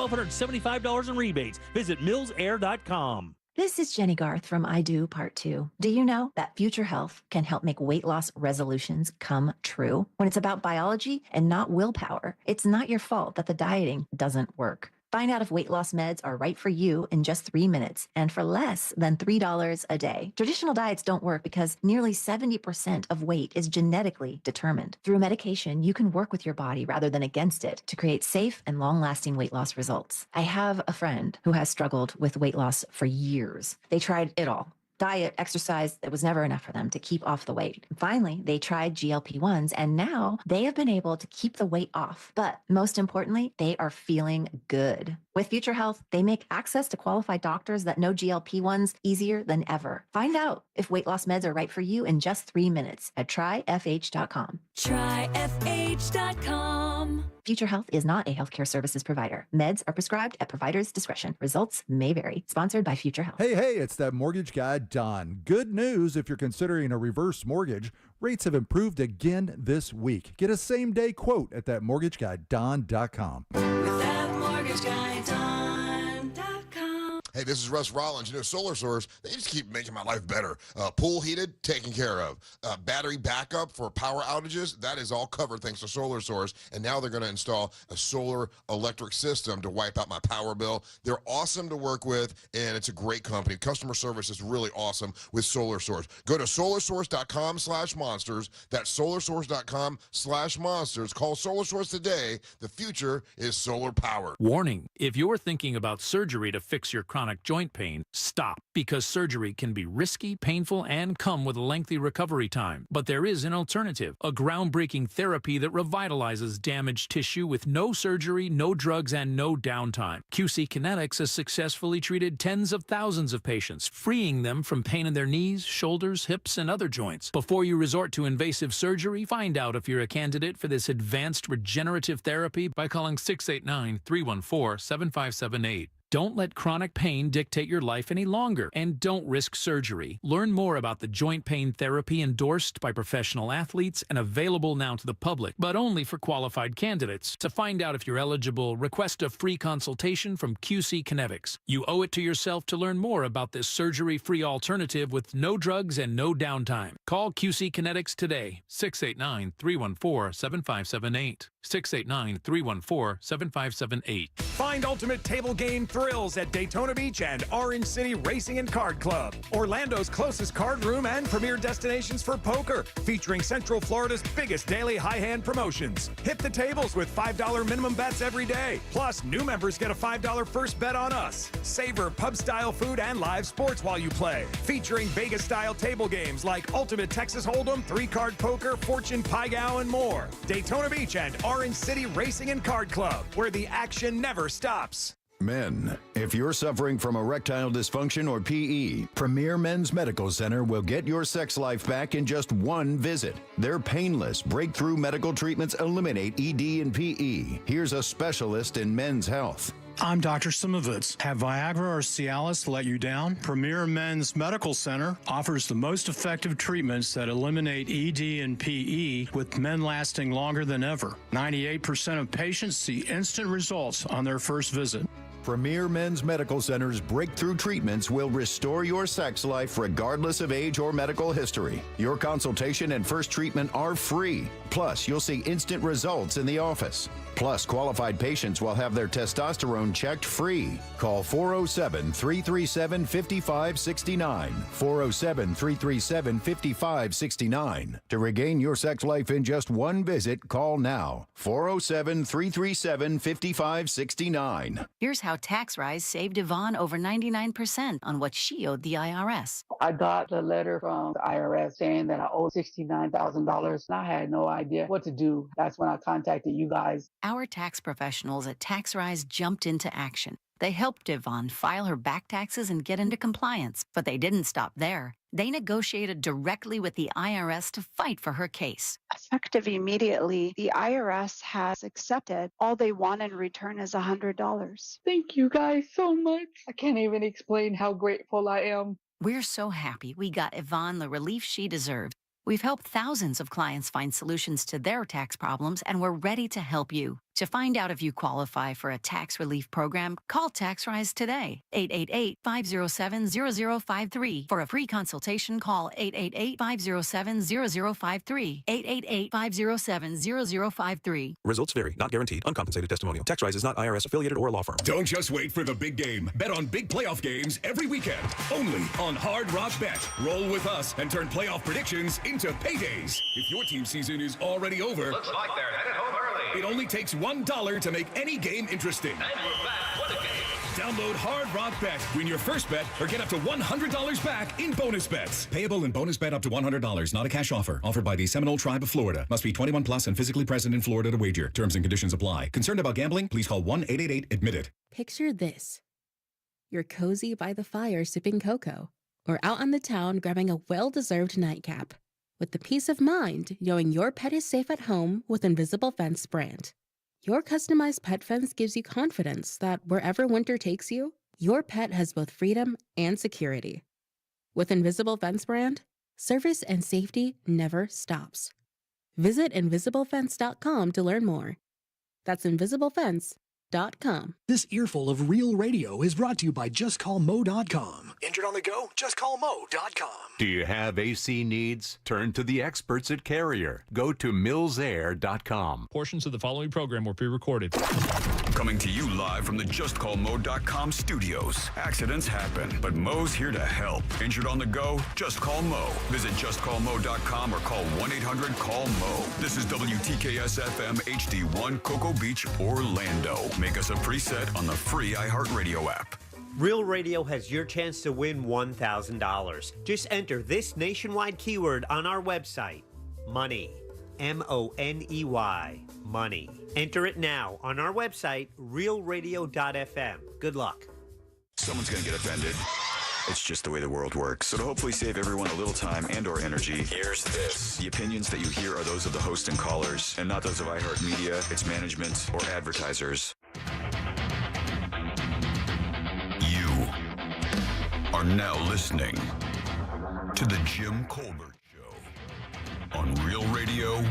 $1,275 in rebates. Visit millsair.com. This is Jenny Garth from I Do Part 2. Do you know that Future Health can help make weight loss resolutions come true? When it's about biology and not willpower, it's not your fault that the dieting doesn't work. Find out if weight loss meds are right for you in just 3 minutes and for less than $3 a day. Traditional diets don't work because nearly 70% of weight is genetically determined. Through medication, you can work with your body rather than against it to create safe and long-lasting weight loss results. I have a friend who has struggled with weight loss for years. They tried it all. Diet, exercise, it was never enough for them to keep off the weight. Finally, they tried GLP-1s and now they have been able to keep the weight off. But most importantly, they are feeling good. With Future Health, they make access to qualified doctors that know GLP-1s easier than ever. Find out if weight loss meds are right for you in just 3 minutes at tryfh.com. Tryfh.com. Future Health is not a healthcare services provider. Meds are prescribed at provider's discretion. Results may vary. Sponsored by Future Health. Hey, it's that mortgage guy, Don. Good news if you're considering a reverse mortgage. Rates have improved again this week. Get a same-day quote at thatmortgageguyDon.com. With that mortgage guy, Don.com. Hey, this is Russ Rollins. You know, Solar Source, they just keep making my life better. Pool heated, taken care of. Battery backup for power outages, that is all covered thanks to Solar Source. And now they're going to install a solar electric system to wipe out my power bill. They're awesome to work with, and it's a great company. Customer service is really awesome with Solar Source. Go to solarsource.com/monsters. That's solarsource.com/monsters. Call Solar Source today. The future is solar power. Warning, if you're thinking about surgery to fix your chronic joint pain, stop, because surgery can be risky, painful, and come with a lengthy recovery time. But there is an alternative, a groundbreaking therapy that revitalizes damaged tissue with no surgery, no drugs, and no downtime. QC Kinetics has successfully treated tens of thousands of patients, freeing them from pain in their knees, shoulders, hips, and other joints. Before you resort to invasive surgery, find out if you're a candidate for this advanced regenerative therapy by calling 689-314-7578. Don't let chronic pain dictate your life any longer, and don't risk surgery. Learn more about the joint pain therapy endorsed by professional athletes and available now to the public, but only for qualified candidates. To find out if you're eligible, request a free consultation from QC Kinetics. You owe it to yourself to learn more about this surgery-free alternative with no drugs and no downtime. Call QC Kinetics today, 689-314-7578. 689-314-7578. Find ultimate table game thrills at Daytona Beach and Orange City Racing and Card Club, Orlando's closest card room and premier destinations for poker, featuring Central Florida's biggest daily high-hand promotions. Hit the tables with $5 minimum bets every day. Plus, new members get a $5 first bet on us. Savor pub-style food and live sports while you play, featuring Vegas-style table games like Ultimate Texas Hold'em, 3-card poker, Fortune Pai Gow, and more. Daytona Beach and Orange City Racing and Card Club, where the action never stops. Men, if you're suffering from erectile dysfunction or PE, Premier Men's Medical Center will get your sex life back in just one visit. Their painless, breakthrough medical treatments eliminate ED and PE. Here's a specialist in men's health. I'm Dr. Simovitz. Have Viagra or Cialis let you down? Premier Men's Medical Center offers the most effective treatments that eliminate ED and PE, with men lasting longer than ever. 98% of patients see instant results on their first visit. Premier Men's Medical Center's breakthrough treatments will restore your sex life regardless of age or medical history. Your consultation and first treatment are free. Plus, you'll see instant results in the office. Plus, qualified patients will have their testosterone checked free. Call 407-337-5569. 407-337-5569. To regain your sex life in just one visit, call now. 407-337-5569. Here's how Tax Rise saved Yvonne over 99% on what she owed the IRS. I got a letter from the IRS saying that I owed $69,000, and I had no idea what to do. That's when I contacted you guys. Our tax professionals at Tax Rise jumped into action. They helped Yvonne file her back taxes and get into compliance, but they didn't stop there. They negotiated directly with the IRS to fight for her case. Effective immediately, the IRS has accepted. All they want in return is $100. Thank you guys so much. I can't even explain how grateful I am. We're so happy we got Yvonne the relief she deserved. We've helped thousands of clients find solutions to their tax problems, and we're ready to help you. To find out if you qualify for a tax relief program, call TaxRise today. 888-507-0053. For a free consultation, call 888-507-0053. 888-507-0053. Results vary, not guaranteed, uncompensated testimonial. TaxRise is not IRS affiliated or a law firm. Don't just wait for the big game. Bet on big playoff games every weekend. Only on Hard Rock Bet. Roll with us and turn playoff predictions into paydays. If your team season is already over, Looks like they're headed home early. it only takes $1 to make any game interesting. And we're back. What a game. Download Hard Rock Bet. Win your first bet or get up to $100 back in bonus bets. Payable in bonus bet up to $100. Not a cash offer. Offered by the Seminole Tribe of Florida. Must be 21 plus and physically present in Florida to wager. Terms and conditions apply. Concerned about gambling? Please call 1-888-ADMIT-IT. Picture this. You're cozy by the fire sipping cocoa, or out on the town grabbing a well-deserved nightcap, with the peace of mind knowing your pet is safe at home with Invisible Fence brand. Your customized pet fence gives you confidence that wherever winter takes you, your pet has both freedom and security. With Invisible Fence brand, service and safety never stops. Visit InvisibleFence.com to learn more. That's InvisibleFence.com. This earful of real radio is brought to you by JustCallMo.com. Injured on the go? JustCallMo.com. Do you have AC needs? Turn to the experts at Carrier. Go to millsair.com. Portions of the following program were pre-recorded. Coming to you live from the JustCallMo.com studios. Accidents happen, but Mo's here to help. Injured on the go? Just call Mo. Visit JustCallMo.com or call 1-800-CALL-MO. This is WTKS-FM HD1 Cocoa Beach, Orlando. Make us a preset on the free iHeartRadio app. Real Radio has your chance to win $1,000. Just enter this nationwide keyword on our website, money. M-O-N-E-Y, money. Enter it now on our website, realradio.fm. Good luck. Someone's going to get offended. It's just the way the world works. So to hopefully save everyone a little time and or energy, here's this. The opinions that you hear are those of the host and callers, and not those of iHeartMedia, its management, or advertisers. You are now listening to The Jim Colbert Show on Real Radio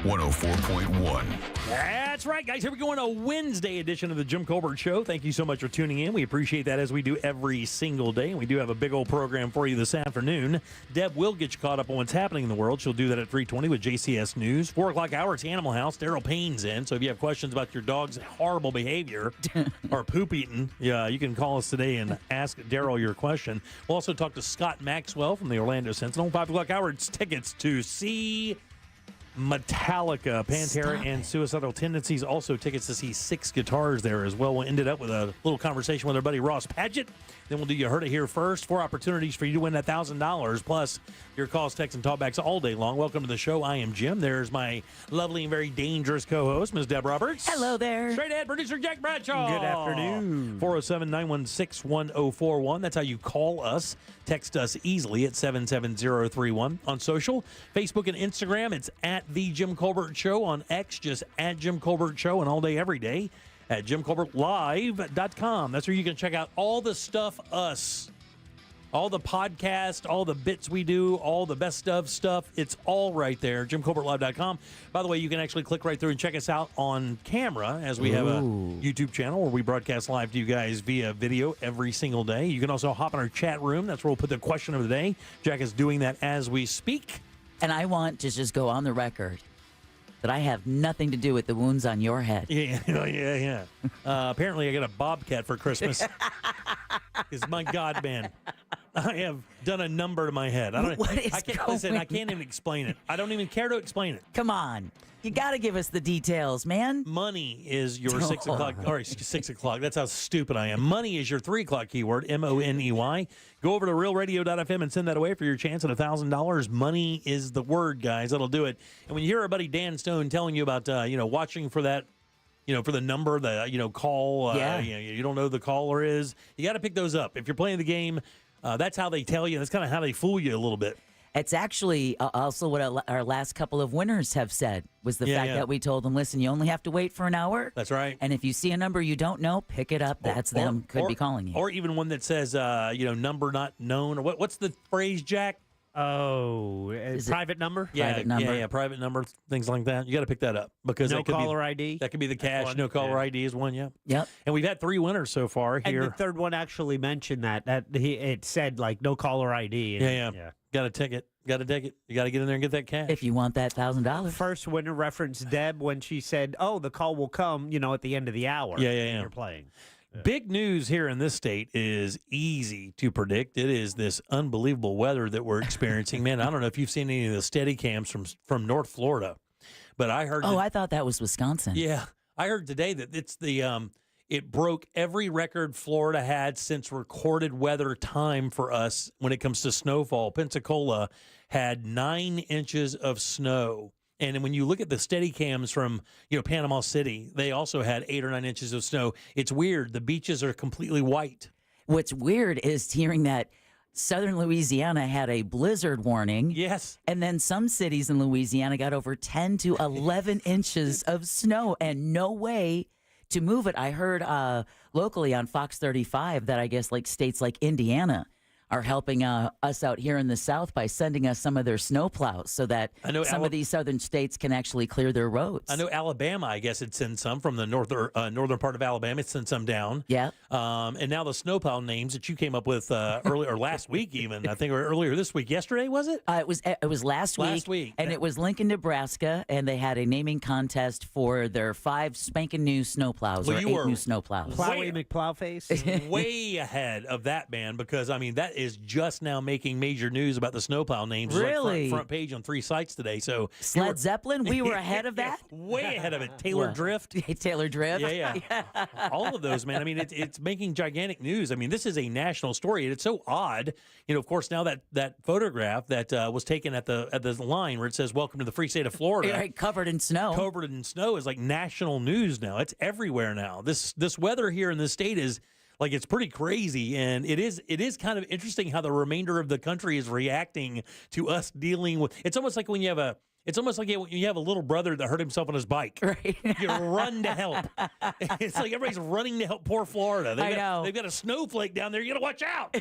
104.1. That's right, guys. Here we go on a Wednesday edition of the Jim Colbert Show. Thank you so much for tuning in. We appreciate that, as we do every single day. And we do have a big old program for you this afternoon. Deb will get you caught up on what's happening in the world. She'll do that at 3:20 with JCS News. 4 o'clock hour, it's Animal House. Daryl Payne's in. So if you have questions about your dog's horrible behavior or poop eating, yeah, you can call us today and ask Daryl your question. We'll also talk to Scott Maxwell from the Orlando Sentinel. 5 o'clock hour, it's tickets to see Metallica, Pantera, and Suicidal Tendencies. Also tickets to see 6 guitars there as well. We'll end it up with a little conversation with our buddy Ross Padgett. Then we'll do You Heard It Here first. 4 opportunities for you to win that $1,000, plus your calls, texts, and talkbacks all day long. Welcome to the show. I am Jim. There's my lovely and very dangerous co-host, Ms. Deb Roberts. Hello there. Straight ahead producer Jack Bradshaw. Good afternoon. 407-916-1041. That's how you call us. Text us easily at 77031. On social, Facebook and Instagram, it's at The Jim Colbert Show. On X, just at Jim Colbert Show, and all day, every day at JimColbertLive.com. That's where you can check out all the stuff us. All the podcast, all the bits we do, all the best of stuff. It's all right there, JimColbertLive.com. By the way, you can actually click right through and check us out on camera, as we have a YouTube channel where we broadcast live to you guys via video every single day. You can also hop in our chat room. That's where we'll put the question of the day. Jack is doing that as we speak. And I want to just go on the record that I have nothing to do with the wounds on your head. Yeah. Apparently, I got a bobcat for Christmas. It's my God, man. I have done a number to my head. I can't even explain it. I don't even care to explain it. Come on. You got to give us the details, man. Money is your 6 o'clock. All right, 6 o'clock. That's how stupid I am. Money is your 3 o'clock keyword, M-O-N-E-Y. Go over to realradio.fm and send that away for your chance at $1,000. Money is the word, guys. That'll do it. And when you hear our buddy Dan Stone telling you about, watching for that, for the number, the, call, you don't know who the caller is, you got to pick those up. If you're playing the game, that's how they tell you. That's kind of how they fool you a little bit. It's actually also what our last couple of winners have said, was the fact that we told them, listen, you only have to wait for an hour. That's right. And if you see a number you don't know, pick it up. That's them. Could be calling you. Or even one that says, number not known. Or what's the phrase, Jack? Oh, private number? Yeah, Private number. yeah, private number, things like that. You got to pick that up because No that could caller be, ID? That could be the cash. one, No caller yeah. ID is one. Yeah. Yep. And we've had 3 winners so far And here. the third one actually mentioned that it said like no caller ID. Yeah. Got a ticket. Got a ticket. You got to get in there and get that cash. If you want that $1,000. First winner referenced Deb when she said, "Oh, the call will come, at the end of the hour." Yeah. when You're playing. Big news here in this state is easy to predict. It is this unbelievable weather that we're experiencing. Man, I don't know if you've seen any of the steady cams from North Florida, but I heard. I thought that was Wisconsin. Yeah, I heard today that it's the it broke every record Florida had since recorded weather time for us when it comes to snowfall. Pensacola had 9 inches of snow. And when you look at the steady cams from, Panama City, they also had 8 or 9 inches of snow. It's weird. The beaches are completely white. What's weird is hearing that southern Louisiana had a blizzard warning. Yes. And then some cities in Louisiana got over 10 to 11 inches of snow and no way to move it. I heard locally on Fox 35 that I guess like states like Indiana are helping us out here in the South by sending us some of their snow plows so that some of these southern states can actually clear their roads. I know Alabama, I guess it sends some from the northern part of Alabama. It sends some down. Yeah. And now the snowplow names that you came up with earlier last week, even I think, or earlier this week. Yesterday was it? It was last week. Last week, and it was Lincoln, Nebraska, and they had a naming contest for their 5 spanking new snowplows or 8 new snowplows. Plowy McPlowface. Way ahead of that, man, because I mean that is just now making major news about the snowplow names. Really? Like front page on 3 sites today. So Led Zeppelin, we were ahead of that. Way ahead of it. Taylor Drift. Taylor Drift. Yeah. All of those, man. I mean, it's making gigantic news. I mean, this is a national story, and it's so odd. Of course, now that photograph that was taken at the line where it says "Welcome to the free state of Florida," Right, covered in snow. Covered in snow is like national news now. It's everywhere now. This weather here in the state is. Like, it's pretty crazy, and it is kind of interesting how the remainder of the country is reacting to us dealing with. It's almost like when you have a little brother that hurt himself on his bike. Right. You run to help. It's like everybody's running to help poor Florida. They've got a snowflake down there. You got to watch out.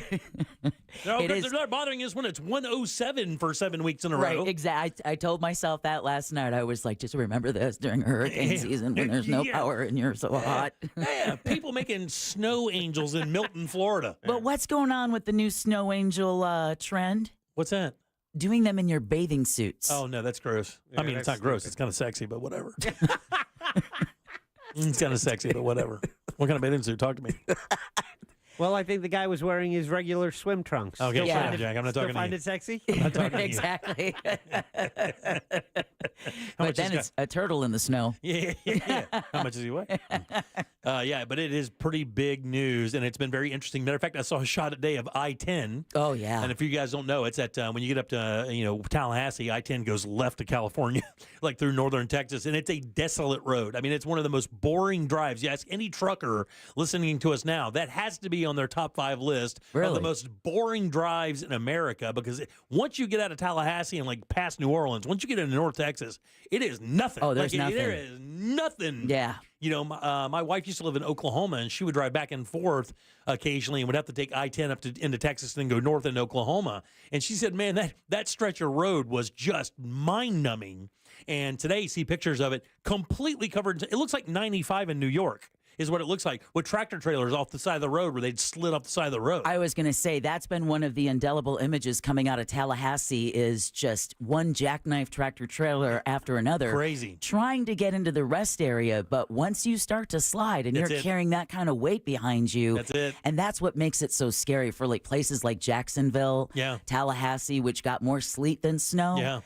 They're not bothering us when it's 107 for 7 weeks in a row. Right, exactly. I told myself that last night. I was like, just remember this during hurricane season when there's no power and you're so hot. Yeah, people making snow angels in Milton, Florida. But what's going on with the new snow angel trend? What's that? Doing them in your bathing suits. Oh, no, that's gross. Yeah, I mean, it's not that's gross. stupid. It's kind of sexy, but whatever. It's kind of sexy, but whatever. What kind of bathing suit? Talk to me. Well, I think the guy was wearing his regular swim trunks. Okay, Still shut find up, it- Jack. I'm not still talking to find you. it sexy? I'm not talking to you. Exactly. How But much then is it's a turtle in the snow. Yeah. How much does he weigh? Yeah, but it is pretty big news, and it's been very interesting. Matter of fact, I saw a shot today of I-10. Oh, yeah. And if you guys don't know, it's at when you get up to Tallahassee, I-10 goes left to California, like through northern Texas, and it's a desolate road. I mean, it's one of the most boring drives. You ask any trucker listening to us now, that has to be on their top 5 list of Really? the most boring drives in America, because once you get out of Tallahassee and like past New Orleans, once you get into North Texas, it is nothing. Oh, there's Like, nothing. There is nothing. Yeah. My wife used to live in Oklahoma, and she would drive back and forth occasionally and would have to take I-10 up into Texas and then go north into Oklahoma. And she said, man, that stretch of road was just mind-numbing. And today, you see pictures of it completely covered. It looks like 95 in New York is what it looks like, with tractor trailers off the side of the road where they'd slid off the side of the road. I was going to say that's been one of the indelible images coming out of Tallahassee is just one jackknife tractor trailer after another. Crazy. Trying to get into the rest area, but once you start to slide and That's you're it. carrying that kind of weight behind you. That's it. And that's what makes it so scary for like places like Jacksonville, Yeah. Tallahassee, which got more sleet than snow. Yeah.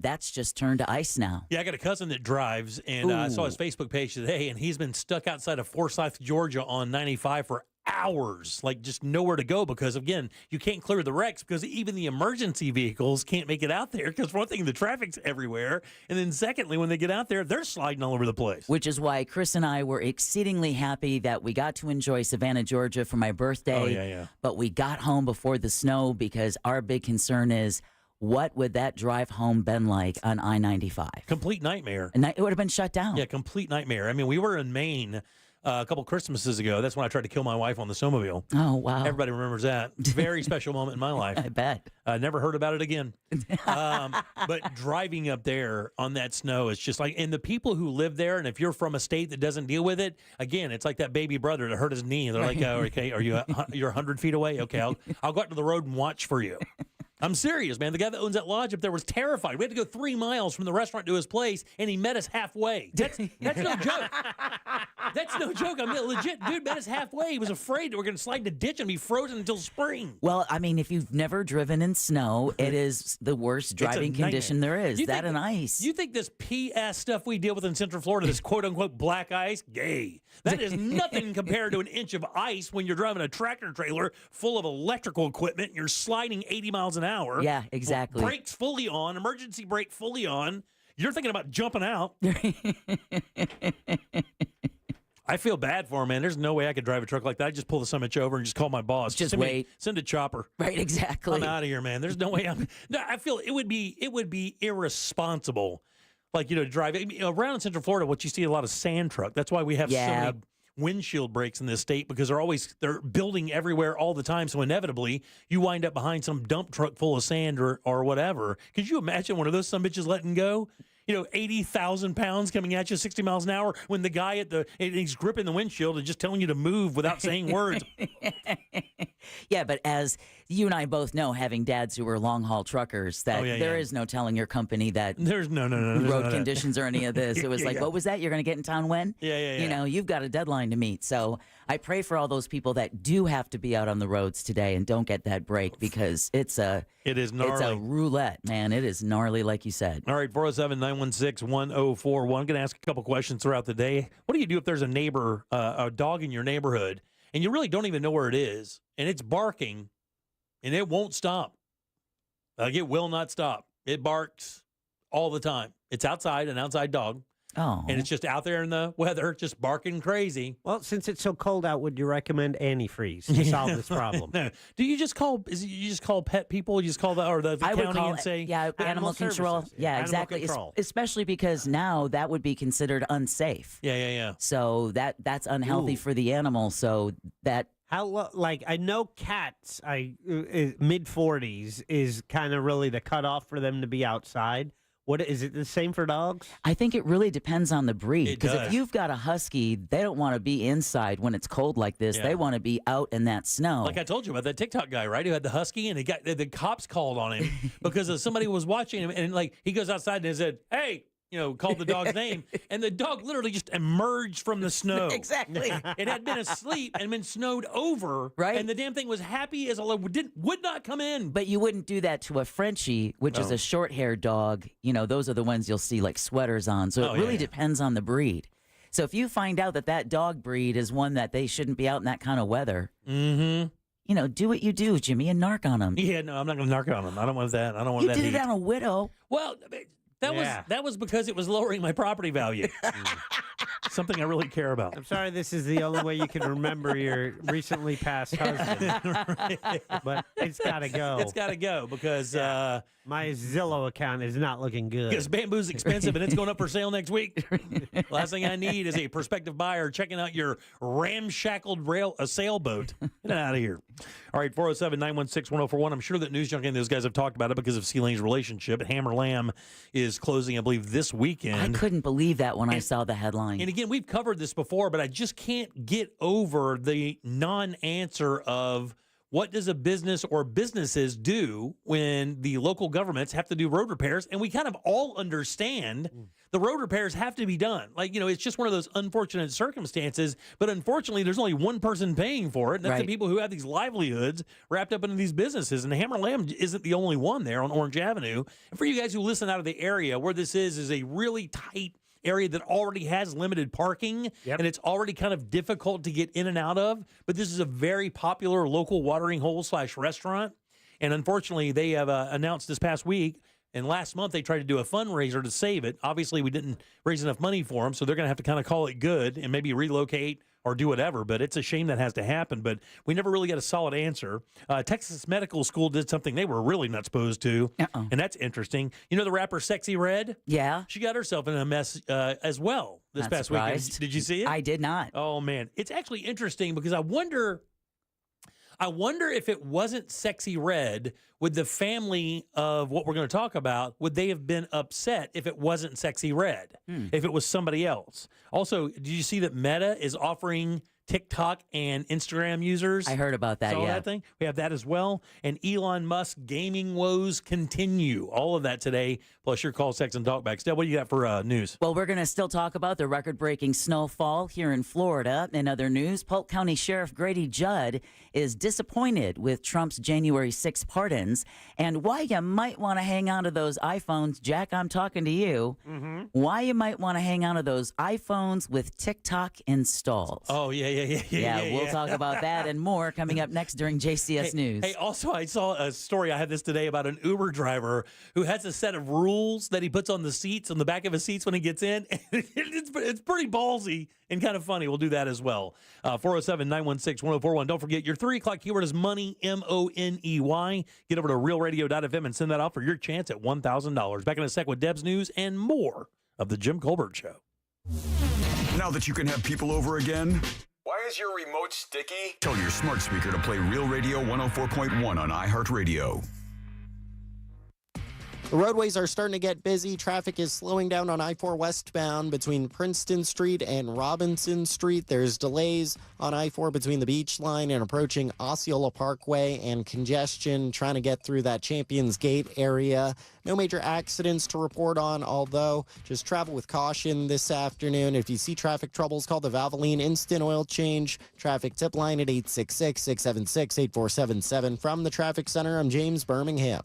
That's just turned to ice now. Yeah, I got a cousin that drives, and I saw Ooh. his Facebook page today, and he's been stuck outside of Forsyth, Georgia on 95 for hours, like just nowhere to go because, again, you can't clear the wrecks because even the emergency vehicles can't make it out there because, for one thing, the traffic's everywhere, and then secondly, when they get out there, they're sliding all over the place. Which is why Chris and I were exceedingly happy that we got to enjoy Savannah, Georgia for my birthday. Oh, yeah. But we got home before the snow because our big concern is what would that drive home been like on I-95? Complete nightmare. And it would have been shut down. Yeah, complete nightmare. I mean, we were in Maine a couple Christmases ago. That's when I tried to kill my wife on the snowmobile. Oh, wow. Everybody remembers that. Very special moment in my life. I bet. I never heard about it again. But driving up there on that snow is just like, and the people who live there, and if you're from a state that doesn't deal with it, again, it's like that baby brother that hurt his knee. They're like, oh, okay, you're 100 feet away? Okay, I'll go out to the road and watch for you. I'm serious, man. The guy that owns that lodge up there was terrified. We had to go 3 miles from the restaurant to his place, and he met us halfway. That's no joke. That's no joke. I mean, legit, dude met us halfway. He was afraid that we're going to slide in the ditch and be frozen until spring. Well, I mean, if you've never driven in snow, it is the worst driving condition there is. That and ice. You think this PS stuff we deal with in Central Florida, this quote-unquote black ice, gay. That is nothing compared to an inch of ice when you're driving a tractor trailer full of electrical equipment and you're sliding 80 miles an hour. Yeah, exactly. Brakes fully on, emergency brake fully on. You're thinking about jumping out. I feel bad for him, man. There's no way I could drive a truck like that. I'd just pull the summit over and just call my boss. Just wait. Send a chopper. Right, exactly. I'm out of here, man. There's no way I feel it would be irresponsible. Like, to drive around in Central Florida, what you see a lot of sand truck. That's why we have so many windshield breaks in this state, because they're building everywhere all the time. So inevitably you wind up behind some dump truck full of sand or whatever. Could you imagine one of those some bitches letting go? 80,000 pounds coming at you 60 miles an hour when the guy he's gripping the windshield and just telling you to move without saying words. Yeah, but as you and I both know, having dads who were long-haul truckers, that there is no telling your company that there's no road conditions or any of this. It was like, what was that? You're going to get in town when? Yeah. You've got a deadline to meet. So I pray for all those people that do have to be out on the roads today and don't get that break, because it is gnarly. It's a roulette, man. It is gnarly, like you said. All right, 407-916-1041. Going to ask a couple questions throughout the day. What do you do if there's a neighbor, a dog in your neighborhood, and you really don't even know where it is, and it's barking, and it won't stop? Like, it will not stop. It barks all the time. It's outside, an outside dog. Oh. And it's just out there in the weather, just barking crazy. Well, since it's so cold out, would you recommend antifreeze to solve this problem? No. Do you just call? You just call pet people? You just call the county and say animal control. Services. Yeah, Animal exactly. control. Especially because now that would be considered unsafe. Yeah. So that's unhealthy for the animal. So that. I know cats, mid-40s is kind of really the cutoff for them to be outside. What is it the same for dogs? I think it really depends on the breed. Because does. if you've got a husky, they don't want to be inside when it's cold like this. Yeah. They want to be out in that snow. Like I told you about that TikTok guy, right? Who had the husky, and the cops called on him because somebody was watching him, and he goes outside and said, "Hey." Called the dog's name, and the dog literally just emerged from the snow. Exactly. It had been asleep and been snowed over, right? And the damn thing was happy as all would not come in. But you wouldn't do that to a Frenchie, which is a short-haired dog. Those are the ones you'll see like sweaters on. So it really depends on the breed. So if you find out that dog breed is one that they shouldn't be out in that kind of weather, do what you do, Jimmy, and narc on them. Yeah, no, I'm not going to narc on them. I don't want that. I don't want that. You did heat. it on a widow. Well. That was because it was lowering my property value. Something I really care about. I'm sorry, this is the only way you can remember your recently passed husband. But it's got to go. It's got to go because my Zillow account is not looking good. Because bamboo's expensive and it's going up for sale next week. Last thing I need is a prospective buyer checking out your ramshackled sailboat. Get out of here. All right, 407-916-1041. I'm sure that News Junkie and those guys have talked about it because of C-Lane's relationship. Hammer Lamb is closing, I believe, this weekend. I couldn't believe that when I saw the headline. And again, we've covered this before, but I just can't get over the non-answer of what does a business or businesses do when the local governments have to do road repairs? And we kind of all understand the road repairs have to be done. It's just one of those unfortunate circumstances. But unfortunately, there's only one person paying for it. And that's the people who have these livelihoods wrapped up into these businesses. And Hammer Lamb isn't the only one there on Orange Avenue. And for you guys who listen out of the area, where this is a really tight area that already has limited parking, and it's already kind of difficult to get in and out of. But this is a very popular local watering hole / restaurant. And unfortunately, they have announced this past week And last month they tried to do a fundraiser to save it. Obviously, we didn't raise enough money for them, so they're going to have to kind of call it good and maybe relocate or do whatever. But it's a shame that has to happen. But we never really got a solid answer. Texas Medical School did something they were really not supposed to, and that's interesting. You know the rapper Sexy Red? Yeah. She got herself in a mess as well this past weekend. Did you see it? I did not. Oh, man. It's actually interesting because I wonder if it wasn't Sexy Red, would the family of what we're going to talk about, would they have been upset if it wasn't Sexy Red, if it was somebody else? Also, did you see that Meta is offering TikTok and Instagram users? I heard about that, Saw yeah. that thing? We have that as well. And Elon Musk gaming woes continue. All of that today, plus your call, sex, and talkbacks. Deb, what do you got for news? Well, we're going to still talk about the record-breaking snowfall here in Florida. In other news, Polk County Sheriff Grady Judd is disappointed with Trump's January 6 pardons and why you might want to hang on to those iPhones. Jack, I'm talking to you. Why you might want to hang on to those iPhones with TikTok installs. Oh, yeah. We'll talk about that and more coming up next during JCS News. Hey, also, I saw a story. I had this today about an Uber driver who has a set of rules that he puts on the seats, on the back of his seats when he gets in. It's pretty ballsy and kind of funny. We'll do that as well. 407-916-1041. Don't forget, your 3 o'clock keyword is money, MONEY. Get over to realradio.fm and send that out for your chance at $1,000. Back in a sec with Deb's News and more of the Jim Colbert Show. Now that you can have people over again, Why is your remote sticky? tell your smart speaker to play Real Radio 104.1 on iHeartRadio. The roadways are starting to get busy. Traffic is slowing down on I-4 westbound between Princeton Street and Robinson Street. There's delays on I-4 between the Beach Line and approaching Osceola Parkway, and congestion trying to get through that Champions Gate area. No major accidents to report on, although just travel with caution this afternoon. If you see traffic troubles, call the Valvoline Instant Oil Change traffic tip line at 866-676-8477. From the Traffic Center, I'm James Birmingham.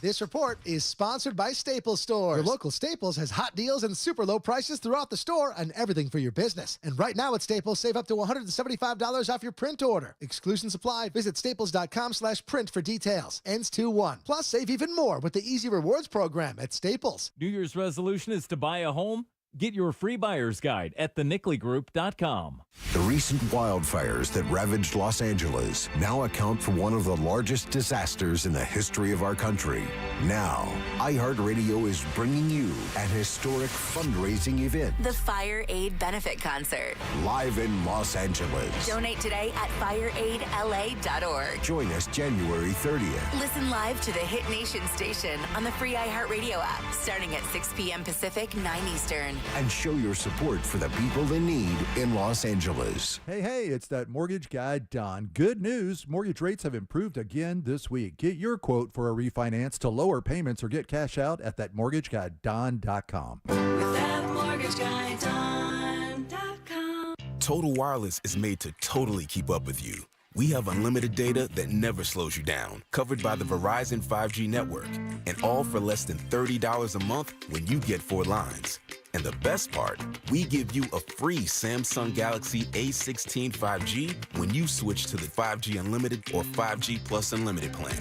This report is sponsored by Staples Stores. Your local Staples has hot deals and super low prices throughout the store on everything for your business. And right now at Staples, save up to $175 off your print order. Exclusion supply. Visit staples.com/print for details. Ends 2/1. Plus, save even more with the Easy Rewards program at Staples. New Year's resolution is to buy a home? Get your free buyer's guide at thenicklygroup.com. The recent wildfires that ravaged Los Angeles now account for one of the largest disasters in the history of our country. Now, iHeartRadio is bringing you an historic fundraising event The Fire Aid Benefit Concert. live in Los Angeles. Donate today at fireaidla.org. Join us January 30th. Listen live to the Hit Nation station on the free iHeartRadio app starting at 6 p.m. Pacific, 9 Eastern. And show your support for the people in need in Los Angeles. Hey, it's that mortgage guy, Don. Good news. Mortgage rates have improved again this week. Get your quote for a refinance to lower payments or get cash out at thatmortgageguyDon.com. ThatmortgageguyDon.com. Total Wireless is made to totally keep up with you. We have unlimited data that never slows you down, covered by the Verizon 5G network, and all for less than $30 a month when you get 4 lines. And the best part, we give you a free Samsung Galaxy A16 5G when you switch to the 5G Unlimited or 5G Plus Unlimited plan.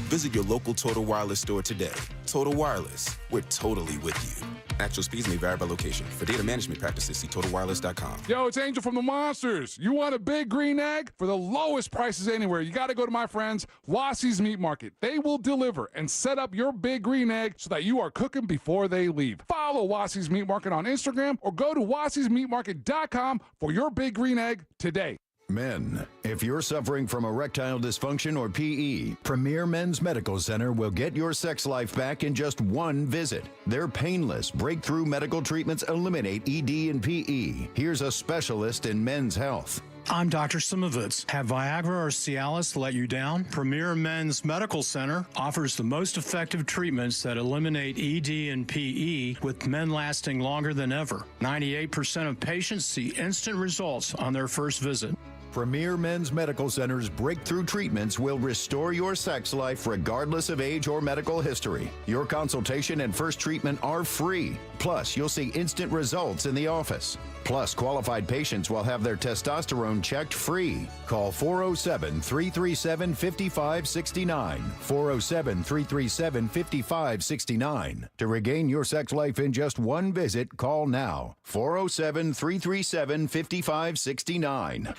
Visit your local Total Wireless store today. Total Wireless, we're totally with you. Actual speeds may vary by location. For data management practices, see TotalWireless.com. Yo, it's Angel from the Monsters. You want a big green egg? For the lowest prices anywhere, you got to go to my friends, Wassie's Meat Market. They will deliver and set up your big green egg so that you are cooking before they leave. Follow Wassie's Meat Market on Instagram or go to wassiesmeatmarket.com for your big green egg today. Men, if you're suffering from erectile dysfunction or PE, Premier Men's Medical Center will get your sex life back in just one visit. Their painless, breakthrough medical treatments eliminate ED and PE. Here's a specialist in men's health. I'm Dr. Simovitz. Have Viagra or Cialis let you down? Premier Men's Medical Center offers the most effective treatments that eliminate ED and PE, with men lasting longer than ever. 98% of patients see instant results on their first visit. Premier Men's Medical Center's breakthrough treatments will restore your sex life regardless of age or medical history. Your consultation and first treatment are free. Plus, you'll see instant results in the office. Plus, qualified patients will have their testosterone checked free. Call 407-337-5569. 407-337-5569. To regain your sex life in just one visit, call now. 407-337-5569.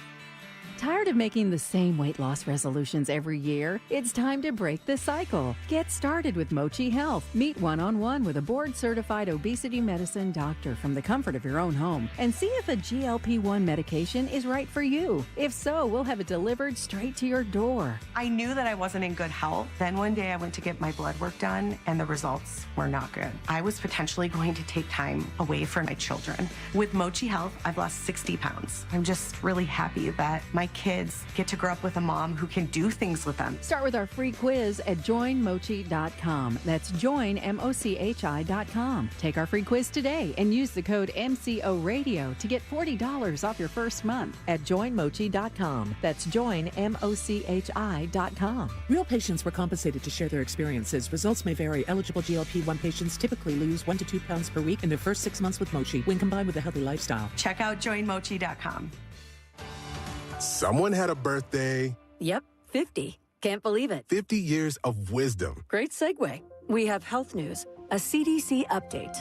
Tired of making the same weight loss resolutions every year? It's time to break the cycle. Get started with Mochi Health. Meet one-on-one with a board-certified obesity medicine doctor from the comfort of your own home and see if a GLP-1 medication is right for you. If so, we'll have it delivered straight to your door. I knew that I wasn't in good health. Then one day I went to get my blood work done and the results were not good. I was potentially going to take time away from my children. With Mochi Health, I've lost 60 pounds. I'm just really happy that my kids get to grow up with a mom who can do things with them. Start with our free quiz at joinmochi.com. That's joinmochi.com. Take our free quiz today and use the code MCORadio to get $40 off your first month at joinmochi.com. That's joinmochi.com. Real patients were compensated to share their experiences. Results may vary. Eligible GLP-1 patients typically lose 1 to 2 pounds per week in their first 6 months with Mochi when combined with a healthy lifestyle. Check out joinmochi.com. Someone had a birthday. Yep, 50. Can't believe it. 50 years of wisdom. Great segue. We have health news, a CDC update.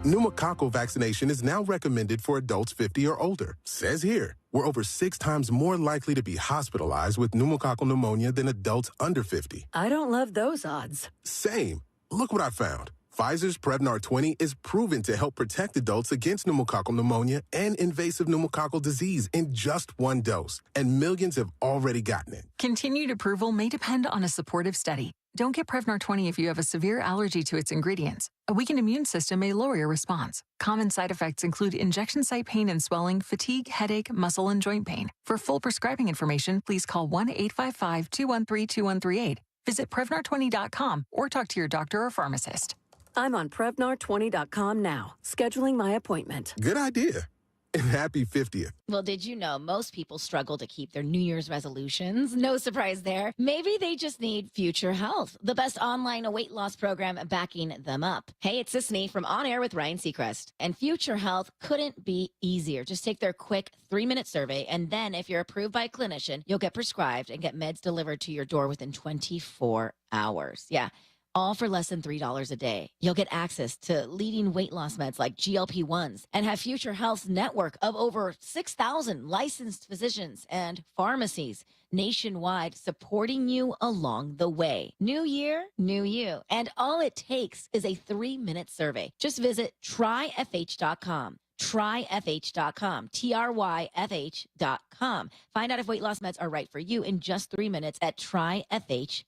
Pneumococcal vaccination is now recommended for adults 50 or older. Says here, we're over 6 times more likely to be hospitalized with pneumococcal pneumonia than adults under 50. I don't love those odds. Same. Look what I found. Pfizer's Prevnar 20 is proven to help protect adults against pneumococcal pneumonia and invasive pneumococcal disease in just 1 dose, and millions have already gotten it. Continued approval may depend on a supportive study. Don't get Prevnar 20 if you have a severe allergy to its ingredients. A weakened immune system may lower your response. Common side effects include injection site pain and swelling, fatigue, headache, muscle, and joint pain. For full prescribing information, please call 1-855-213-2138. Visit Prevnar20.com or talk to your doctor or pharmacist. I'm on Prevnar20.com now, scheduling my appointment. Good idea. And happy 50th. Well, did you know most people struggle to keep their New Year's resolutions? No surprise there. Maybe they just need Future Health, the best online weight loss program backing them up. Hey, it's Sisney from On Air with Ryan Seacrest. And Future Health couldn't be easier. Just take their quick 3-minute survey, and then if you're approved by a clinician, you'll get prescribed and get meds delivered to your door within 24 hours. Yeah. All for less than $3 a day. You'll get access to leading weight loss meds like GLP-1s and have Future Health's network of over 6,000 licensed physicians and pharmacies nationwide supporting you along the way. New year, new you. And all it takes is a 3-minute survey. Just visit tryfh.com. tryfh.com, tryfh.com. Find out if weight loss meds are right for you in just 3 minutes at tryfh.com.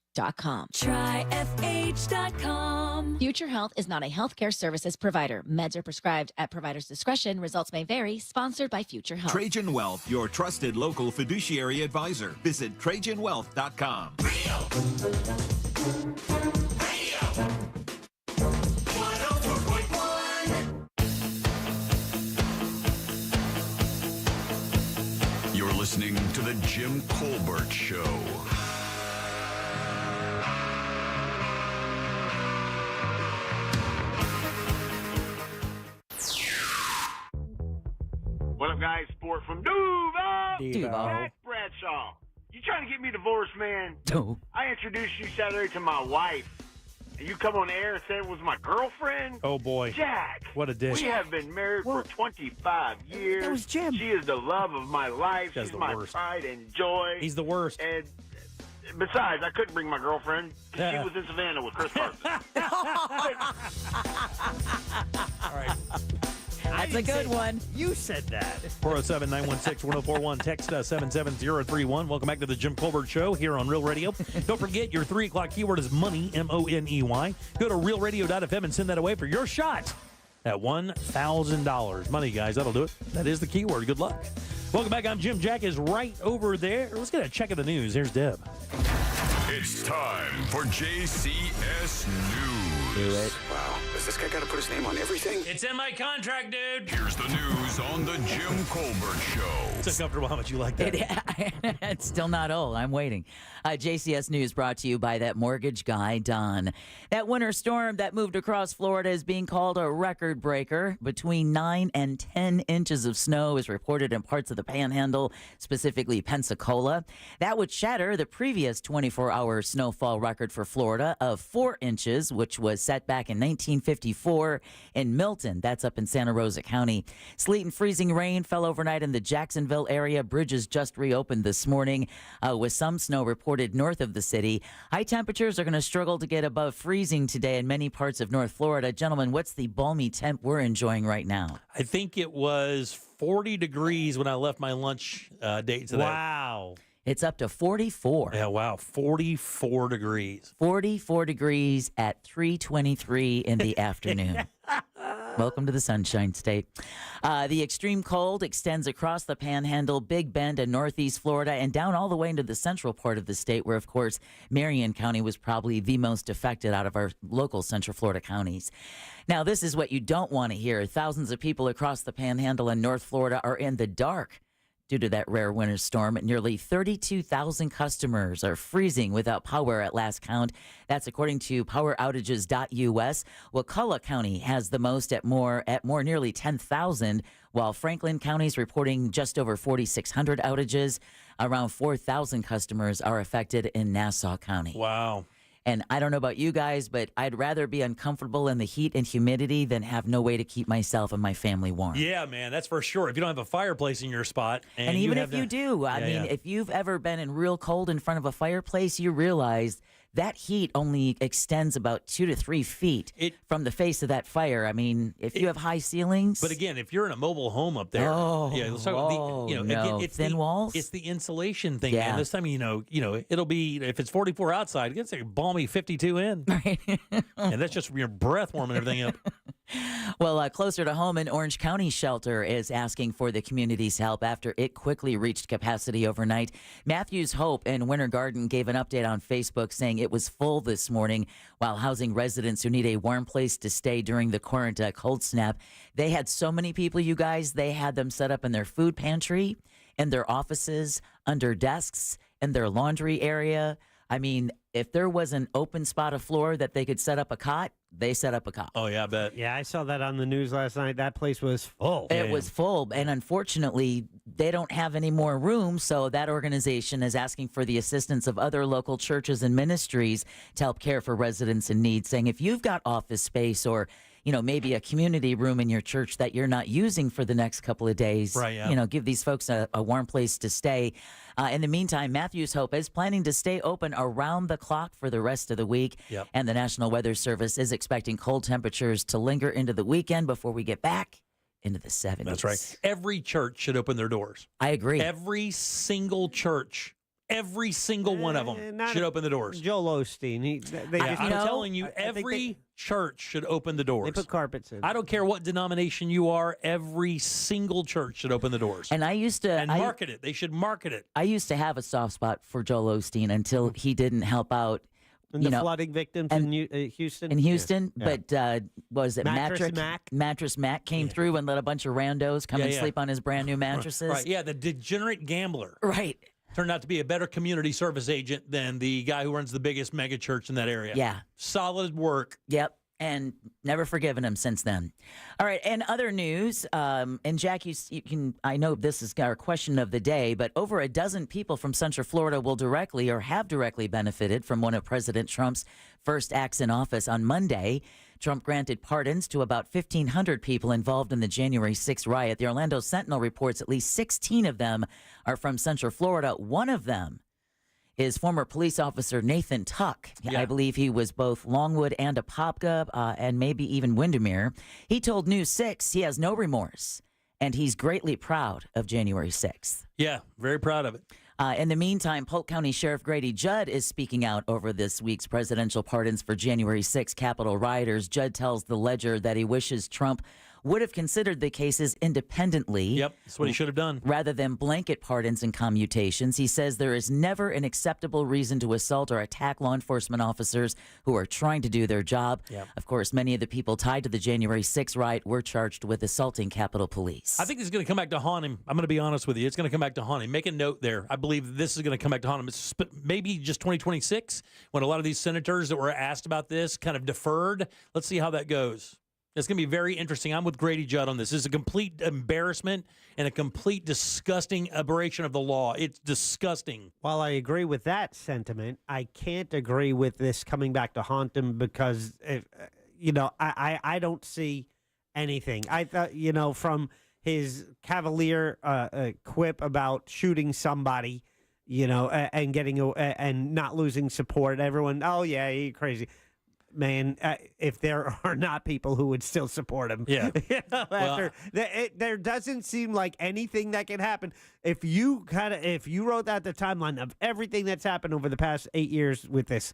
Tryfh.com. Future Health is not a healthcare services provider. Meds are prescribed at provider's discretion. Results may vary. Sponsored by Future Health. Trajan Wealth, your trusted local fiduciary advisor. Visit TrajanWealth.com. You're listening to The Jim Colbert Show. What up, guys? Sport from Duval. Duval. Jack Bradshaw. You trying to get me divorced, man? No. I introduced you Saturday to my wife, and you come on air and say it was my girlfriend? Oh, boy. Jack. What a dish. We have been married for 25 years. That was Jim. She is the love of my life. That's She's the my worst. pride and joy. He's the worst. And besides, I couldn't bring my girlfriend because she was in Savannah with Chris Carson. All right. That's a good one. You said that. 407-916-1041. Text us 77031. Welcome back to the Jim Colbert Show here on Real Radio. Don't forget your 3 o'clock keyword is money, M-O-N-E-Y. Go to realradio.fm and send that away for your shot at $1,000. Money, guys. That'll do it. That is the keyword. Good luck. Welcome back. I'm Jim. Jack is right over there. Let's get a check of the news. Here's Deb. It's time for JCS News. Do it. Wow, the Does this guy got to put his name on everything? It's in my contract, dude. Here's the news on the Jim Colbert Show. It's uncomfortable how much you like that. It's still not old. I'm waiting. JCS News brought to you by that mortgage guy, Don. That winter storm that moved across Florida is being called a record breaker. Between 9 and 10 inches of snow is reported in parts of the Panhandle, specifically Pensacola. That would shatter the previous 24-hour snowfall record for Florida of 4 inches, which was set back in 1954 in Milton. That's up in Santa Rosa County. Sleet and freezing rain fell overnight in the Jacksonville area. Bridges just reopened this morning with some snow reported north of the city. High temperatures are going to struggle to get above freezing today in many parts of North Florida. Gentlemen, what's the balmy temp we're enjoying right now? I think it was 40 degrees when I left my lunch date today. Wow. It's up to 44. Yeah, wow, 44 degrees. 44 degrees at 3:23 in the afternoon. Welcome to the Sunshine State. The extreme cold extends across the Panhandle, Big Bend, and Northeast Florida, and down all the way into the central part of the state, where, of course, Marion County was probably the most affected out of our local Central Florida counties. Now, this is what you don't want to hear. Thousands of people across the Panhandle and North Florida are in the dark due to that rare winter storm. Nearly 32,000 customers are freezing without power at last count. That's according to PowerOutages.us. Wakulla County has the most at more nearly 10,000, while Franklin County is reporting just over 4,600 outages. Around 4,000 customers are affected in Nassau County. Wow. And I don't know about you guys, but I'd rather be uncomfortable in the heat and humidity than have no way to keep myself and my family warm. Yeah, man, that's for sure. If you don't have a fireplace in your spot. And even if you do, I mean, if you've ever been in real cold in front of a fireplace, you realize that heat only extends about 2 to 3 feet from the face of that fire. I mean, if you have high ceilings. But again, if you're in a mobile home up there, let's talk about again, it's thin walls. It's the insulation thing, Yeah. man. This time, it'll be, if it's 44 outside, it's like a balmy 52 in. Right. And that's just from your breath warming everything up. Well, closer to home, an Orange County shelter is asking for the community's help after it quickly reached capacity overnight. Matthews Hope in Winter Garden gave an update on Facebook saying it was full this morning while housing residents who need a warm place to stay during the current cold snap. They had so many people, you guys, they had them set up in their food pantry, in their offices, under desks, in their laundry area. I mean, if there was an open spot of floor that they could set up a cot, they set up a cot. Oh, yeah, I bet. Yeah, I saw that on the news last night. That place was full. It was full, and unfortunately, they don't have any more room, so that organization is asking for the assistance of other local churches and ministries to help care for residents in need, saying if you've got office space or maybe a community room in your church that you're not using for the next couple of days. Right, yeah. Give these folks a warm place to stay. In the meantime, Matthews Hope is planning to stay open around the clock for the rest of the week. Yep. And the National Weather Service is expecting cold temperatures to linger into the weekend before we get back into the 70s. That's right. Every church should open their doors. I agree. Every single church. Every single one of them should open the doors. Joel Osteen. I'm telling you, every church should open the doors. They put carpets in. I don't care what denomination you are. Every single church should open the doors. And I used to market it. They should market it. I used to have a soft spot for Joel Osteen until he didn't help out. And the flooding victims in Houston? In Houston, Yeah. but was it Mattress Mac? Mattress Mac came through and let a bunch of randos come and sleep on his brand new mattresses. Right, yeah, the degenerate gambler. Right. Turned out to be a better community service agent than the guy who runs the biggest mega church in that area. Yeah. Solid work. Yep. And never forgiven him since then. All right. And other news, and Jack, you can, I know this is our question of the day, but over a dozen people from Central Florida will directly or have directly benefited from one of President Trump's first acts in office. On Monday, Trump granted pardons to about 1,500 people involved in the January 6th riot. The Orlando Sentinel reports at least 16 of them are from Central Florida. One of them is former police officer Nathan Tuck. Yeah. I believe he was both Longwood and Apopka, and maybe even Windermere. He told News 6 he has no remorse, and he's greatly proud of January 6th. Yeah, very proud of it. In the meantime, Polk County Sheriff Grady Judd is speaking out over this week's presidential pardons for January 6 Capitol rioters. Judd tells the Ledger that he wishes Trump would have considered the cases independently. Yep, that's what he should have done. Rather than blanket pardons and commutations. He says there is never an acceptable reason to assault or attack law enforcement officers who are trying to do their job. Yep. Of course, many of the people tied to the January 6th riot were charged with assaulting Capitol Police. I think this is going to come back to haunt him. I'm going to be honest with you. It's going to come back to haunt him. Make a note there. I believe this is going to come back to haunt him. It's maybe just 2026 when a lot of these senators that were asked about this kind of deferred. Let's see how that goes. It's going to be very interesting. I'm with Grady Judd on this. This is a complete embarrassment and a complete disgusting aberration of the law. It's disgusting. While I agree with that sentiment, I can't agree with this coming back to haunt him because, I don't see anything. I thought, from his cavalier quip about shooting somebody, and getting and not losing support. Everyone, oh yeah, you're crazy. Man, if there are not people who would still support him, yeah. There doesn't seem like anything that can happen. If you wrote out the timeline of everything that's happened over the past 8 years with this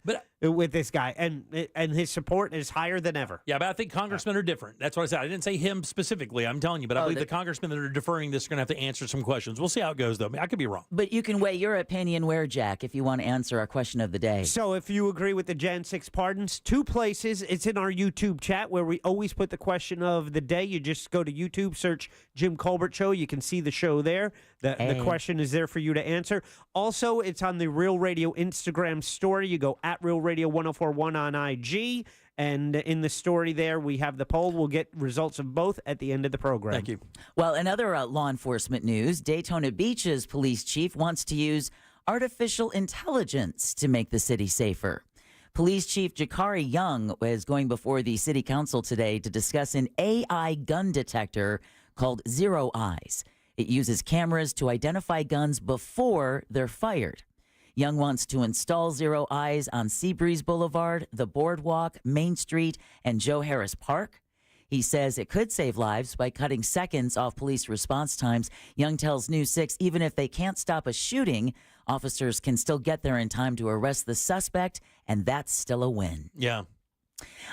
guy, and his support is higher than ever. Yeah, but I think congressmen are different. That's what I said. I didn't say him specifically. I'm telling you, but I believe the congressmen that are deferring this are going to have to answer some questions. We'll see how it goes, though. I mean, I could be wrong. But you can weigh your opinion where, Jack, if you want to answer our question of the day. So if you agree with the Jan 6 pardons, 2 places. It's in our YouTube chat where we always put the question of the day. You just go to YouTube, search Jim Colbert Show. You can see the show there. The question is there for you to answer. Also, it's on the Real Radio Instagram story. You go at Real Radio 1041 on IG. And in the story there, we have the poll. We'll get results of both at the end of the program. Thank you. Well, in other law enforcement news, Daytona Beach's police chief wants to use artificial intelligence to make the city safer. Police Chief Jakari Young is going before the city council today to discuss an AI gun detector called Zero Eyes. It uses cameras to identify guns before they're fired. Young wants to install Zero Eyes on Seabreeze Boulevard, the Boardwalk, Main Street, and Joe Harris Park. He says it could save lives by cutting seconds off police response times. Young tells News 6 even if they can't stop a shooting, officers can still get there in time to arrest the suspect, and that's still a win. Yeah.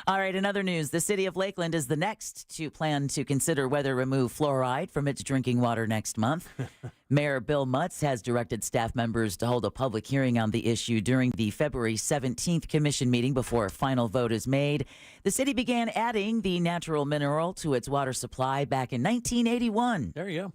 All right, in other news, the city of Lakeland is the next to plan to consider whether remove fluoride from its drinking water next month. Mayor Bill Mutz has directed staff members to hold a public hearing on the issue during the February 17th commission meeting before a final vote is made. The city began adding the natural mineral to its water supply back in 1981. There you go.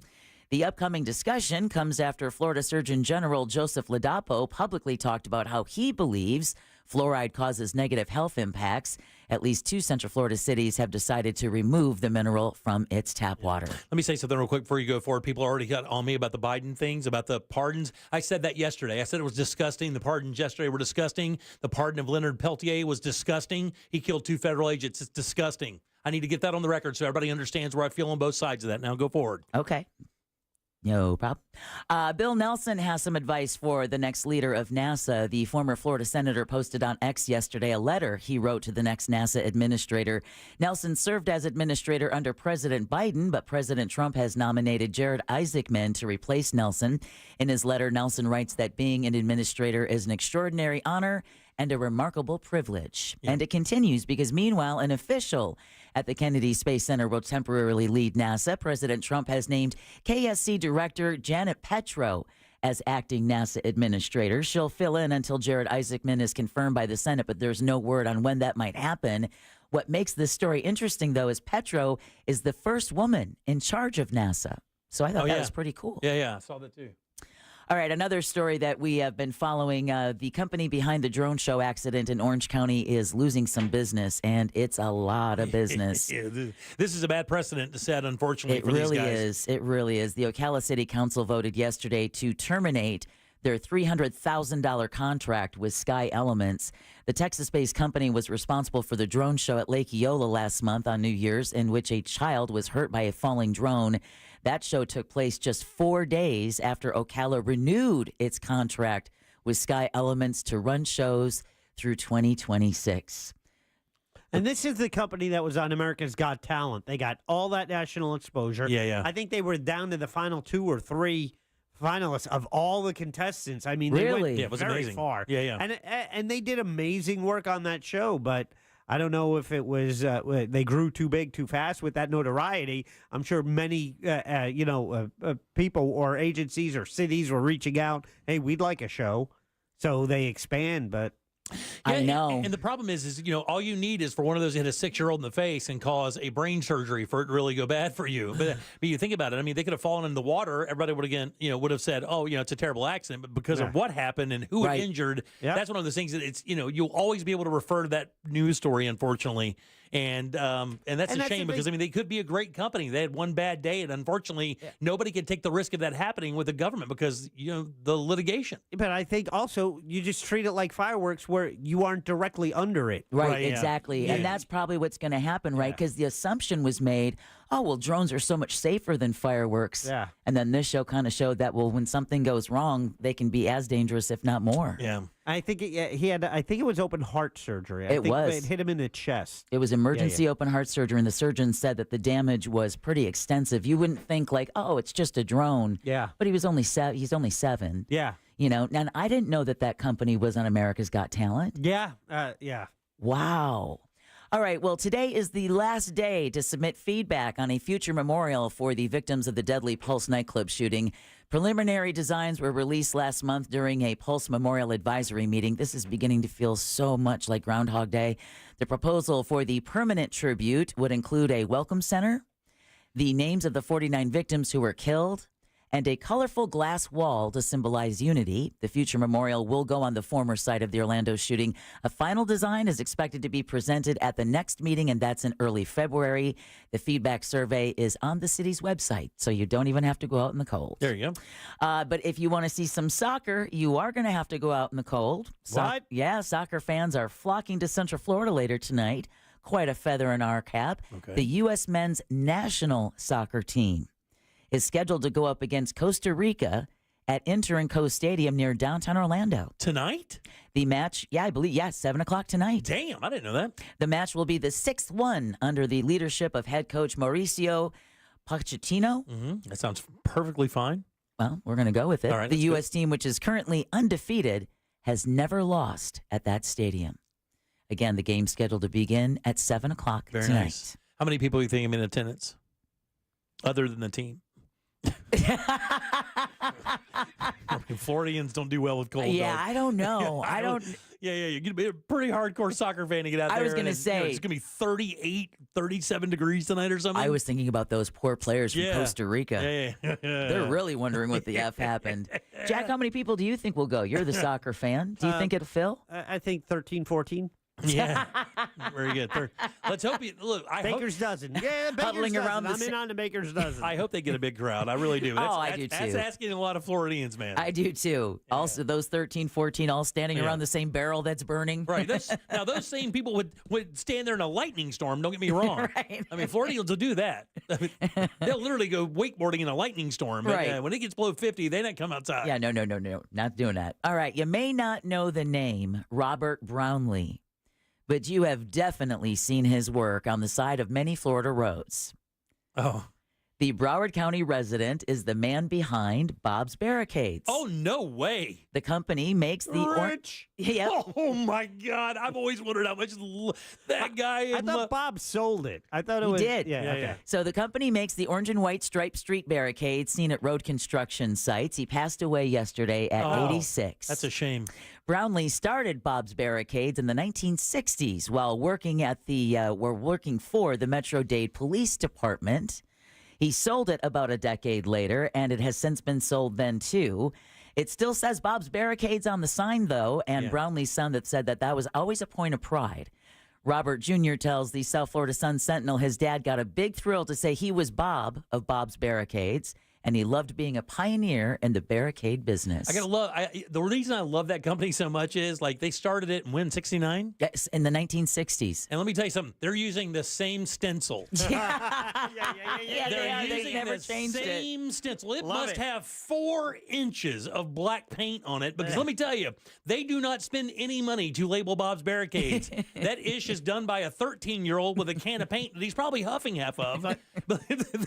The upcoming discussion comes after Florida Surgeon General Joseph Ladapo publicly talked about how he believes fluoride causes negative health impacts. At least 2 Central Florida cities have decided to remove the mineral from its tap water. Let me say something real quick before you go forward. People already got on me about the Biden things, about the pardons. I said that yesterday. I said it was disgusting. The pardons yesterday were disgusting. The pardon of Leonard Peltier was disgusting. He killed 2 federal agents. It's disgusting. I need to get that on the record so everybody understands where I feel on both sides of that. Now go forward. Okay. No problem. Bill Nelson has some advice for the next leader of NASA. The former Florida senator posted on X yesterday a letter he wrote to the next NASA administrator. Nelson served as administrator under President Biden, but President Trump has nominated Jared Isaacman to replace Nelson. In his letter, Nelson writes that being an administrator is an extraordinary honor and a remarkable privilege. Yeah. And it continues because meanwhile, an official at the Kennedy Space Center will temporarily lead NASA. President Trump has named KSC Director Janet Petro as acting NASA administrator. She'll fill in until Jared Isaacman is confirmed by the Senate, but there's no word on when that might happen. What makes this story interesting, though, is Petro is the first woman in charge of NASA. So I thought that was pretty cool. Yeah, I saw that too. All right, another story that we have been following, the company behind the drone show accident in Orange County is losing some business, and it's a lot of business. Yeah, this is a bad precedent to set, unfortunately, for these guys. It really is. The Ocala City Council voted yesterday to terminate their $300,000 contract with Sky Elements. The Texas-based company was responsible for the drone show at Lake Eola last month on New Year's, in which a child was hurt by a falling drone. That show took place just 4 days after Ocala renewed its contract with Sky Elements to run shows through 2026. And this is the company that was on America's Got Talent. They got all that national exposure. Yeah. I think they were down to the final 2 or 3 finalists of all the contestants. I mean, they really? went Yeah, it was very amazing. far. Yeah. And they did amazing work on that show, but I don't know if it was they grew too big too fast with that notoriety. I'm sure many people or agencies or cities were reaching out. Hey, we'd like a show, so they expand. But I know. And the problem is all you need is for one of those to hit a 6-year-old in the face and cause a brain surgery for it to really go bad for you. But you think about it. I mean, they could have fallen in the water. Everybody would have said, oh, it's a terrible accident. But because of what happened and who it injured, that's one of those things that it's, you'll always be able to refer to that news story, unfortunately. And that's a shame because, they could be a great company. They had one bad day, and unfortunately, nobody can take the risk of that happening with the government because, the litigation. But I think also you just treat it like fireworks where you aren't directly under it. Right, exactly. Yeah. And that's probably what's going to happen, right? Because the assumption was made, oh, well, drones are so much safer than fireworks. Yeah. And then this show kind of showed that, well, when something goes wrong, they can be as dangerous, if not more. Yeah. I think he had. I think it was open heart surgery. It was. It hit him in the chest. It was emergency open heart surgery, and the surgeon said that the damage was pretty extensive. You wouldn't think like, oh, it's just a drone. Yeah. But he's only 7. Yeah. And I didn't know that company was on America's Got Talent. Yeah. Yeah. Wow. All right, well, today is the last day to submit feedback on a future memorial for the victims of the deadly Pulse nightclub shooting. Preliminary designs were released last month during a Pulse Memorial Advisory meeting. This is beginning to feel so much like Groundhog Day. The proposal for the permanent tribute would include a welcome center, the names of the 49 victims who were killed, and a colorful glass wall to symbolize unity. The future memorial will go on the former site of the Orlando shooting. A final design is expected to be presented at the next meeting, and that's in early February. The feedback survey is on the city's website, so you don't even have to go out in the cold. There you go. But if you want to see some soccer, you are going to have to go out in the cold. What? Yeah, soccer fans are flocking to Central Florida later tonight. Quite a feather in our cap. Okay. The U.S. men's national soccer team is scheduled to go up against Costa Rica at Inter & Co Stadium near downtown Orlando. Tonight? The match, I believe, 7 o'clock tonight. Damn, I didn't know that. The match will be the 6th one under the leadership of head coach Mauricio Pochettino. Mm-hmm. That sounds perfectly fine. Well, we're going to go with it. All right, the that's U.S. team, which is currently undefeated, has never lost at that stadium. Again, the game's scheduled to begin at 7 o'clock Very tonight. nice. How many people do you think are in attendance other than the team? Floridians don't do well with cold. Yeah, though. I don't know. I don't. Yeah. You're going to be a pretty hardcore soccer fan to get out there. I was going to and say. it's going to be 38, 37 degrees tonight or something. I was thinking about those poor players from Costa Rica. Yeah. They're really wondering what the F happened. Jack, how many people do you think will go? You're the soccer fan. Do you think it'll fill? I think 13, 14. Yeah, very good. Let's hope you look. Baker's dozen. Yeah, Baker's Huddling dozen. around the I'm in on the Baker's dozen. I hope they get a big crowd. I really do. I do too. That's asking a lot of Floridians, man. I do too. Yeah. Also, those 13, 14 all standing around the same barrel that's burning. Right. Now, those same people would stand there in a lightning storm. Don't get me wrong. Right. I mean, Floridians will do that. I mean, they'll literally go wakeboarding in a lightning storm. But, right. When it gets below 50, they don't come outside. Yeah, no. Not doing that. All right. You may not know the name Robert Brownlee, but you have definitely seen his work on the side of many Florida roads. Oh. The Broward County resident is the man behind Bob's Barricades. Oh, no way. The company makes the... Rich? Oh, my God. I've always wondered how much that guy... I thought Bob sold it. I thought it was... He did. Yeah, okay. So the company makes the orange and white striped street barricades seen at road construction sites. He passed away yesterday at 86. That's a shame. Brownlee started Bob's Barricades in the 1960s while working for the Metro-Dade Police Department. He sold it about a decade later, and it has since been sold then, too. It still says Bob's Barricades on the sign, though, and Brownlee's son said that was always a point of pride. Robert Jr. tells the South Florida Sun-Sentinel his dad got a big thrill to say he was Bob of Bob's Barricades, and he loved being a pioneer in the barricade business. The reason I love that company so much is they started it in 69? Yes, in the 1960s. And let me tell you something. They're using the same stencil. Yeah, They're using they never the changed same stencil. It Love must it. have 4 inches of black paint on it. Because let me tell you, they do not spend any money to label Bob's Barricades. That ish is done by a 13-year-old with a can of paint that he's probably huffing half of. But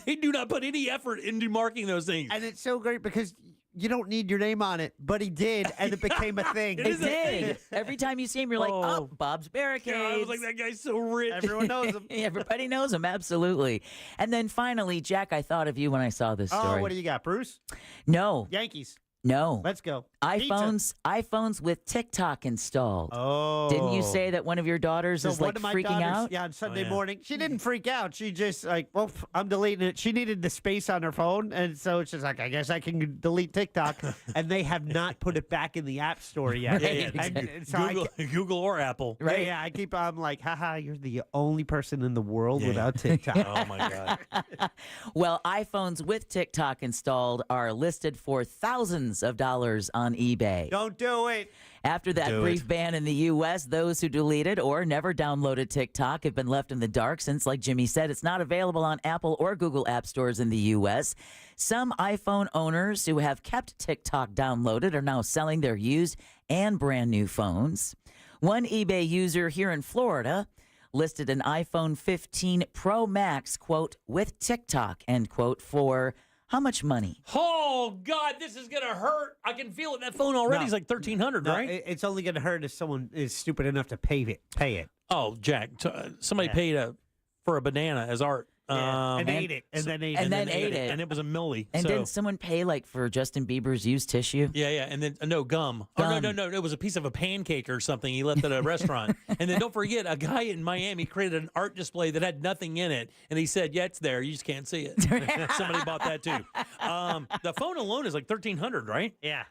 they do not put any effort into marking those things. And it's so great because you don't need your name on it, but he did, and it became a thing. It did. Every time you see him, you're like, oh, Bob's Barricades. God, I was like, that guy's so rich. Everyone knows him. Everybody knows him, absolutely. And then finally, Jack, I thought of you when I saw this story. Oh, what do you got, Bruce? No. Yankees. No. Let's go. iPhones with TikTok installed. Oh. Didn't you say that one of your daughters is like freaking out? Yeah, on Sunday morning. She didn't freak out. She just like, well, I'm deleting it. She needed the space on her phone. And so she's like, I guess I can delete TikTok. And they have not put it back in the App Store yet. And so Google or Apple. Right. Yeah, I'm like, haha, you're the only person in the world without TikTok. Oh, my God. Well, iPhones with TikTok installed are listed for thousands of dollars on eBay. Don't do it. After that brief ban in the U.S., those who deleted or never downloaded TikTok have been left in the dark since, like Jimmy said, it's not available on Apple or Google app stores in the U.S. Some iPhone owners who have kept TikTok downloaded are now selling their used and brand new phones. One eBay user here in Florida listed an iPhone 15 Pro Max, quote, with TikTok, end quote, for how much money? Oh, God, this is going to hurt. I can feel it. That phone already is like $1,300, right? It's only going to hurt if someone is stupid enough to pay it. Oh, Jack, somebody paid for a banana as art. And ate it. And then ate it. And it was a milli. And didn't someone pay like for Justin Bieber's used tissue? Yeah. And then, no, gum. Oh, no. It was a piece of a pancake or something he left at a restaurant. And then don't forget, a guy in Miami created an art display that had nothing in it. And he said, yeah, it's there. You just can't see it. Somebody bought that too. The phone alone is like $1,300, right? Yeah.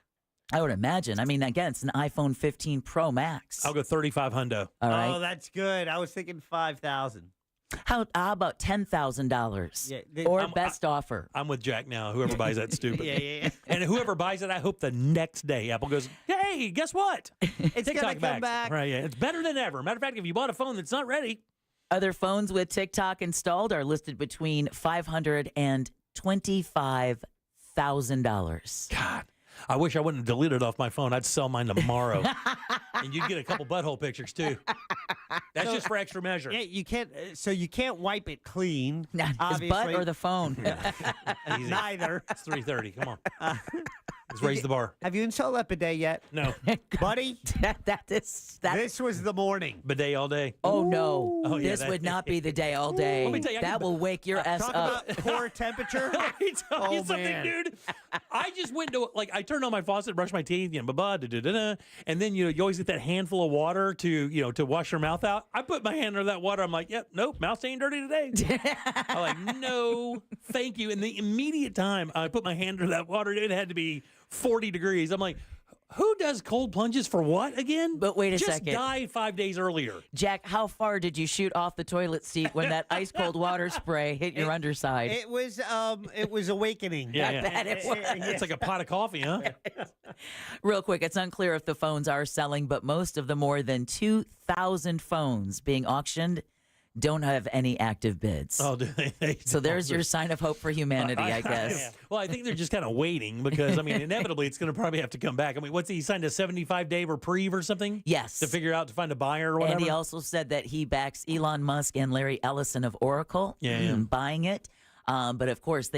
I would imagine. I mean, again, it's an iPhone 15 Pro Max. I'll go $3,500. All right. Oh, that's good. I was thinking $5,000. How about $10,000 or best offer? I'm with Jack now. Whoever buys that, stupid. Yeah. And whoever buys it, I hope the next day Apple goes, hey, guess what? It's going to come back. Right, yeah. It's better than ever. Matter of fact, if you bought a phone that's not ready. Other phones with TikTok installed are listed between $500 and $25,000. God. I wish I wouldn't have deleted it off my phone. I'd sell mine tomorrow. And you'd get a couple butthole pictures, too. That's just for extra measure. Yeah, you can't. So you can't wipe it clean. His butt or the phone? Neither. It's 3:30. Come on. Let's raise the bar. Have you installed that bidet yet? No. Buddy? This was the morning. Bidet all day. Oh, no. Oh, yeah, this would not be the day all day. Let me tell you, that will wake your ass Talk up. about core temperature. Let me tell you something, man. dude. I just went to, I turned on my faucet, brushed my teeth, and then, you always get that handful of water to wash your mouth out. I put my hand under that water. I'm like, yep, nope, mouth ain't dirty today. I'm like, no, thank you. And the immediate time I put my hand under that water, it had to be 40 degrees. I'm like, who does cold plunges for what again? But wait a Just second. die 5 days earlier. Jack, how far did you shoot off the toilet seat when that ice cold water spray hit your underside? It was awakening. Yeah. bet it was. It's like a pot of coffee, huh? Real quick, it's unclear if the phones are selling, but most of the more than 2,000 phones being auctioned don't have any active bids. Oh, do they? So there's your sign of hope for humanity, I guess. Well, I think they're just kind of waiting because, inevitably it's going to probably have to come back. What's he signed a 75-day reprieve or something? Yes. To figure out to find a buyer or whatever? And he also said that he backs Elon Musk and Larry Ellison of Oracle in buying it. But of course,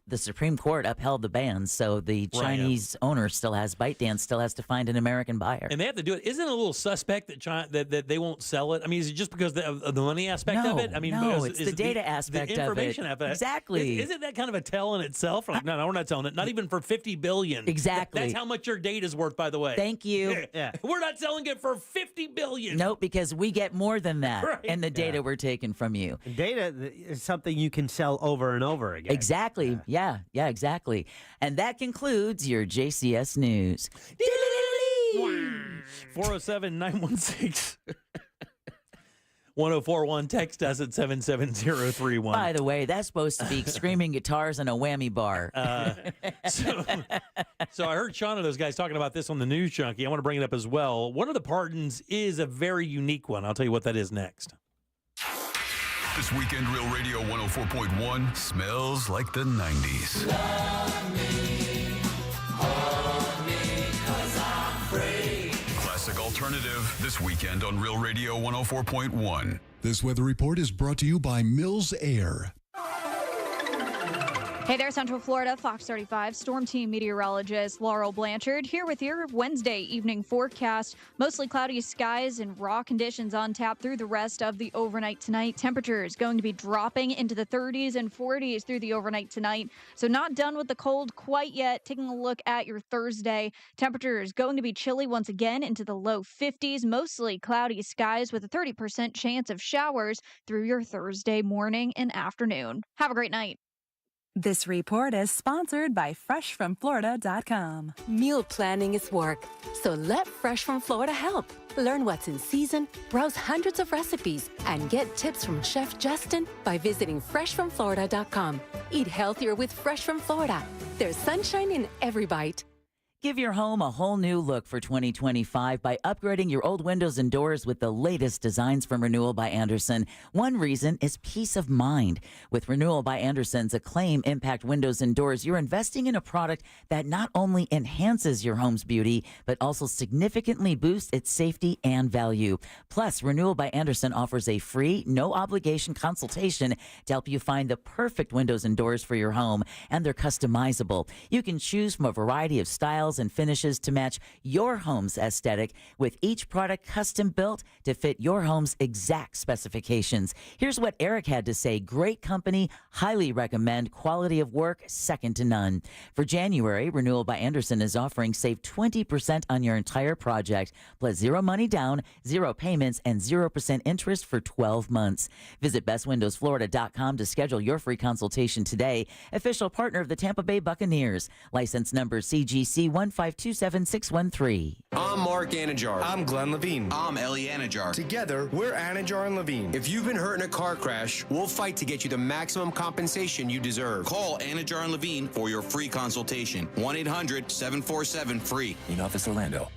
the Supreme Court upheld the ban, so the Chinese owner still has, ByteDance still has to find an American buyer. And they have to do it. Isn't it a little suspect that they won't sell it? Is it just because of the money aspect of it? No, it's the data aspect the information of it. Of it. Exactly. Isn't that kind of a tell in itself? No, we're not selling it. Not even for $50 billion. Exactly. That's how much your data's worth, by the way. Thank you. Yeah. We're not selling it for $50 billion. Nope, because we get more than that, Right. and the data we're taking from you. Data is something you can sell over and over again. Exactly. Yeah, exactly. And that concludes your JCS News. 407-916. 1041. Text us at 77031. By the way, that's supposed to be screaming guitars and a whammy bar. So I heard Sean and those guys talking about this on the News Junkie. I want to bring it up as well. One of the pardons is a very unique one. I'll tell you what that is next. This weekend, Real Radio 104.1 smells like the 90s. Love me, hold me, 'cause I'm free. Classic alternative this weekend on Real Radio 104.1. This weather report is brought to you by Mills Air. Hey there, Central Florida, Fox 35 Storm Team meteorologist Laurel Blanchard here with your Wednesday evening forecast. Mostly cloudy skies and raw conditions on tap through the rest of the overnight tonight. Temperatures going to be dropping into the 30s and 40s through the overnight tonight. So not done with the cold quite yet. Taking a look at your Thursday, temperatures going to be chilly once again into the low 50s. Mostly cloudy skies with a 30% chance of showers through your Thursday morning and afternoon. Have a great night. This report is sponsored by FreshFromFlorida.com. Meal planning is work, so let Fresh from Florida help. Learn what's in season, browse hundreds of recipes, and get tips from Chef Justin by visiting FreshFromFlorida.com. Eat healthier with Fresh from Florida. There's sunshine in every bite. Give your home a whole new look for 2025 by upgrading your old windows and doors with the latest designs from Renewal by Andersen. One reason is peace of mind. With Renewal by Andersen's Acclaim Impact Windows and Doors, you're investing in a product that not only enhances your home's beauty, but also significantly boosts its safety and value. Plus, Renewal by Andersen offers a free, no-obligation consultation to help you find the perfect windows and doors for your home, and they're customizable. You can choose from a variety of styles and finishes to match your home's aesthetic, with each product custom built to fit your home's exact specifications. Here's what Eric had to say. Great company, highly recommend, quality of work second to none. For January, Renewal by Andersen is offering save 20% on your entire project, plus zero money down, zero payments, and 0% interest for 12 months. Visit bestwindowsflorida.com to schedule your free consultation today. Official partner of the Tampa Bay Buccaneers. License number CGC 1527613. I'm Mark Anajar. I'm Glenn Levine. I'm Ellie Anajar. Together, we're Anajar and Levine. If you've been hurt in a car crash, we'll fight to get you the maximum compensation you deserve. Call Anajar and Levine for your free consultation. 1-800-747-FREE. In Office Orlando.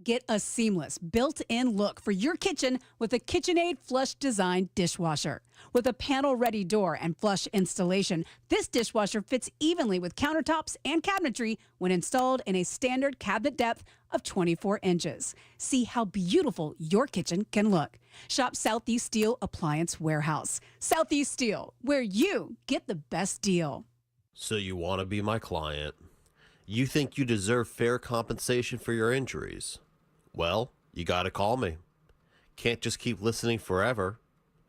Get a seamless, built-in look for your kitchen with a KitchenAid Flush Design dishwasher. With a panel-ready door and flush installation, this dishwasher fits evenly with countertops and cabinetry when installed in a standard cabinet depth of 24 inches. See how beautiful your kitchen can look. Shop Southeast Steel Appliance Warehouse. Southeast Steel, where you get the best deal. So you want to be my client. You think you deserve fair compensation for your injuries. Well, you got to call me. Can't just keep listening forever.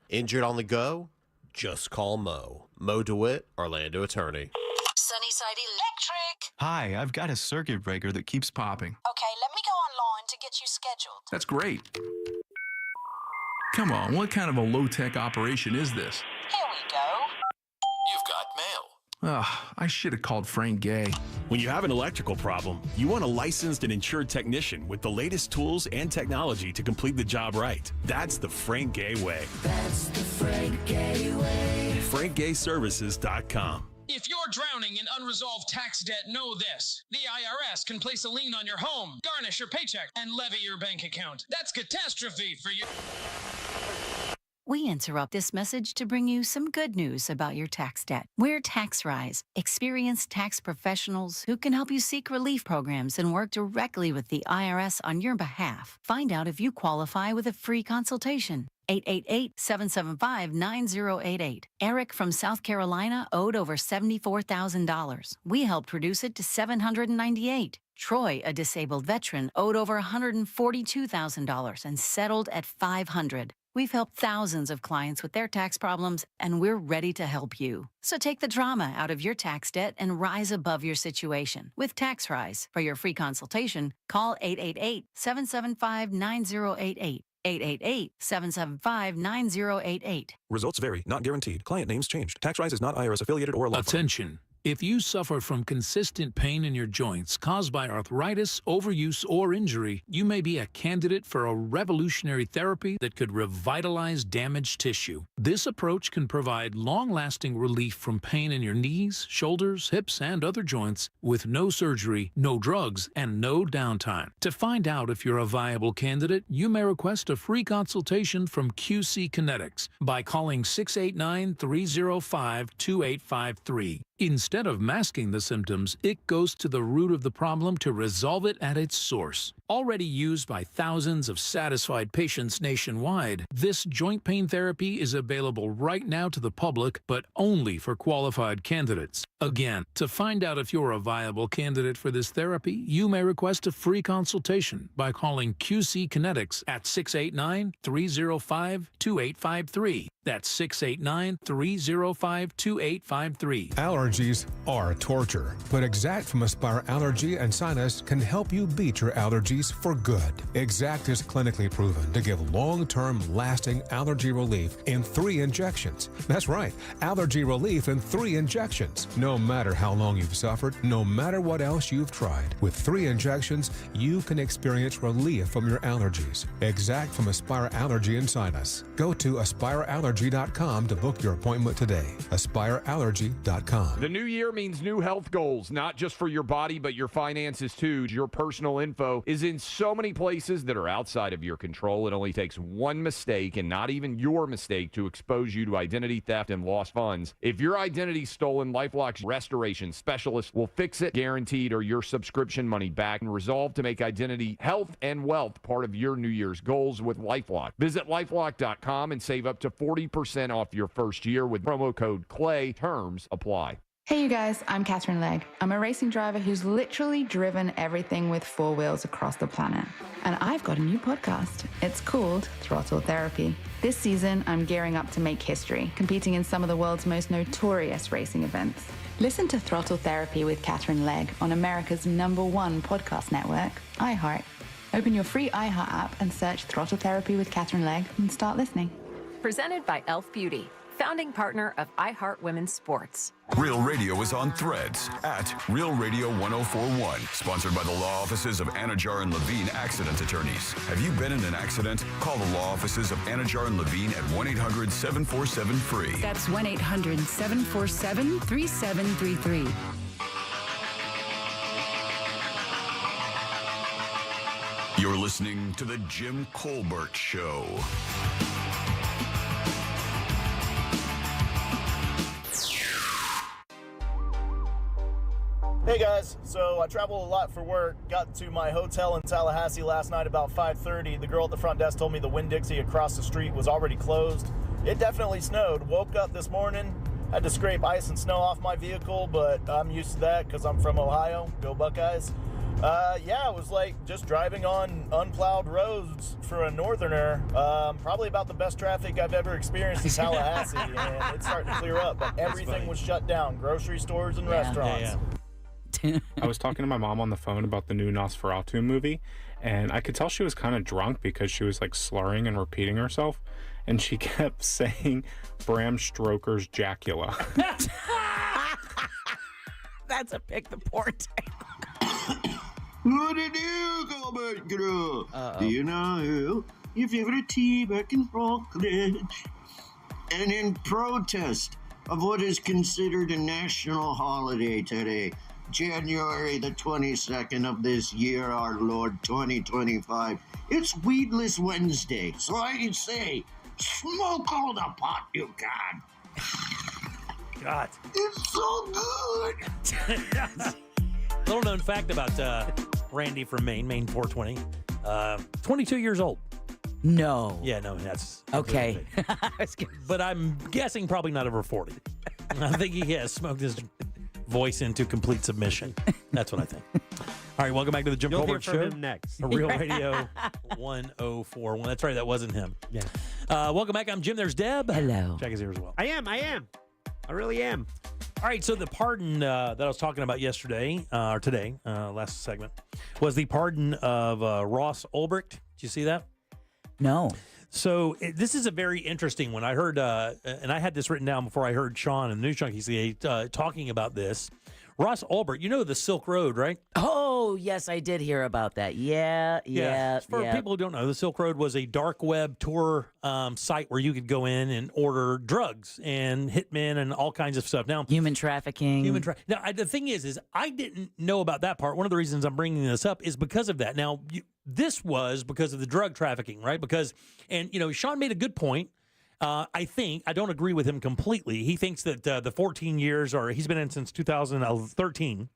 Injured on the go? Just call Mo. Mo DeWitt, Orlando attorney. Sunnyside Electric. Hi, I've got a circuit breaker that keeps popping. Okay, let me go online to get you scheduled. That's great. Come on, what kind of a low-tech operation is this? Here we go. You've got mail. Ugh, I should have called Frank Gay. When you have an electrical problem, you want a licensed and insured technician with the latest tools and technology to complete the job right. That's the Frank Gay way. That's the Frank Gay way. FrankGayServices.com. If you're drowning in unresolved tax debt, know this. The IRS can place a lien on your home, garnish your paycheck, and levy your bank account. That's catastrophe for you. We interrupt this message to bring you some good news about your tax debt. We're TaxRise, experienced tax professionals who can help you seek relief programs and work directly with the IRS on your behalf. Find out if you qualify with a free consultation. 888-775-9088. Eric from South Carolina owed over $74,000. We helped reduce it to $798. Troy, a disabled veteran, owed over $142,000 and settled at $500. We've helped thousands of clients with their tax problems, and we're ready to help you. So take the drama out of your tax debt and rise above your situation with TaxRise. For your free consultation, call 888-775-9088. 888-775-9088. Results vary, not guaranteed. Client names changed. TaxRise is not IRS affiliated or law firm. Attention. If you suffer from consistent pain in your joints caused by arthritis, overuse, or injury, you may be a candidate for a revolutionary therapy that could revitalize damaged tissue. This approach can provide long-lasting relief from pain in your knees, shoulders, hips, and other joints with no surgery, no drugs, and no downtime. To find out if you're a viable candidate, you may request a free consultation from QC Kinetics by calling 689-305-2853. Instead of masking the symptoms, it goes to the root of the problem to resolve it at its source. Already used by thousands of satisfied patients nationwide, this joint pain therapy is available right now to the public, but only for qualified candidates. Again, to find out if you're a viable candidate for this therapy, you may request a free consultation by calling QC Kinetics at 689-305-2853. That's 689-305-2853. Allergies are torture, but Exact from Aspire Allergy and Sinus can help you beat your allergies for good. Exact is clinically proven to give long-term lasting allergy relief in 3 injections. That's right, allergy relief in 3 injections. No matter how long you've suffered, no matter what else you've tried, with 3 injections, you can experience relief from your allergies. Exact from Aspire Allergy and Sinus. Go to AspireAllergy.com to book your appointment today. AspireAllergy.com. The new year means new health goals, not just for your body, but your finances too. Your personal info is in so many places that are outside of your control. It only takes one mistake, and not even your mistake, to expose you to identity theft and lost funds. If your identity's stolen, LifeLock's restoration specialist will fix it, guaranteed, or your subscription money back, and resolve to make identity, health, and wealth part of your New Year's goals with LifeLock. Visit LifeLock.com and save up to 40% off your first year with promo code CLAY. Terms apply. Hey you guys, I'm Catherine Legg. I'm a racing driver who's literally driven everything with 4 wheels across the planet. And I've got a new podcast. It's called Throttle Therapy. This season, I'm gearing up to make history, competing in some of the world's most notorious racing events. Listen to Throttle Therapy with Catherine Legg on America's #1 podcast network, iHeart. Open your free iHeart app and search Throttle Therapy with Catherine Legg and start listening. Presented by Elf Beauty, founding partner of iHeart Women's Sports. Real Radio is on Threads at Real Radio 1041. Sponsored by the law offices of Anajar and Levine Accident Attorneys. Have you been in an accident? Call the law offices of Anajar and Levine at 1-800-747-FREE. That's 1-800-747-3733. You're listening to The Jim Colbert Show. Hey guys, so I travel a lot for work. Got to my hotel in Tallahassee last night about 5:30. The girl at the front desk told me the Winn-Dixie across the street was already closed. It definitely snowed. Woke up this morning, had to scrape ice and snow off my vehicle, but I'm used to that because I'm from Ohio. Go Buckeyes. Yeah, it was like just driving on unplowed roads for a northerner. Probably about the best traffic I've ever experienced in Tallahassee, and it's starting to clear up. But everything was shut down, grocery stores and restaurants. I was talking to my mom on the phone about the new Nosferatu movie, and I could tell she was kind of drunk because she was like slurring and repeating herself, and she kept saying Bram Stoker's Dracula. That's a pick the poor title. What do you do, Colbert Crew? Do you know your favorite tea back in Rockledge? And in protest of what is considered a national holiday today, January the 22nd of this year, our Lord 2025, it's Weedless Wednesday. So I say, smoke all the pot you can. God. It's so good. Little known fact about Randy from Maine 420. 22 years old. No. Yeah, no, that's okay. But I'm guessing probably not over 40. I think he has smoked his voice into complete submission. That's what I think. All right, welcome back to the Jim You'll Colbert hear from Show. him next. Real Radio 1041. That's right, that wasn't him. Yeah. Welcome back. I'm Jim. There's Deb. Hello. Jack is here as well. I am. I really am. All right, so the pardon that I was talking about yesterday, or today, last segment, was the pardon of Ross Ulbricht. Did you see that? No. So this is a very interesting one. I heard, and I had this written down before I heard Sean and the News Junkies talking about this. Ross Ulbricht, you know the Silk Road, right? Oh, yes, I did hear about that. Yeah. For people who don't know, the Silk Road was a dark web tour site where you could go in and order drugs and hitmen and all kinds of stuff. Now, human trafficking. Now, the thing is I didn't know about that part. One of the reasons I'm bringing this up is because of that. Now, this was because of the drug trafficking, right? Because, and Sean made a good point. I don't agree with him completely. He thinks that the 14 years, or he's been in since 2013.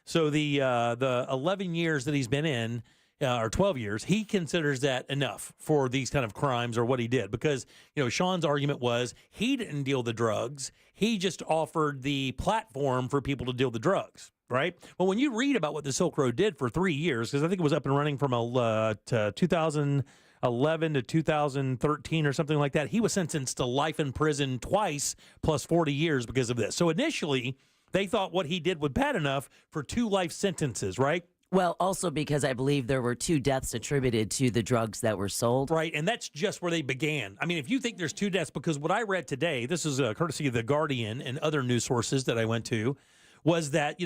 So the 11 years that he's been in, or 12 years, he considers that enough for these kind of crimes or what he did. Because, Sean's argument was he didn't deal the drugs. He just offered the platform for people to deal the drugs, right? Well, when you read about what the Silk Road did for 3 years, because I think it was up and running from 2011 to 2013 or something like that, he was sentenced to life in prison twice plus 40 years because of this. So initially, they thought what he did was bad enough for 2 life sentences, right? Well, also because I believe there were 2 deaths attributed to the drugs that were sold. Right, and that's just where they began. I mean, if you think there's 2 deaths, because what I read today, this is courtesy of The Guardian and other news sources that I went to, was that,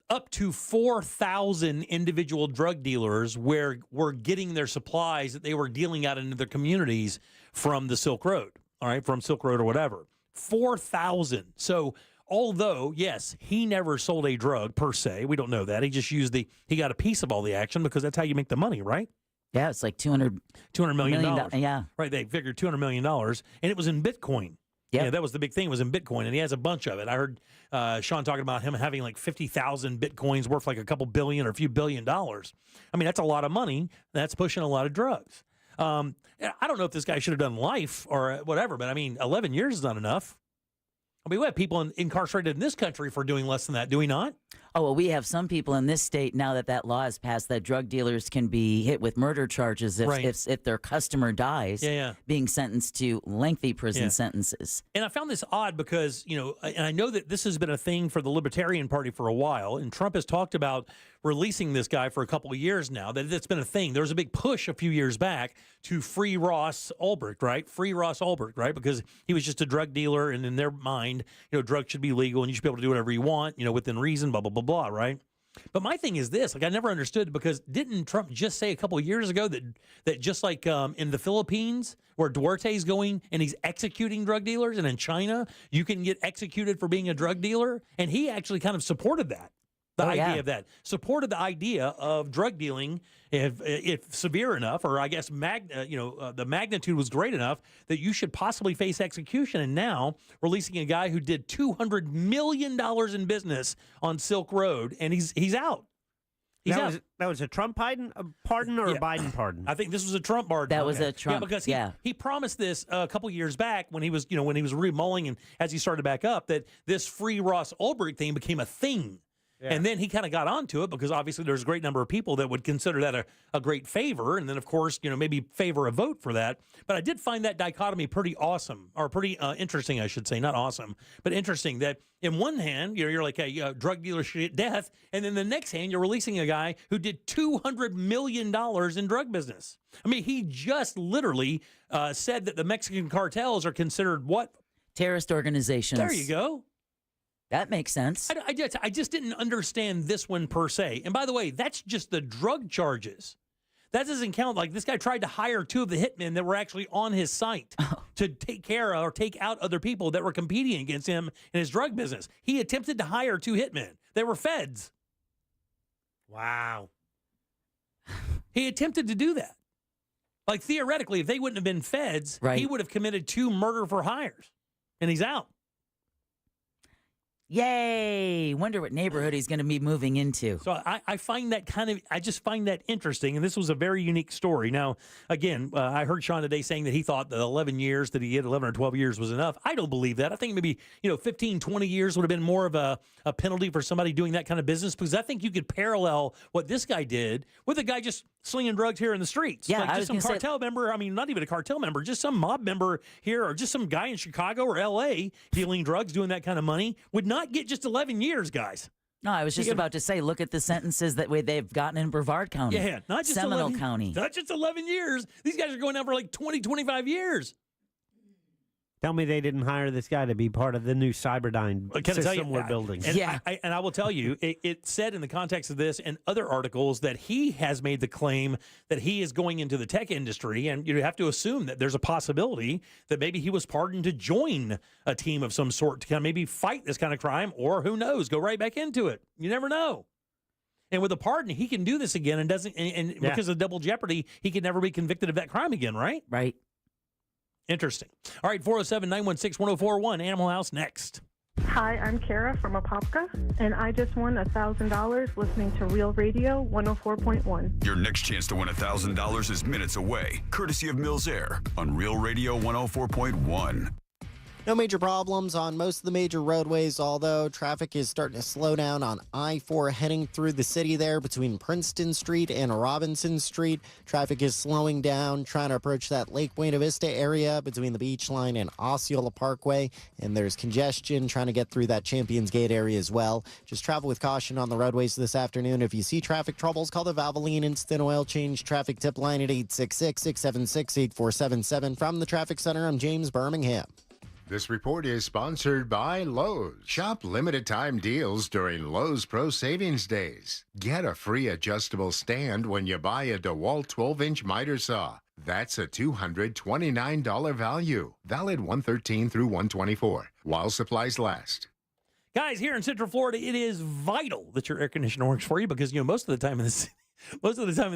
up to 4,000 individual drug dealers were getting their supplies that they were dealing out into their communities from the Silk Road, all right, from Silk Road or whatever. 4,000. So although, yes, he never sold a drug per se. We don't know that. He just he got a piece of all the action because that's how you make the money, right? Yeah, it's like $200 million. Yeah. Right, they figured $200 million, and it was in Bitcoin. Yep. Yeah, that was the big thing, was in Bitcoin, and he has a bunch of it. I heard Sean talking about him having like 50,000 Bitcoins worth like a couple billion or a few $1 billion. I mean, that's a lot of money. That's pushing a lot of drugs. I don't know if this guy should have done life or whatever, but I mean, 11 years is not enough. I mean, we have people incarcerated in this country for doing less than that, do we not? Oh, well, we have some people in this state now that law is passed that drug dealers can be hit with murder charges if their customer dies, being sentenced to lengthy prison sentences. And I found this odd because, and I know that this has been a thing for the Libertarian Party for a while, and Trump has talked about releasing this guy for a couple of years now, that it's been a thing. There was a big push a few years back to free Ross Ulbricht, right? Free Ross Ulbricht, right? Because he was just a drug dealer, and in their mind, drugs should be legal, and you should be able to do whatever you want, within reason, blah, blah, blah, blah, right? But my thing is this, I never understood, because didn't Trump just say a couple of years ago that just like in the Philippines, where Duterte's going and he's executing drug dealers, and in China, you can get executed for being a drug dealer? And he actually kind of supported that. The idea of that, supported the idea of drug dealing if severe enough, or I guess the magnitude was great enough that you should possibly face execution. And now releasing a guy who did $200 million in business on Silk Road, and he's out. That was a Trump pardon or a Biden pardon? I think this was a Trump pardon. That was a Trump. Yeah, because he promised this a couple years back when he was remulling, and as he started back up, that this free Ross Ulbricht thing became a thing. Yeah. And then he kind of got onto it because obviously there's a great number of people that would consider that a great favor. And then, of course, maybe favor a vote for that. But I did find that dichotomy pretty awesome, or pretty interesting, I should say. Not awesome, but interesting, that in one hand, you're like a drug dealer shit death. And then the next hand, you're releasing a guy who did $200 million in drug business. I mean, he just literally said that the Mexican cartels are considered what? Terrorist organizations. There you go. That makes sense. I just didn't understand this one per se. And by the way, that's just the drug charges. That doesn't count. Like, this guy tried to hire 2 of the hitmen that were actually on his site to take care of or take out other people that were competing against him in his drug business. He attempted to hire 2 hitmen. They were feds. Wow. He attempted to do that. Like, theoretically, if they wouldn't have been feds, he would have committed 2 murder for hires. And he's out. Yay! Wonder what neighborhood he's going to be moving into. So I find that I just find that interesting. And this was a very unique story. Now, again, I heard Sean today saying that he thought that 11 years, that he had 11 or 12 years was enough. I don't believe that. I think maybe, 15, 20 years would have been more of a penalty for somebody doing that kind of business, because I think you could parallel what this guy did with a guy just slinging drugs here in the streets. Yeah, like just some cartel member. I mean, not even a cartel member, just some mob member here, or just some guy in Chicago or L.A. dealing drugs, doing that kind of money, would not get just 11 years, guys. No, I was just about to say, look at the sentences that they've gotten in Brevard County. Yeah, not just Seminole 11, County. Not just 11 years. These guys are going out for like 20, 25 years. Tell me they didn't hire this guy to be part of the new Cyberdyne system we're building. And I will tell you, it said in the context of this and other articles that he has made the claim that he is going into the tech industry, and you have to assume that there's a possibility that maybe he was pardoned to join a team of some sort to kind of maybe fight this kind of crime, or who knows, go right back into it. You never know. And with a pardon, he can do this again, and because of double jeopardy, he can never be convicted of that crime again, right? Right. Interesting. All right, 407-916-1041, Animal House next. Hi, I'm Kara from Apopka, and I just won $1,000 listening to Real Radio 104.1. Your next chance to win $1,000 is minutes away, courtesy of Mills Air on Real Radio 104.1. No major problems on most of the major roadways, although traffic is starting to slow down on I-4 heading through the city there between Princeton Street and Robinson Street. Traffic is slowing down, trying to approach that Lake Buena Vista area between the Beach Line and Osceola Parkway. And there's congestion trying to get through that Champions Gate area as well. Just travel with caution on the roadways this afternoon. If you see traffic troubles, call the Valvoline Instant Oil Change Traffic Tip Line at 866-676-8477. From the Traffic Center, I'm James Birmingham. This report is sponsored by Lowe's. Shop limited time deals during Lowe's Pro Savings Days. Get a free adjustable stand when you buy a DeWalt 12-inch miter saw. That's a $229 value. Valid 1/13 through 1/24 while supplies last. Guys, here in Central Florida, it is vital that your air conditioner works for you because, most of the time in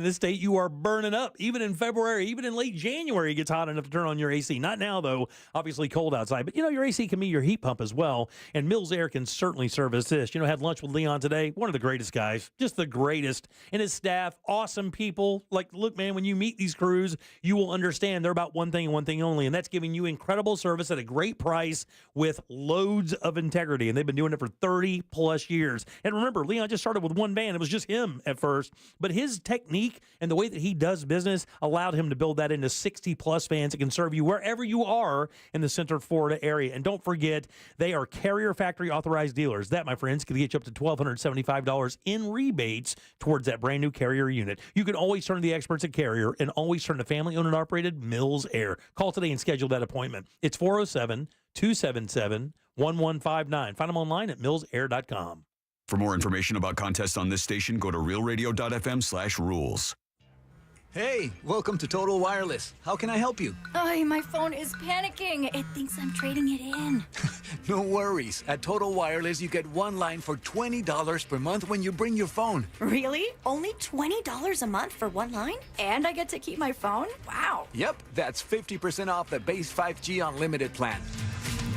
this state, you are burning up. Even in February, even in late January, it gets hot enough to turn on your AC. Not now, though. Obviously cold outside. But, your AC can be your heat pump as well. And Mills Air can certainly service this. Had lunch with Leon today. One of the greatest guys. Just the greatest. And his staff, awesome people. Like, look, man, when you meet these crews, you will understand they're about one thing and one thing only. And that's giving you incredible service at a great price with loads of integrity. And they've been doing it for 30-plus years. And remember, Leon just started with one band. It was just him at first. But his technique and the way that he does business allowed him to build that into 60-plus vans that can serve you wherever you are in the Central Florida area. And don't forget, they are Carrier Factory authorized dealers. That, my friends, can get you up to $1,275 in rebates towards that brand new Carrier unit. You can always turn to the experts at Carrier and always turn to family-owned and operated Mills Air. Call today and schedule that appointment. It's 407-277-1159. Find them online at millsair.com. For more information about contests on this station, go to realradio.fm/rules. Hey, welcome to Total Wireless. How can I help you? Oh, my phone is panicking. It thinks I'm trading it in. No worries. At Total Wireless, you get one line for $20 per month when you bring your phone. Really? Only $20 a month for one line? And I get to keep my phone? Wow. Yep, that's 50% off the base 5G unlimited plan.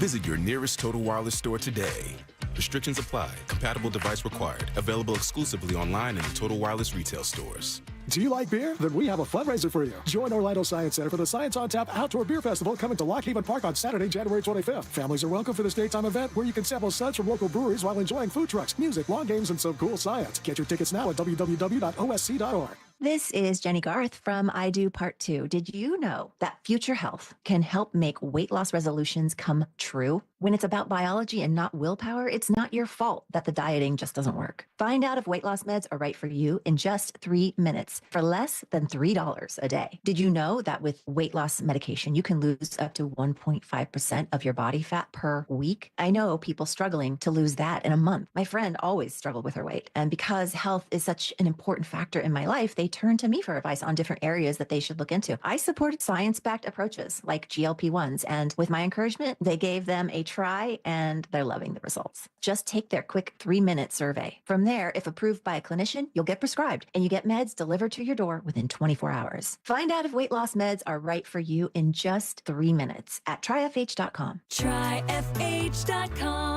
Visit your nearest Total Wireless store today. Restrictions apply. Compatible device required. Available exclusively online and in Total Wireless retail stores. Do you like beer? Then we have a fundraiser for you. Join Orlando Science Center for the Science on Tap Outdoor Beer Festival coming to Lock Haven Park on Saturday, January 25th. Families are welcome for this daytime event where you can sample suds from local breweries while enjoying food trucks, music, lawn games, and some cool science. Get your tickets now at www.osc.org. This is Jenny Garth from I Do Part 2. Did you know that Future Health can help make weight loss resolutions come true? When it's about biology and not willpower, it's not your fault that the dieting just doesn't work. Find out if weight loss meds are right for you in just 3 minutes for less than $3 a day. Did you know that with weight loss medication, you can lose up to 1.5% of your body fat per week? I know people struggling to lose that in a month. My friend always struggled with her weight. And because health is such an important factor in my life, they turned to me for advice on different areas that they should look into. I supported science-backed approaches like GLP-1s. And with my encouragement, they gave them a try and they're loving the results. Just take their quick 3-minute survey. From there, if approved by a clinician, you'll get prescribed and you get meds delivered to your door within 24 hours. Find out if weight loss meds are right for you in just 3 minutes at tryfh.com. Tryfh.com.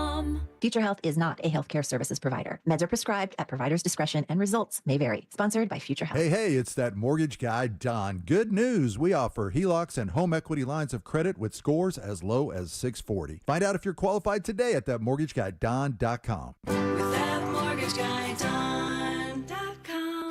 Future Health is not a healthcare services provider. Meds are prescribed at provider's discretion and results may vary. Sponsored by Future Health. Hey, it's that mortgage guy, Don. Good news. We offer HELOCs and home equity lines of credit with scores as low as 640. Find out if you're qualified today at thatmortgageguyDon.com.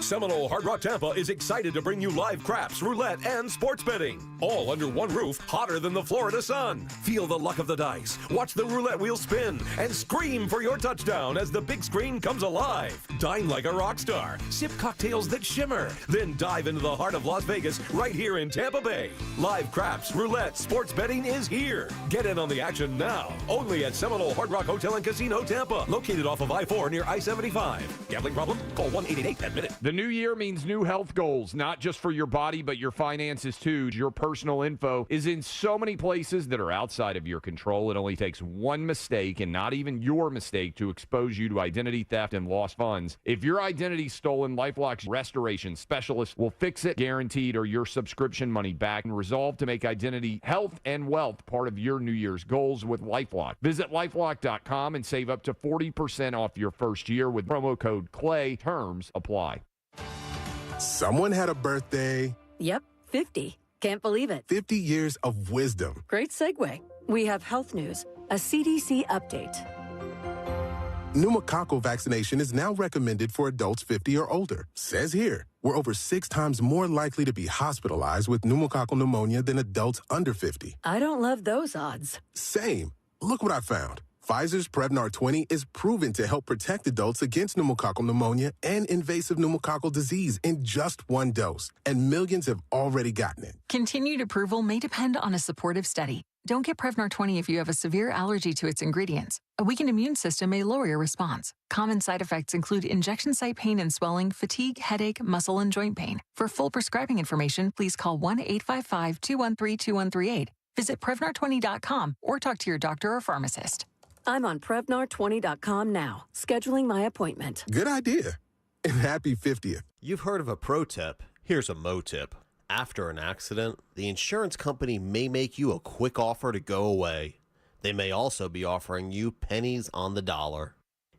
Seminole Hard Rock Tampa is excited to bring you live craps, roulette, and sports betting. All under one roof, hotter than the Florida sun. Feel the luck of the dice, watch the roulette wheel spin, and scream for your touchdown as the big screen comes alive. Dine like a rock star, sip cocktails that shimmer, then dive into the heart of Las Vegas right here in Tampa Bay. Live craps, roulette, sports betting is here. Get in on the action now. Only at Seminole Hard Rock Hotel and Casino Tampa, located off of I-4 near I-75. Gambling problem? Call 1-888-ADMIT-IT. The new year means new health goals, not just for your body, but your finances too. Your personal info is in so many places that are outside of your control. It only takes one mistake, and not even your mistake, to expose you to identity theft and lost funds. If your identity's stolen, LifeLock's restoration specialist will fix it, guaranteed, or your subscription money back, and resolve to make identity, health, and wealth part of your New Year's goals with LifeLock. Visit LifeLock.com and save up to 40% off your first year with promo code CLAY. Terms apply. Someone had a birthday. Yep, 50. Can't believe it. 50 years of wisdom. Great segue. We have health news, a CDC update. Pneumococcal vaccination is now recommended for adults 50 or older. Says here, we're over 6 times more likely to be hospitalized with pneumococcal pneumonia than adults under 50. I don't love those odds. Same. Look what I found. Pfizer's Prevnar 20 is proven to help protect adults against pneumococcal pneumonia and invasive pneumococcal disease in just one dose, and millions have already gotten it. Continued approval may depend on a supportive study. Don't get Prevnar 20 if you have a severe allergy to its ingredients. A weakened immune system may lower your response. Common side effects include injection site pain and swelling, fatigue, headache, muscle, and joint pain. For full prescribing information, please call 1-855-213-2138. Visit Prevnar20.com or talk to your doctor or pharmacist. I'm on Prevnar20.com now, scheduling my appointment. Good idea. And happy 50th. You've heard of a pro tip. Here's a mo tip. After an accident, the insurance company may make you a quick offer to go away. They may also be offering you pennies on the dollar.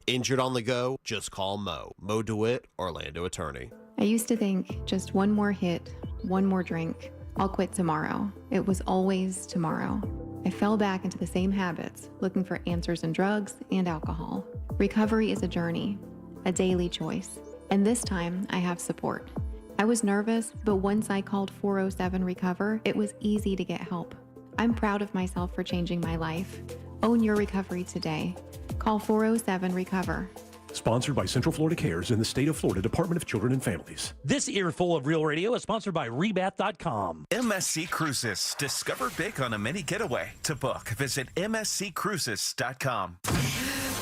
Injured on the go? Just call Mo. Mo DeWitt, Orlando attorney. I used to think just one more hit, one more drink, I'll quit tomorrow. It was always tomorrow. I fell back into the same habits, looking for answers in drugs and alcohol. Recovery is a journey, a daily choice. And this time, I have support. I was nervous, but once I called 407 Recover, it was easy to get help. I'm proud of myself for changing my life. Own your recovery today. Call 407 Recover. Sponsored by Central Florida Cares and the State of Florida Department of Children and Families. This earful of Real Radio is sponsored by Rebath.com. MSC Cruises. Discover big on a mini getaway. To book, visit MSCCruises.com.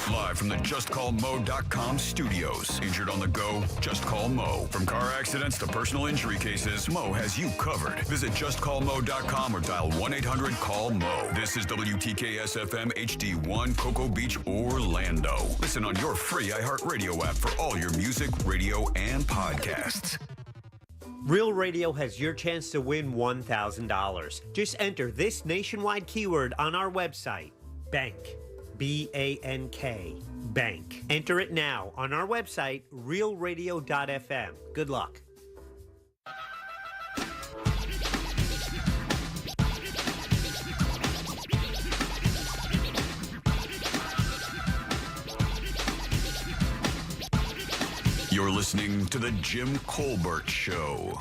Live from the JustCallMo.com studios. Injured on the go? Just call Mo. From car accidents to personal injury cases, Mo has you covered. Visit JustCallMo.com or dial 1-800-CALL-MO. This is WTKS-FM HD1, Cocoa Beach, Orlando. Listen on your free iHeartRadio app for all your music, radio, and podcasts. Real Radio has your chance to win $1,000. Just enter this nationwide keyword on our website, bank. B-A-N-K, bank. Enter it now on our website, realradio.fm. Good luck. You're listening to The Jim Colbert Show.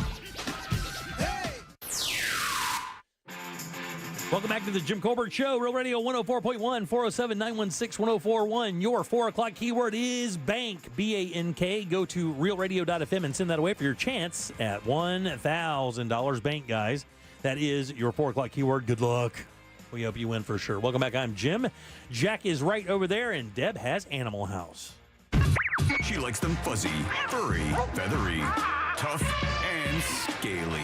Welcome back to the Jim Colbert Show, Real Radio 104.1, 407-916-1041. Your 4 o'clock keyword is bank, B-A-N-K. Go to realradio.fm and send that away for your chance at $1,000 bank, guys. That is your 4 o'clock keyword. Good luck. We hope you win for sure. Welcome back. I'm Jim. Jack is right over there, and Deb has Animal House. She likes them fuzzy, furry, feathery, tough, and scaly.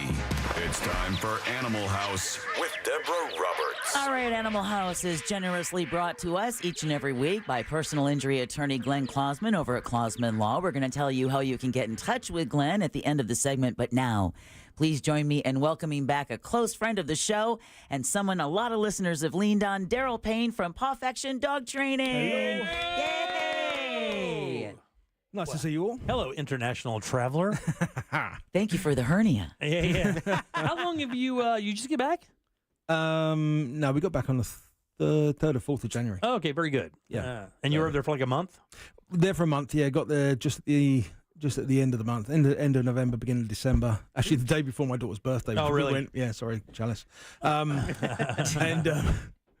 It's time for Animal House with Deborah Roberts. All right, Animal House is generously brought to us each and every week by personal injury attorney Glenn Klausman over at Klausman Law. We're going to tell you how you can get in touch with Glenn at the end of the segment, but now, please join me in welcoming back a close friend of the show and someone a lot of listeners have leaned on, Daryl Payne from Pawfection Dog Training. Hello. Yay! Nice to see you all. Hello, international traveler. Thank you for the hernia. Yeah. How long have you just get back? No, we got back on the 3rd or 4th of January. Oh, okay, very good. Yeah. And you were over there for like a month? There for a month, yeah. Got there just at the end of the month, end of November, beginning of December. Actually, the day before my daughter's birthday. Oh, really? Yeah, sorry, Chalice. And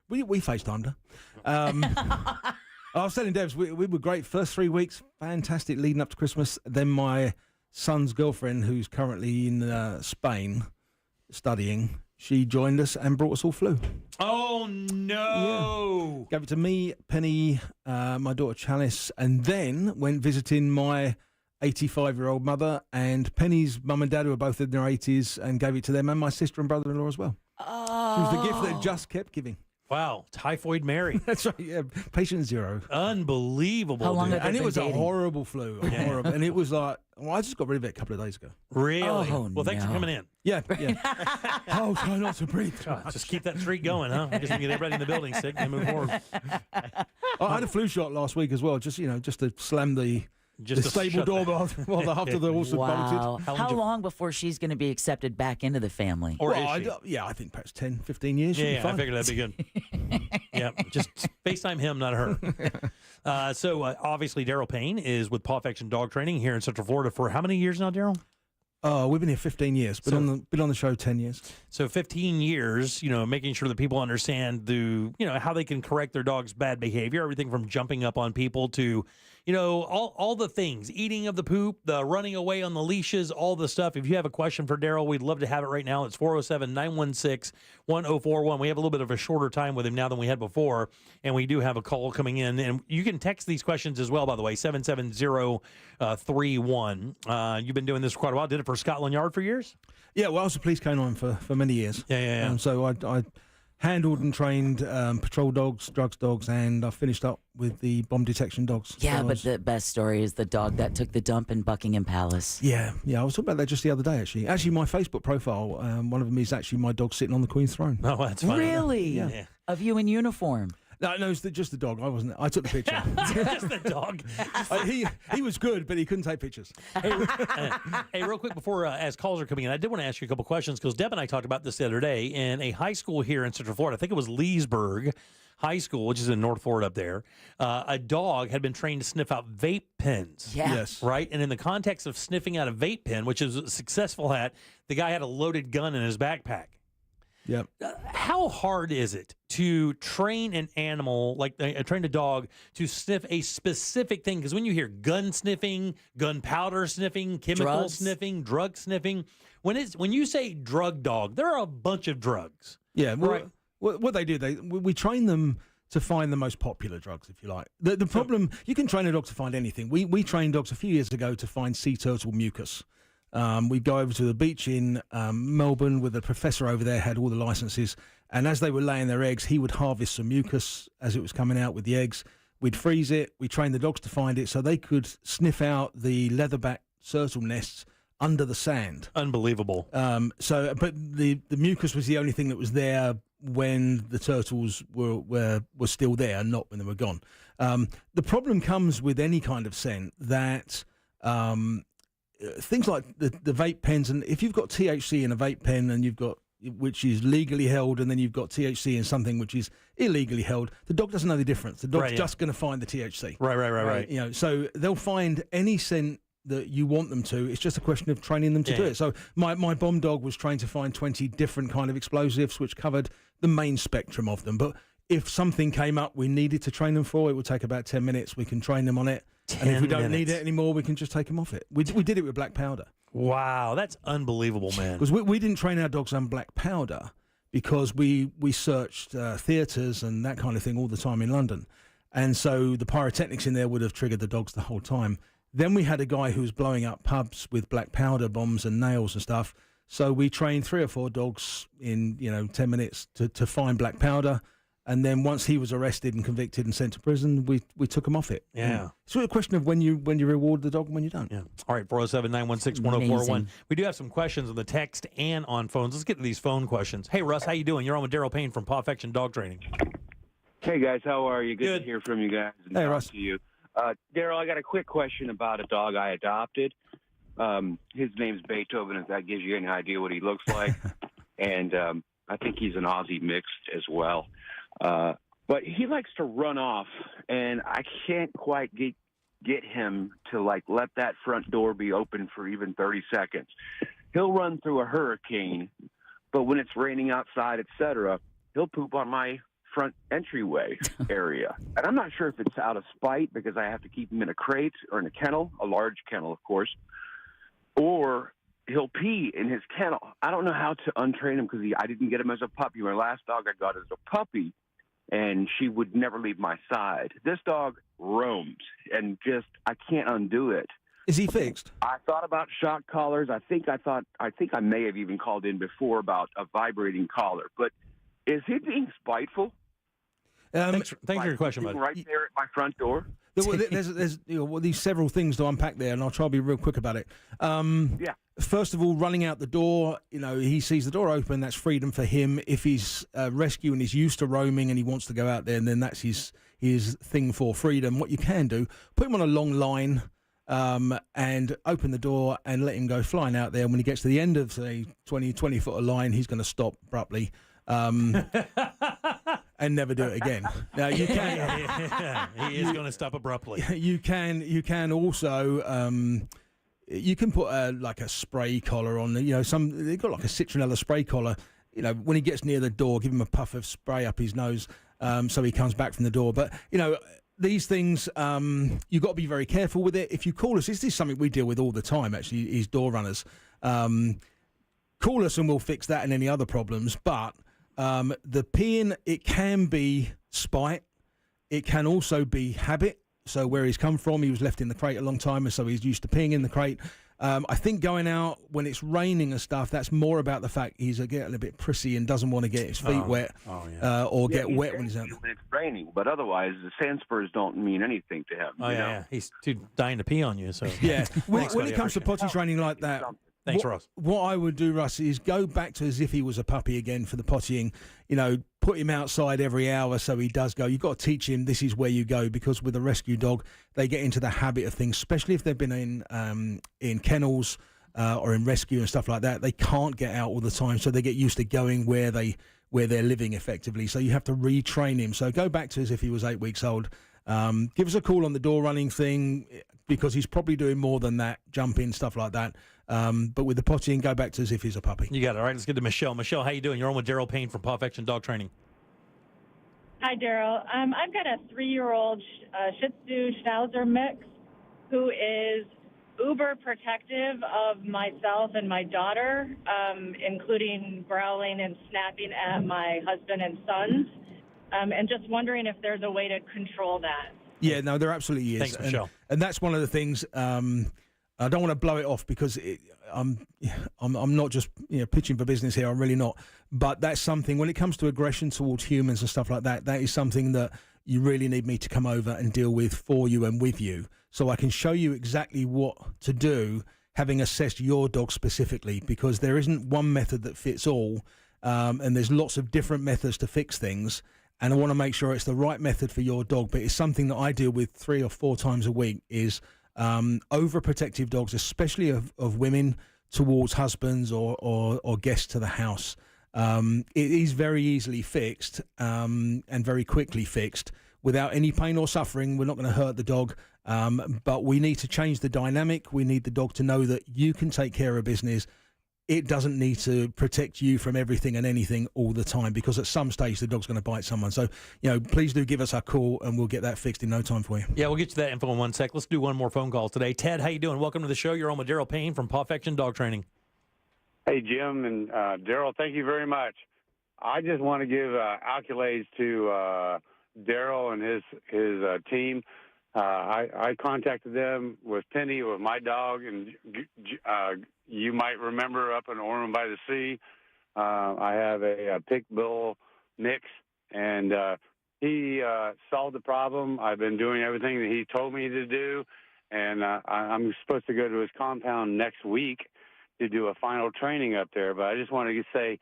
we FaceTimed her. I was telling Debs, we were great. First 3 weeks, fantastic leading up to Christmas. Then my son's girlfriend, who's currently in Spain studying, she joined us and brought us all flu. Oh, no. Yeah. Gave it to me, Penny, my daughter Chalice, and then went visiting my 85-year-old mother, and Penny's mum and dad, who are both in their 80s, and gave it to them, and my sister and brother-in-law as well. Oh. It was the gift that just kept giving. Wow, Typhoid Mary. That's right, yeah. Patient zero. Unbelievable. How long dude. have they And it been was dating? a horrible flu. Horrible. And it was like, well, I just got rid of it a couple of days ago. Really? Oh, well, thanks for no. coming in. Yeah, yeah. Oh, try not to breathe. Just keep that streak going, huh? Just to get everybody in the building sick and move forward. I had a flu shot last week as well, just to slam the stable shut door that. after the horse had Wow. bolted. How long before she's going to be accepted back into the family? Or Well, is she? I think perhaps 10, 15 years. should be Yeah, I fine. figured that'd be good. Yeah, just FaceTime him, not her. So obviously, Daryl Payne is with Paw Affection Dog Training here in Central Florida for how many years now, Daryl? We've been here 15 years. Been on the show 10 years. So 15 years, making sure that people understand how they can correct their dog's bad behavior, everything from jumping up on people to, all the things, eating of the poop, the running away on the leashes, all the stuff. If you have a question for Daryl, we'd love to have it right now. It's 407-916-1041. We have a little bit of a shorter time with him now than we had before, and we do have a call coming in. And you can text these questions as well, by the way, 77031. You've been doing this for quite a while. Did it for Scotland Yard for years? Yeah, well, I was a police canine for many years. Yeah. So I handled and trained patrol dogs, drugs dogs, and I finished up with the bomb detection dogs. Yeah, So I but was- the best story is the dog that took the dump in Buckingham Palace. Yeah, I was talking about that just the other day, actually. Actually, my Facebook profile, one of them is actually my dog sitting on the Queen's throne. Oh, that's funny. Really? Yeah. Of you in uniform? No, it's just the dog. I wasn't. I took the picture. Just the dog. He was good, but he couldn't take pictures. Hey, real quick before, as calls are coming in, I did want to ask you a couple questions because Deb and I talked about this the other day in a high school here in Central Florida. I think it was Leesburg High School, which is in North Florida up there. A dog had been trained to sniff out vape pens. Yeah. Yes. Right? And in the context of sniffing out a vape pen, which is successful at, the guy had a loaded gun in his backpack. Yep. How hard is it to train an animal, like train a dog, to sniff a specific thing? Because when you hear gun sniffing, gunpowder sniffing, chemical Drugs. sniffing, drug sniffing, when you say drug dog, there are a bunch of drugs. Yeah. Well, Right. What they do, we train them to find the most popular drugs, if you like. The problem, you can train a dog to find anything. We trained dogs a few years ago to find sea turtle mucus. We'd go over to the beach in Melbourne with a professor over there, had all the licenses. And as they were laying their eggs, he would harvest some mucus as it was coming out with the eggs. We'd freeze it. We trained the dogs to find it so they could sniff out the leatherback turtle nests under the sand. Unbelievable. But the mucus was the only thing that was there when the turtles were still there, not when they were gone. The problem comes with any kind of scent that things like the vape pens, and if you've got THC in a vape pen and you've got which is legally held, and then you've got THC in something which is illegally held, the dog doesn't know the difference. The dog's Right, yeah. just going to find the THC. Right. So they'll find any scent that you want them to. It's just a question of training them to do Yeah. it. So my bomb dog was trained to find 20 different kind of explosives, which covered the main spectrum of them. But if something came up we needed to train them for, it would take about 10 minutes. We can train them on it. And if we don't need it anymore, we can just take them off it. We did it with black powder. Wow, that's unbelievable, man. Because we didn't train our dogs on black powder because we searched theatres and that kind of thing all the time in London. And so the pyrotechnics in there would have triggered the dogs the whole time. Then we had a guy who was blowing up pubs with black powder bombs and nails and stuff. So we trained 3 or 4 dogs in 10 minutes to find black powder. And then once he was arrested and convicted and sent to prison, we took him off it. Yeah. It's really a question of when you reward the dog and when you don't. Yeah. All right, 407-916-1041. We do have some questions on the text and on phones. Let's get to these phone questions. Hey, Russ, how you doing? You're on with Daryl Payne from Paw Affection Dog Training. Hey, guys. How are you? Good to hear from you guys. And Hey, talk Russ. to you. Daryl, I got a quick question about a dog I adopted. His name's Beethoven, if that gives you any idea what he looks like. And I think he's an Aussie mixed as well. But he likes to run off, and I can't quite get him to, let that front door be open for even 30 seconds. He'll run through a hurricane, but when it's raining outside, etc., he'll poop on my front entryway area. And I'm not sure if it's out of spite because I have to keep him in a crate or in a kennel, a large kennel, of course, or he'll pee in his kennel. I don't know how to untrain him because I didn't get him as a puppy. My last dog I got as a puppy, and she would never leave my side. This dog roams, and I can't undo it. Is he fixed? I thought about shock collars. I think I may have even called in before about a vibrating collar. But is he being spiteful? Thanks for your question, bud. Right there at my front door. There's these several things to unpack there, and I'll try to be real quick about it. First of all, running out the door, he sees the door open. That's freedom for him. If he's rescue and he's used to roaming and he wants to go out there, and then that's his thing for freedom. What you can do, put him on a long line. And open the door and let him go flying out there. And when he gets to the end of, say, 20 foot of line, he's going to stop abruptly and never do it again. Now, you can... he is going to stop abruptly. You can also... you can put like a spray collar on. They've got like a citronella spray collar. When he gets near the door, give him a puff of spray up his nose so he comes back from the door. But, these things, you've got to be very careful with it. If you call us, this is something we deal with all the time, actually, is door runners. Call us and we'll fix that and any other problems. But the peeing, it can be spite. It can also be habit. So where he's come from, he was left in the crate a long time, and so he's used to peeing in the crate. I think going out when it's raining and stuff, that's more about the fact he's getting a bit prissy and doesn't want to get his feet wet or get wet when he's out. When it's raining, but otherwise the sand spurs don't mean anything to him. Yeah, he's too dying to pee on you. So yeah, when it comes to potty training like that. Thanks, Ross. What I would do, Russ, is go back to as if he was a puppy again for the pottying. Put him outside every hour so he does go. You've got to teach him this is where you go, because with a rescue dog, they get into the habit of things, especially if they've been in kennels or in rescue and stuff like that. They can't get out all the time, so they get used to going where they're living effectively. So you have to retrain him. So go back to as if he was 8 weeks old. Give us a call on the door running thing, because he's probably doing more than that, jumping, stuff like that. But with the pottying, go back to as if he's a puppy. You got it. All right, let's get to Michelle. Michelle, how you doing? You're on with Daryl Payne from Perfection Dog Training. Hi, Daryl. I've got a 3-year-old Shih Tzu Schnauzer mix who is uber protective of myself and my daughter, including growling and snapping at my husband and sons, and just wondering if there's a way to control that. Yeah, no, there absolutely is. Thanks, Michelle. And that's one of the things. I don't want to blow it off because I'm not just pitching for business here. I'm really not. But that's something when it comes to aggression towards humans and stuff like that. That is something that you really need me to come over and deal with for you and with you, so I can show you exactly what to do, having assessed your dog specifically, because there isn't one method that fits all, and there's lots of different methods to fix things. And I want to make sure it's the right method for your dog. But it's something that I deal with 3 or 4 times a week is overprotective dogs, especially of women towards husbands or guests to the house. It is very easily fixed and very quickly fixed without any pain or suffering. We're not going to hurt the dog, but we need to change the dynamic. We need the dog to know that you can take care of business. It doesn't need to protect you from everything and anything all the time, because at some stage the dog's going to bite someone. So, please do give us a call and we'll get that fixed in no time for you. Yeah, we'll get you that info in 1 sec. Let's do one more phone call today. Ted, how you doing? Welcome to the show. You're on with Daryl Payne from Perfection Dog Training. Hey, Jim and Daryl, thank you very much. I just want to give accolades to Daryl and his team. I contacted them with Penny, with my dog, and you might remember up in Ormond by the Sea, I have a pit bull mix, and he solved the problem. I've been doing everything that he told me to do, and I'm supposed to go to his compound next week to do a final training up there. But I just want to say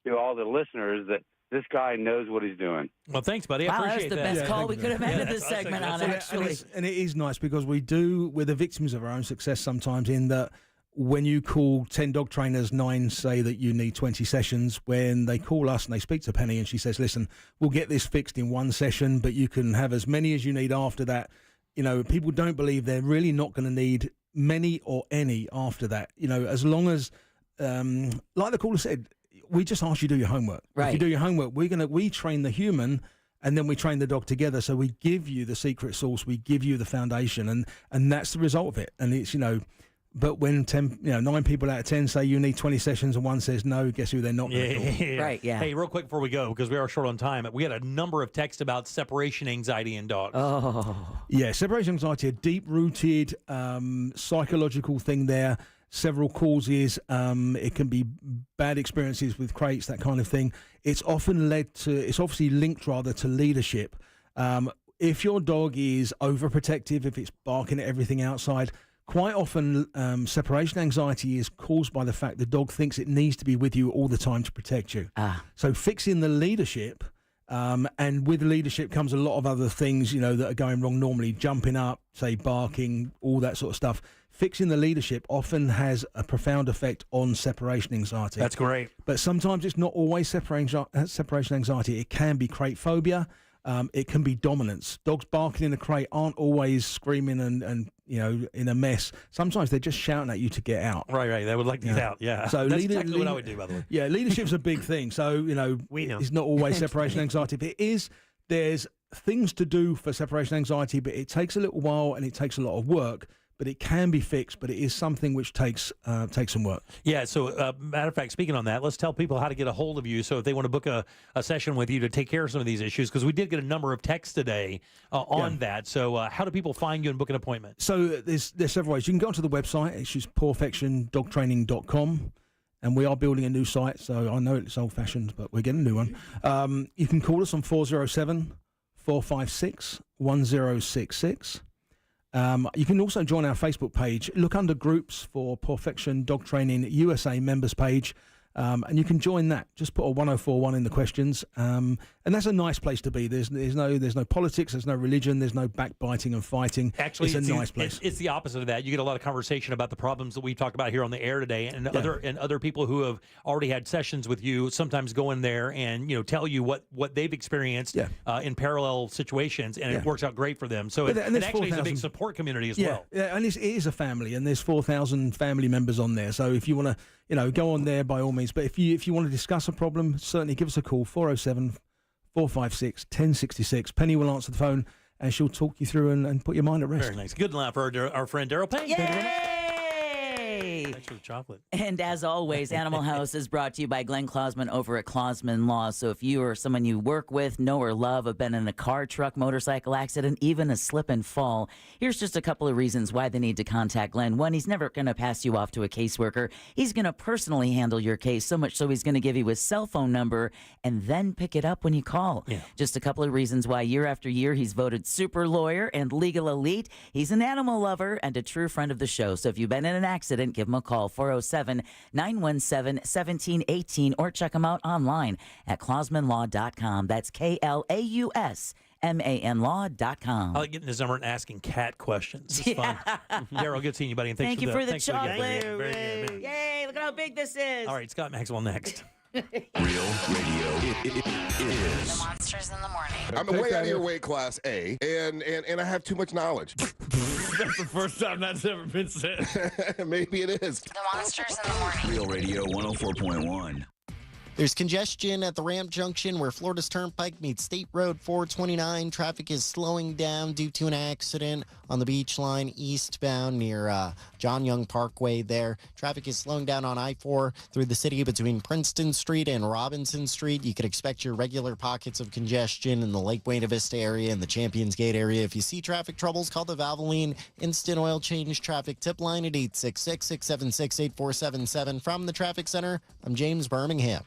to all the listeners that this guy knows what he's doing. Well, thanks, buddy. I appreciate that. That was the best call we could have ended this segment on, actually. And it is nice because we're the victims of our own success sometimes, in that when you call 10 dog trainers, 9 say that you need 20 sessions. When they call us and they speak to Penny and she says, listen, we'll get this fixed in 1 session, but you can have as many as you need after that. People don't believe they're really not going to need many or any after that. As long as, like the caller said, we just ask you to do your homework. Right. If you do your homework, we train the human and then we train the dog together. So we give you the secret sauce, we give you the foundation, and that's the result of it. And it's, But when 9 people out of 10 say you need 20 sessions and one says no, guess who they're not going to call? Right, yeah. Hey, real quick before we go, because we are short on time, we had a number of texts about separation anxiety in dogs. Yeah, separation anxiety, a deep-rooted psychological thing there. Several causes. It can be bad experiences with crates, that kind of thing. It's obviously linked rather to leadership. If your dog is overprotective, if it's barking at everything outside, quite often separation anxiety is caused by the fact the dog thinks it needs to be with you all the time to protect you. So fixing the leadership, and with leadership comes a lot of other things, that are going wrong normally, jumping up, say barking, all that sort of stuff. Fixing the leadership often has a profound effect on separation anxiety. That's great. But sometimes it's not always separation anxiety. It can be crate phobia. It can be dominance. Dogs barking in a crate aren't always screaming and in a mess. Sometimes they're just shouting at you to get out. Right. They would like to get out. Yeah. So that's exactly what I would do, by the way. Yeah, leadership's a big thing. So we know it's not always separation anxiety, but it is. There's things to do for separation anxiety, but it takes a little while and it takes a lot of work. But it can be fixed, but it is something which takes some work. Yeah, so matter of fact, speaking on that, let's tell people how to get a hold of you. So if they want to book a session with you to take care of some of these issues, because we did get a number of texts today on that. So how do people find you and book an appointment? So there's several ways. You can go onto the website. It's just perfectiondogtraining.com. And we are building a new site, so I know it's old-fashioned, but we're getting a new one. You can call us on 407-456-1066. You can also join our Facebook page. Look under groups for Perfection Dog Training USA members page, and you can join that. Just put a 1041 in the questions, and that's a nice place to be. There's no politics, there's no religion, there's no backbiting and fighting. Actually, it's a nice place. It's the opposite of that. You get a lot of conversation about the problems that we talked about here on the air today, and other people who have already had sessions with you sometimes go in there and tell you what they've experienced in parallel situations, and it works out great for them. So it actually is a big support community as well. Yeah, and it is a family, and there's 4,000 family members on there. So if you want to go on there by all means. But if you want to discuss a problem, certainly give us a call, 407-456-1066. Penny will answer the phone, and she'll talk you through and put your mind at rest. Very nice. Good laugh for our friend Daryl Payne. Yay! Thanks for the chocolate. And as always, Animal House is brought to you by Glenn Klausman over at Klausman Law. So if you or someone you work with, know or love, have been in a car, truck, motorcycle accident, even a slip and fall, here's just a couple of reasons why they need to contact Glenn. One, he's never going to pass you off to a caseworker. He's going to personally handle your case, so much so he's going to give you his cell phone number and then pick it up when you call. Yeah. Just a couple of reasons why year after year he's voted super lawyer and legal elite. He's an animal lover and a true friend of the show. So if you've been in an accident, give him a call, 407-917-1718, or check him out online at klausmanlaw.com. That's KLAUSMANlaw.com. I like getting his number and asking cat questions. It's fun. Daryl, good seeing you, buddy. And Thank you for the thanks chocolate. Very good. Yay, look at how big this is. All right, Scott Maxwell next. Real Radio is The Monsters in the Morning. I'm way out of your weight class, A, and I have too much knowledge. That's the first time that's ever been said. Maybe it is. The Monsters in the Morning. Real Radio 104.1. There's congestion at the Ramp Junction where Florida's Turnpike meets State Road 429. Traffic is slowing down due to an accident on the Beach Line eastbound near John Young Parkway there. Traffic is slowing down on I-4 through the city between Princeton Street and Robinson Street. You could expect your regular pockets of congestion in the Lake Buena Vista area and the Champions Gate area. If you see traffic troubles, call the Valvoline Instant Oil Change Traffic Tip Line at 866-676-8477. From the Traffic Center, I'm James Birmingham.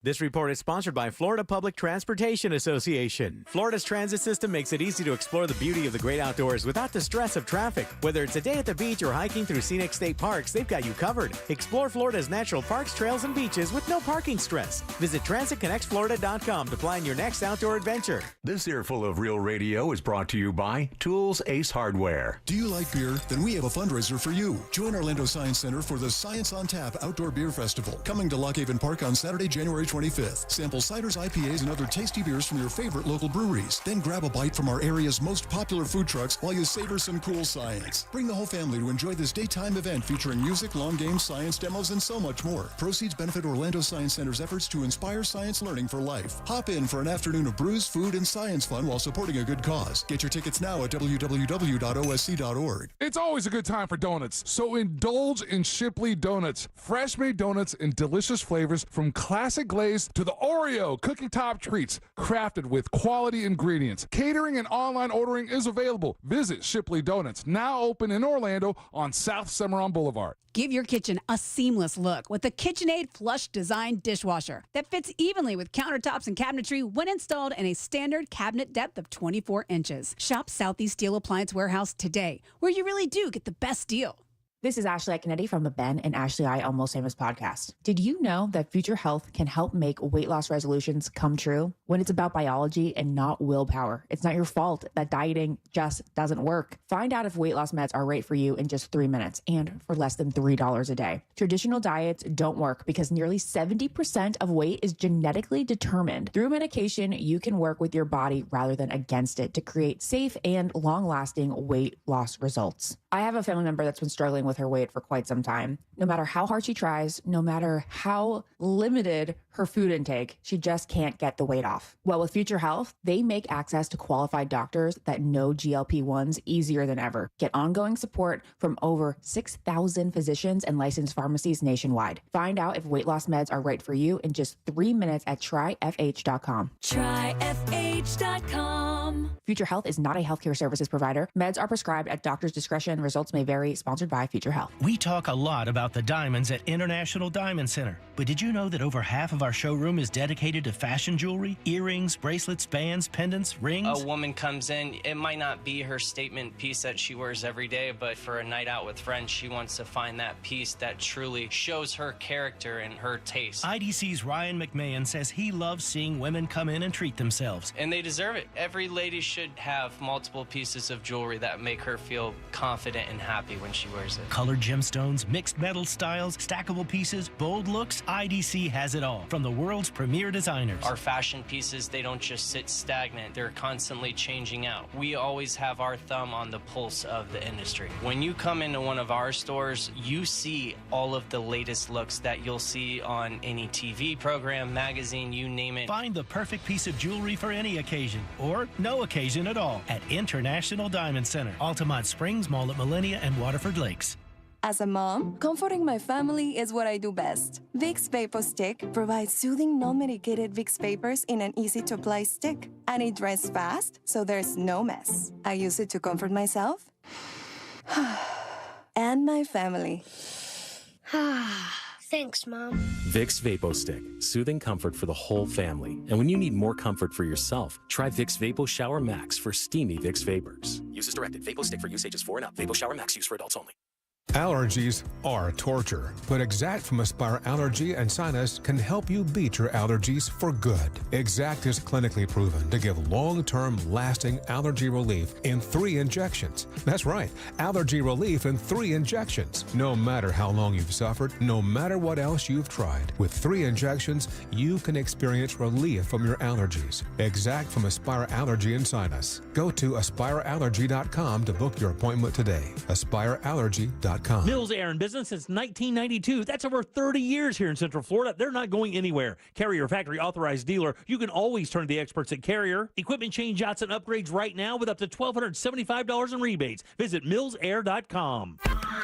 This report is sponsored by Florida Public Transportation Association. Florida's transit system makes it easy to explore the beauty of the great outdoors without the stress of traffic. Whether it's a day at the beach or hiking through scenic state parks, they've got you covered. Explore Florida's natural parks, trails, and beaches with no parking stress. Visit TransitConnectsFlorida.com to plan your next outdoor adventure. This earful of Real Radio is brought to you by Tools Ace Hardware. Do you like beer? Then we have a fundraiser for you. Join Orlando Science Center for the Science on Tap Outdoor Beer Festival, coming to Lock Haven Park on Saturday, January 20th. 25th. Sample ciders, IPAs, and other tasty beers from your favorite local breweries. Then grab a bite from our area's most popular food trucks while you savor some cool science. Bring the whole family to enjoy this daytime event featuring music, long games, science demos, and so much more. Proceeds benefit Orlando Science Center's efforts to inspire science learning for life. Hop in for an afternoon of brews, food, and science fun while supporting a good cause. Get your tickets now at www.osc.org. It's always a good time for donuts, so indulge in Shipley Donuts. Fresh-made donuts in delicious flavors from classic glaze to the Oreo cookie top treats, crafted with quality ingredients. Catering and online ordering is available. Visit Shipley Donuts, now open in Orlando on South Cimarron Boulevard. Give your kitchen a seamless look with the KitchenAid Flush Design dishwasher that fits evenly with countertops and cabinetry when installed in a standard cabinet depth of 24 inches. Shop Southeast Steel Appliance Warehouse today, where you really do get the best deal. This is Ashley Kennedy from the Ben and Ashley I Almost Famous podcast. Did you know that Future Health can help make weight loss resolutions come true? When it's about biology and not willpower, it's not your fault that dieting just doesn't work. Find out if weight loss meds are right for you in just 3 minutes and for less than $3 a day. Traditional diets don't work because nearly 70% of weight is genetically determined. Through medication, you can work with your body rather than against it to create safe and long-lasting weight loss results. I have a family member that's been struggling with her weight for quite some time. No matter how hard she tries, no matter how limited her food intake, she just can't get the weight off. Well, with Future Health, they make access to qualified doctors that know GLP-1s easier than ever. Get ongoing support from over 6,000 physicians and licensed pharmacies nationwide. Find out if weight loss meds are right for you in just 3 minutes at tryfh.com. Tryfh.com. Future Health is not a healthcare services provider. Meds are prescribed at doctor's discretion. Results may vary. Sponsored by Future Health. We talk a lot about the diamonds at International Diamond Center, but did you know that over half of our showroom is dedicated to fashion jewelry, earrings, bracelets, bands, pendants, rings? A woman comes in, it might not be her statement piece that she wears every day, but for a night out with friends, she wants to find that piece that truly shows her character and her taste. IDC's Ryan McMahon says he loves seeing women come in and treat themselves. And they deserve it. Every lady should have multiple pieces of jewelry that make her feel confident and happy when she wears it. Colored gemstones, mixed metal styles, stackable pieces, bold looks, IDC has it all from the world's premier designers. Our fashion pieces, they don't just sit stagnant. They're constantly changing out. We always have our thumb on the pulse of the industry. When you come into one of our stores, you see all of the latest looks that you'll see on any TV program, magazine, you name it. Find the perfect piece of jewelry for any occasion or no occasion at all at International Diamond Center, Altamont Springs Mall at Millennia and Waterford Lakes. As a mom, comforting my family is what I do best. Vicks Vapor Stick provides soothing, non-medicated Vicks Vapors in an easy-to-apply stick. And it dries fast, so there's no mess. I use it to comfort myself and my family. Thanks, Mom. Vicks Vapo Stick, soothing comfort for the whole family. And when you need more comfort for yourself, try Vicks Vapo Shower Max for steamy Vicks Vapors. Use as directed. Vapo Stick for use ages 4 and up. Vapo Shower Max use for adults only. Allergies are torture, but Exact from Aspire Allergy and Sinus can help you beat your allergies for good. Exact is clinically proven to give long-term, lasting allergy relief in 3 injections. That's right, allergy relief in 3 injections. No matter how long you've suffered, no matter what else you've tried, with 3 injections, you can experience relief from your allergies. Exact from Aspire Allergy and Sinus. Go to aspireallergy.com to book your appointment today. aspireallergy.com. Mills Air in business since 1992. That's over 30 years here in Central Florida. They're not going anywhere. Carrier factory authorized dealer. You can always turn to the experts at Carrier. Equipment change outs and upgrades right now with up to $1,275 in rebates. Visit millsair.com.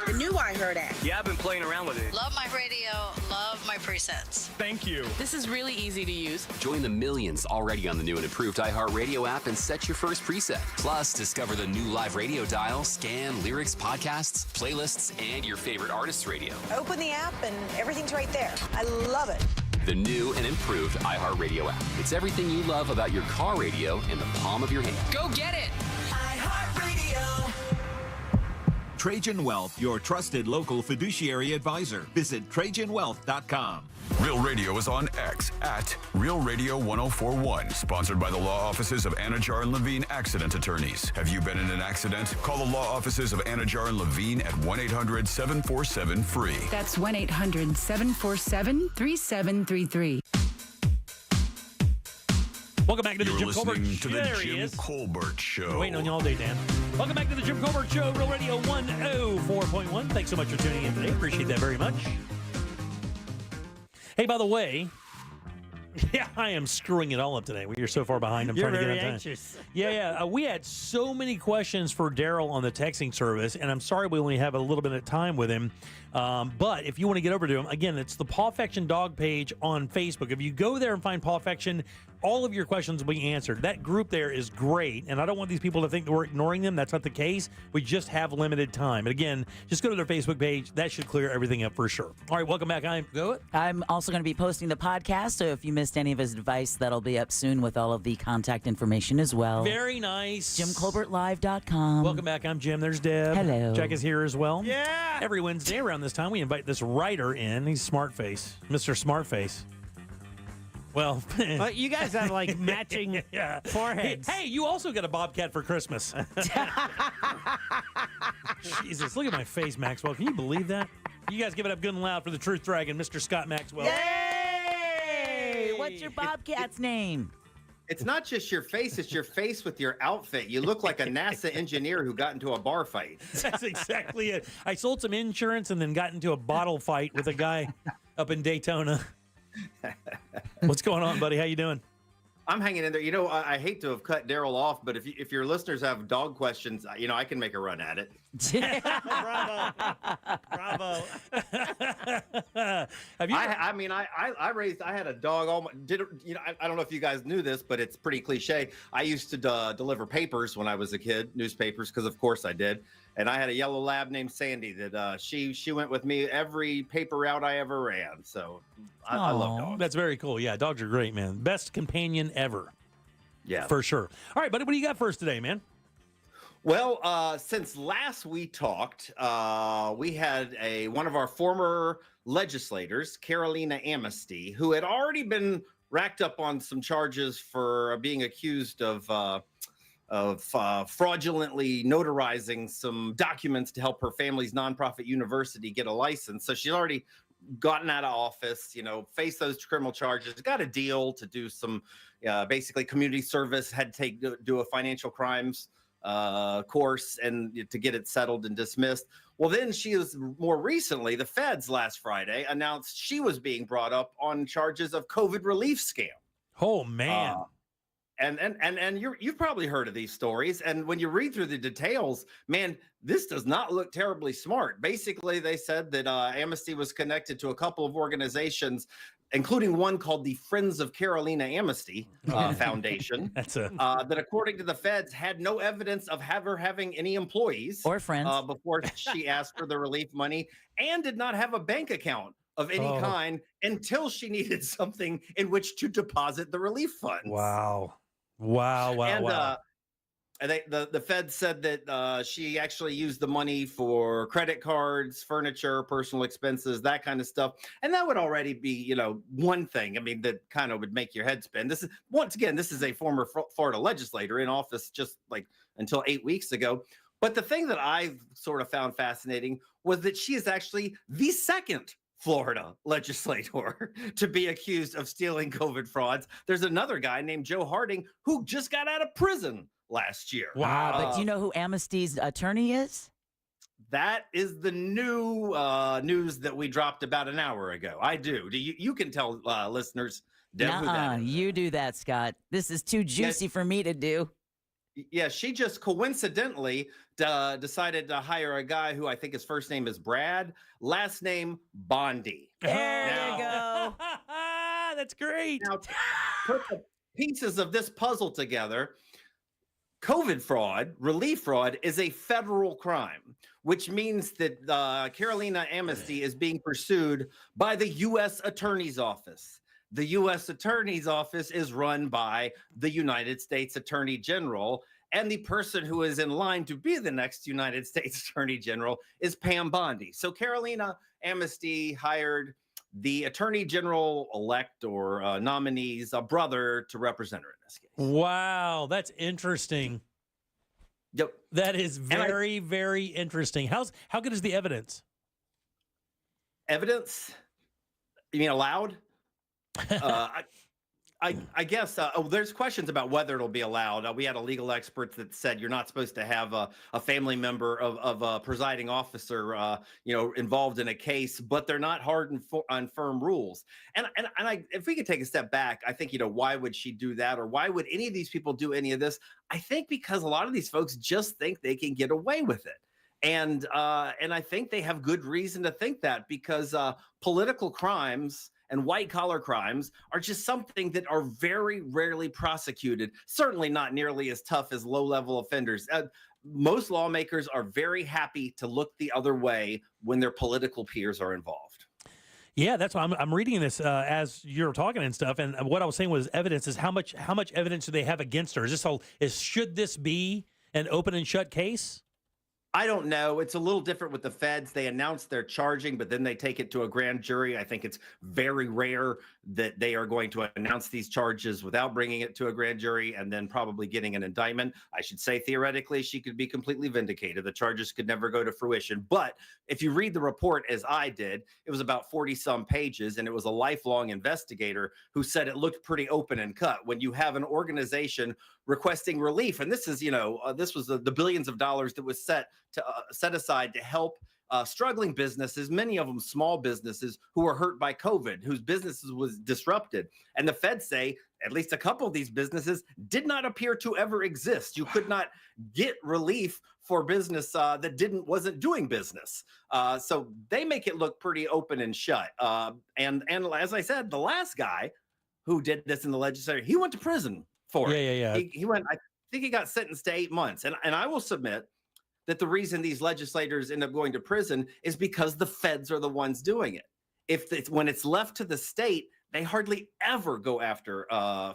The new iHeart app. Yeah, I've been playing around with it. Love my radio. Love my presets. Thank you. This is really easy to use. Join the millions already on the new and improved iHeartRadio app and set your first preset. Plus, discover the new live radio dial, scan, lyrics, podcasts, playlists, and your favorite artist's radio. Open the app and everything's right there. I love it. The new and improved iHeartRadio app. It's everything you love about your car radio in the palm of your hand. Go get it. iHeartRadio. Trajan Wealth, your trusted local fiduciary advisor. Visit TrajanWealth.com. Real Radio is on X at Real Radio 1041. Sponsored by the law offices of Anajar and Levine Accident Attorneys. Have you been in an accident? Call the law offices of Anajar and Levine at 1-800-747-FREE. That's 1-800-747-3733. Welcome back to the You're Jim Colbert listening to the There he Jim is. Colbert Show. We're waiting on you all day, Dan. Welcome back to the Jim Colbert Show, Real Radio 104.1. Thanks so much for tuning in today. Appreciate that very much. Hey, by the way, yeah, I am screwing it all up today. We are so far behind. I'm You're trying to very get on time. anxious. Yeah. We had so many questions for Daryl on the texting service, and I'm sorry we only have a little bit of time with him. But if you want to get over to him, again, it's the Paw Affection Dog page on Facebook. If you go there and find Paw Affection, all of your questions will be answered. That group there is great, and I don't want these people to think that we're ignoring them. That's not the case. We just have limited time. And again, just go to their Facebook page. That should clear everything up for sure. All right, welcome back. I'm also going to be posting the podcast, so if you missed any of his advice, that'll be up soon with all of the contact information as well. Very nice. JimColbertLive.com. Welcome back. I'm Jim. There's Deb. Hello. Jack is here as well. Yeah. Every Wednesday around this time, we invite this writer in. He's Smartface, Mr. Smartface. Well, you guys have like matching foreheads. Hey, you also got a Bobcat for Christmas. Jesus, look at my face, Maxwell. Can you believe that? You guys give it up good and loud for the Truth Dragon, Mr. Scott Maxwell. Yay! What's your Bobcat's name? It's not just your face, it's your face with your outfit. You look like a NASA engineer who got into a bar fight. That's exactly it. I sold some insurance and then got into a bottle fight with a guy up in Daytona. What's going on, buddy? How you doing? I'm hanging in there. You know, I hate to have cut Daryl off, but if your listeners have dog questions, you know, I can make a run at it. Bravo. Have you? I had a dog. I don't know if you guys knew this, but it's pretty cliche. I used to deliver papers when I was a kid, newspapers, because of course I did. And I had a yellow lab named Sandy that she went with me every paper route I ever ran. So I love dogs. That's very cool. Yeah, dogs are great, man. Best companion ever. Yeah, for sure. All right, buddy, what do you got for us today, man? Well, since last we talked, we had one of our former legislators, Carolina Amnesty, who had already been racked up on some charges for being accused of fraudulently notarizing some documents to help her family's nonprofit university get a license. So she's already gotten out of office, you know, faced those criminal charges, got a deal to do some basically community service, had to do a financial crimes course and to get it settled and dismissed. Well, then she was more recently, the feds last Friday announced she was being brought up on charges of COVID relief scam. Oh, man. And you've probably heard of these stories. And when you read through the details, man, this does not look terribly smart. Basically, they said that Amnesty was connected to a couple of organizations, including one called the Friends of Carolina Amnesty Foundation. That, according to the feds, had no evidence of her having any employees or friends before she asked for the relief money, and did not have a bank account of any kind until she needed something in which to deposit the relief funds. Wow. And the Fed said that she actually used the money for credit cards, furniture, personal expenses, that kind of stuff. And that would already be, you know, one thing. I mean, that kind of would make your head spin. This is a former Florida legislator in office just like until 8 weeks ago. But the thing that I sort of found fascinating was that she is actually the second Florida legislator to be accused of stealing COVID frauds. There's another guy named Joe Harding who just got out of prison last year. Wow. But do you know who Amnesty's attorney is? That is the new news that we dropped about an hour ago. I do. You can tell listeners, Deb, who that is. You do that, Scott. This is too juicy for me to do. Yeah, she just coincidentally decided to hire a guy who I think his first name is Brad, last name Bondi. There you go. That's great. Now, put the pieces of this puzzle together. COVID fraud, relief fraud, is a federal crime, which means that Carolina Amnesty is being pursued by the U.S. Attorney's Office. The U.S. Attorney's Office is run by the United States Attorney General, and the person who is in line to be the next United States Attorney General is Pam Bondi. So Carolina Amnesty hired the Attorney General-elect or nominee's brother to represent her in this case. Wow, that's interesting. Yep. That is very, very interesting. How good is the evidence? Evidence? You mean allowed? I guess there's questions about whether it'll be allowed. We had a legal expert that said you're not supposed to have a family member of a presiding officer, involved in a case, but they're not hard on firm rules. And if we could take a step back, I think, why would she do that, or why would any of these people do any of this? I think because a lot of these folks just think they can get away with it. And I think they have good reason to think that, because political crimes and white collar crimes are just something that are very rarely prosecuted, certainly not nearly as tough as low level offenders. Most lawmakers are very happy to look the other way when their political peers are involved. Yeah, that's why I'm reading this as you're talking and stuff. And what I was saying was evidence is how much evidence do they have against her? Should this be an open and shut case? I don't know. It's a little different with the feds. They announce they're charging, but then they take it to a grand jury. I think it's very rare that they are going to announce these charges without bringing it to a grand jury and then probably getting an indictment. I should say, theoretically, she could be completely vindicated. The charges could never go to fruition. But if you read the report, as I did, it was about 40-some pages, and it was a lifelong investigator who said it looked pretty open and cut. When you have an organization requesting relief, and this is, this was the billions of dollars that was set aside to help struggling businesses, many of them small businesses who were hurt by COVID, whose businesses was disrupted. And the feds say at least a couple of these businesses did not appear to ever exist. You could not get relief for business that wasn't doing business. So they make it look pretty open and shut. And as I said, the last guy who did this in the legislature, he went to prison for it. Yeah. He went, I think he got sentenced to 8 months. And I will submit that the reason these legislators end up going to prison is because the feds are the ones doing it. When it's left to the state, they hardly ever go after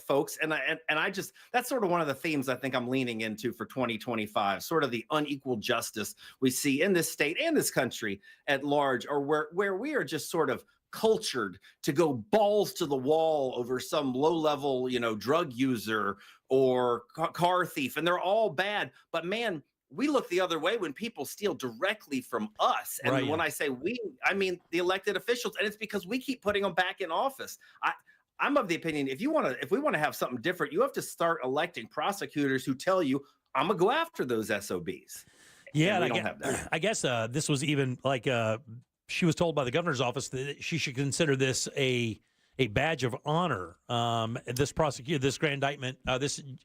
folks. And I just, that's sort of one of the themes I think I'm leaning into for 2025, sort of the unequal justice we see in this state and this country at large, or where we are just sort of cultured to go balls to the wall over some low-level, drug user or car thief, and they're all bad. But man, we look the other way when people steal directly from us. And right, when I say we, I mean the elected officials, and it's because we keep putting them back in office. I'm of the opinion, if we want to have something different, you have to start electing prosecutors who tell you, I'm gonna go after those SOBs. Yeah, we don't have that. I guess this was even like she was told by the governor's office that she should consider this a badge of honor. This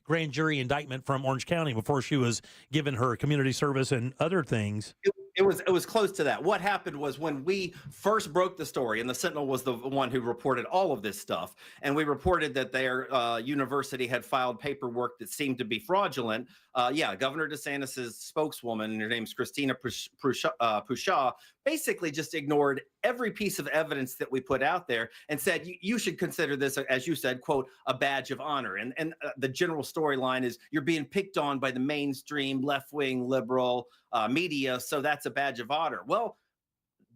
grand jury indictment from Orange County before she was given her community service and other things. It was close to that. What happened was when we first broke the story, and the Sentinel was the one who reported all of this stuff, and we reported that their university had filed paperwork that seemed to be fraudulent. Governor DeSantis's spokeswoman, her name's Christina Pushaw, basically just ignored every piece of evidence that we put out there and said, you should consider this, as you said, quote, a badge of honor. And the general storyline is you're being picked on by the mainstream left-wing liberal media, so that's a badge of honor. Well,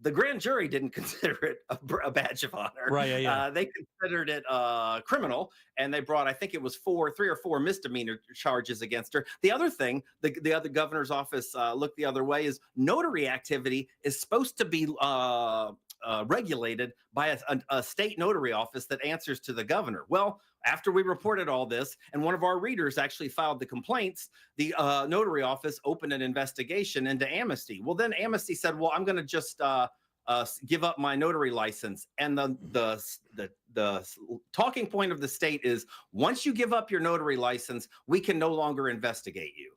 the grand jury didn't consider it a badge of honor. Right, yeah. They considered it criminal, and they brought, I think it was 3 or 4 misdemeanor charges against her. The other thing, the other governor's office looked the other way, is notary activity is supposed to be regulated by a state notary office that answers to the governor. Well, after we reported all this, and one of our readers actually filed the complaints, the notary office opened an investigation into Amnesty. Well, then Amnesty said, well, I'm going to just give up my notary license. And the talking point of the state is, once you give up your notary license, we can no longer investigate you.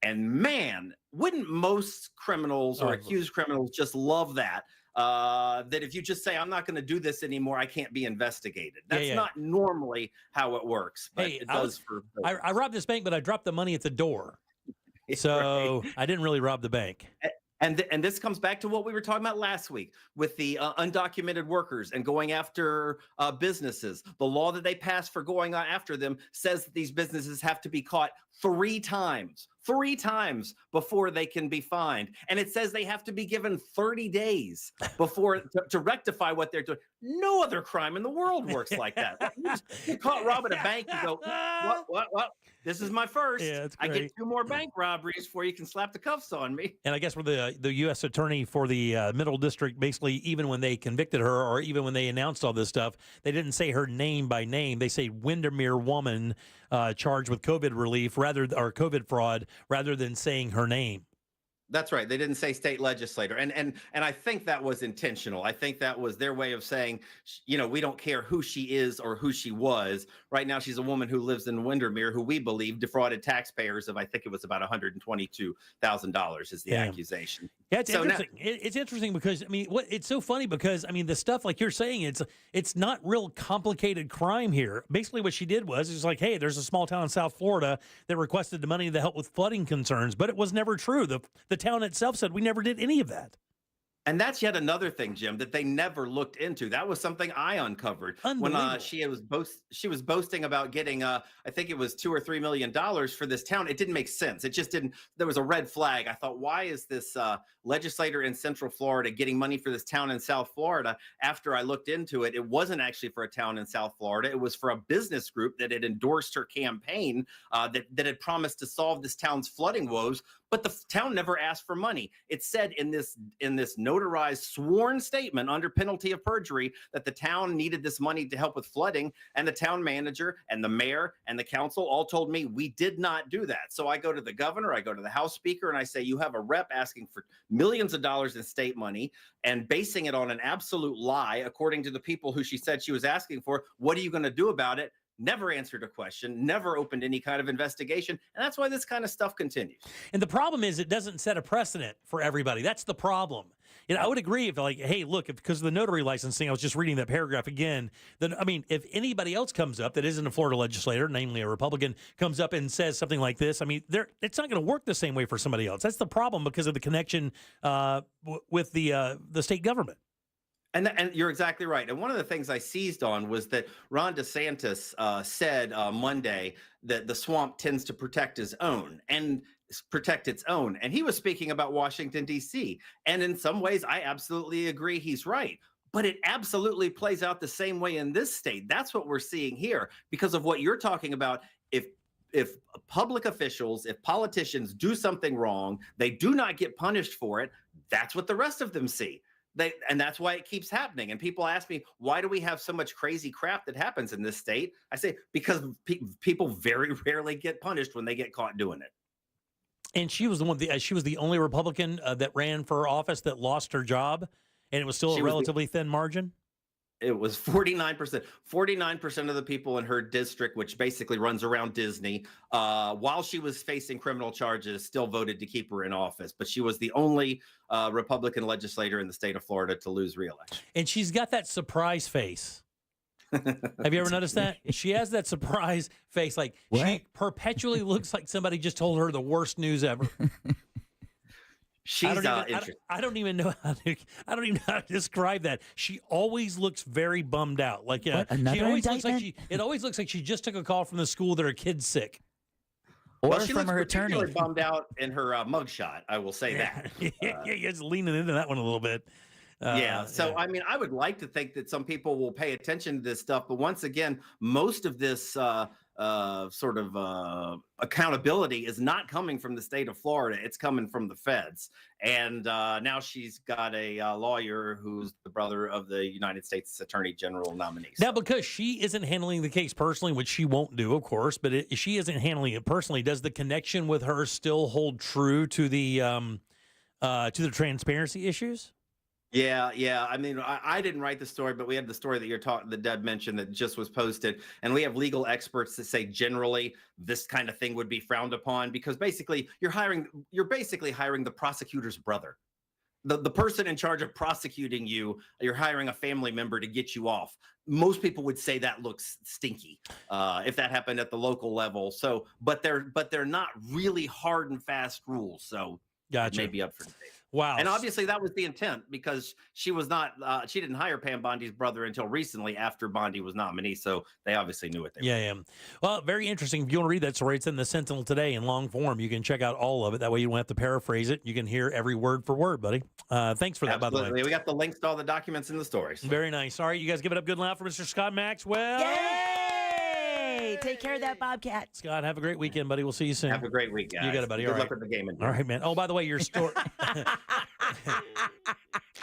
And man, wouldn't most criminals or accused criminals just love that? That if you just say, I'm not going to do this anymore, I can't be investigated. That's not normally how it works, but it does for those. I robbed this bank, but I dropped the money at the door. So right. I didn't really rob the bank. And this comes back to what we were talking about last week with the undocumented workers and going after businesses. The law that they passed for going after them says that these businesses have to be caught 3 times 3 times before they can be fined. And it says they have to be given 30 days before to rectify what they're doing. No other crime in the world works like that. You caught robbing a bank, you go, what? This is my first. Yeah, it's I great. get 2 more bank robberies before you can slap the cuffs on me. And I guess where the U.S. attorney for the Middle District, basically, even when they convicted her or even when they announced all this stuff, they didn't say her name by name. They say Windermere woman charged with COVID relief or COVID fraud rather than saying her name. That's right. They didn't say state legislator. And I think that was intentional. I think that was their way of saying, we don't care who she is or who she was. Right now, she's a woman who lives in Windermere, who we believe defrauded taxpayers of, I think it was about $122,000 is the accusation. Yeah, it's interesting. It's interesting because, it's so funny because, the stuff like you're saying, it's not real complicated crime here. Basically what she did was, it's like, hey, there's a small town in South Florida that requested the money to help with flooding concerns, but it was never true. The town itself said we never did any of that. And that's yet another thing, Jim, that they never looked into. That was something I uncovered when she was boasting about getting, I think it was $2 or $3 million for this town. It didn't make sense. It just didn't. There was a red flag. I thought, why is this legislator in Central Florida getting money for this town in South Florida? After I looked into it, it wasn't actually for a town in South Florida. It was for a business group that had endorsed her campaign that had promised to solve this town's flooding woes. But the town never asked for money. It said in this notarized sworn statement under penalty of perjury that the town needed this money to help with flooding, and the town manager and the mayor and the council all told me we did not do that. So I go to the governor, I go to the House Speaker, and I say, you have a rep asking for millions of dollars in state money and basing it on an absolute lie, according to the people who she said she was asking for. What are you going to do about it? Never answered a question, never opened any kind of investigation. And that's why this kind of stuff continues. And the problem is it doesn't set a precedent for everybody. That's the problem. I would agree if hey, look, because of the notary licensing, I was just reading that paragraph again, then, if anybody else comes up that isn't a Florida legislator, namely a Republican, comes up and says something like this, it's not going to work the same way for somebody else. That's the problem because of the connection with the state government. And you're exactly right. And one of the things I seized on was that Ron DeSantis said Monday that the swamp tends to protect its own. And he was speaking about Washington, D.C. And in some ways, I absolutely agree he's right. But it absolutely plays out the same way in this state. That's what we're seeing here because of what you're talking about. If public officials, if politicians do something wrong, they do not get punished for it. That's what the rest of them see. And that's why it keeps happening. And people ask me, why do we have so much crazy crap that happens in this state? I say, because people very rarely get punished when they get caught doing it. And she was the only Republican that ran for office that lost her job, and it was still a relatively thin margin. It was 49%. 49% of the people in her district, which basically runs around Disney, while she was facing criminal charges, still voted to keep her in office. But she was the only Republican legislator in the state of Florida to lose re-election. And she's got that surprise face. Have you ever noticed that? She has that surprise face. Like she perpetually looks like somebody just told her the worst news ever. I don't even know how to describe that. She always looks very bummed out. Like she always looks like it always looks like she just took a call from the school that her kid's sick. Or she from looks her attorney. particularly bummed out in her mugshot. I will say that. Yeah, just leaning into that one a little bit. I would like to think that some people will pay attention to this stuff, but once again, most of this accountability is not coming from the state of Florida. It's coming from the feds. And now she's got a lawyer who's the brother of the United States Attorney General nominee. Now, because she isn't handling the case personally, which she won't do, of course, but she isn't handling it personally, does the connection with her still hold true to the transparency issues? Yeah. I didn't write the story, but we had the story that Deb mentioned that just was posted. And we have legal experts that say generally this kind of thing would be frowned upon because basically you're basically hiring the prosecutor's brother. The person in charge of prosecuting you're hiring a family member to get you off. Most people would say that looks stinky if that happened at the local level. So, but they're not really hard and fast rules. So gotcha. It may be up for debate. Wow. And obviously that was the intent because she was not, she didn't hire Pam Bondi's brother until recently after Bondi was nominee. So they obviously knew what they were. Yeah. Well, very interesting. If you want to read that story, it's in the Sentinel today in long form. You can check out all of it. That way you don't have to paraphrase it. You can hear every word for word, buddy. Thanks for that, by the way. We got the links to all the documents in the stories. Very nice. All right, you guys give it up good and loud for Mr. Scott Maxwell. Yay! Take care of that Bobcat. Scott, have a great weekend, buddy. We'll see you soon. Have a great week, guys. You got it, buddy. Good All luck right. with the game. All right, man. Oh, by the way, your story.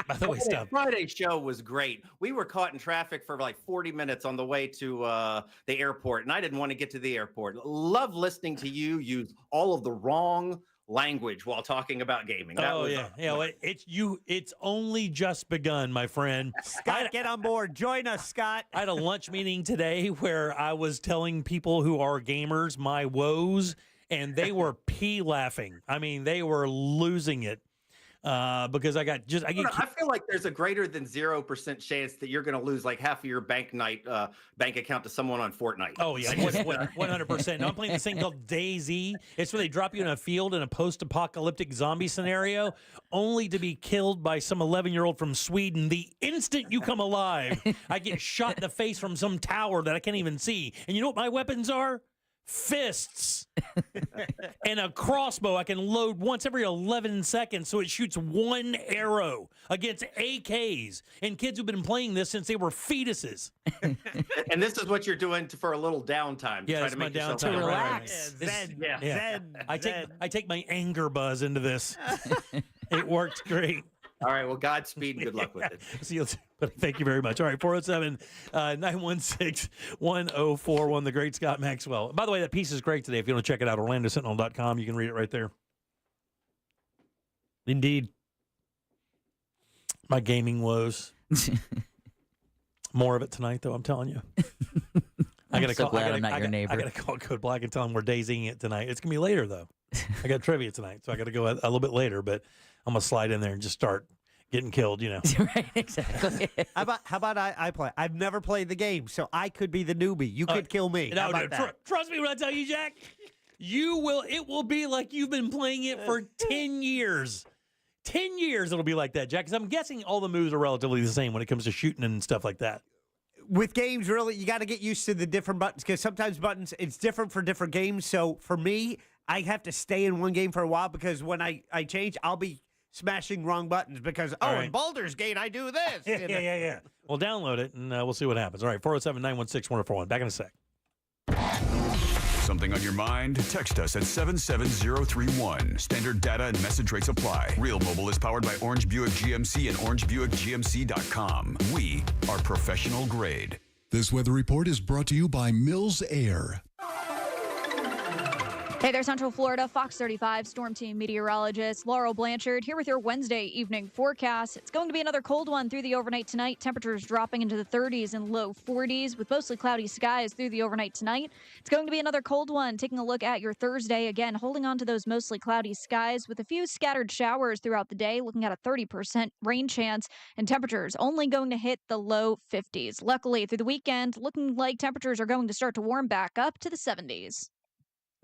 By the way, Friday's show was great. We were caught in traffic for like 40 minutes on the way to the airport, and I didn't want to get to the airport. Love listening to you use all of the wrong language while talking about gaming. That was Well, it's only just begun, my friend. Scott, get on board. Join us, Scott. I had a lunch meeting today where I was telling people who are gamers my woes, and they were laughing. I mean, they were losing it. Because I feel like there's a greater than 0% chance that you're going to lose like half of your bank account to someone on Fortnite. Oh yeah, 100%. No, I'm playing this thing called DayZ. It's where they drop you in a field in a post-apocalyptic zombie scenario, only to be killed by some 11-year-old from Sweden. The instant you come alive, I get shot in the face from some tower that I can't even see. And you know what my weapons are? Fists and a crossbow I can load once every 11 seconds, so it shoots one arrow against AKs and kids who've been playing this since they were fetuses. And this is what you're doing for a little downtime. Yeah, try it's to my make yourself downtime. Relax. Zen. Zen. I take my anger buzz into this. It works great. All right. Well, Godspeed and good luck with it. See you soon. Thank you very much. All right, 407-916-1041, the great Scott Maxwell. By the way, that piece is great today. If you want to check it out, OrlandoSentinel.com, you can read it right there. Indeed. My gaming woes. More of it tonight, though, I'm telling you. I'm not your neighbor. I got to call Code Black and tell him we're DayZing it tonight. It's going to be later, though. I got trivia tonight, so I got to go a little bit later, but I'm going to slide in there and just start getting killed, you know. Right, exactly. How about I play? I've never played the game, so I could be the newbie. You could kill me. No, How about that? Trust me when I tell you, Jack. It will be like you've been playing it for 10 years. 10 years it'll be like that, Jack, because I'm guessing all the moves are relatively the same when it comes to shooting and stuff like that. With games, really, you got to get used to the different buttons, because sometimes buttons, it's different for different games. So for me, I have to stay in one game for a while, because when I change, I'll be smashing wrong buttons because, in Baldur's Gate, I do this. Yeah. Well, download it, and we'll see what happens. All right, 407-916-1041. Back in a sec. Something on your mind? Text us at 77031. Standard data and message rates apply. Real Mobile is powered by Orange Buick GMC and OrangeBuickGMC.com. We are professional grade. This weather report is brought to you by Mills Air. Hey there, Central Florida, Fox 35 Storm Team meteorologist Laurel Blanchard here with your Wednesday evening forecast. It's going to be another cold one through the overnight tonight. Temperatures dropping into the 30s and low 40s with mostly cloudy skies through the overnight tonight. It's going to be another cold one. Taking a look at your Thursday, again, holding on to those mostly cloudy skies with a few scattered showers throughout the day, looking at a 30% rain chance, and temperatures only going to hit the low 50s. Luckily, through the weekend, looking like temperatures are going to start to warm back up to the 70s.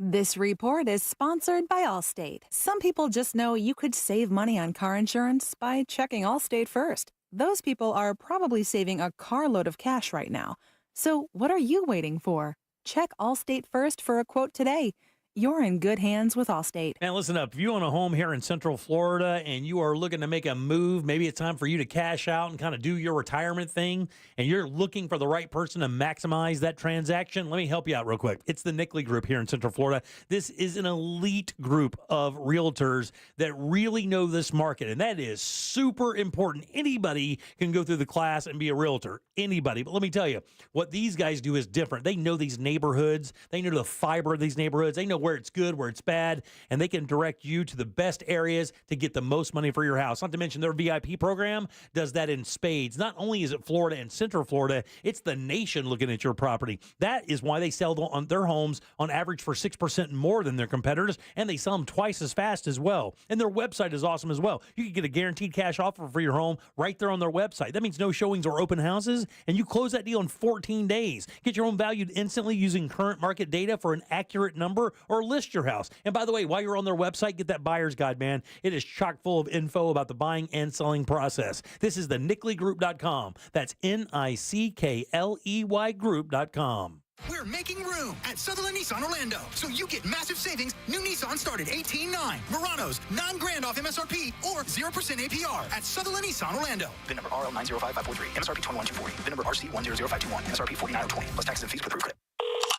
This report is sponsored by Allstate. Some people just know you could save money on car insurance by checking Allstate first. Those people are probably saving a carload of cash right now. So what are you waiting for? Check Allstate first for a quote today. You're in good hands with Allstate. Man, listen up. If you own a home here in Central Florida and you are looking to make a move, maybe it's time for you to cash out and kind of do your retirement thing, and you're looking for the right person to maximize that transaction, let me help you out real quick. It's the Nickley Group here in Central Florida. This is an elite group of realtors that really know this market, and that is super important. Anybody can go through the class and be a realtor. Anybody. But let me tell you, what these guys do is different. They know these neighborhoods. They know the fiber of these neighborhoods. They know where it's good, where it's bad, and they can direct you to the best areas to get the most money for your house. Not to mention their VIP program does that in spades. Not only is it Florida and Central Florida, it's the nation looking at your property. That is why they sell on their homes on average for 6% more than their competitors, and they sell them twice as fast as well. And their website is awesome as well. You can get a guaranteed cash offer for your home right there on their website. That means no showings or open houses, and you close that deal in 14 days. Get your home valued instantly using current market data for an accurate number, or list your house. And by the way, while you're on their website, get that buyer's guide, man. It is chock full of info about the buying and selling process. This is the NickleyGroup.com. That's NICKLEY Group.com. We're making room at Sutherland Nissan Orlando, so you get massive savings. New Nissan start at $18,900. Muranos, $9,000 off MSRP or 0% APR at Sutherland Nissan Orlando. VIN number RL905543, MSRP 21240. VIN number RC100521, MSRP 49020, plus taxes and fees with approved credit.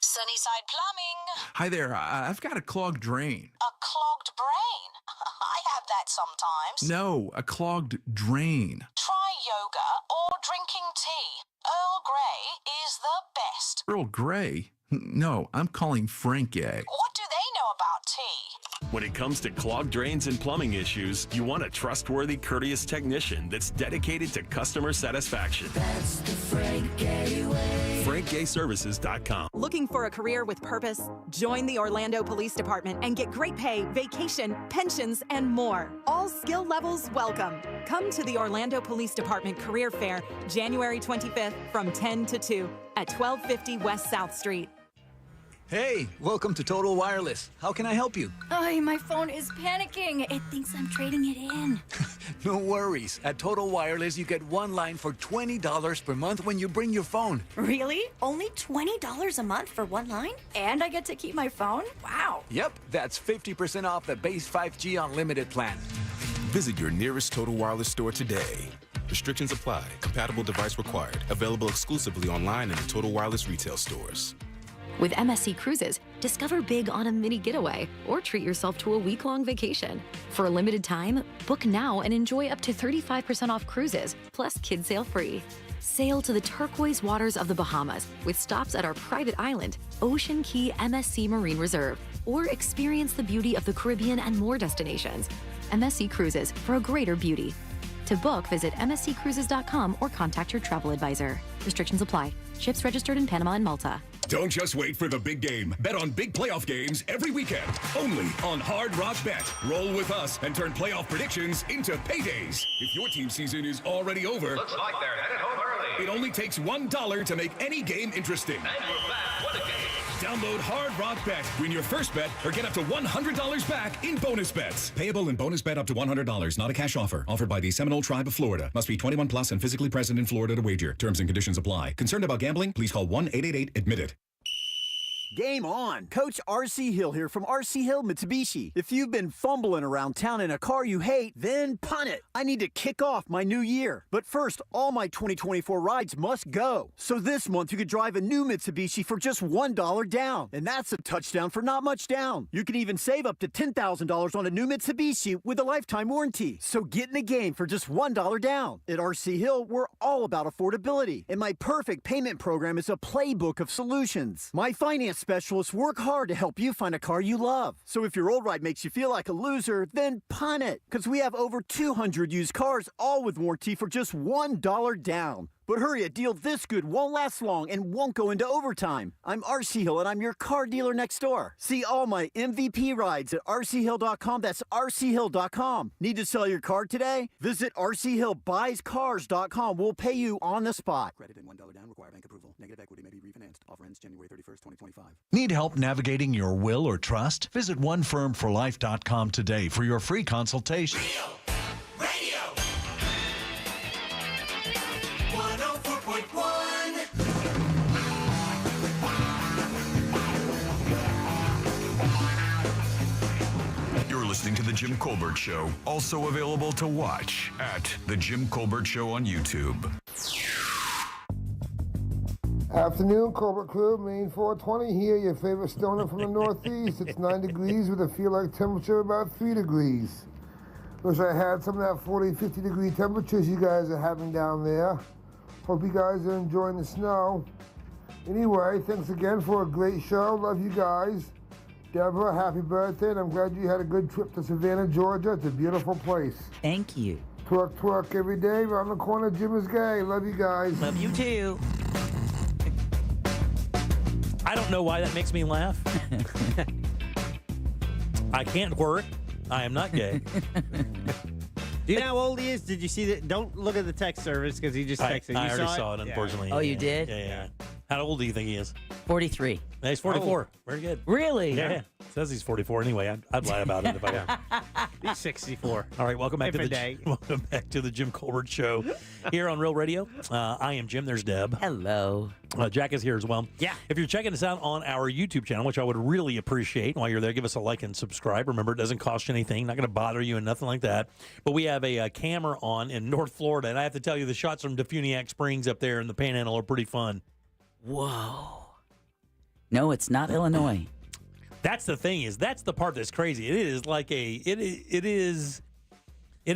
Sunnyside Plumbing. Hi there. I've got a clogged drain. A clogged brain. I have that sometimes. No, a clogged drain. Try yoga or drinking tea. Earl Grey is the best. Earl Grey? No, I'm calling Frank A. What do they know about tea? When it comes to clogged drains and plumbing issues, you want a trustworthy, courteous technician that's dedicated to customer satisfaction. That's the Frank Gay way. FrankGayServices.com. Looking for a career with purpose? Join the Orlando Police Department and get great pay, vacation, pensions, and more. All skill levels welcome. Come to the Orlando Police Department Career Fair, January 25th from 10 to 2 at 1250 West South Street. Hey, welcome to Total Wireless. How can I help you? Oh, my phone is panicking. It thinks I'm trading it in. No worries. At Total Wireless, you get one line for $20 per month when you bring your phone. Really? Only $20 a month for one line? And I get to keep my phone? Wow. Yep, that's 50% off the base 5G unlimited plan. Visit your nearest Total Wireless store today. Restrictions apply. Compatible device required. Available exclusively online in the Total Wireless retail stores. With MSC Cruises, discover big on a mini getaway or treat yourself to a week-long vacation. For a limited time, book now and enjoy up to 35% off cruises, plus kids sail free. Sail to the turquoise waters of the Bahamas with stops at our private island, Ocean Key MSC Marine Reserve, or experience the beauty of the Caribbean and more destinations. MSC Cruises, for a greater beauty. To book, visit msccruises.com or contact your travel advisor. Restrictions apply. Ships registered in Panama and Malta. Don't just wait for the big game. Bet on big playoff games every weekend. Only on Hard Rock Bet. Roll with us and turn playoff predictions into paydays. If your team season is already over, Looks like they're headed home early. it only takes $1 to make any game interesting. And we're back. What a game. Download Hard Rock Bet. Win your first bet or get up to $100 back in bonus bets. Payable in bonus bet up to $100. Not a cash offer. Offered by the Seminole Tribe of Florida. Must be 21 plus and physically present in Florida to wager. Terms and conditions apply. Concerned about gambling? Please call 1-888-ADMIT-IT. Game on! Coach R.C. Hill here from R.C. Hill Mitsubishi. If you've been fumbling around town in a car you hate, then punt it. I need to kick off my new year. But first, all my 2024 rides must go. So this month you could drive a new Mitsubishi for just $1 down. And that's a touchdown for not much down. You can even save up to $10,000 on a new Mitsubishi with a lifetime warranty. So get in the game for just $1 down. At R.C. Hill, we're all about affordability. And my perfect payment program is a playbook of solutions. My finance specialists work hard to help you find a car you love. So if your old ride makes you feel like a loser, then punt it. Because we have over 200 used cars, all with warranty for just $1 down. But hurry, a deal this good won't last long and won't go into overtime. I'm RC Hill and I'm your car dealer next door. See all my MVP rides at rchill.com. That's rchill.com. Need to sell your car today? Visit rchillbuyscars.com. We'll pay you on the spot. Credit and $1 down. Require bank approval. Negative equity may be refinanced. Offer ends January 31st, 2025. Need help navigating your will or trust? Visit onefirmforlife.com today for your free consultation. Listening to The Jim Colbert Show, also available to watch at The Jim Colbert Show on YouTube. Afternoon, Colbert Crew, Maine 420 here, your favorite stoner from the Northeast. It's 9 degrees with a feel-like temperature about 3 degrees. Wish I had some of that 40, 50 degree temperatures you guys are having down there. Hope you guys are enjoying the snow. Anyway, thanks again for a great show. Love you guys. Deborah, happy birthday, and I'm glad you had a good trip to Savannah, Georgia. It's a beautiful place. Thank you. Twerk, twerk every day. Around the corner, Jim is gay. Love you guys. Love you too. I don't know why that makes me laugh. I can't work. I am not gay. Do you know how old he is? Did you see that? Don't look at the text service because he just texted. I already saw it, unfortunately. Oh, you did? Yeah. How old do you think he is? 43. He's 44. Very good. Really? Yeah. Says he's 44 anyway. I'd lie about it if I got. He's 64. All right, welcome back Welcome back to the Jim Colbert Show here on Real Radio. I am Jim. There's Deb. Hello. Jack is here as well. Yeah. If you're checking us out on our YouTube channel, which I would really appreciate, while you're there, give us a like and subscribe. Remember, it doesn't cost you anything. Not going to bother you and nothing like that. But we have a camera on in North Florida, and I have to tell you, the shots from Defuniak Springs up there in the Panhandle are pretty fun. Whoa. No, it's not Illinois. That's the thing that's the part that's crazy. It is like it is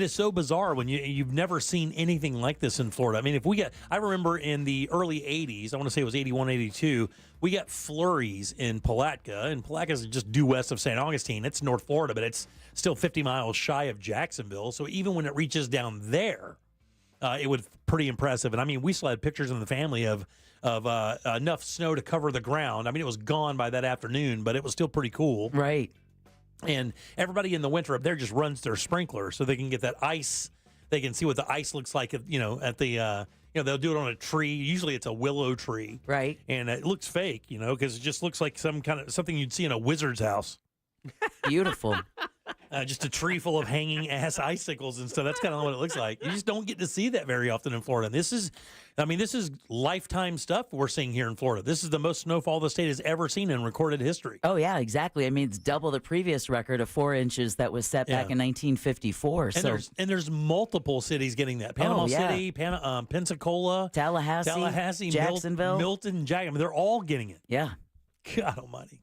so bizarre when you've never seen anything like this in Florida. I mean, I remember in the early 80s, I want to say it was 81, 82, we got flurries in Palatka, and Palatka is just due west of St. Augustine. It's North Florida, but it's still 50 miles shy of Jacksonville. So even when it reaches down there, it was pretty impressive. And I mean, we still had pictures in the family of enough snow to cover the ground. I mean, it was gone by that afternoon, but it was still pretty cool. Right. And everybody in the winter up there just runs their sprinkler so they can get that ice. They can see what the ice looks like, at the, they'll do it on a tree. Usually it's a willow tree. Right. And it looks fake, because it just looks like something you'd see in a wizard's house. Beautiful. Just a tree full of hanging ass icicles and stuff. That's kind of what it looks like. You just don't get to see that very often in Florida. And this is lifetime stuff we're seeing here in Florida. This is the most snowfall the state has ever seen in recorded history. Oh, yeah, exactly. I mean, it's double the previous record of 4 inches that was set back in 1954. And there's multiple cities getting that. Panama City, Pensacola, Tallahassee, Jacksonville. Milton, Jacksonville. They're all getting it. Yeah. God almighty.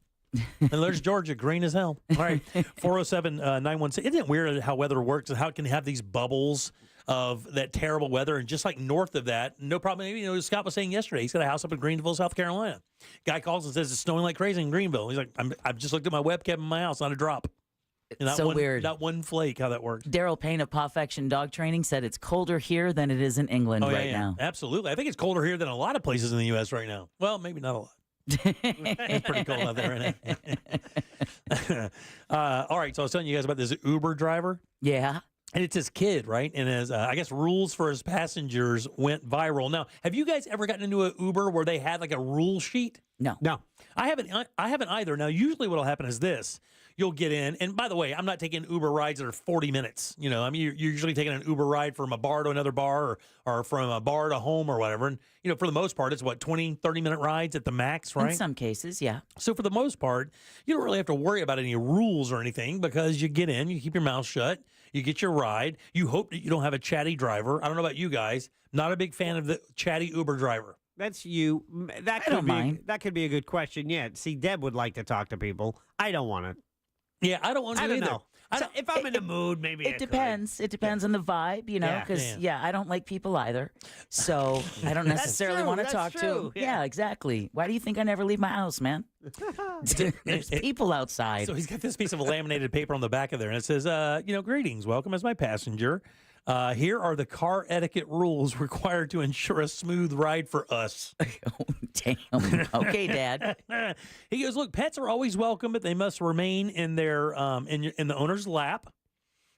And there's Georgia, green as hell. All right, 407-916. Isn't it weird how weather works and how it can have these bubbles of that terrible weather? And just like north of that, no problem. Maybe, Scott was saying yesterday, he's got a house up in Greenville, South Carolina. Guy calls and says it's snowing like crazy in Greenville. He's like, I've just looked at my webcam in my house, not a drop. It's so weird. Not one flake, how that works. Daryl Payne of Pawfection Dog Training said it's colder here than it is in England now. Absolutely. I think it's colder here than a lot of places in the U.S. right now. Well, maybe not a lot. It's pretty cold out there, isn't it? All right, so I was telling you guys about this Uber driver. Yeah. And it's his kid, right? And his, I guess, rules for his passengers went viral. Now, have you guys ever gotten into an Uber where they had like a rule sheet? No. I haven't either. Now, usually what'll happen is this. You'll get in, and by the way, I'm not taking Uber rides that are 40 minutes. I mean, you're usually taking an Uber ride from a bar to another bar or from a bar to home or whatever. And, for the most part, it's 20, 30-minute rides at the max, right? In some cases, yeah. So for the most part, you don't really have to worry about any rules or anything because you get in, you keep your mouth shut, you get your ride. You hope that you don't have a chatty driver. I don't know about you guys. Not a big fan of the chatty Uber driver. That's you. That could be a good question. Yeah. See, Deb would like to talk to people. I don't want to. Yeah, I don't want to either. Know. If I'm in the mood, maybe it depends. It depends on the vibe, because I don't like people either. So I don't necessarily want to talk to them. Yeah, exactly. Why do you think I never leave my house, man? There's people outside. So he's got this piece of laminated paper on the back of there, and it says, greetings, welcome as my passenger. Here are the car etiquette rules required to ensure a smooth ride for us. Oh, damn. Okay, Dad. He goes, look, pets are always welcome, but they must remain in their in the owner's lap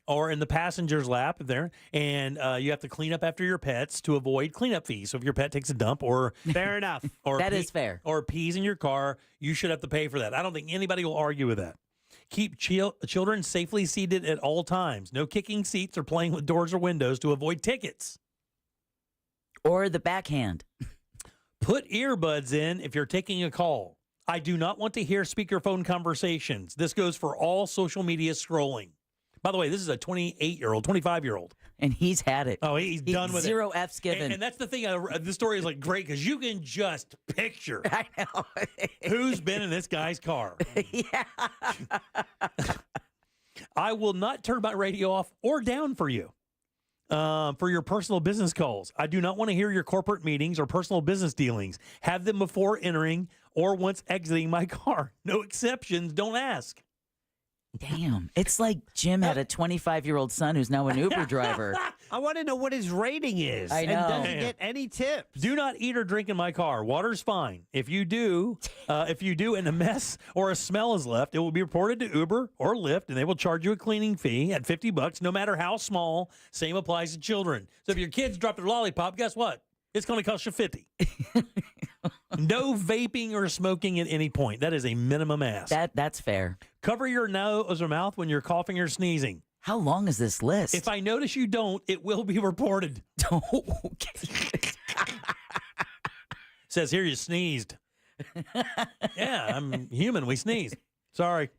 or in the passenger's lap there. And you have to clean up after your pets to avoid cleanup fees. So if your pet takes a dump or fair enough, or that is fair, or pees in your car, you should have to pay for that. I don't think anybody will argue with that. Keep children safely seated at all times. No kicking seats or playing with doors or windows to avoid tickets. Or the backhand. Put earbuds in if you're taking a call. I do not want to hear speakerphone conversations. This goes for all social media scrolling. By the way, this is a 28-year-old, 25-year-old. And he's had it. Oh, he's done with Zero F's given. And that's the thing. The story is great because you can just picture I know. who's been in this guy's car. Yeah. I will not turn my radio off or down for you for your personal business calls. I do not want to hear your corporate meetings or personal business dealings. Have them before entering or once exiting my car. No exceptions. Don't ask. Damn. It's like Jim had a 25-year-old son who's now an Uber driver. I want to know what his rating is. I know. And does he get any tips? Do not eat or drink in my car. Water's fine. If you do and a mess or a smell is left, it will be reported to Uber or Lyft, and they will charge you a cleaning fee at $50, no matter how small. Same applies to children. So if your kids drop their lollipop, guess what? It's going to cost you $50. No vaping or smoking at any point. That is a minimum ask. That's fair. Cover your nose or mouth when you're coughing or sneezing. How long is this list? If I notice you don't, it will be reported. Okay. Says here you sneezed. Yeah, I'm human. We sneeze. Sorry.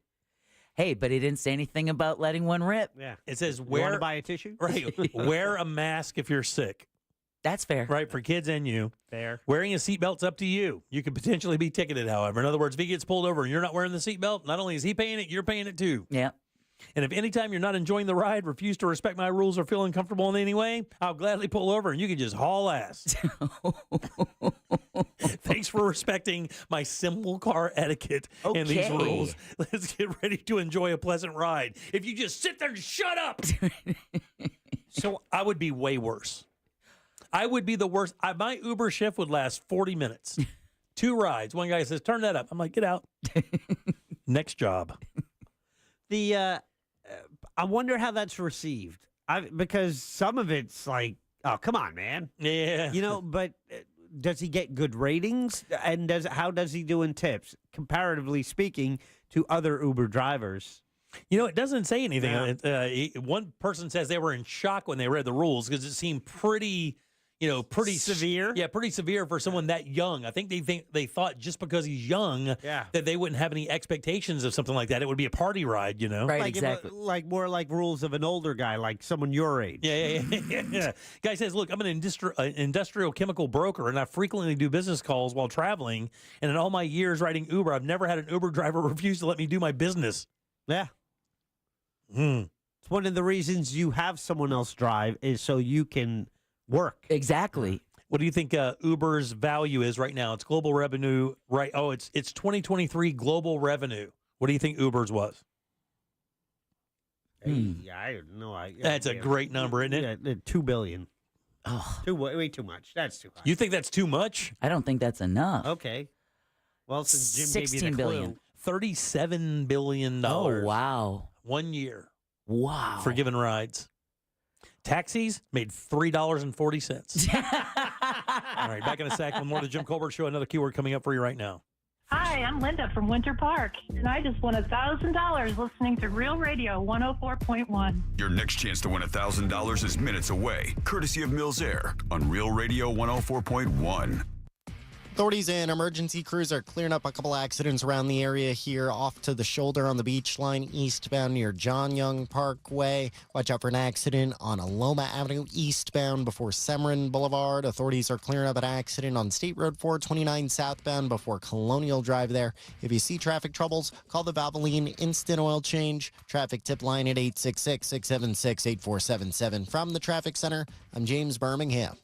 Hey, but he didn't say anything about letting one rip. Yeah. It says You want wear to buy a tissue? Right. Wear a mask if you're sick. That's fair. Right, for kids and you. Fair. Wearing a seatbelt's up to you. You could potentially be ticketed, however. In other words, if he gets pulled over and you're not wearing the seatbelt, not only is he paying it, you're paying it too. Yeah. And if anytime you're not enjoying the ride, refuse to respect my rules, or feel uncomfortable in any way, I'll gladly pull over and you can just haul ass. Thanks for respecting my simple car etiquette and these rules. Let's get ready to enjoy a pleasant ride. If you just sit there and shut up. So I would be way worse. I would be the worst. My Uber shift would last 40 minutes. 2 rides. One guy says, turn that up. I'm like, get out. Next job. I wonder how that's received. Because some of it's like, oh, come on, man. Yeah. You know, but does he get good ratings? And how does he do in tips, comparatively speaking, to other Uber drivers? You know, it doesn't say anything. Yeah. One person says they were in shock when they read the rules because it seemed pretty severe. Yeah, pretty severe for someone that young. I think they thought just because he's young that they wouldn't have any expectations of something like that. It would be a party ride, you know? Right, like exactly. Like more like rules of an older guy, like someone your age. Yeah. Guy says, look, I'm an industrial chemical broker, and I frequently do business calls while traveling. And in all my years riding Uber, I've never had an Uber driver refuse to let me do my business. Yeah. It's one of the reasons you have someone else drive is so you can work. Exactly. What do you think Uber's value is right now? It's global revenue, right? Oh, it's 2023 global revenue. What do you think Uber's was? Hey, I don't know. That's a great number, isn't it? Yeah, $2 billion. Oh, way too much. That's too high. You think that's too much? I don't think that's enough. Okay. Well, since Jim gave me the $16 billion. clue. $37 billion. Oh, wow. 1 year. Wow. For giving rides. Taxis made $3.40. All right, back in a sec with more of the Jim Colbert Show. Another keyword coming up for you right now. Hi, I'm Linda from Winter Park, and I just won $1,000 listening to Real Radio 104.1. Your next chance to win $1,000 is minutes away, courtesy of Mills Air on Real Radio 104.1. Authorities and emergency crews are clearing up a couple accidents around the area here off to the shoulder on the beach line eastbound near John Young Parkway. Watch out for an accident on Aloma Avenue eastbound before Severin Boulevard. Authorities are clearing up an accident on State Road 429 southbound before Colonial Drive there. If you see traffic troubles, call the Valvoline Instant Oil Change. Traffic tip line at 866-676-8477. From the Traffic Center, I'm James Birmingham.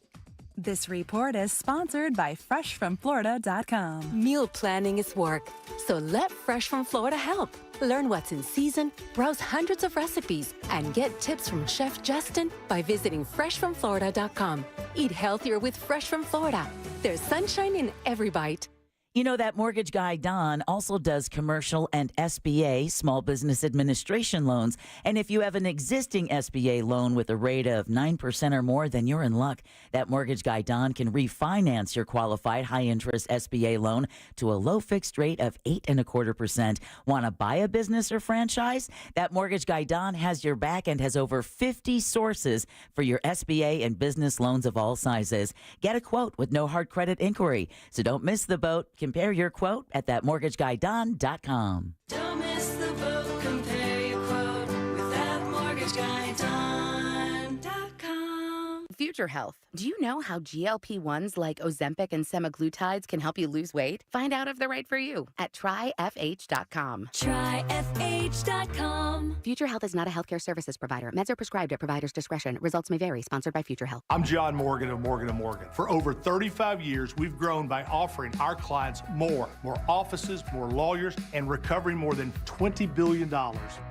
This report is sponsored by FreshFromFlorida.com. Meal planning is work, so let Fresh from Florida help. Learn what's in season, browse hundreds of recipes, and get tips from Chef Justin by visiting FreshFromFlorida.com. Eat healthier with Fresh from Florida. There's sunshine in every bite. You know, that mortgage guy, Don, also does commercial and SBA, Small Business Administration loans. And if you have an existing SBA loan with a rate of 9% or more, then you're in luck. That mortgage guy, Don, can refinance your qualified high-interest SBA loan to a low fixed rate of 8.25%. Want to buy a business or franchise? That mortgage guy, Don, has your back and has over 50 sources for your SBA and business loans of all sizes. Get a quote with no hard credit inquiry. So don't miss the boat. Compare your quote at thatmortgageguyDon.com. Don't miss the boat. Compare your quote with thatmortgageguyDon.com. Future Health. Do you know how GLP-1s like Ozempic and semaglutides can help you lose weight? Find out if they're right for you at tryfh.com. Tryfh.com. Future Health is not a healthcare services provider. Meds are prescribed at provider's discretion. Results may vary. Sponsored by Future Health. I'm John Morgan of Morgan & Morgan. For over 35 years, we've grown by offering our clients more offices, more lawyers, and recovering more than $20 billion.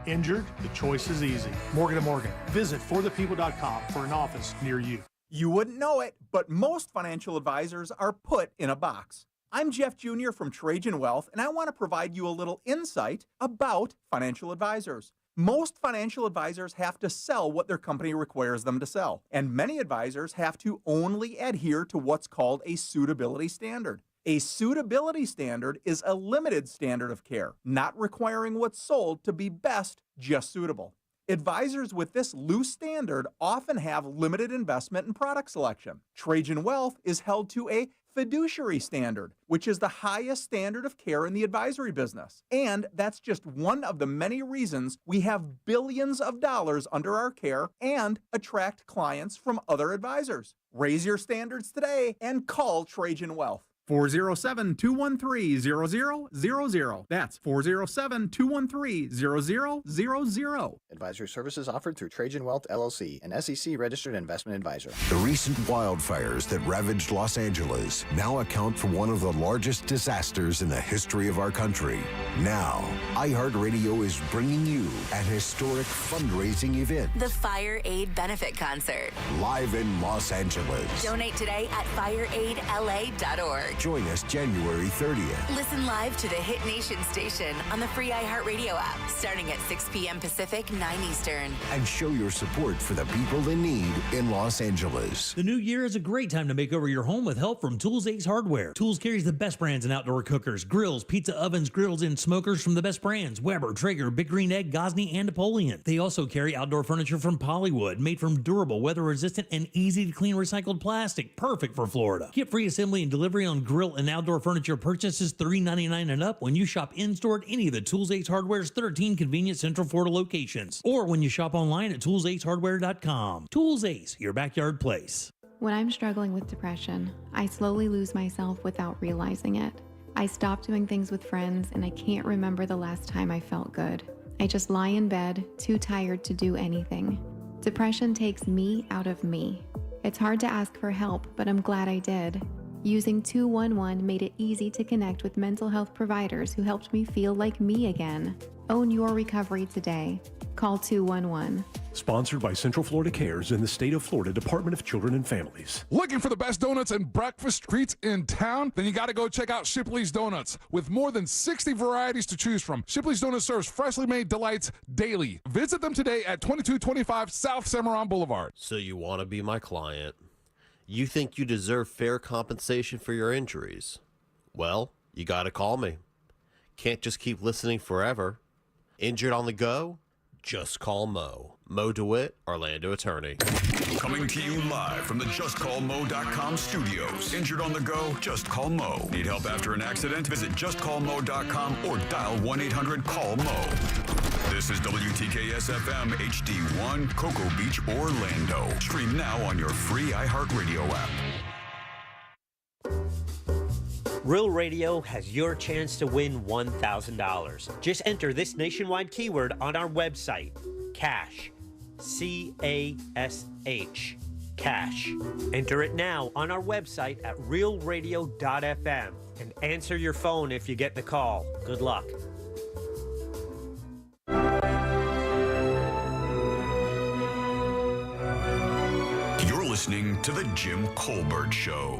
Injured? The choice is easy. Morgan & Morgan. Visit forthepeople.com for an office near you. You wouldn't know it, but most financial advisors are put in a box. I'm Jeff Jr. from Trajan Wealth, and I want to provide you a little insight about financial advisors. Most financial advisors have to sell what their company requires them to sell, and many advisors have to only adhere to what's called a suitability standard. A suitability standard is a limited standard of care, not requiring what's sold to be best, just suitable. Advisors with this loose standard often have limited investment in product selection. Trajan Wealth is held to a fiduciary standard, which is the highest standard of care in the advisory business. And that's just one of the many reasons we have billions of dollars under our care and attract clients from other advisors. Raise your standards today and call Trajan Wealth. 407-213-0000. That's 407-213-0000. Advisory services offered through Trajan Wealth, LLC, an SEC-registered investment advisor. The recent wildfires that ravaged Los Angeles now account for one of the largest disasters in the history of our country. Now, iHeartRadio is bringing you an historic fundraising event. The Fire Aid Benefit Concert. Live in Los Angeles. Donate today at fireaidla.org. Join us January 30th. Listen live to the Hit Nation station on the free iHeartRadio app, starting at 6 p.m. Pacific, 9 Eastern. And show your support for the people in need in Los Angeles. The new year is a great time to make over your home with help from Tools Ace Hardware. Tools carries the best brands in outdoor cookers, grills, pizza ovens, grills, and smokers from the best brands: Weber, Traeger, Big Green Egg, Gosney, and Napoleon. They also carry outdoor furniture from Polywood, made from durable, weather-resistant, and easy-to-clean recycled plastic, perfect for Florida. Get free assembly and delivery on grill and outdoor furniture purchases $3.99 and up when you shop in-store at any of the Tools Ace Hardware's 13 convenient Central Florida locations, or when you shop online at toolsacehardware.com. Tools Ace, your backyard place. When I'm struggling with depression, I slowly lose myself without realizing it. I stop doing things with friends, and I can't remember the last time I felt good. I just lie in bed, too tired to do anything. Depression takes me out of me. It's hard to ask for help, but I'm glad I did. Using 211 made it easy to connect with mental health providers who helped me feel like me again. Own your recovery today. Call 211. Sponsored by Central Florida Cares and the State of Florida Department of Children and Families. Looking for the best donuts and breakfast treats in town? Then you got to go check out Shipley's Donuts. With more than 60 varieties to choose from, Shipley's Donuts serves freshly made delights daily. Visit them today at 2225 South Cimarron Boulevard. So you want to be my client? You think you deserve fair compensation for your injuries? Well, you got to call me. Can't just keep listening forever. Injured on the go? Just call Mo. Mo DeWitt, Orlando attorney. Coming to you live from the JustCallMo.com studios. Injured on the go? Just call Mo. Need help after an accident? Visit JustCallMo.com or dial 1-800-CALL-MO. This is WTKS-FM HD1, Cocoa Beach, Orlando. Stream now on your free iHeartRadio app. Real Radio has your chance to win $1,000. Just enter this nationwide keyword on our website, CASH, C-A-S-H, CASH. Enter it now on our website at realradio.fm and answer your phone if you get the call. Good luck. You're listening to The Jim Colbert Show.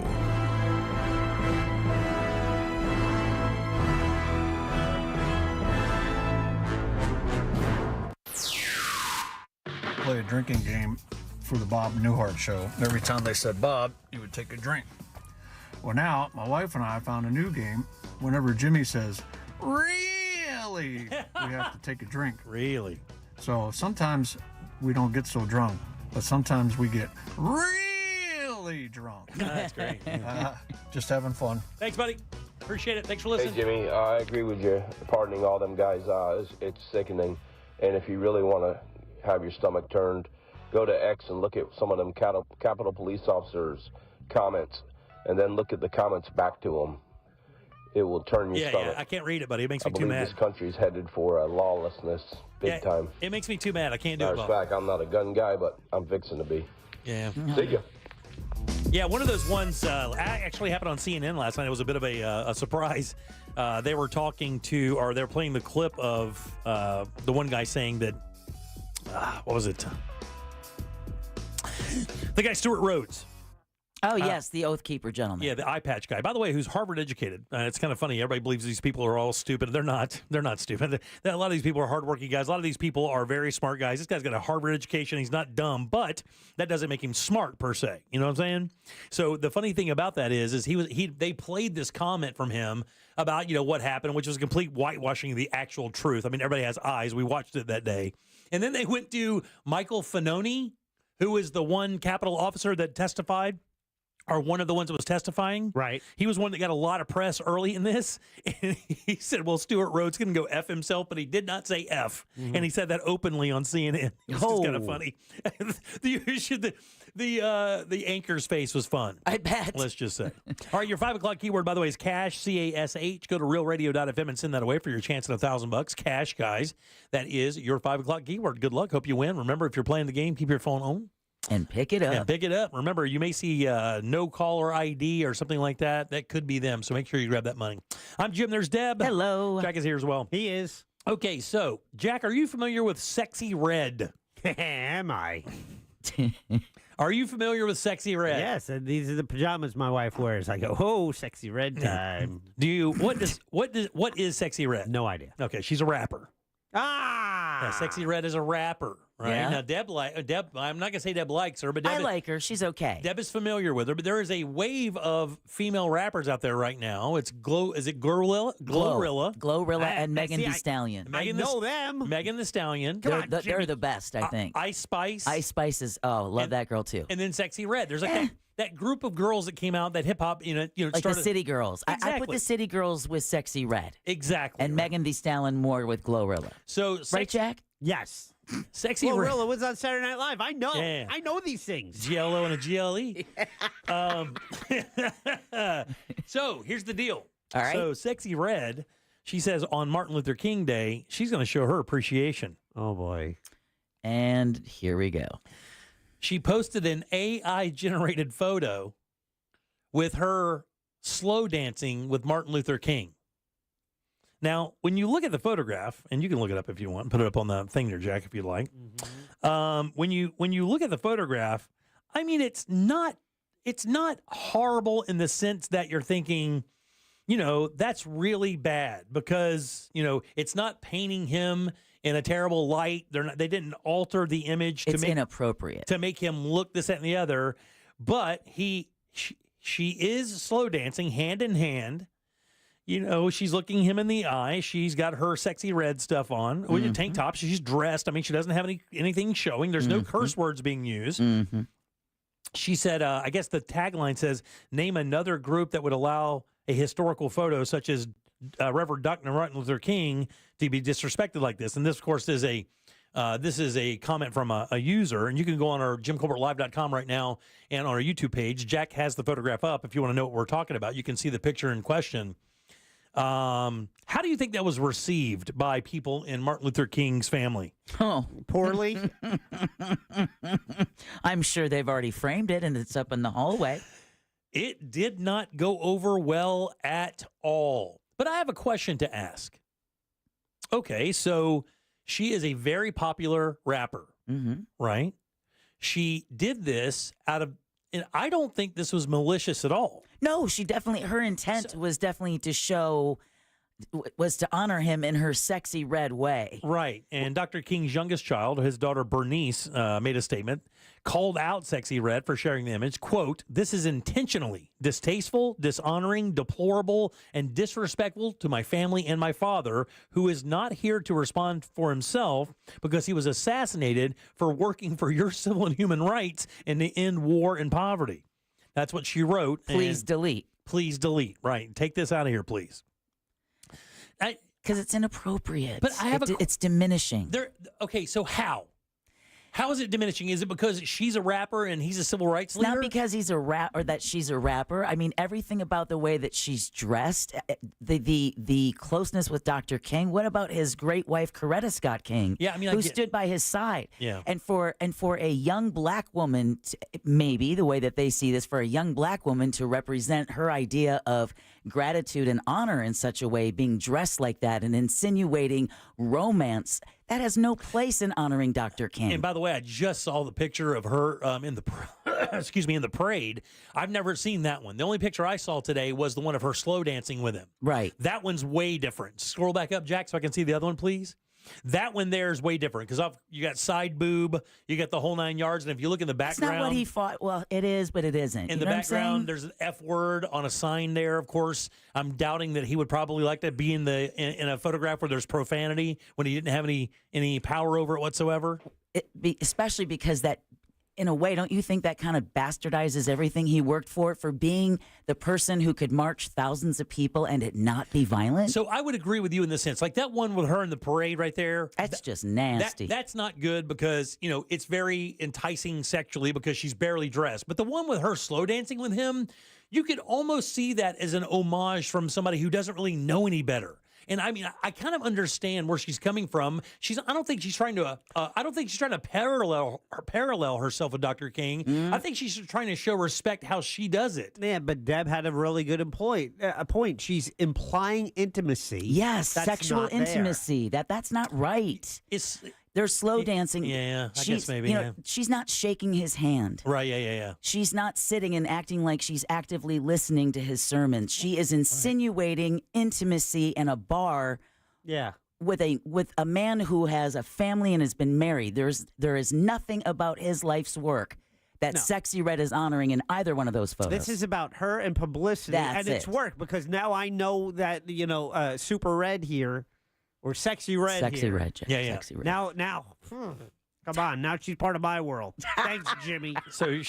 Play a drinking game for the Bob Newhart Show. Every time they said Bob, you would take a drink. Well, now my wife and I found a new game. Whenever Jimmy says, really, we have to take a drink. Really? So sometimes we don't get so drunk, but sometimes we get really drunk. That's great. Just having fun. Thanks, buddy. Appreciate it. Thanks for listening. Hey, Jimmy, I agree with you. Pardoning all them guys, it's sickening. And if you really want to have your stomach turned, go to X and look at some of them Capitol Police officers' comments, and then look at the comments back to them. It will turn your stomach. Yeah, I can't read it, buddy. It makes me too I believe mad. this country's headed for lawlessness big time. It makes me too mad. I can't do Matter it, of Bob. fact, I'm not a gun guy, but I'm fixing to be. Yeah. See ya. Yeah, one of those ones actually happened on CNN last night. It was a bit of a surprise. They were talking to, or they were playing the clip of the one guy saying that, what was it? The guy Stuart Rhodes Oh, yes, the Oath Keeper gentleman. Yeah, the eye patch guy. By the way, who's Harvard educated. It's kind of funny. Everybody believes these people are all stupid. They're not. They're not stupid. A lot of these people are hardworking guys. A lot of these people are very smart guys. This guy's got a Harvard education. He's not dumb, but that doesn't make him smart per se. You know what I'm saying? So the funny thing about that is they played this comment from him about, what happened, which was complete whitewashing of the actual truth. I mean, everybody has eyes. We watched it that day. And then they went to Michael Fanoni, who is the one Capitol officer that testified. Or one of the ones that was testifying. Right. He was one that got a lot of press early in this. And he said, well, Stuart Rhodes can go F himself, but he did not say F. Mm-hmm. And he said that openly on CNN. It was just kind of funny. The anchor's face was fun. I bet. Let's just say. All right, your 5 o'clock keyword, by the way, is cash, C-A-S-H. Go to realradio.fm and send that away for your chance at $1,000. Cash, guys. That is your 5 o'clock keyword. Good luck. Hope you win. Remember, if you're playing the game, keep your phone on. And pick it up. Yeah, pick it up. Remember, you may see no caller ID or something like that. That could be them. So make sure you grab that money. I'm Jim. There's Deb. Hello. Jack is here as well. He is. Okay, so, Jack, are you familiar with Sexy Red? Am I? Are you familiar with Sexy Red? Yes, and these are the pajamas my wife wears. I go, oh, Sexy Red time. What is Sexy Red? No idea. Okay, she's a rapper. Ah! Yeah, Sexy Red is a rapper, right? Yeah. Now, Deb, I'm not going to say Deb likes her, but Deb I like her. She's okay. Deb is familiar with her, but there is a wave of female rappers out there right now. It's Glorilla? Glorilla and Megan Thee Stallion. I know them. Megan Thee Stallion. They're the best, I think. Ice Spice. Ice Spice is, love that girl too. And then Sexy Red. There's like that group of girls that came out, that hip hop, like started, the City Girls. Exactly. I put the City Girls with Sexy Red. Exactly. And Megan Thee Stallion more with Glorilla. So, right, Jack? Yes. Sexy Glorilla was on Saturday Night Live. I know. Yeah. I know these things. GLO and a GLE. So here's the deal. All right. So Sexy Red, she says on Martin Luther King Day, she's going to show her appreciation. Oh, boy. And here we go. She posted an AI-generated photo with her slow dancing with Martin Luther King. Now, when you look at the photograph, and you can look it up if you want, put it up on the thing there, Jack, if you'd like. Mm-hmm. When you look at the photograph, I mean, it's not horrible in the sense that you're thinking, that's really bad because, it's not painting him in a terrible light. They didn't alter the image to make inappropriate to make him look this, that, and the other. But she is slow dancing hand in hand. She's looking him in the eye. She's got her Sexy Red stuff on with a tank top. She's dressed. I mean, she doesn't have anything showing. There's no curse words being used. Mm-hmm. She said, I guess the tagline says, name another group that would allow a historical photo such as Reverend Dr. Martin Luther King to be disrespected like this. And this, of course, is a comment from a user. And you can go on our JimColbertLive.com right now and on our YouTube page. Jack has the photograph up. If you want to know what we're talking about, you can see the picture in question. How do you think that was received by people in Martin Luther King's family? Oh, poorly. I'm sure they've already framed it and it's up in the hallway. It did not go over well at all. But I have a question to ask. Okay, so she is a very popular rapper, right? She did this and I don't think this was malicious at all. No, her intent was definitely to honor him in her Sexy Red way. Right. And Dr. King's youngest child, his daughter Bernice, made a statement, called out Sexy Red for sharing the image. Quote, "This is intentionally distasteful, dishonoring, deplorable, and disrespectful to my family and my father, who is not here to respond for himself because he was assassinated for working for your civil and human rights and to end war and poverty." That's what she wrote. Please delete. Please delete. Right. Take this out of here, please. Because it's inappropriate. But it's diminishing. Okay, so how? How is it diminishing? Is it because she's a rapper and he's a civil rights leader? Not because he's a rap or that she's a rapper. I mean, everything about the way that she's dressed, the closeness with Dr. King. What about his great wife, Coretta Scott King? Yeah, I mean, who stood by his side. Yeah. And for a young black woman, maybe the way that they see this, for a young black woman to represent her idea of gratitude and honor in such a way, being dressed like that and insinuating romance. That has no place in honoring Dr. King. And by the way, I just saw the picture of her in the in the parade. I've never seen that one. The only picture I saw today was the one of her slow dancing with him. Right. That one's way different. Scroll back up, Jack, so I can see the other one, please. That one there is way different because you got side boob, you got the whole 9 yards, and if you look in the background, it's not what he fought. Well, it is, but it isn't. In the background, there's an F word on a sign there. Of course, I'm doubting that he would probably like to be in a photograph where there's profanity when he didn't have any power over it whatsoever. Especially because that, in a way, don't you think that kind of bastardizes everything he worked for being the person who could march thousands of people and it not be violent? So I would agree with you in this sense. Like that one with her in the parade right there. That's just nasty. That's not good because, it's very enticing sexually because she's barely dressed. But the one with her slow dancing with him, you could almost see that as an homage from somebody who doesn't really know any better. And I mean, I kind of understand where she's coming from. I don't think she's trying to parallel herself with Dr. King. I think she's trying to show respect how she does it. Yeah, but Deb had a really good point. She's implying intimacy. Yes, sexual intimacy. That's not right. They're slow dancing. Yeah, I guess maybe. She's not shaking his hand. Right, yeah. She's not sitting and acting like she's actively listening to his sermons. She is insinuating intimacy in a bar. Yeah. With a man who has a family and has been married. There is nothing about his life's work that Sexy Red is honoring in either one of those photos. This is about her and publicity, and it's work because now I know that Super Red here. Or Sexy Red Sexy here. Red, Jack. Yeah. Sexy Red. Now, come on. Now she's part of my world. Thanks, Jimmy. So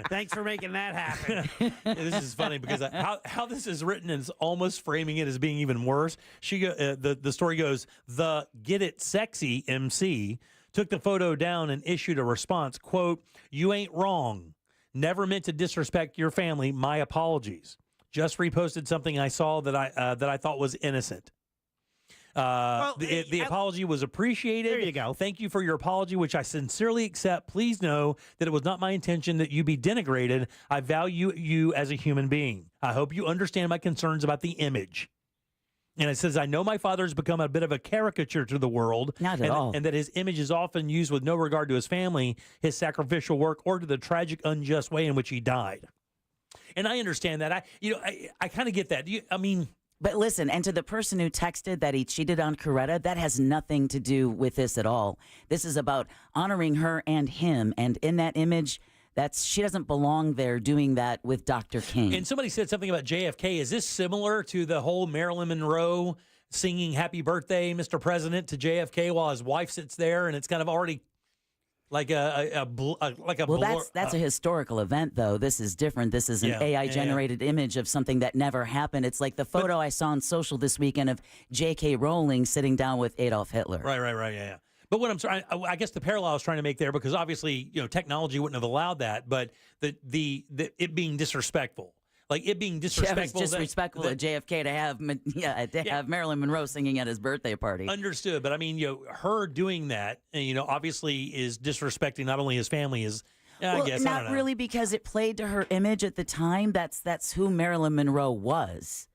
Thanks for making that happen. This is funny because how this is written is almost framing it as being even worse. The story goes, the Get It Sexy MC took the photo down and issued a response, quote, "You ain't wrong. Never meant to disrespect your family. My apologies. Just reposted something I saw that I thought was innocent." The apology was appreciated. There you go. Thank you for your apology, which I sincerely accept. Please know that it was not my intention that you be denigrated. I value you as a human being. I hope you understand my concerns about the image. And it says, I know my father has become a bit of a caricature to the world. Not at all. And that his image is often used with no regard to his family, his sacrificial work, or to the tragic, unjust way in which he died. And I understand that. I kind of get that. But listen, and to the person who texted that he cheated on Coretta, that has nothing to do with this at all. This is about honoring her and him. And in that image, she doesn't belong there doing that with Dr. King. And somebody said something about JFK. Is this similar to the whole Marilyn Monroe singing Happy Birthday, Mr. President, to JFK while his wife sits there? And it's kind of already like that's a historical event, though. This is different. This is an AI-generated image of something that never happened. It's like the photo I saw on social this weekend of J.K. Rowling sitting down with Adolf Hitler. Right, yeah. But what I guess the parallel I was trying to make there, because obviously technology wouldn't have allowed that, but it being disrespectful. Like it being disrespectful. It was disrespectful of JFK to have Marilyn Monroe singing at his birthday party. Understood, but I mean, her doing that, obviously is disrespecting not only his family I guess not really, because it played to her image at the time. That's who Marilyn Monroe was.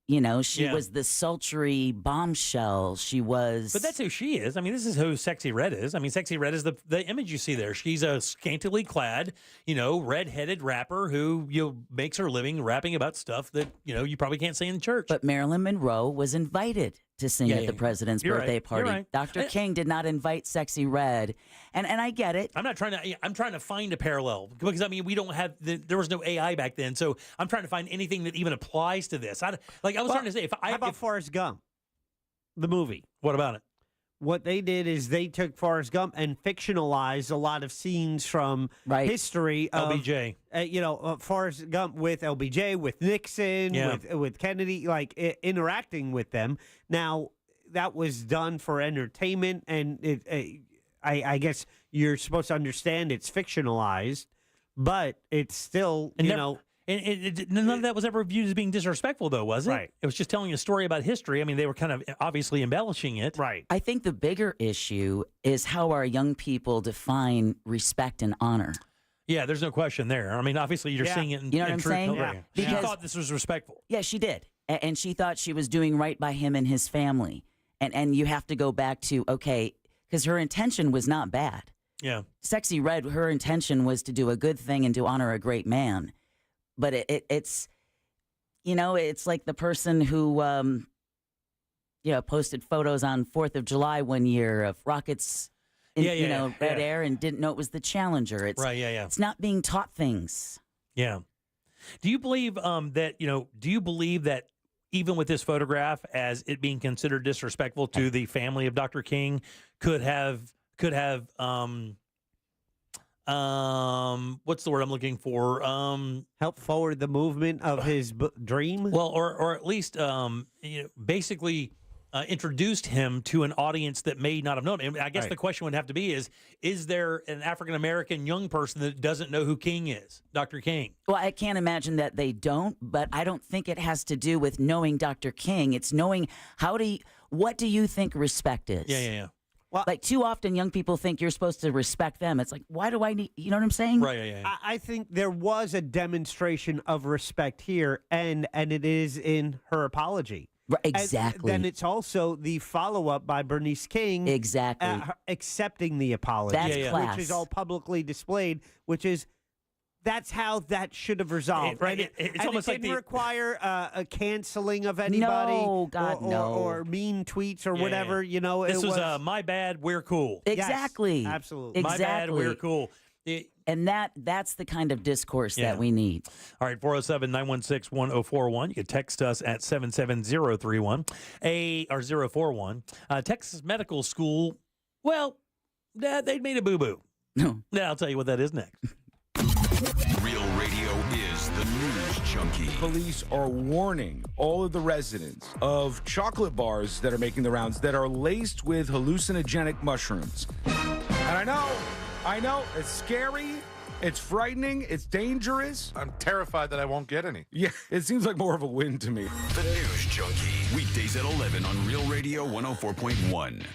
She was the sultry bombshell. She was. But that's who she is. I mean, this is who Sexy Red is. I mean, Sexy Red is the image you see there. She's a scantily clad, red-headed rapper who makes her living rapping about stuff that, you probably can't say in church. But Marilyn Monroe was invited to sing at the president's birthday party. Right. Dr. King did not invite Sexy Red. And I get it. I'm trying to find a parallel because we don't have there was no AI back then. So I'm trying to find anything that even applies to this. I was trying to say how about Forrest Gump, the movie? What about it? What they did is they took Forrest Gump and fictionalized a lot of scenes from history of LBJ. Forrest Gump with LBJ, with Nixon, with Kennedy, interacting with them. Now, that was done for entertainment, and I guess you're supposed to understand it's fictionalized, but it's still, And none of that was ever viewed as being disrespectful, though, was it? Right. It was just telling a story about history. I mean, they were kind of obviously embellishing it. Right. I think the bigger issue is how our young people define respect and honor. Yeah, there's no question there. I mean, obviously, you're seeing it in what I'm truth. saying? Yeah. She thought this was respectful. Yeah, she did. And she thought she was doing right by him and his family. And you have to go back to, okay, because her intention was not bad. Yeah. Sexy Red, her intention was to do a good thing and to honor a great man. But it's, it's like the person who, posted photos on 4th of July one year of rockets in, red air and didn't know it was the Challenger. It's, right, It's not being taught things. Yeah. Do you believe that even with this photograph, as it being considered disrespectful to the family of Dr. King, could have what's the word I'm looking for? Help forward the movement of his dream? Well, or at least basically introduced him to an audience that may not have known him. I guess the question would have to be is there an African-American young person that doesn't know who King is, Dr. King? Well, I can't imagine that they don't, but I don't think it has to do with knowing Dr. King. It's knowing what do you think respect is? Yeah. Well, like too often young people think you're supposed to respect them. It's like, why do I need, you know what I'm saying? Right, yeah. I think there was a demonstration of respect here, and it is in her apology. Right, exactly. And then it's also the follow-up by Bernice King. Exactly. Accepting the apology. That's class. Which is all publicly displayed, that's how that should have resolved, right? It's almost it didn't require a canceling of anybody. No, God, no. Or mean tweets or whatever, This was my bad, we're cool. Exactly. Yes, absolutely. My bad, we're cool. And that's the kind of discourse that we need. All right, 407-916-1041. You can text us at 77031 or 041. Texas Medical School, well, they made a boo-boo. No. Yeah, I'll tell you what that is next. Real Radio is the news junkie. Police are warning all of the residents of chocolate bars that are making the rounds that are laced with hallucinogenic mushrooms. And I know, it's scary, it's frightening, it's dangerous. I'm terrified that I won't get any. Yeah, it seems like more of a win to me. The News Junkie. Weekdays at 11 on Real Radio 104.1.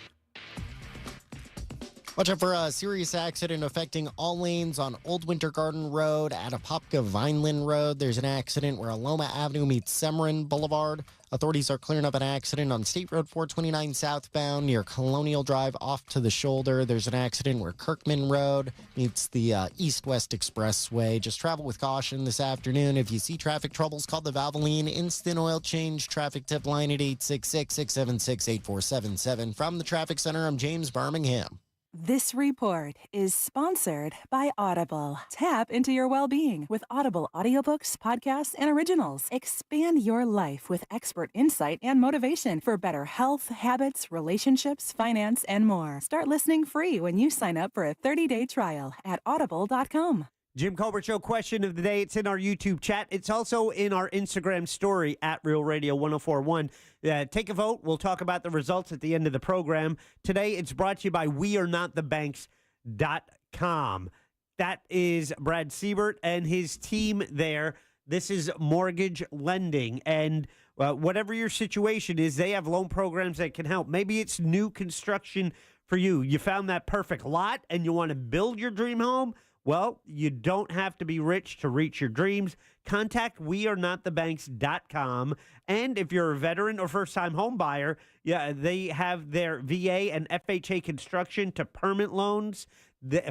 Watch out for a serious accident affecting all lanes on Old Winter Garden Road at Apopka Vineland Road. There's an accident where Aloma Avenue meets Severin Boulevard. Authorities are clearing up an accident on State Road 429 southbound near Colonial Drive off to the shoulder. There's an accident where Kirkman Road meets the East-West Expressway. Just travel with caution this afternoon. If you see traffic troubles, call the Valvoline Instant Oil Change traffic tip line at 866-676-8477. From the Traffic Center, I'm James Birmingham. This report is sponsored by Audible. Tap into your well-being with Audible audiobooks, podcasts, and originals. Expand your life with expert insight and motivation for better health, habits, relationships, finance, and more. Start listening free when you sign up for a 30-day trial at audible.com. Jim Colbert Show question of the day. It's in our YouTube chat. It's also in our Instagram story at Real Radio 1041. Take a vote. We'll talk about the results at the end of the program. Today, it's brought to you by WeAreNotTheBanks.com. That is Brad Siebert and his team there. This is mortgage lending. And whatever your situation is, they have loan programs that can help. Maybe it's new construction for you. You found that perfect lot and you want to build your dream home. Well, you don't have to be rich to reach your dreams. Contact WeAreNotTheBanks.com. And if you're a veteran or first-time home buyer, they have their VA and FHA construction to permanent loans.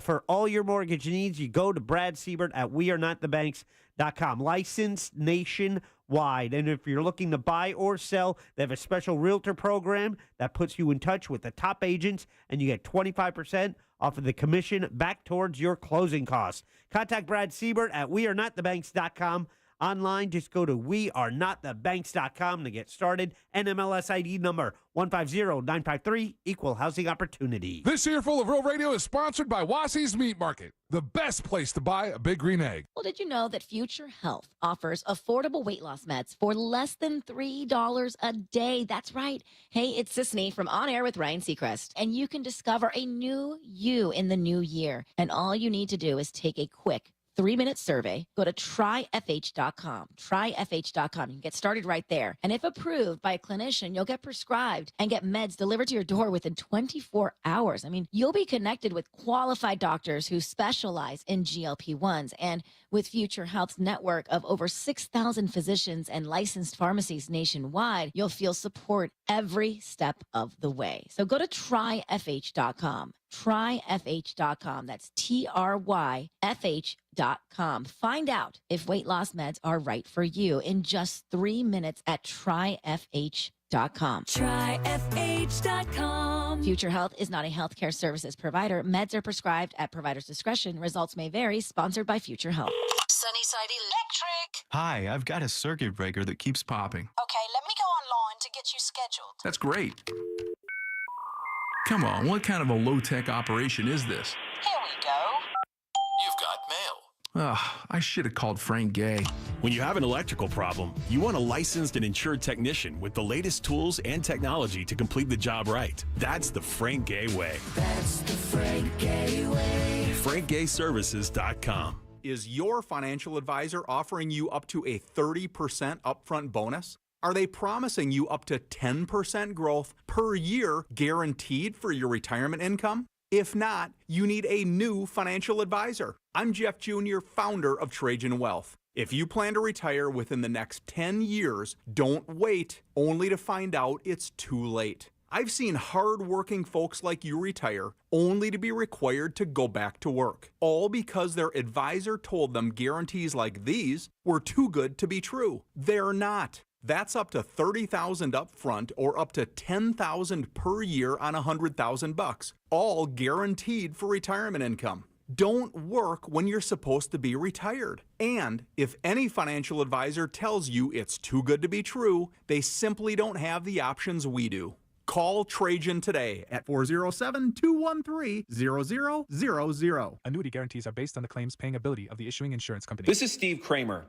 For all your mortgage needs, you go to Brad Siebert at WeAreNotTheBanks.com. Licensed nationwide. And if you're looking to buy or sell, they have a special realtor program that puts you in touch with the top agents, and you get 25% off of the commission back towards your closing costs. Contact Brad Siebert at WeAreNotTheBanks.com. Online, just go to WeAreNotTheBanks.com to get started. NMLS ID number 150953, Equal Housing Opportunity. This Earful of Real Radio is sponsored by Wassey's Meat Market, the best place to buy a Big Green Egg. Well, did you know that Future Health offers affordable weight loss meds for less than $3 a day? That's right. Hey, it's Sisney from On Air with Ryan Seacrest, and you can discover a new you in the new year. And all you need to do is take a quick 3-minute survey. Go to tryfh.com. Tryfh.com. You can get started right there. And if approved by a clinician, you'll get prescribed and get meds delivered to your door within 24 hours. I mean, you'll be connected with qualified doctors who specialize in GLP-1s. And with Future Health's network of over 6,000 physicians and licensed pharmacies nationwide, you'll feel support every step of the way. So go to tryfh.com. Tryfh.com. That's tryfh.com. Find out if weight loss meds are right for you in just 3 minutes at tryfh.com. Tryfh.com. Future Health is not a healthcare services provider. Meds are prescribed at provider's discretion. Results may vary. Sponsored by Future Health. Sunnyside Electric. Hi, I've got a circuit breaker that keeps popping. Okay, let me go online to get you scheduled. That's great. Come on, what kind of a low-tech operation is this? Here we go. You've got mail. Ugh, I should have called Frank Gay. When you have an electrical problem, you want a licensed and insured technician with the latest tools and technology to complete the job right. That's the Frank Gay way. That's the Frank Gay way. FrankGayServices.com. Is your financial advisor offering you up to a 30% upfront bonus? Are they promising you up to 10% growth per year guaranteed for your retirement income? If not, you need a new financial advisor. I'm Jeff Jr., founder of Trajan Wealth. If you plan to retire within the next 10 years, don't wait only to find out it's too late. I've seen hard-working folks like you retire only to be required to go back to work, all because their advisor told them guarantees like these were too good to be true. They're not. That's up to $30,000 up front or up to $10,000 per year on $100,000, all guaranteed for retirement income. Don't work when you're supposed to be retired. And if any financial advisor tells you it's too good to be true, they simply don't have the options we do. Call Trajan today at 407-213-0000. Annuity guarantees are based on the claims paying ability of the issuing insurance company. This is Steve Kramer.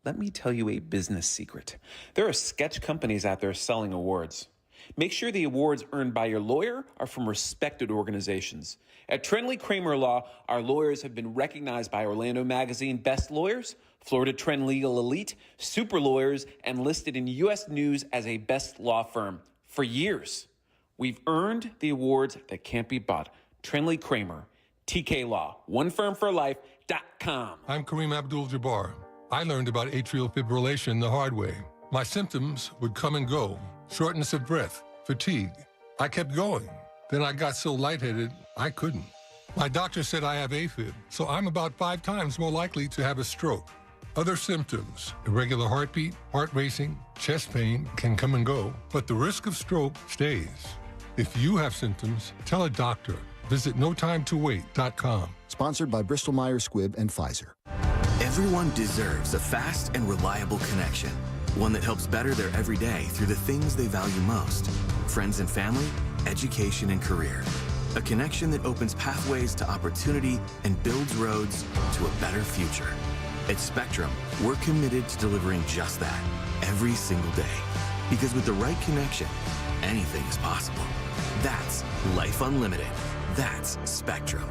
Let me tell you a business secret. There are sketch companies out there selling awards. Make sure the awards earned by your lawyer are from respected organizations. At Trendley Kramer Law, our lawyers have been recognized by Orlando Magazine Best Lawyers, Florida Trend Legal Elite, Super Lawyers, and listed in U.S. News as a best law firm for years. We've earned the awards that can't be bought. Trendley Kramer, TK Law, OneFirmForLife.com. I'm Kareem Abdul-Jabbar. I learned about atrial fibrillation the hard way. My symptoms would come and go. Shortness of breath, fatigue. I kept going. Then I got so lightheaded, I couldn't. My doctor said I have AFib, so I'm about 5 times more likely to have a stroke. Other symptoms, irregular heartbeat, heart racing, chest pain can come and go, but the risk of stroke stays. If you have symptoms, tell a doctor. Visit NoTimeToWait.com. Sponsored by Bristol-Myers Squibb and Pfizer. Everyone deserves a fast and reliable connection. One that helps better their everyday through the things they value most. Friends and family, education and career. A connection that opens pathways to opportunity and builds roads to a better future. At Spectrum, we're committed to delivering just that every single day. Because with the right connection, anything is possible. That's Life Unlimited. That's Spectrum.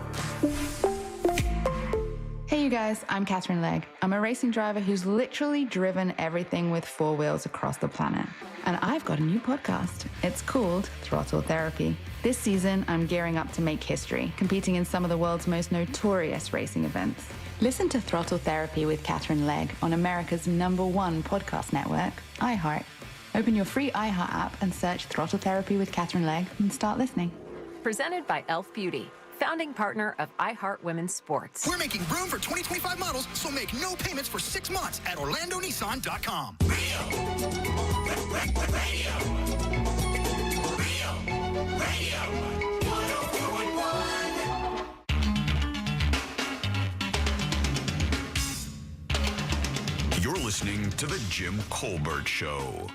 Hey you guys, I'm Catherine Legg. I'm a racing driver who's literally driven everything with 4 wheels across the planet. And I've got a new podcast. It's called Throttle Therapy. This season, I'm gearing up to make history, competing in some of the world's most notorious racing events. Listen to Throttle Therapy with Catherine Legg on America's #1 podcast network, iHeart. Open your free iHeart app and search Throttle Therapy with Catherine Legg and start listening. Presented by Elf Beauty, founding partner of iHeart Women's Sports. We're making room for 2025 models, so make no payments for 6 months at OrlandoNissan.com. You're listening to The Jim Colbert Show.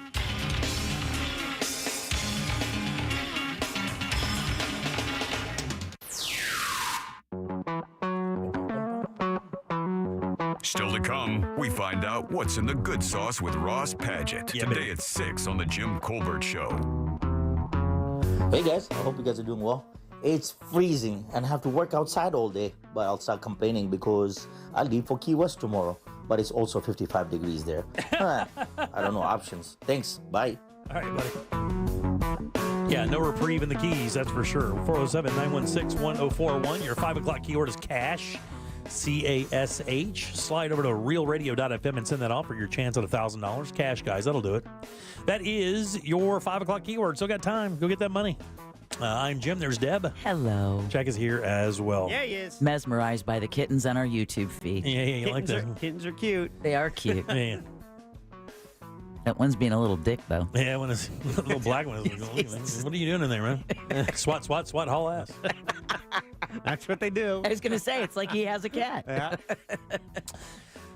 Still to come, we find out what's in the good sauce with Ross Padgett. Today at 6 on The Jim Colbert Show. Hey guys, I hope you guys are doing well. It's freezing and I have to work outside all day, but I'll start complaining because I leave for Key West tomorrow, but it's also 55 degrees there. I don't know options. Thanks. Bye. All right, buddy. Yeah, no reprieve in the Keys, that's for sure. 407-916-1041. Your 5 o'clock keyword is cash, C-A-S-H. Slide over to realradio.fm and send that off for your chance at $1,000. Cash, guys, that'll do it. That is your 5 o'clock keyword. Still got time. Go get that money. I'm Jim. There's Deb. Hello. Jack is here as well. Yeah, he is. Mesmerized by the kittens on our YouTube feed. Yeah, you like that? Kittens are cute. They are cute. Yeah. That one's being a little dick, though. Yeah, when it's the little black one. What are you doing in there, man? Swat, haul ass. That's what they do. I was going to say, it's like he has a cat. Yeah.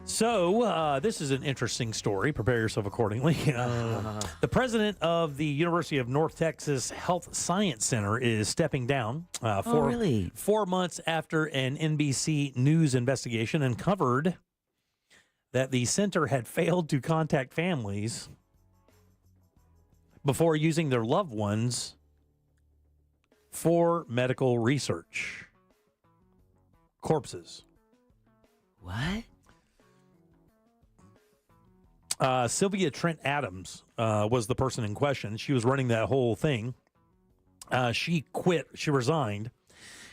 So, this is an interesting story. Prepare yourself accordingly. The president of the University of North Texas Health Science Center is stepping down 4 months after an NBC News investigation uncovered that the center had failed to contact families before using their loved ones for medical research. Corpses. What? Sylvia Trent Adams was the person in question. She was running that whole thing. She quit. She resigned.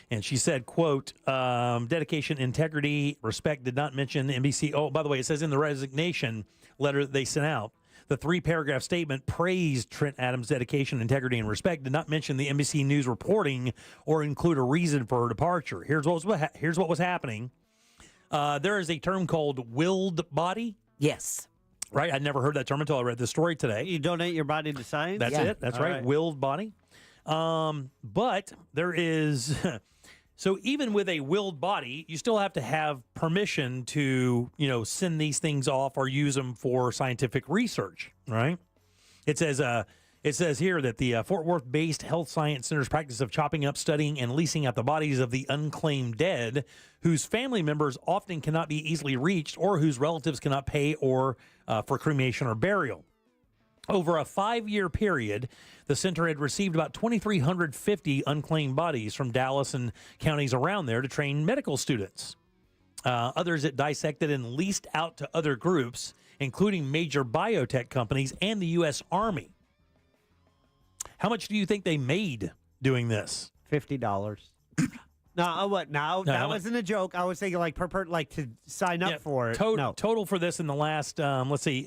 And she said, quote, dedication, integrity, respect, did not mention NBC. Oh, by the way, it says in the resignation letter that they sent out, the 3-paragraph statement praised Trent Adams' dedication, integrity, and respect, did not mention the NBC News reporting or include a reason for her departure. Here's what was happening. There is a term called willed body. Yes. Right? I'd never heard that term until I read the story today. You donate your body to science? That's it. That's right. Willed body. But there is... So even with a willed body, you still have to have permission to, send these things off or use them for scientific research, right? It says here that the Fort Worth-based Health Science Center's practice of chopping up, studying, and leasing out the bodies of the unclaimed dead, whose family members often cannot be easily reached or whose relatives cannot pay or for cremation or burial. Over a 5-year period, the center had received about 2,350 unclaimed bodies from Dallas and counties around there to train medical students. Others it dissected and leased out to other groups, including major biotech companies and the U.S. Army. How much do you think they made doing this? $50. No, what? No, that wasn't a joke. I was thinking like to sign up for it. Total for this in the last, let's see,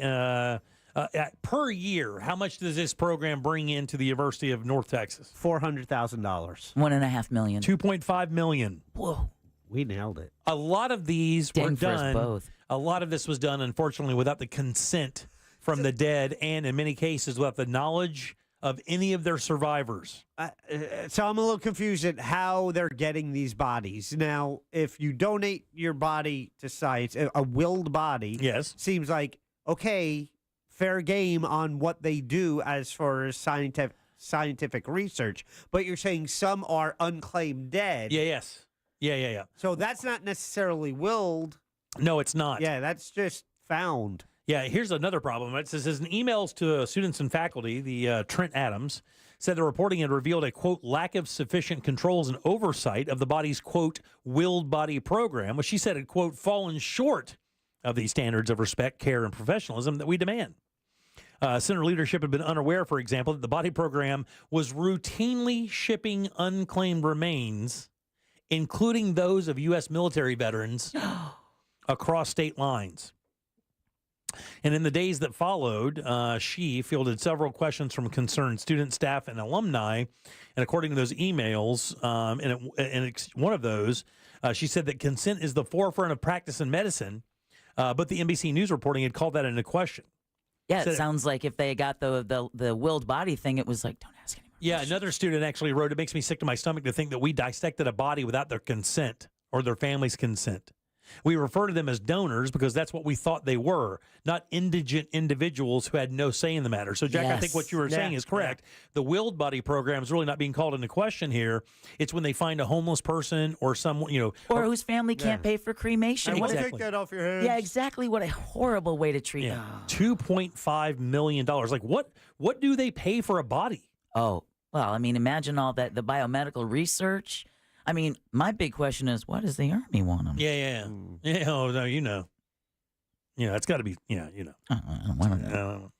per year, how much does this program bring into the University of North Texas? $400,000. $1.5 million. $2.5 million. Whoa. We nailed it. A lot of these were done. Both. A lot of this was done, unfortunately, without the consent from the dead and in many cases without the knowledge of any of their survivors. So I'm a little confused at how they're getting these bodies. Now, if you donate your body to science, a willed body, yes, seems like, okay, fair game on what they do as far as scientific research. But you're saying some are unclaimed dead. Yes. Yeah. So that's not necessarily willed. No, it's not. Yeah, that's just found. Yeah, here's another problem. It says in emails to students and faculty, the Trent Adams said the reporting had revealed a, quote, lack of sufficient controls and oversight of the body's, quote, willed body program, which she said had, quote, fallen short of the standards of respect, care, and professionalism that we demand. Center leadership had been unaware, for example, that the body program was routinely shipping unclaimed remains, including those of U.S. military veterans, across state lines. And in the days that followed, she fielded several questions from concerned students, staff, and alumni. And according to those emails, one of those, she said that consent is the forefront of practice in medicine, but the NBC News reporting had called that into question. Yeah, it sounds like if they got the willed body thing, it was like, don't ask anymore. Yeah, another student actually wrote, it makes me sick to my stomach to think that we dissected a body without their consent or their family's consent. We refer to them as donors because that's what we thought they were, not indigent individuals who had no say in the matter. So, Jack, I think what you were saying is correct. The willed body program is really not being called into question here. It's when they find a homeless person or someone, or whose family can't pay for cremation. I want to take that off your hands. Yeah, exactly. What a horrible way to treat them. $2.5 million. Like, what do they pay for a body? Oh, Well, I mean, imagine all that, the biomedical research. I mean, my big question is, why does the Army want them? Yeah. Oh, no, you know. It's got to be, you know. I don't want to know.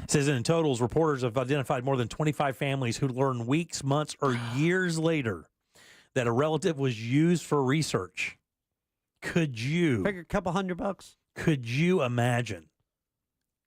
It says in totals, reporters have identified more than 25 families who learn weeks, months, or years later that a relative was used for research. Could you? Figure a couple $100. Could you imagine?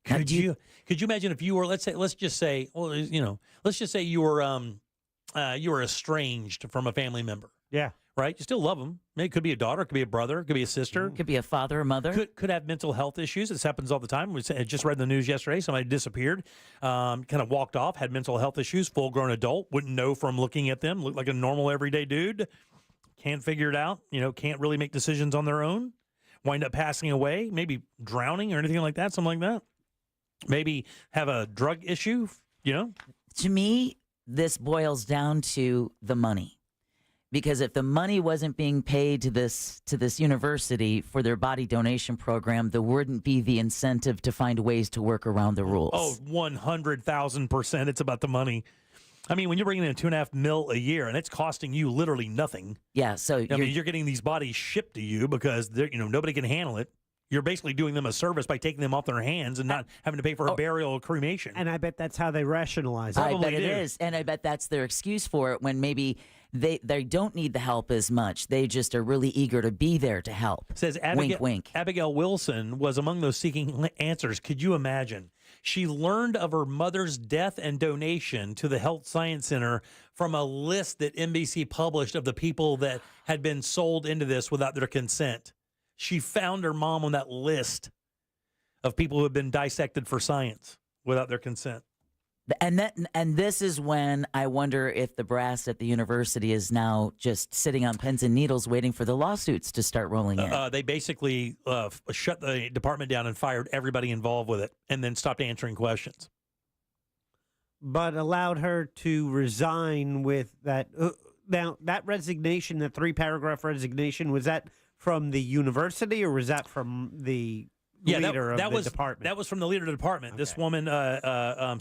Could you imagine if you were, let's just say you were estranged from a family member. Yeah. Right? You still love them. It could be a daughter, it could be a brother, it could be a sister. Could be a father or mother. Could have mental health issues. This happens all the time. I just read in the news yesterday, somebody disappeared, kind of walked off, had mental health issues, full-grown adult, wouldn't know from looking at them, looked like a normal everyday dude, can't figure it out, can't really make decisions on their own, wind up passing away, maybe drowning or anything like that, something like that. Maybe have a drug issue, To me, this boils down to the money. Because if the money wasn't being paid to this university for their body donation program, there wouldn't be the incentive to find ways to work around the rules. Oh, 100,000%. It's about the money. I mean, when you're bringing in $2.5 million a year and it's costing you literally nothing. Yeah, so you're getting these bodies shipped to you because nobody can handle it. You're basically doing them a service by taking them off their hands and not having to pay for a burial or cremation. And I bet that's how they rationalize it. I bet it is. And I bet that's their excuse for it when maybe they don't need the help as much. They just are really eager to be there to help. Says wink, wink. Abigail Wilson was among those seeking answers. Could you imagine? She learned of her mother's death and donation to the Health Science Center from a list that NBC published of the people that had been sold into this without their consent. She found her mom on that list of people who have been dissected for science without their consent. And this is when I wonder if the brass at the university is now just sitting on pins and needles waiting for the lawsuits to start rolling in. They basically shut the department down and fired everybody involved with it and then stopped answering questions. But allowed her to resign with that. Now, that resignation, the 3-paragraph resignation, was that from the university or was that from the leader of the department? That was from the leader of the department. Okay. This woman,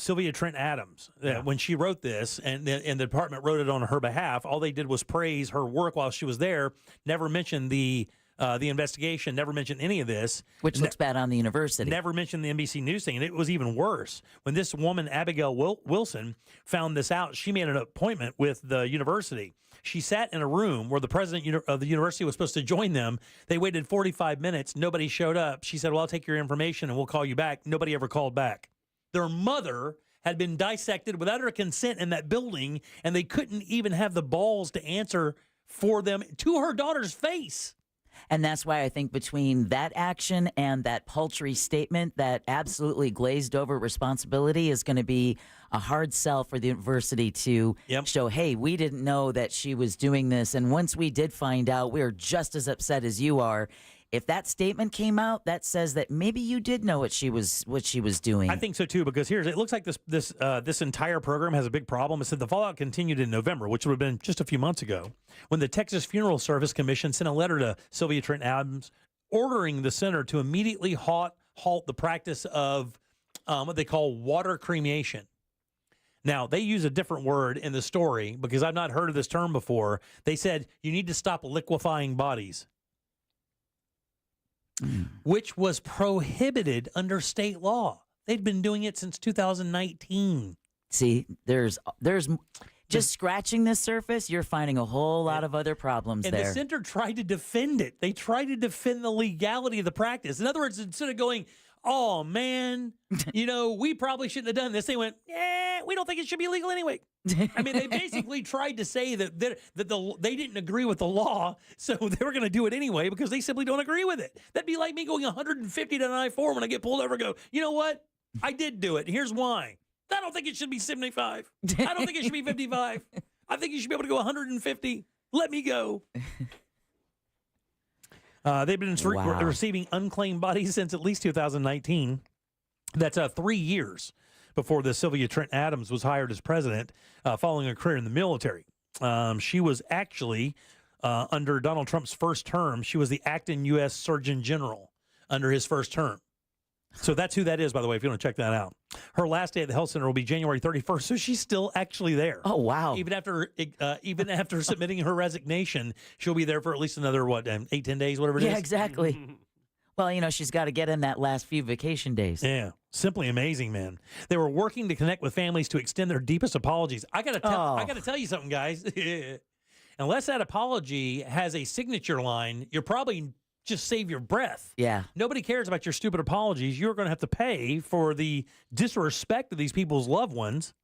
Sylvia Trent Adams, when she wrote this and the department wrote it on her behalf, all they did was praise her work while she was there, never mentioned the investigation, never mentioned any of this. Which looks bad on the university. Never mentioned the NBC News thing. And it was even worse. When this woman, Abigail Wilson, found this out, she made an appointment with the university. She sat in a room where the president of the university was supposed to join them. They waited 45 minutes. Nobody showed up. She said, well, I'll take your information and we'll call you back. Nobody ever called back. Their mother had been dissected without her consent in that building, and they couldn't even have the balls to answer for them to her daughter's face. And that's why I think between that action and that paltry statement, that absolutely glazed over responsibility is going to be a hard sell for the university to show, hey, we didn't know that she was doing this. And once we did find out, we are just as upset as you are. If that statement came out, that says that maybe you did know what she was doing. I think so too, because it looks like this entire program has a big problem. It said the fallout continued in November, which would have been just a few months ago, when the Texas Funeral Service Commission sent a letter to Sylvia Trent Adams ordering the center to immediately halt the practice of what they call water cremation. Now, they use a different word in the story because I've not heard of this term before. They said you need to stop liquefying bodies, which was prohibited under state law. They'd been doing it since 2019. See, there's just scratching the surface, you're finding a whole lot of other problems and there. And the center tried to defend it. They tried to defend the legality of the practice. In other words, instead of going, oh, man, we probably shouldn't have done this, they went, we don't think it should be legal anyway. I mean, they basically tried to say that they didn't agree with the law, so they were going to do it anyway because they simply don't agree with it. That'd be like me going 150 to an I-4 when I get pulled over and go, you know what? I did do it. Here's why. I don't think it should be 75. I don't think it should be 55. I think you should be able to go 150. Let me go. They've been receiving unclaimed bodies since at least 2019. That's 3 years before the Sylvia Trent Adams was hired as president, following a career in the military. She was actually, under Donald Trump's first term, she was the acting U.S. Surgeon General under his first term. So that's who that is, by the way, if you want to check that out. Her last day at the health center will be January 31st, so she's still actually there. Oh, wow. Even after submitting her resignation, she'll be there for at least another, 8-10 days, whatever it is? Yeah, exactly. Well, she's got to get in that last few vacation days. Yeah. Simply amazing, man. They were working to connect with families to extend their deepest apologies. I got to tell you something, guys. Unless that apology has a signature line, you're probably just save your breath. Yeah. Nobody cares about your stupid apologies. You're going to have to pay for the disrespect of these people's loved ones.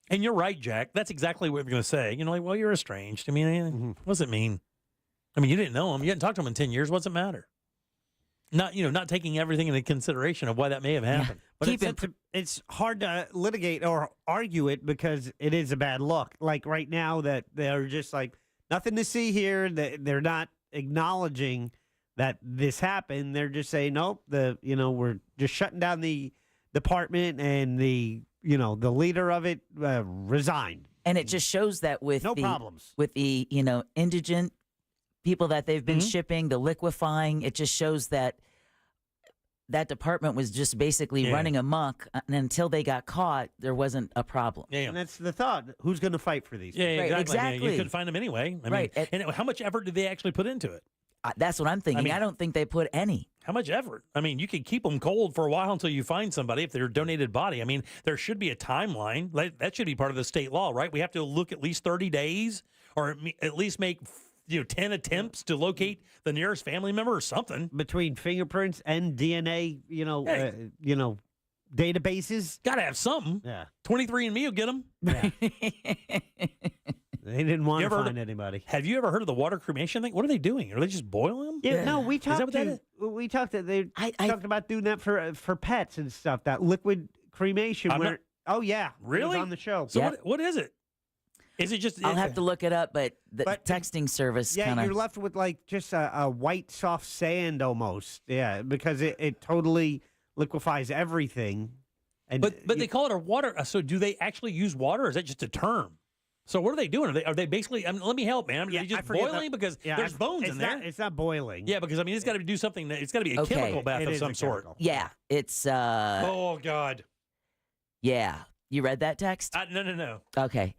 And you're right, Jack. That's exactly what we're going to say. Well, you're estranged. I mean, what does it mean? I mean, you didn't know him. You hadn't talked to him in 10 years. What's it matter? Not taking everything into consideration of why that may have happened. Yeah. But it's hard to litigate or argue it because it is a bad look. Like right now that they're just like, nothing to see here. They're not acknowledging that this happened. They're just saying, nope, we're just shutting down the department and the leader of it resigned. And it just shows that with problems. With the, indigent people that they've been shipping, the liquefying, it just shows that department was just basically running amok, and until they got caught, there wasn't a problem. Yeah. And that's the thought. Who's going to fight for these? Yeah, Right, exactly. Yeah, you could find them anyway. I mean, and how much effort did they actually put into it? That's what I'm thinking. I don't think they put any. How much effort? I mean, you could keep them cold for a while until you find somebody if they're a donated body. I mean, there should be a timeline. That should be part of the state law, right? We have to look at least 30 days or at least make 10 attempts to locate the nearest family member or something. Between fingerprints and DNA, databases. Got to have something. Yeah. 23andMe will get them. Yeah. They didn't want to find anybody. Have you ever heard of the water cremation thing? What are they doing? Are they just boiling them? Yeah, no, we talked talked about doing that for pets and stuff. That liquid cremation. Oh yeah, really? It was on the show. So what is it? Is it just? I'll have to look it up, but the texting service. Yeah, you're left with like just a white soft sand almost. Yeah, because it totally liquefies everything. And but they call it a water. So do they actually use water, or is that just a term? So what are they doing? Are they basically? I mean, let me help, man. Are they just boiling because there's bones in there? It's not boiling. Yeah, because it's got to do something. It's got to be a chemical bath of some sort. Yeah, it's. Oh God. Yeah, you read that text? No. Okay.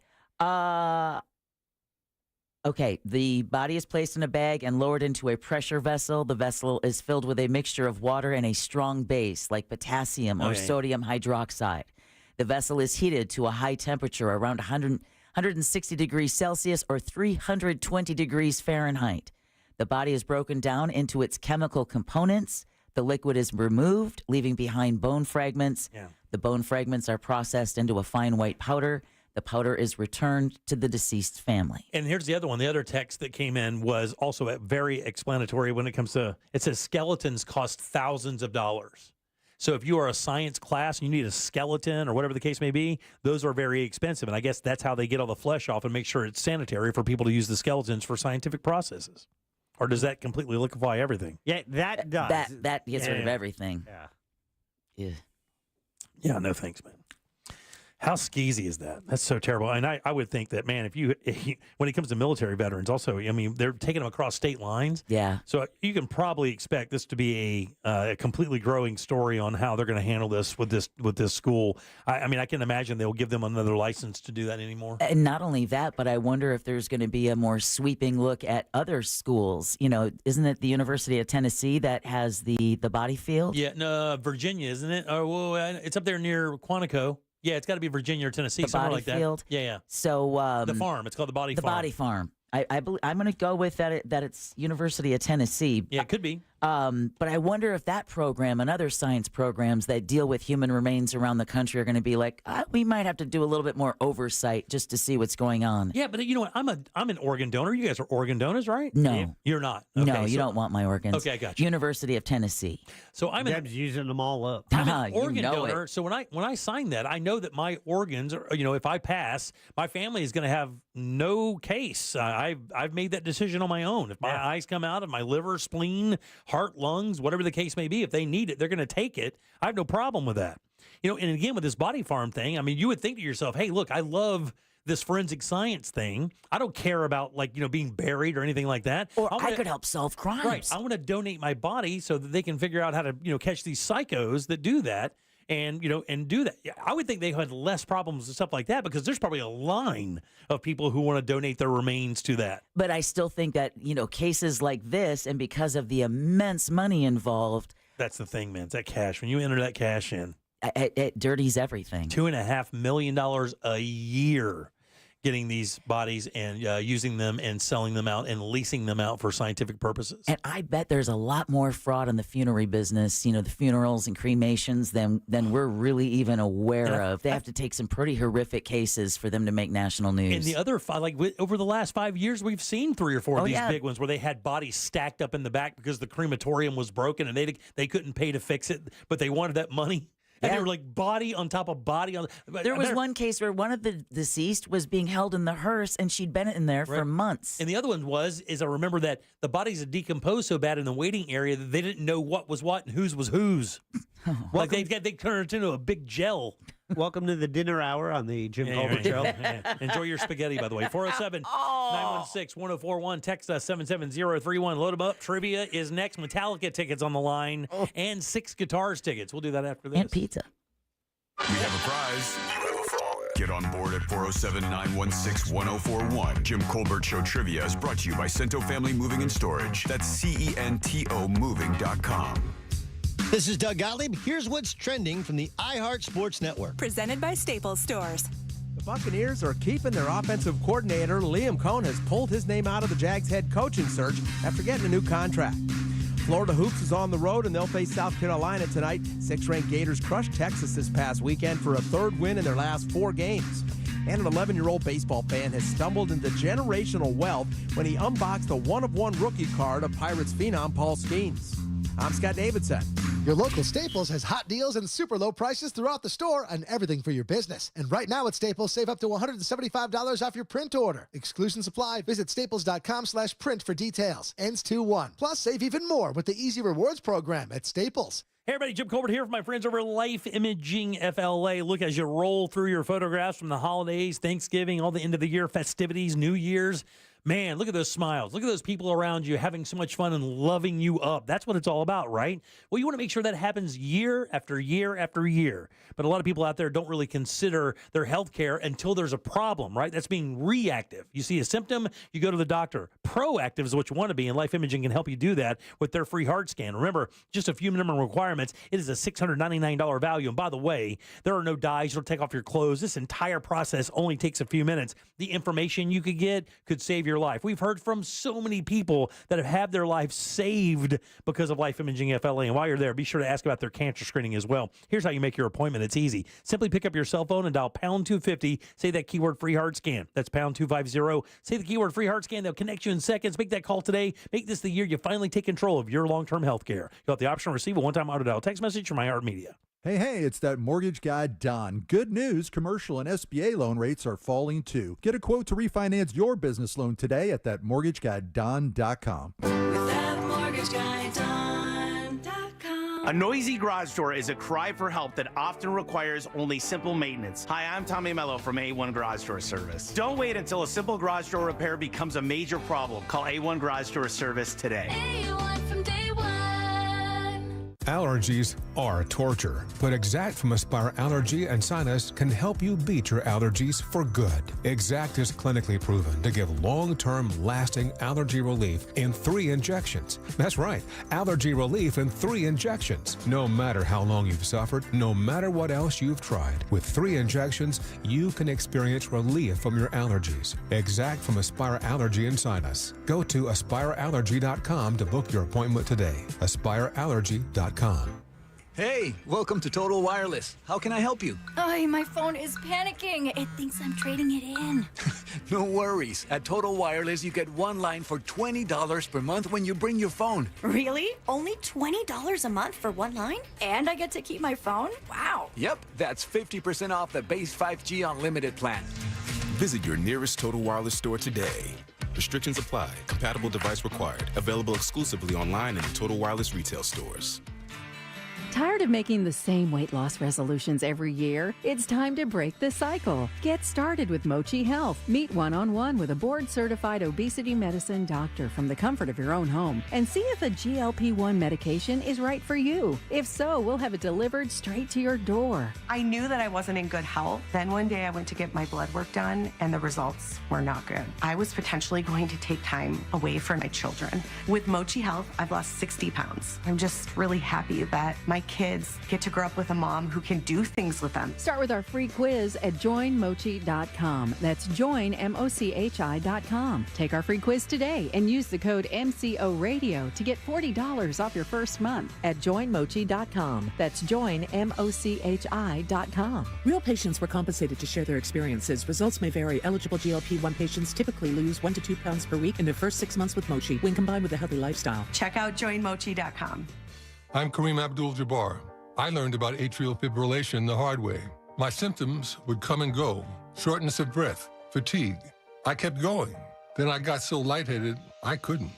Okay, the body is placed in a bag and lowered into a pressure vessel. The vessel is filled with a mixture of water and a strong base like potassium or sodium hydroxide. The vessel is heated to a high temperature, around 160 degrees Celsius or 320 degrees Fahrenheit. The body is broken down into its chemical components. The liquid is removed, leaving behind bone fragments. Yeah. The bone fragments are processed into a fine white powder. The powder is returned to the deceased family. And here's the other one. The other text that came in was also very explanatory when it comes to, it says skeletons cost thousands of dollars. So if you are a science class and you need a skeleton or whatever the case may be, those are very expensive. And I guess that's how they get all the flesh off and make sure it's sanitary for people to use the skeletons for scientific processes. Or does that completely liquefy everything? Yeah, that does. That gets rid of everything. Yeah. Yeah, no thanks, man. How skeezy is that? That's so terrible. And I would think that, man, when it comes to military veterans, also, I mean, they're taking them across state lines. Yeah. So you can probably expect this to be a completely growing story on how they're going to handle this with this school. I mean, I can imagine they'll give them another license to do that anymore. And not only that, but I wonder if there's going to be a more sweeping look at other schools. Isn't it the University of Tennessee that has the body field? Yeah, no, Virginia, isn't it? Oh, well, it's up there near Quantico. Yeah, it's got to be Virginia or Tennessee, somewhere like that. Field. Yeah. So the farm. It's called the Body Farm. The Body Farm. I'm going to go with that it's University of Tennessee. Yeah, it could be. But I wonder if that program and other science programs that deal with human remains around the country are going to be like, we might have to do a little bit more oversight just to see what's going on. Yeah, but you know what? I'm an organ donor. You guys are organ donors, right? No. You're not. Okay, no, you don't want my organs. Okay, I got you. University of Tennessee. So Deb's using them all up. I'm an organ donor. So when I sign that, I know that my organs are, if I pass, my family is going to have no case. I've made that decision on my own. If my eyes come out, if my liver, spleen, heart, lungs, whatever the case may be, if they need it, they're going to take it. I have no problem with that. And again, with this Body Farm thing, I mean, you would think to yourself, hey, look, I love this forensic science thing. I don't care about being buried or anything like that. Or I could help solve crimes. Right. I want to donate my body so that they can figure out how to, catch these psychos that do that. And do that. I would think they had less problems and stuff like that because there's probably a line of people who want to donate their remains to that. But I still think that, cases like this, and because of the immense money involved. That's the thing, man. It's that cash. When you enter that cash in. It dirties everything. $2.5 million a year getting these bodies and using them and selling them out and leasing them out for scientific purposes. And I bet there's a lot more fraud in the funerary business, the funerals and cremations than we're really even aware of. They have to take some pretty horrific cases for them to make national news. And the other, over the last 5 years, we've seen 3 or 4 of these big ones where they had bodies stacked up in the back because the crematorium was broken and they couldn't pay to fix it, but they wanted that money. And they were like body on top of body. There was one case where one of the deceased was being held in the hearse, and she'd been in there for months. And the other one is I remember that the bodies had decomposed so bad in the waiting area that they didn't know what was what and whose was whose. Like they turned it into a big gel. Welcome to the dinner hour on the Jim Colbert Show. Enjoy your spaghetti, by the way. 407-916-1041. Text us 77031. Load them up. Trivia is next. Metallica tickets on the line and 6 Guitars tickets. We'll do that after this. And pizza. We have a prize. Get on board at 407-916-1041. Jim Colbert Show Trivia is brought to you by Cento Family Moving and Storage. That's CENTO Moving.com. This is Doug Gottlieb. Here's what's trending from the iHeart Sports Network. Presented by Staples Stores. The Buccaneers are keeping their offensive coordinator. Liam Cohn has pulled his name out of the Jags head coaching search after getting a new contract. Florida Hoops is on the road, and they'll face South Carolina tonight. 6th-ranked Gators crushed Texas this past weekend for a 3rd win in their last 4 games. And an 11-year-old baseball fan has stumbled into generational wealth when he unboxed a one-of-one rookie card of Pirates phenom Paul Skeens. I'm Scott Davidson. Your local Staples has hot deals and super low prices throughout the store on everything for your business. And right now at Staples, save up to $175 off your print order. Exclusions apply. Visit staples.com/print for details. Ends 2/1. Plus, save even more with the Easy Rewards program at Staples. Hey everybody, Jim Colbert here from my friends over at Life Imaging FLA. Look, as you roll through your photographs from the holidays, Thanksgiving, all the end of the year festivities, New Year's, man, look at those smiles. Look at those people around you having so much fun and loving you up. That's what it's all about, right? Well, you want to make sure that happens year after year after year. But a lot of people out there don't really consider their health care until there's a problem, right? That's being reactive. You see a symptom, you go to the doctor. Proactive is what you want to be, and Life Imaging can help you do that with their free heart scan. Remember, just a few minimum requirements. It is a $699 value. And by the way, there are no dyes. You'll take off your clothes. This entire process only takes a few minutes. The information you could get could save your life. We've heard from so many people that have had their life saved because of Life Imaging FLA. And while you're there, be sure to ask about their cancer screening as well. Here's how you make your appointment. It's easy. Simply pick up your cell phone and dial pound 250. Say that keyword free heart scan. That's pound 250. Say the keyword free heart scan. They'll connect you in seconds. Make that call today. Make this the year you finally take control of your long-term health care. You'll have the option to receive a one-time auto-dial text message from iHeartMedia. Hey, it's that mortgage guy, Don. Good news, commercial and SBA loan rates are falling too. Get a quote to refinance your business loan today at thatmortgageguyDon.com. A noisy garage door is a cry for help that often requires only simple maintenance. Hi, I'm Tommy Mello from A1 Garage Door Service. Don't wait until a simple garage door repair becomes a major problem. Call A1 Garage Door Service today. A1 from day one. Allergies are torture, but Exact from Aspire Allergy and Sinus can help you beat your allergies for good. Exact is clinically proven to give long-term lasting allergy relief in 3 injections. That's right, allergy relief in 3 injections. No matter how long you've suffered, no matter what else you've tried, with 3 injections, you can experience relief from your allergies. Exact from Aspire Allergy and Sinus. Go to aspireallergy.com to book your appointment today. aspireallergy.com. Hey, welcome to Total Wireless. How can I help you? Oh, my phone is panicking. It thinks I'm trading it in. No worries. At Total Wireless, you get one line for $20 per month when you bring your phone. Really? Only $20 a month for one line? And I get to keep my phone? Wow. Yep, that's 50% off the base 5G unlimited plan. Visit your nearest Total Wireless store today. Restrictions apply. Compatible device required. Available exclusively online and in Total Wireless retail stores. Tired of making the same weight loss resolutions every year? It's time to break the cycle. Get started with Mochi Health. Meet one-on-one with a board-certified obesity medicine doctor from the comfort of your own home and see if a GLP-1 medication is right for you. If so, we'll have it delivered straight to your door. I knew that I wasn't in good health. Then one day I went to get my blood work done and the results were not good. I was potentially going to take time away from my children. With Mochi Health, I've lost 60 pounds. I'm just really happy that my kids get to grow up with a mom who can do things with them. Start with our free quiz at joinmochi.com. That's joinmochi.com. Take our free quiz today and use the code MCORadio to get $40 off your first month at joinmochi.com. That's joinmochi.com. Real patients were compensated to share their experiences. Results may vary. Eligible GLP-1 patients typically lose 1 to 2 pounds per week in their first 6 months with Mochi when combined with a healthy lifestyle. Check out joinmochi.com. I'm Kareem Abdul-Jabbar. I learned about atrial fibrillation the hard way. My symptoms would come and go. Shortness of breath, fatigue. I kept going. Then I got so lightheaded, I couldn't.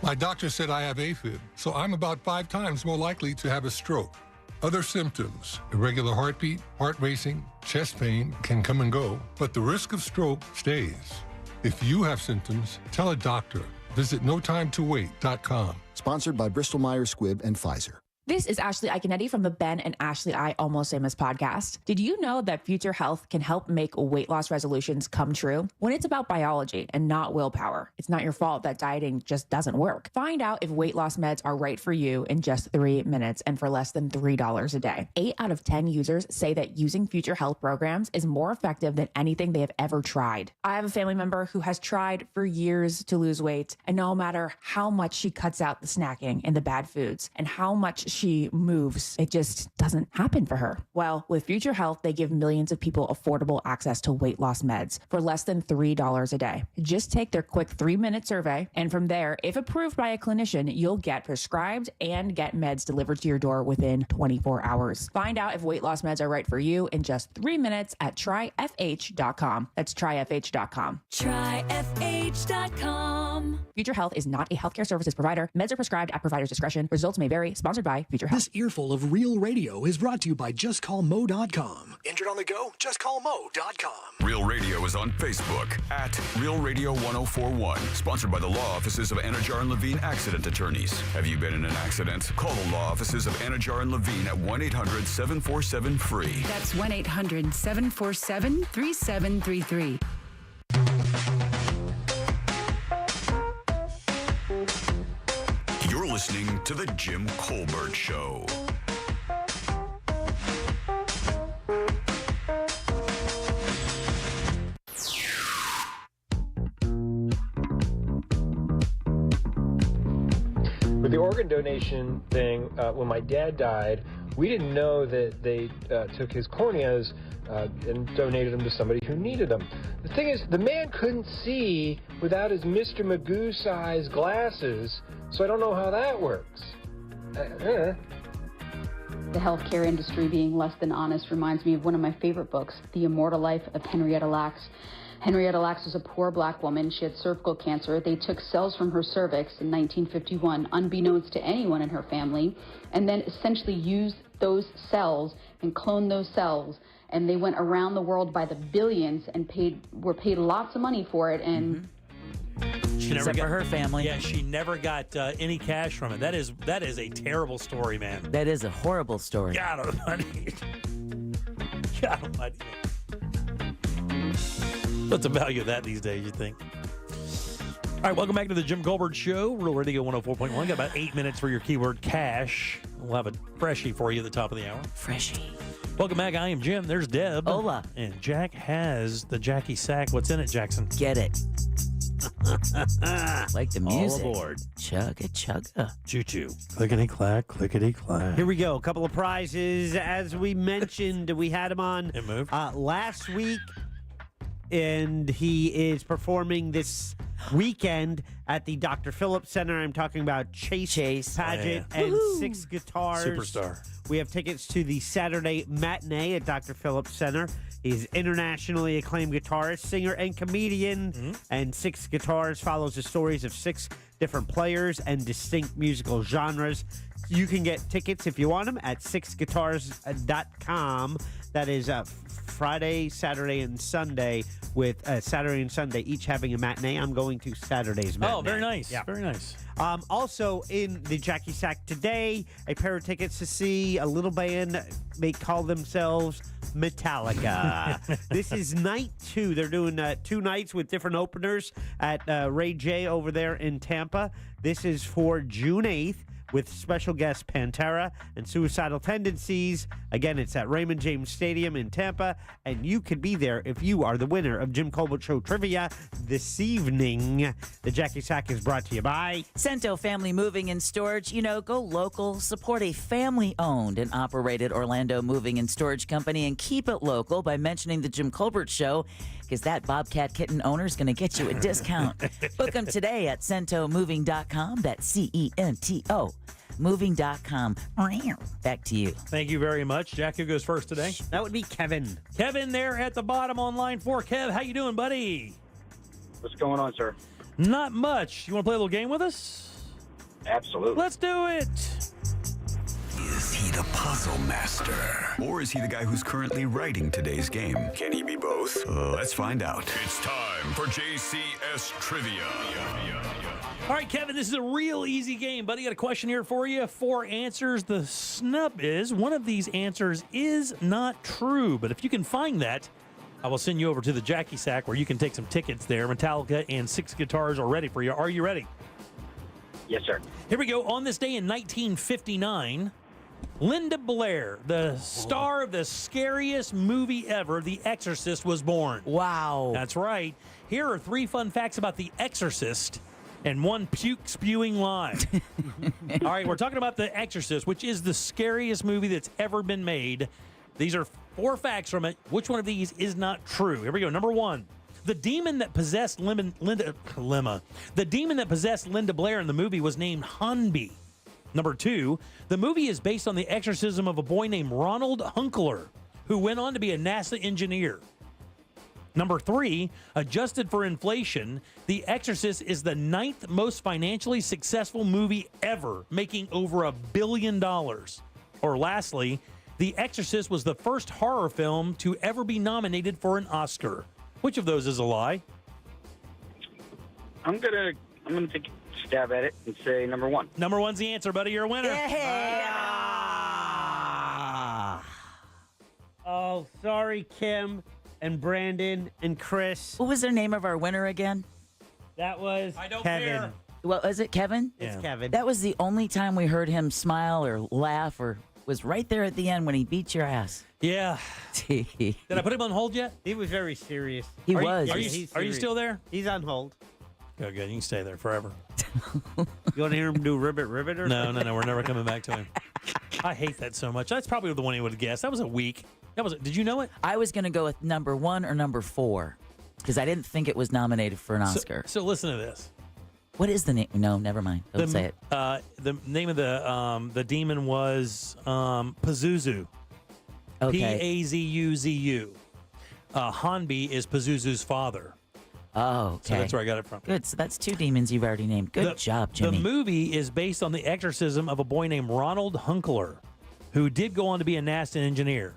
My doctor said I have AFib, so I'm about 5 times more likely to have a stroke. Other symptoms, irregular heartbeat, heart racing, chest pain can come and go, but the risk of stroke stays. If you have symptoms, tell a doctor. Visit notimetowait.com. Sponsored by Bristol-Myers Squibb and Pfizer. This is Ashley Iconetti from the Ben and Ashley I Almost Famous podcast. Did you know that Future Health can help make weight loss resolutions come true? When it's about biology and not willpower, it's not your fault that dieting just doesn't work. Find out if weight loss meds are right for you in just 3 minutes and for less than $3 a day. 8 out of 10 users say that using Future Health programs is more effective than anything they have ever tried. I have a family member who has tried for years to lose weight, and no matter how much she cuts out the snacking and the bad foods and how much she moves, it just doesn't happen for her. Well, with Future Health, they give millions of people affordable access to weight loss meds for less than $3 a day. Just take their quick 3-minute survey, and from there, if approved by a clinician, you'll get prescribed and get meds delivered to your door within 24 hours. Find out if weight loss meds are right for you in just 3 minutes at tryfh.com. That's tryfh.com. Tryfh.com. Future Health is not a healthcare services provider. Meds are prescribed at provider's discretion. Results may vary. Sponsored by Future Health. This earful of real radio is brought to you by JustCallMo.com. Injured on the go? JustCallMo.com. Real Radio is on Facebook at Real Radio 1041. Sponsored by the law offices of Anajar and Levine Accident Attorneys. Have you been in an accident? Call the law offices of Anajar and Levine at 1-800-747-FREE. That's 1-800-747-3733. You're listening to The Jim Colbert Show. With the organ donation thing, when my dad died, we didn't know that they took his corneas and donated them to somebody who needed them. The thing is, the man couldn't see without his Mr. Magoo-sized glasses, so I don't know how that works. The healthcare industry being less than honest reminds me of one of my favorite books, The Immortal Life of Henrietta Lacks. Henrietta Lacks was a poor black woman. She had cervical cancer. They took cells from her cervix in 1951, unbeknownst to anyone in her family, and then essentially used those cells and cloned those cells. And they went around the world by the billions and were paid lots of money for it. And Except for her family. Yeah, she never got any cash from it. That is a terrible story, man. That is a horrible story. God almighty. God almighty. What's the value of that these days, you think? All right, welcome back to the Jim Colbert Show. Real Radio 104.1. Got about 8 minutes for your keyword cash. We'll have a freshie for you at the top of the hour. Freshie. Welcome back. I am Jim. There's Deb. Hola. And Jack has the Jackie Sack. What's in it, Jackson? Get it. Like the music. All aboard. Chugga, chugga. Choo-choo. Clickety-clack, clickety-clack. Here we go. A couple of prizes. As we mentioned, we had him on last week, and he is performing this weekend at the Dr. Phillips Center. I'm talking about Chase Paget and Six Guitars. Superstar. We have tickets to the Saturday matinee at Dr. Phillips Center. He's internationally acclaimed guitarist, singer, and comedian. And Six Guitars follows the stories of 6 different players and distinct musical genres. You can get tickets if you want them at sixguitars.com. That is Friday, Saturday, and Sunday, with Saturday and Sunday each having a matinee. I'm going to Saturday's matinee. Oh, very nice. Yeah. Very nice. Also in the Jackie Sack today, a pair of tickets to see a little band. They call themselves Metallica. This is night 2. They're doing 2 nights with different openers at Ray J over there in Tampa. This is for June 8th. With special guests Pantera and Suicidal Tendencies. Again, it's at Raymond James Stadium in Tampa, and you could be there if you are the winner of Jim Colbert Show Trivia this evening. The Jackie Sack is brought to you by Cento Family Moving and Storage. Go local, support a family-owned and operated Orlando moving and storage company, and keep it local by mentioning the Jim Colbert Show, because that Bobcat Kitten owner is going to get you a discount. Book them today at CentoMoving.com. That's CENTO. Moving.com. Back to you. Thank you very much. Jack, who goes first today? That would be Kevin. Kevin there at the bottom on line 4. Kev, how you doing, buddy? What's going on, sir? Not much. You want to play a little game with us? Absolutely. Let's do it. Is he the puzzle master? Or is he the guy who's currently writing today's game? Can he be both? Let's find out. It's time for JCS Trivia. All right, Kevin, this is a real easy game, buddy. Got a question here for you. 4 answers. The snub is one of these answers is not true. But if you can find that, I will send you over to the Jackie Sack where you can take some tickets there. Metallica and 6 Guitars are ready for you. Are you ready? Yes, sir. Here we go. On this day in 1959, Linda Blair, the star of the scariest movie ever, The Exorcist, was born. Wow. That's right. Here are 3 fun facts about The Exorcist and 1 puke-spewing lie. All right, we're talking about The Exorcist, which is the scariest movie that's ever been made. These are 4 facts from it. Which one of these is not true? Here we go. Number 1. The demon that possessed Linda Blair in the movie was named Hanbi. Number 2, the movie is based on the exorcism of a boy named Ronald Hunkler, who went on to be a NASA engineer. Number 3, adjusted for inflation, The Exorcist is the 9th most financially successful movie ever, making over $1 billion. Or lastly, The Exorcist was the first horror film to ever be nominated for an Oscar. Which of those is a lie? I'm gonna take a stab at it and say number 1. Number 1's the answer, buddy. You're a winner. Oh, sorry, Kim and Brandon and Chris. What was the name of our winner again? That was I don't Kevin. care. Well, is it Kevin? It's Kevin. That was the only time we heard him smile or laugh, or was right there at the end when he beat your ass. Yeah. Did I put him on hold yet? He was very serious. He Are was. you still there? He's on hold. Good. You can stay there forever. You want to hear him do ribbit or No. We're never coming back to him. I hate that so much. That's probably the one he would have guessed. That was a week. Did you know it? I was going to go with number 1 or number 4 because I didn't think it was nominated for an Oscar. So listen to this. What is the name? No, never mind. Don't say it. The name of the demon was Pazuzu. Okay. Pazuzu. Hanbi is Pazuzu's father. Oh, okay. So that's where I got it from. Good. So that's 2 demons you've already named. Good job, Jimmy. The movie is based on the exorcism of a boy named Ronald Hunkler, who did go on to be a NASA engineer.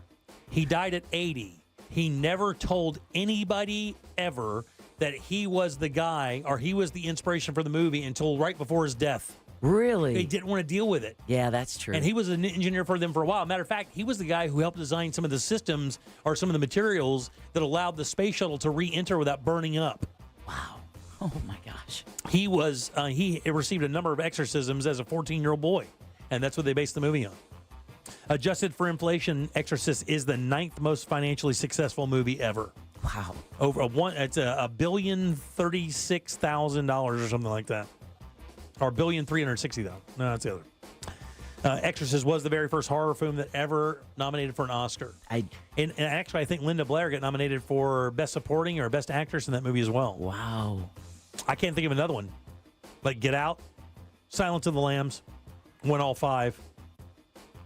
He died at 80. He never told anybody ever that he was the guy or he was the inspiration for the movie until right before his death. Really? He didn't want to deal with it. Yeah, that's true. And he was an engineer for them for a while. Matter of fact, he was the guy who helped design some of the systems or some of the materials that allowed the space shuttle to re-enter without burning up. Wow. Oh, my gosh. He received a number of exorcisms as a 14-year-old boy, and that's what they based the movie on. Adjusted for inflation, Exorcist is the 9th most financially successful movie ever. Wow. It's $1,036,000 or something like that. Or $1,360,000. No, that's the other. Exorcist was the very first horror film that ever nominated for an Oscar. And actually, I think Linda Blair got nominated for Best Supporting or Best Actress in that movie as well. Wow. I can't think of another one. Like Get Out, Silence of the Lambs, won all 5.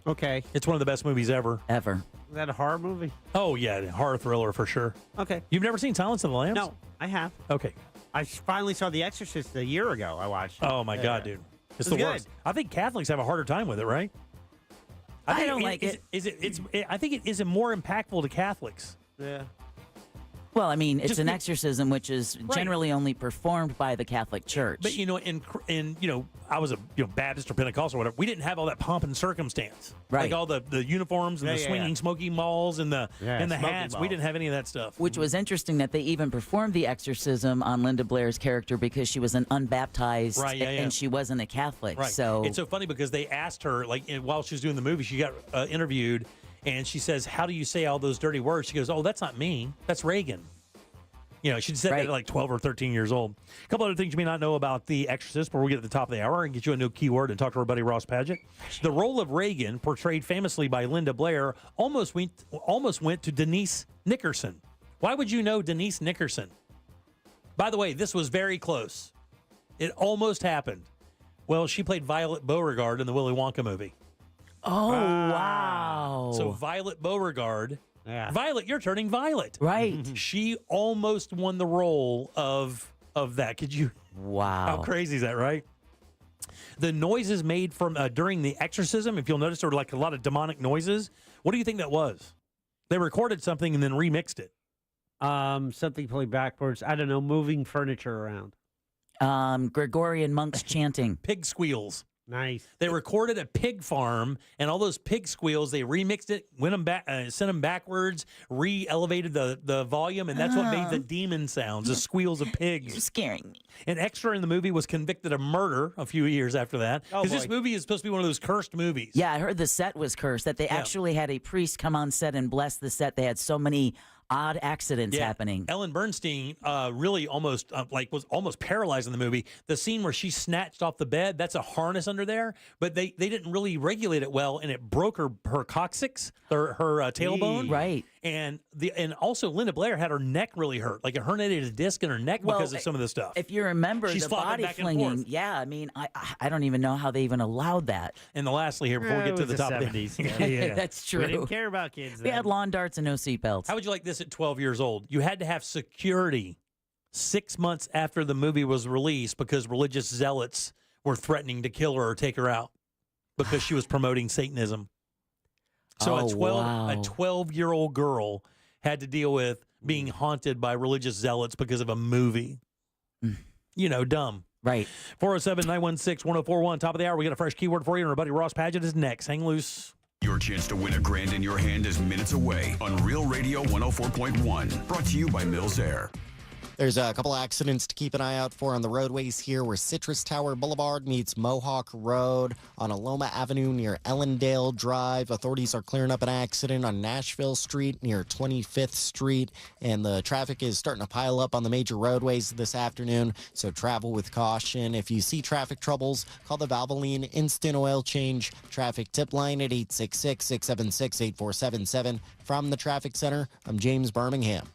Okay. It's one of the best movies ever. Ever. Is that a horror movie? Oh, yeah. Horror thriller for sure. Okay. You've never seen Silence of the Lambs? No, I have. Okay. I finally saw The Exorcist a year ago. I watched it. Oh, my God, dude. It's the worst. I think Catholics have a harder time with it, right? I don't like it. I think it is more impactful to Catholics. Yeah. Well, I mean, it's Just an exorcism, which is generally only performed by the Catholic Church. But I was a Baptist or Pentecostal or whatever. We didn't have all that pomp and circumstance, like all the uniforms and the swinging smoky malls and the hats. We didn't have any of that stuff. Which was interesting that they even performed the exorcism on Linda Blair's character because she was an unbaptized and she wasn't a Catholic. Right. So it's so funny because they asked her while she was doing the movie, she got interviewed. And she says, "How do you say all those dirty words?" She goes, "Oh, that's not me. That's Reagan." She said that at like 12 or 13 years old. A couple other things you may not know about The Exorcist, but we'll get at the top of the hour and get you a new keyword and talk to our buddy Ross Padgett. The role of Reagan, portrayed famously by Linda Blair, almost went to Denise Nickerson. Why would you know Denise Nickerson? By the way, this was very close. It almost happened. Well, she played Violet Beauregard in the Willy Wonka movie. Oh, wow. So Violet Beauregard. Yeah. Violet, you're turning violet. Right. She almost won the role of that. Could you? Wow. How crazy is that, right? The noises made from during the exorcism, if you'll notice, there were like a lot of demonic noises. What do you think that was? They recorded something and then remixed it. Something played backwards. I don't know, moving furniture around. Gregorian monks chanting. Pig squeals. Nice. They recorded a pig farm, and all those pig squeals, they remixed it, went them back, sent them backwards, re-elevated the volume, and that's what made the demon sounds, the squeals of pigs. You're scaring me. An extra in the movie was convicted of murder a few years after that, because this movie is supposed to be one of those cursed movies. Yeah, I heard the set was cursed, that they actually had a priest come on set and bless the set. They had so many odd accidents happening. Ellen Bernstein really almost was almost paralyzed in the movie. The scene where she snatched off the bed, that's a harness under there, but they didn't really regulate it well, and it broke her coccyx, her tailbone. Right. And also Linda Blair had her neck really hurt, like a herniated disc in her neck because of some of this stuff. If you remember She's the flopping body back and flinging, forth. yeah, I mean, I don't even know how they even allowed that. And the lastly here, before we get to the top of the 70s. That's true. We didn't care about kids We then. had lawn darts and no seatbelts. How would you like this at 12 years old? You had to have security 6 months after the movie was released because religious zealots were threatening to kill her or take her out because she was promoting Satanism. So a 12-year-old girl had to deal with being haunted by religious zealots because of a movie. Dumb. Right. 407-916-1041, top of the hour. We got a fresh keyword for you, and our buddy Ross Padgett is next. Hang loose. Your chance to win $1,000 in your hand is minutes away on Real Radio 104.1. Brought to you by Mills Air. There's a couple accidents to keep an eye out for on the roadways here where Citrus Tower Boulevard meets Mohawk Road on Aloma Avenue near Ellendale Drive. Authorities are clearing up an accident on Nashville Street near 25th Street, and the traffic is starting to pile up on the major roadways this afternoon, so travel with caution. If you see traffic troubles, call the Valvoline Instant Oil Change traffic tip line at 866-676-8477. From the Traffic Center, I'm James Birmingham.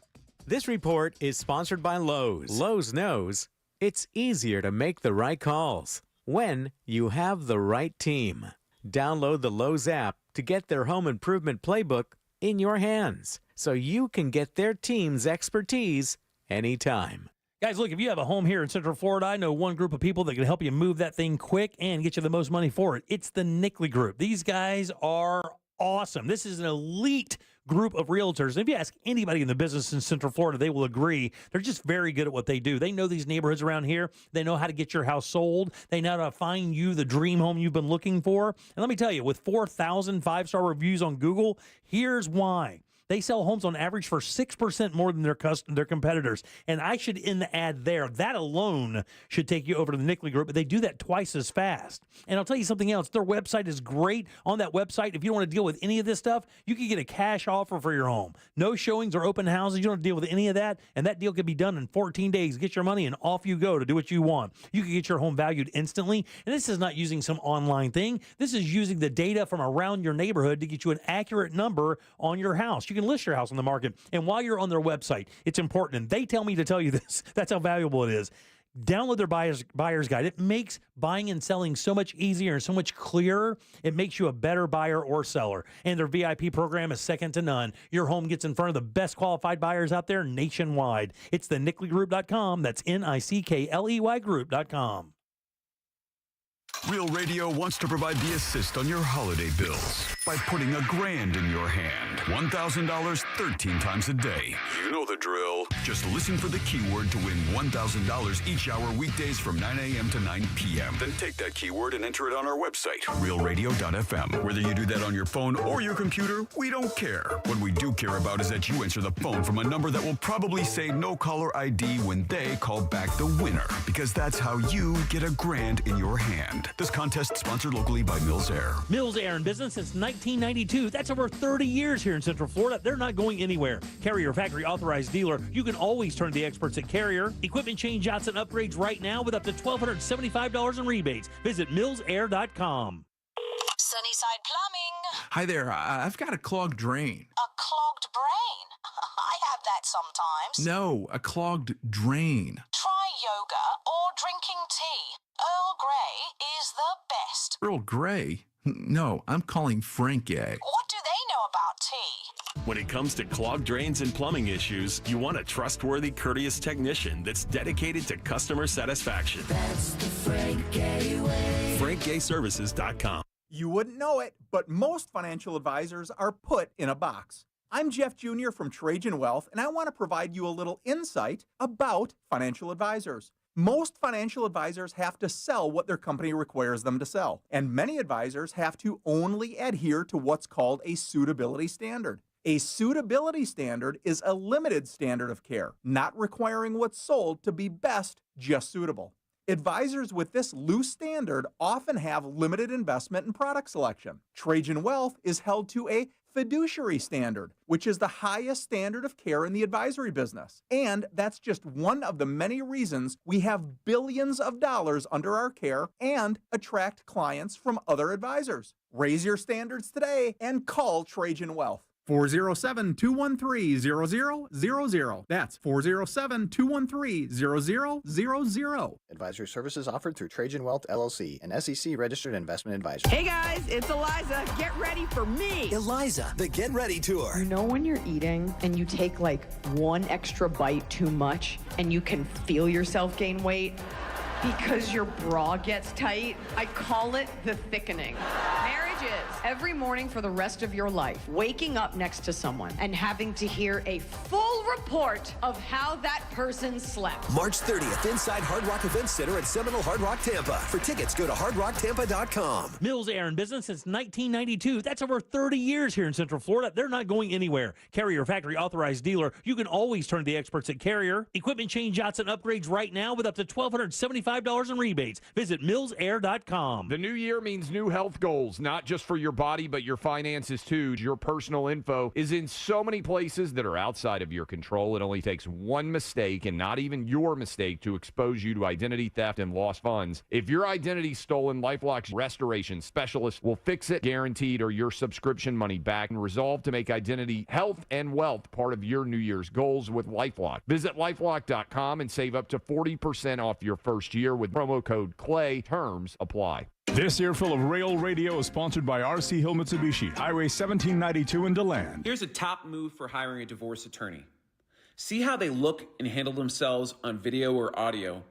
This report is sponsored by Lowe's. Lowe's knows it's easier to make the right calls when you have the right team. Download the Lowe's app to get their home improvement playbook in your hands so you can get their team's expertise anytime. Guys, look, if you have a home here in Central Florida, I know one group of people that can help you move that thing quick and get you the most money for it. It's the Nickley Group. These guys are awesome. This is an elite group of realtors. And if you ask anybody in the business in Central Florida, they will agree. They're just very good at what they do. They know these neighborhoods around here. They know how to get your house sold. They know how to find you the dream home you've been looking for. And let me tell you, with 4,000 five-star reviews on Google, here's why. They sell homes on average for 6% more than their competitors. And I should end the ad there. That alone should take you over to the Nickley Group, but they do that twice as fast. And I'll tell you something else. Their website is great. On that website, if you don't want to deal with any of this stuff, you can get a cash offer for your home. No showings or open houses. You don't have to deal with any of that. And that deal could be done in 14 days. Get your money and off you go to do what you want. You can get your home valued instantly. And this is not using some online thing. This is using the data from around your neighborhood to get you an accurate number on your house. You can list your house on the market. And while you're on their website, it's important. And they tell me to tell you this. That's how valuable it is. Download their buyer's guide. It makes buying and selling so much easier and so much clearer. It makes you a better buyer or seller. And their VIP program is second to none. Your home gets in front of the best qualified buyers out there nationwide. It's the NickleyGroup.com. That's NICKLEY Group.com. Real Radio wants to provide the assist on your holiday bills by putting $1,000 in your hand. $1,000 13 times a day. You know the drill. Just listen for the keyword to win $1,000 each hour weekdays from 9 a.m. to 9 p.m. Then take that keyword and enter it on our website, realradio.fm. Whether you do that on your phone or your computer, we don't care. What we do care about is that you answer the phone from a number that will probably say no caller ID when they call back the winner, because that's how you get $1,000 in your hand. This contest sponsored locally by Mills Air. Mills Air in business since 1992. That's over 30 years here in Central Florida. They're not going anywhere. Carrier factory authorized dealer. You can always turn to the experts at Carrier. Equipment change-outs and upgrades right now with up to $1,275 in rebates. Visit millsair.com. Sunnyside Plumbing. Hi there. I've got a clogged drain. A clogged brain? I have that sometimes. No, a clogged drain. Try yoga or drinking tea. Earl Grey is the best. Earl Grey? No, I'm calling Frank A. What do they know about tea? When it comes to clogged drains and plumbing issues, you want a trustworthy, courteous technician that's dedicated to customer satisfaction. That's the Frank Gay way. FrankGayServices.com. You wouldn't know it, but most financial advisors are put in a box. I'm Jeff Jr. from Trajan Wealth, and I want to provide you a little insight about financial advisors. Most financial advisors have to sell what their company requires them to sell, and many advisors have to only adhere to what's called a suitability standard. A suitability standard is a limited standard of care, not requiring what's sold to be best, just suitable. Advisors with this loose standard often have limited investment and product selection. Trajan Wealth is held to a fiduciary standard, which is the highest standard of care in the advisory business. And that's just one of the many reasons we have billions of dollars under our care and attract clients from other advisors. Raise your standards today and call Trajan Wealth. 407-213-0000. That's 407-213-0000. Advisory services offered through Trajan Wealth, LLC, an SEC registered investment advisor. Hey guys, it's Eliza. Get ready for me. Eliza, the Get Ready Tour. You know when you're eating and you take like one extra bite too much and you can feel yourself gain weight? Because your bra gets tight? I call it the thickening. Marriage is every morning for the rest of your life, waking up next to someone and having to hear a full report of how that person slept. March 30th, inside Hard Rock Event Center at Seminole Hard Rock Tampa. For tickets, go to hardrocktampa.com. Mills Air in business since 1992. That's over 30 years here in Central Florida. They're not going anywhere. Carrier factory authorized dealer. You can always turn to the experts at Carrier. Equipment change-outs and upgrades right now with up to $1,275 in rebates. Visit millsair.com. The new year means new health goals, not just for your body, but your finances too. Your personal info is in so many places that are outside of your control. It only takes one mistake, and not even your mistake, to expose you to identity theft and lost funds. If your identity's stolen, LifeLock's restoration specialist will fix it, guaranteed, or your subscription money back, and resolve to make identity, health, and wealth part of your New Year's goals with LifeLock. Visit LifeLock.com and save up to 40% off your first year with promo code CLAY. Terms apply. This earful of Real Radio is sponsored by RC Hill Mitsubishi, Highway 1792 in DeLand. Here's a top move for hiring a divorce attorney. See how they look and handle themselves on video or audio.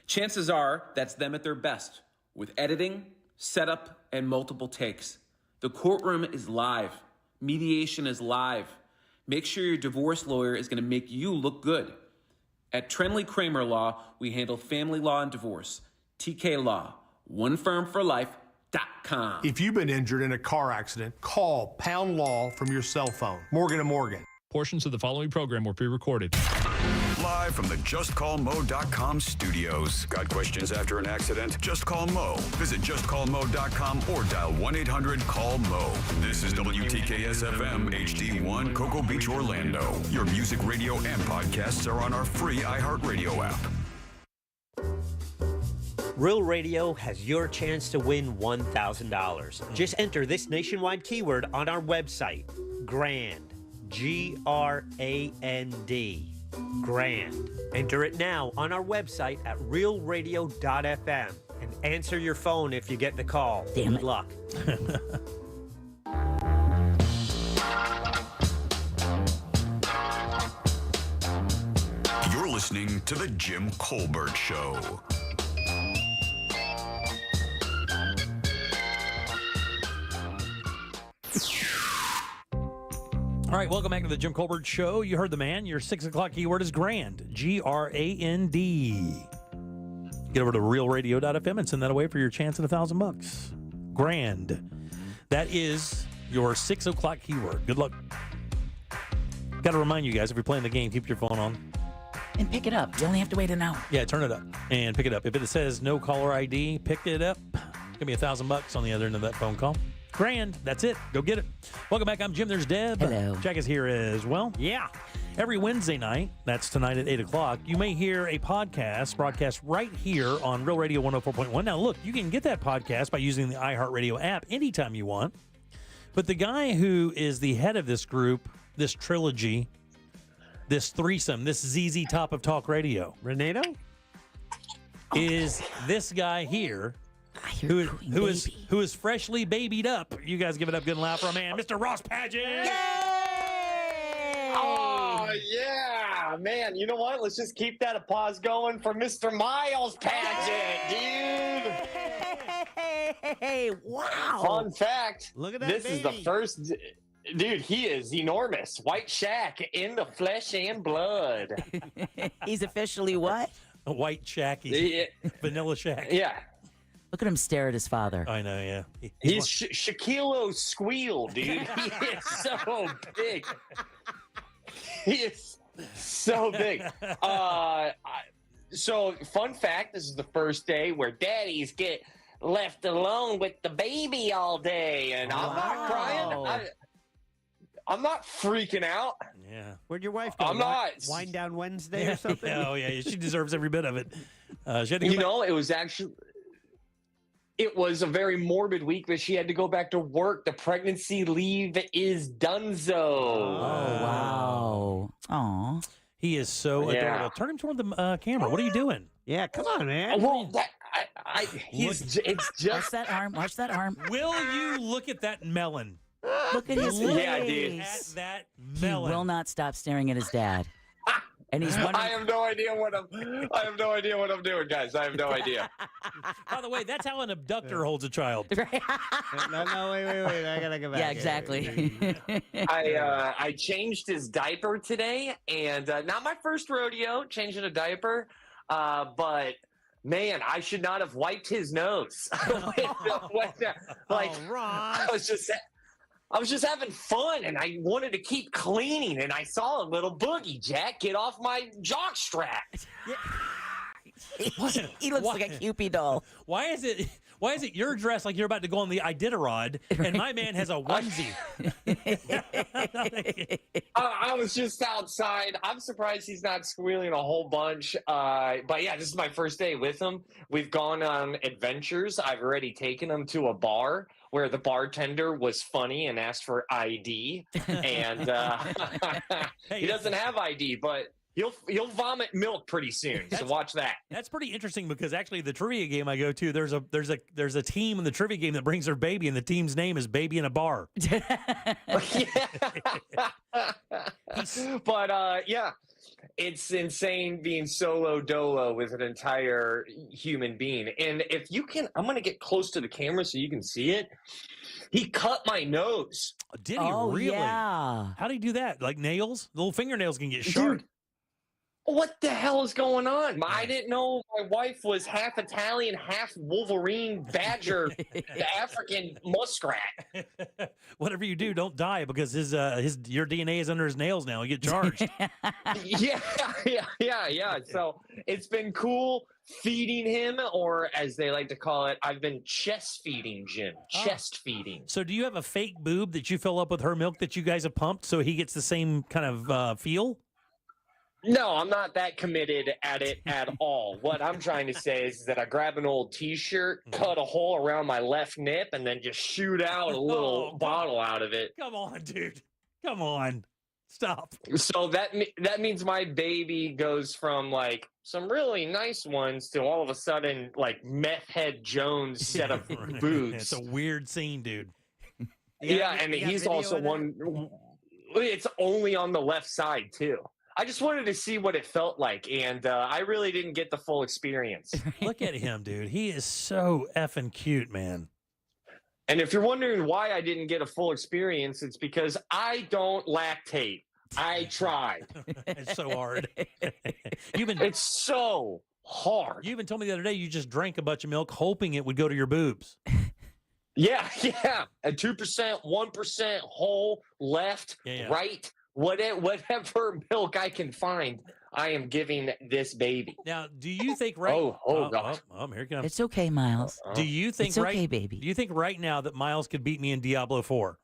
Chances are that's them at their best, with editing, setup, and multiple takes. The courtroom is live. Mediation is live. Make sure your divorce lawyer is going to make you look good. At Trenley Kramer Law, we handle family law and divorce. TK Law, onefirmforlife.com. If you've been injured in a car accident, call Pound Law from your cell phone. Morgan & Morgan. Portions of the following program were pre-recorded. Live from the JustCallMo.com studios. Got questions after an accident? Just call Mo. Visit JustCallMo.com or dial 1-800-CALL-MO. This is WTKS-FM HD1 Cocoa Beach, Orlando. Your music, radio, and podcasts are on our free iHeartRadio app. Real Radio has your chance to win $1,000. Just enter this nationwide keyword on our website, GRAND. G-R-A-N-D. GRAND. Enter it now on our website at realradio.fm and answer your phone if you get the call. Damn Good it. luck. You're listening to The Jim Colbert Show. All right, welcome back to the Jim Colbert Show. You heard the man. Your 6 o'clock keyword is grand. G-R-A-N-D. Get over to realradio.fm and send that away for your chance at $1,000. Grand. That is your 6 o'clock keyword. Good luck. Got to remind you guys, if you're playing the game, keep your phone on. And pick it up. You only have to wait an hour. Yeah, turn it up and pick it up. If it says no caller ID, pick it up. Give me $1,000 on the other end of that phone call. Grand. That's it. Go get it. Welcome back. I'm Jim. There's Deb. Hello. Jack is here as well. Yeah. Every Wednesday night, that's tonight at 8 o'clock, you may hear a podcast broadcast right here on Real Radio 104.1. Now, look, you can get that podcast by using the iHeartRadio app anytime you want. But the guy who is the head of this group, this trilogy, this threesome, this ZZ Top of Talk Radio, Renato, is this guy here. Who is freshly babied up. You guys give it up good and loud for a man, Mr. Ross Pageant. Oh, yeah, man. You know what? Let's just keep that applause going for Mr. Miles Pageant, dude. Hey, wow. Fun fact. Look at that This is the first... Dude, he is enormous. White Shaq in the flesh and blood. He's officially what? A white Shaq. Vanilla Shaq. Yeah. Look at him stare at his father. I know, yeah. He's Shaquille O'Squeal, dude. He is so big. He is so big. So, fun fact, this is the first day where daddies get left alone with the baby all day. And I'm not crying. I'm not freaking out. Yeah. Where'd your wife go? I'm not. Wind Down Wednesday or something? Oh, yeah. She deserves every bit of it. It was a very morbid week, but she had to go back to work. The pregnancy leave is donezo. Oh, wow. Aw. He is so adorable. Turn him toward the camera. What are you doing? Yeah, come on, man. Well, it's just... Watch that arm. Watch that arm. Will you look at that melon? Look at his face. Yeah, dude. At that He melon. will not stop staring at his dad. And he's wondering... I have no idea what I'm doing, guys. I have no idea. By the way, that's how an abductor holds a child. No, wait. I gotta go back. Yeah, exactly. I changed his diaper today, and not my first rodeo changing a diaper, but man, I should not have wiped his nose. I was just having fun, and I wanted to keep cleaning, and I saw a little boogie, Jack, get off my jock strap. He looks like a Cupid doll. Why is it you're dressed like you're about to go on the Iditarod, and my man has a onesie? I was just outside. I'm surprised he's not squealing a whole bunch. But yeah, this is my first day with him. We've gone on adventures. I've already taken him to a bar where the bartender was funny and asked for ID. And he doesn't have ID, but he'll vomit milk pretty soon. So watch that. That's pretty interesting because actually the trivia game I go to, there's a team in the trivia game that brings their baby, and the team's name is Baby in a Bar. But yeah, it's insane being solo dolo with an entire human being. And if you can, I'm going to get close to the camera so you can see it. He cut my nose. Did he really? Yeah. How did he do that? Like nails? The little fingernails can get sharp. Dude, what the hell is going on? I didn't know my wife was half Italian, half Wolverine, badger, African muskrat. Whatever you do, don't die because your DNA is under his nails now. You get charged. Yeah. So it's been cool feeding him, or as they like to call it, I've been chest feeding Jim. Chest feeding. So do you have a fake boob that you fill up with her milk that you guys have pumped so he gets the same kind of feel? No, I'm not that committed at it at all. What I'm trying to say is that I grab an old T-shirt, cut a hole around my left nip, and then just shoot out a little bottle out of it. Come on, dude. Come on. Stop. So that means my baby goes from like some really nice ones to all of a sudden like Meth Head Jones set of boobs. It's a weird scene, dude. Yeah, and he's also one. It's only on the left side too. I just wanted to see what it felt like, and I really didn't get the full experience. Look at him, dude. He is so effing cute, man. And if you're wondering why I didn't get a full experience, it's because I don't lactate. I tried. It's so hard. It's so hard. You even told me the other day you just drank a bunch of milk hoping it would go to your boobs. Yeah. A 2%, 1% whole, left, right, whatever milk I can find, I am giving this baby. Now, do you think God. Here it comes. It's okay, Miles. Do you think it's okay, baby? Do you think right now that Miles could beat me in Diablo 4?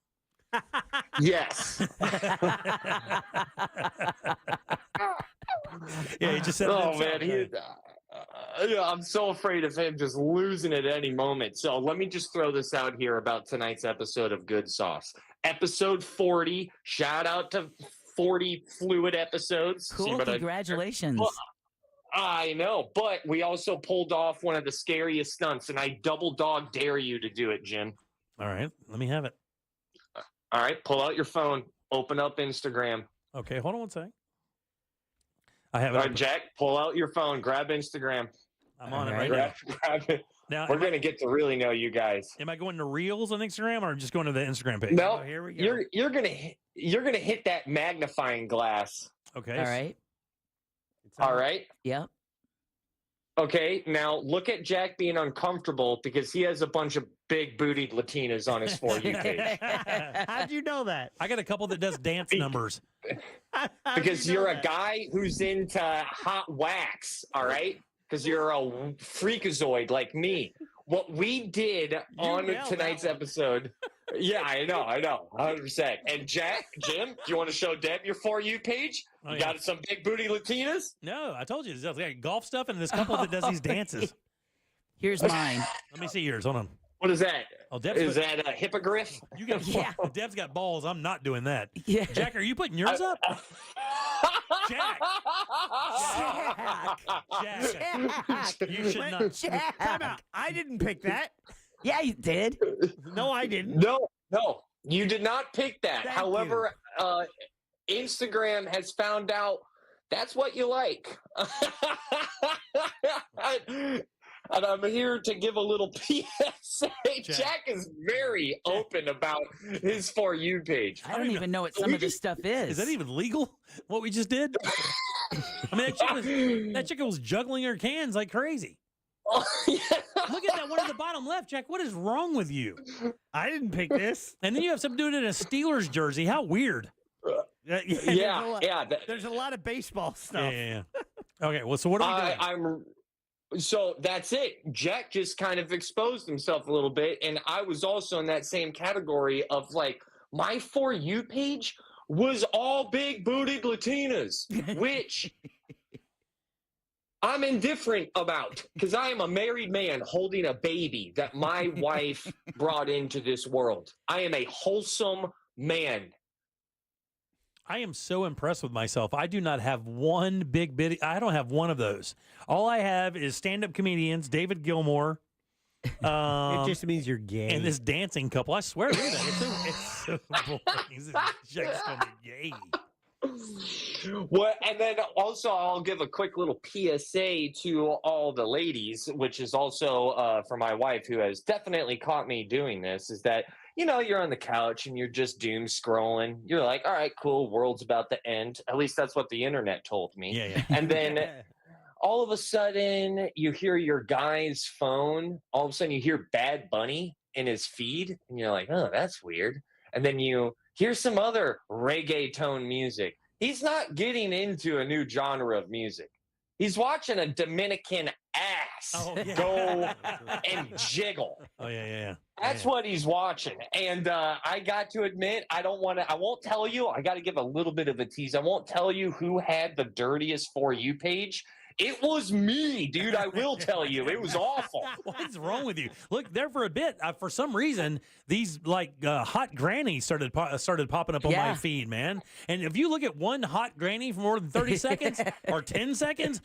Yes. Yeah, he just said. Oh man, I'm so afraid of him just losing at any moment. So let me just throw this out here about tonight's episode of Good Sauce. Episode 40. Shout out to 40 fluid episodes. Cool. Congratulations. I know, but we also pulled off one of the scariest stunts, and I double dog dare you to do it, Jim. All right, let me have it. All right, pull out your phone, open up Instagram. Okay, hold on one second. I have it. All right, Jack, pull out your phone, grab Instagram. I'm on it right now. Grab it. Now, we're going to get to really know you guys. Am I going to Reels on Instagram or just going to the Instagram page? No, here we go. You're gonna hit that magnifying glass. Okay. All right. All right. Yep. Okay, now look at Jack being uncomfortable because he has a bunch of big bootied Latinas on his For You page. How'd you know that? I got a couple that does dance numbers. Because you're a guy who's into hot wax, all right? Because you're a freakazoid like me. What we did on tonight's episode. Yeah, I know, 100%. And Jack, Jim, do you want to show Deb your For You page? You got some big booty Latinas? No, I told you. There's got golf stuff and this couple that does these dances. Here's mine. Let me see yours. Hold on. What is that? Oh, Deb's is that a hippogriff? You got Deb's got balls. I'm not doing that. Yeah. Jack, are you putting yours up? Jack. You should not. Jack. Time out. I didn't pick that. Yeah, you did. No, I didn't. No, you did not pick that. However, Instagram has found out that's what you like. And I'm here to give a little PSA. Jack is very open about his For You page. I don't even know what some of this stuff is. Is that even legal, what we just did? I mean, that chick was juggling her cans like crazy. Oh, yeah. Look at that one at the bottom left, Jack. What is wrong with you? I didn't pick this. And then you have some dude in a Steelers jersey. How weird. There's a lot of baseball stuff. Yeah. Okay, well, so what are we doing? So that's it. Jack just kind of exposed himself a little bit, and I was also in that same category of like my For You page was all big booted Latinas, which I'm indifferent about because I am a married man holding a baby that my wife brought into this world. I am a wholesome man. I am so impressed with myself. I do not have one big bit. I don't have one of those. All I have is stand-up comedians, David Gilmour. It just means you're gay. And this dancing couple. I swear, look at that. It's so boring. Jack's so gay. Well, and then also I'll give a quick little PSA to all the ladies, which is also for my wife, who has definitely caught me doing this, is that, you know, you're on the couch and you're just doom scrolling. You're like, all right, cool, world's about to end. At least that's what the internet told me. Yeah. And then all of a sudden you hear your guy's phone. All of a sudden you hear Bad Bunny in his feed. And you're like, oh, that's weird. And then you hear some other reggaeton music. He's not getting into a new genre of music. He's watching a Dominican ass go and jiggle. Oh, yeah. That's what he's watching. And I got to admit, I won't tell you. I got to give a little bit of a tease. I won't tell you who had the dirtiest For You page. It was me, dude. I will tell you. It was awful. What is wrong with you? Look, there for a bit, for some reason, these hot grannies started popping up on my feed, man. And if you look at one hot granny for more than 30 seconds or 10 seconds,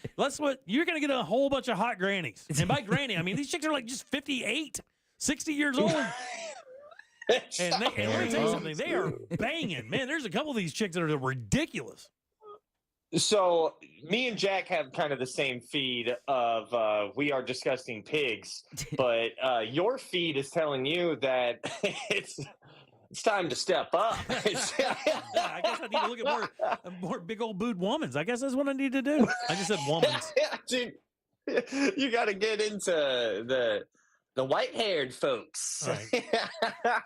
you're going to get a whole bunch of hot grannies. And by granny, I mean, these chicks are like just 58, 60 years old. And let me tell you something. They are banging. Man, there's a couple of these chicks that are ridiculous. So me and Jack have kind of the same feed of We Are Disgusting Pigs, but your feed is telling you that it's time to step up. I guess I need to look at more big old booed womans. I guess that's what I need to do. I just said womans. Dude, you got to get into the white-haired folks. Right.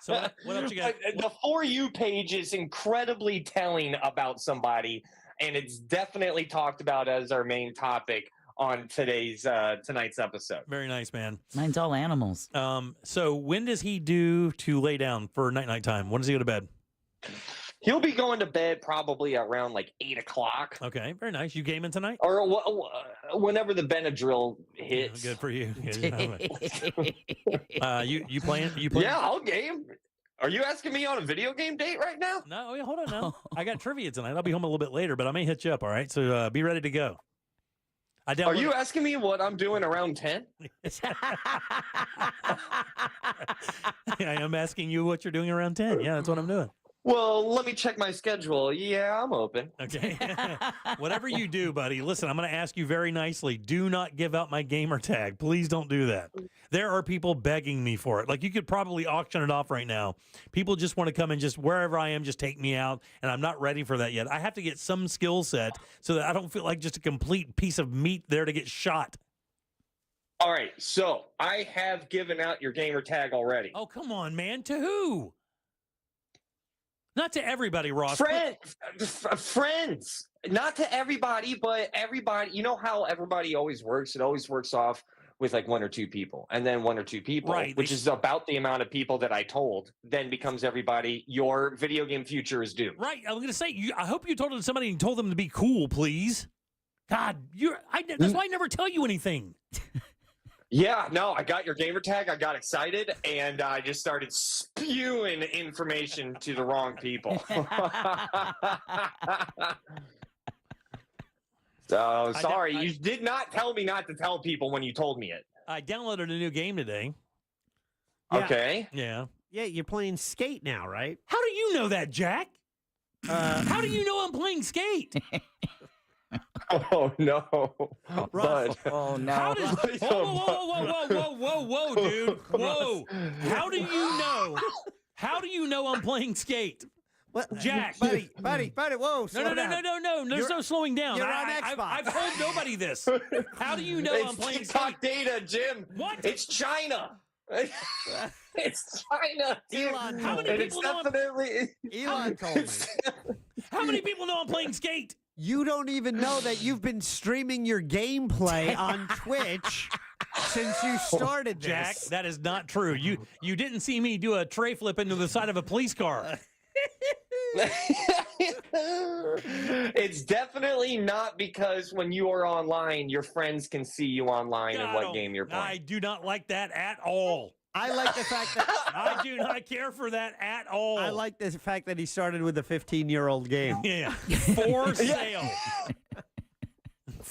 So what else you got? The For You page is incredibly telling about somebody, and it's definitely talked about as our main topic on tonight's episode. Very nice, man. Mine's all animals. So when does he do to lay down for night time? When does he go to bed? He'll be going to bed probably around like 8 o'clock. Okay, very nice. You gaming tonight? Or whenever the Benadryl hits. Yeah, good for you. You playing? Yeah, I'll game. Are you asking me on a video game date right now? No, hold on now. I got trivia tonight. I'll be home a little bit later, but I may hit you up, all right? So be ready to go. Are you asking me what I'm doing around 10? I am asking you what you're doing around 10. Yeah, that's what I'm doing. Well, let me check my schedule. Yeah, I'm open. Okay. Whatever you do, buddy, listen, I'm going to ask you very nicely. Do not give out my gamer tag. Please don't do that. There are people begging me for it. Like, you could probably auction it off right now. People just want to come and just wherever I am, just take me out, and I'm not ready for that yet. I have to get some skill set so that I don't feel like just a complete piece of meat there to get shot. All right, so I have given out your gamer tag already. Oh, come on, man. To who? Not to everybody, Ross. Friends. Not to everybody, but everybody. You know how everybody always works? It always works off with like one or two people, and then one or two people, right, which is about the amount of people that I told, then becomes everybody. Your video game future is doomed. Right. I'm going to say, I hope you told it to somebody and told them to be cool, please. God, that's why I never tell you anything. Yeah, no, I got your gamer tag. I got excited, and I just started spewing information to the wrong people. So sorry, you did not tell me not to tell people when you told me it. I downloaded a new game today. Yeah. Okay. Yeah. Yeah, you're playing Skate now, right? How do you know that, Jack? How do you know I'm playing Skate? Oh no, Russ. Oh no! How does, whoa, dude! Whoa! How do you know? How do you know I'm playing Skate? What? Jack, buddy, whoa! No! There's no slowing down. You're on Xbox. I've told nobody this. How do you know I'm playing TikTok Skate? data, Jim. What? It's China. It's China. Elon. How many people know Elon told me. How many people know I'm playing Skate? You don't even know that you've been streaming your gameplay on Twitch since you started this. Jack, that is not true. You didn't see me do a tray flip into the side of a police car. It's definitely not because when you are online, your friends can see you online and what game you're playing. I do not like that at all. I like the fact that I do not care for that at all. I like the fact that he started with a 15-year-old game. Yeah. For sale.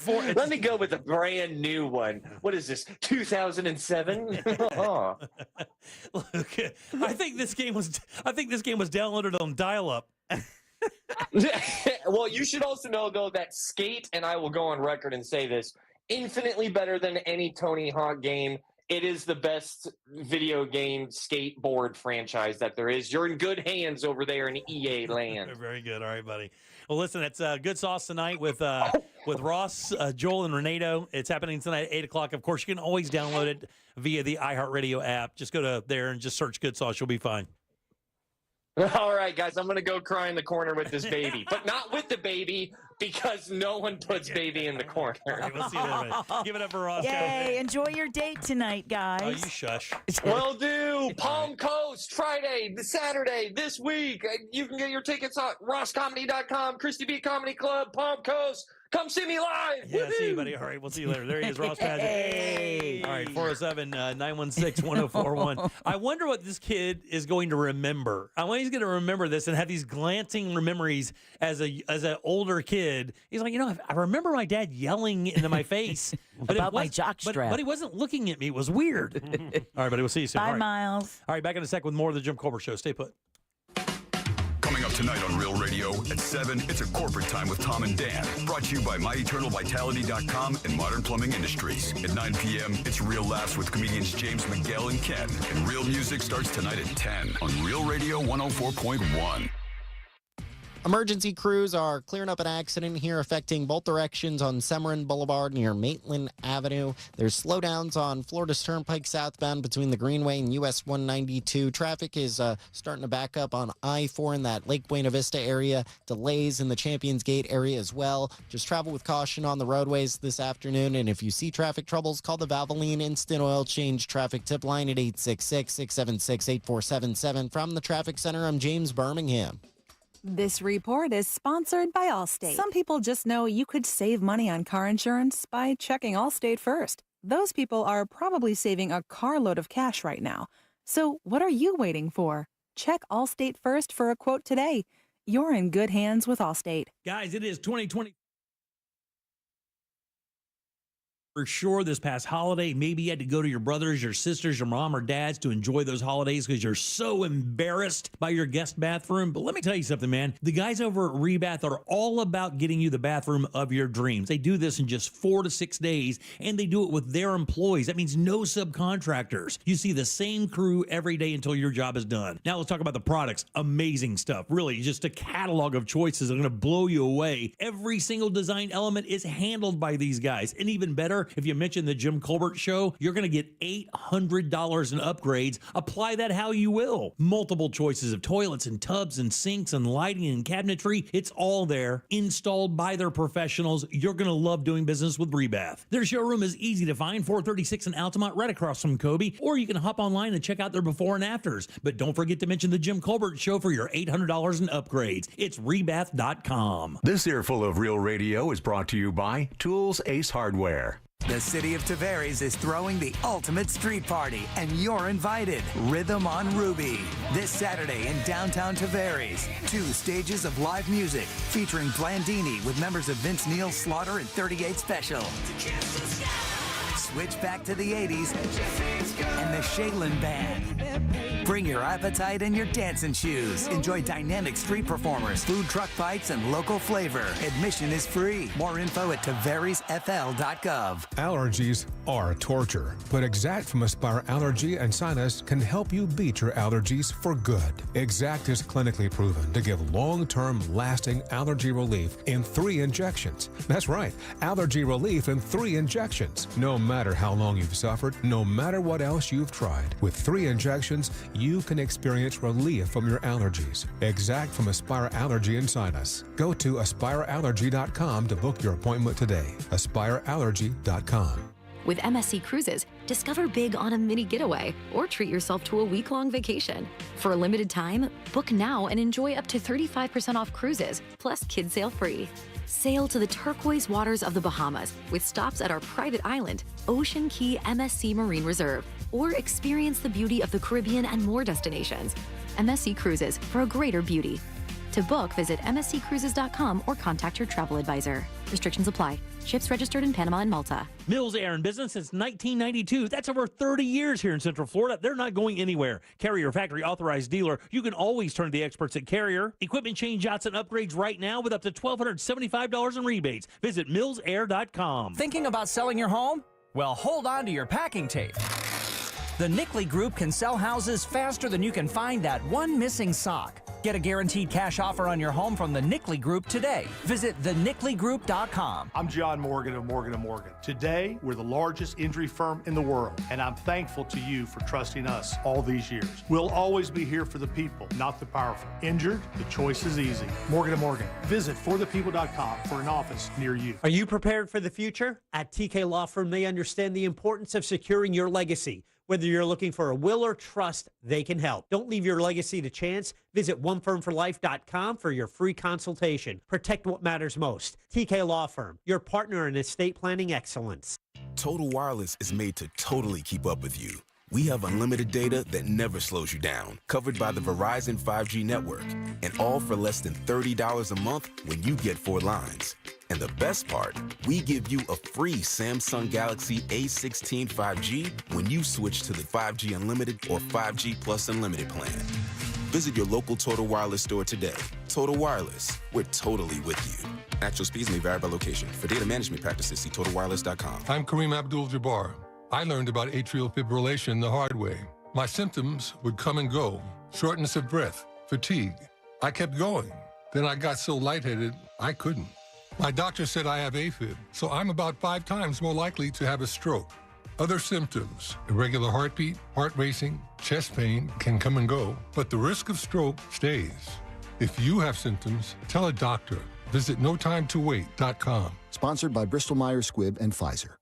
Let me go with a brand new one. What is this, 2007? Oh. Look, I think this game was downloaded on dial-up. Well, you should also know, though, that Skate, and I will go on record and say this, infinitely better than any Tony Hawk game. It is the best video game skateboard franchise that there is. You're in good hands over there in EA land. Very good. All right, buddy. Well, listen, it's Good Sauce tonight with Ross, Joel, and Renato. It's happening tonight at 8 o'clock. Of course, you can always download it via the iHeartRadio app. Just go to there and just search Good Sauce. You'll be fine. All right, guys, I'm going to go cry in the corner with this baby. But not with the baby, because no one puts baby in the corner. All right, we'll see you later. Give it up for Ross. Yay, enjoy your date tonight, guys. Oh, you shush. Will do. Palm Coast, Friday, Saturday, this week. You can get your tickets on rosscomedy.com, Christy B Comedy Club, Palm Coast. Come see me live. Yeah, see you, buddy. All right, we'll see you later. There he is, Ross Padgett. Hey. All right, 407-916-1041. I wonder what this kid is going to remember. I wonder he's going to remember this and have these glancing memories as an older kid. He's like, I remember my dad yelling into my face about my jockstrap. But he wasn't looking at me. It was weird. All right, buddy, we'll see you soon. Bye, All right. Miles. All right, back in a sec with more of the Jim Colbert Show. Stay put. Coming up tonight on Real Radio at 7, it's a corporate time with Tom and Dan. Brought to you by MyEternalVitality.com and Modern Plumbing Industries. At 9 p.m., it's Real Laughs with comedians James Miguel and Ken. And Real Music starts tonight at 10 on Real Radio 104.1. Emergency crews are clearing up an accident here affecting both directions on Semorin Boulevard near Maitland Avenue. There's slowdowns on Florida's Turnpike southbound between the Greenway and US 192. Traffic is starting to back up on I-4 in that Lake Buena Vista area. Delays in the Champions Gate area as well. Just travel with caution on the roadways this afternoon. And if you see traffic troubles, call the Valvoline Instant Oil Change traffic tip line at 866-676-8477. From the Traffic Center, I'm James Birmingham. This report is sponsored by Allstate. Some people just know you could save money on car insurance by checking Allstate first. Those people are probably saving a carload of cash right now. So what are you waiting for? Check Allstate first for a quote today. You're in good hands with Allstate. Guys, it is 2020. For sure, this past holiday, maybe you had to go to your brothers, your sisters, your mom or dads to enjoy those holidays because you're so embarrassed by your guest bathroom. But let me tell you something, man. The guys over at Rebath are all about getting you the bathroom of your dreams. They do this in just 4 to 6 days, and they do it with their employees. That means no subcontractors. You see the same crew every day until your job is done. Now let's talk about the products. Amazing stuff. Really, just a catalog of choices that are going to blow you away. Every single design element is handled by these guys. And even better, if you mention the Jim Colbert Show, you're going to get $800 in upgrades. Apply that how you will. Multiple choices of toilets and tubs and sinks and lighting and cabinetry. It's all there, installed by their professionals. You're going to love doing business with Rebath. Their showroom is easy to find, 436 in Altamont, right across from Kobe, or you can hop online and check out their before and afters. But don't forget to mention the Jim Colbert Show for your $800 in upgrades. It's Rebath.com. This earful of Real Radio is brought to you by Tools Ace Hardware. The city of Tavares is throwing the ultimate street party, and you're invited. Rhythm on Ruby. This Saturday in downtown Tavares. 2 stages of live music featuring Blandini with members of Vince Neil's Slaughter and 38 Special. Switch back to the 80s and the Shaylin Band. Bring your appetite and your dancing shoes. Enjoy dynamic street performers, food truck bites, and local flavor. Admission is free. More info at TavaresFL.gov. Allergies are torture, but Exact from Aspire Allergy and Sinus can help you beat your allergies for good. Exact is clinically proven to give long-term lasting allergy relief in 3 injections. That's right, allergy relief in 3 injections. No matter how long you've suffered, no matter what else you've tried, with 3 injections, you can experience relief from your allergies. Exact from Aspire Allergy and Sinus. Go to AspireAllergy.com to book your appointment today. AspireAllergy.com. With MSC Cruises, discover big on a mini getaway or treat yourself to a week-long vacation. For a limited time, book now and enjoy up to 35% off cruises, plus kids sail free. Sail to the turquoise waters of the Bahamas with stops at our private island, Ocean Key MSC Marine Reserve, or experience the beauty of the Caribbean and more destinations. MSC Cruises, for a greater beauty. To book, visit msccruises.com or contact your travel advisor. Restrictions apply. Ships registered in Panama and Malta. Mills Air in business since 1992. That's over 30 years here in Central Florida. They're not going anywhere. Carrier factory authorized dealer. You can always turn to the experts at Carrier. Equipment changeouts and upgrades right now with up to $1,275 in rebates. Visit millsair.com. Thinking about selling your home? Well, hold on to your packing tape. The Nickley Group can sell houses faster than you can find that one missing sock. Get a guaranteed cash offer on your home from the Nickley Group today. Visit thenickleyGroup.com. I'm John Morgan of Morgan & Morgan. Today, we're the largest injury firm in the world, and I'm thankful to you for trusting us all these years. We'll always be here for the people, not the powerful. Injured? The choice is easy. Morgan & Morgan. Visit forthepeople.com for an office near you. Are you prepared for the future? At TK Law Firm, they understand the importance of securing your legacy. Whether you're looking for a will or trust, they can help. Don't leave your legacy to chance. Visit onefirmforlife.com for your free consultation. Protect what matters most. TK Law Firm, your partner in estate planning excellence. Total Wireless is made to totally keep up with you. We have unlimited data that never slows you down, covered by the Verizon 5G network, and all for less than $30 a month when you get 4 lines. And the best part, we give you a free Samsung Galaxy A16 5G when you switch to the 5G Unlimited or 5G Plus Unlimited plan. Visit your local Total Wireless store today. Total Wireless, we're totally with you. Actual speeds may vary by location. For data management practices, see TotalWireless.com. I'm Kareem Abdul-Jabbar. I learned about atrial fibrillation the hard way. My symptoms would come and go. Shortness of breath, fatigue. I kept going. Then I got so lightheaded, I couldn't. My doctor said I have AFib, so I'm about 5 times more likely to have a stroke. Other symptoms, irregular heartbeat, heart racing, chest pain can come and go, but the risk of stroke stays. If you have symptoms, tell a doctor. Visit notimetowait.com. Sponsored by Bristol-Myers Squibb and Pfizer.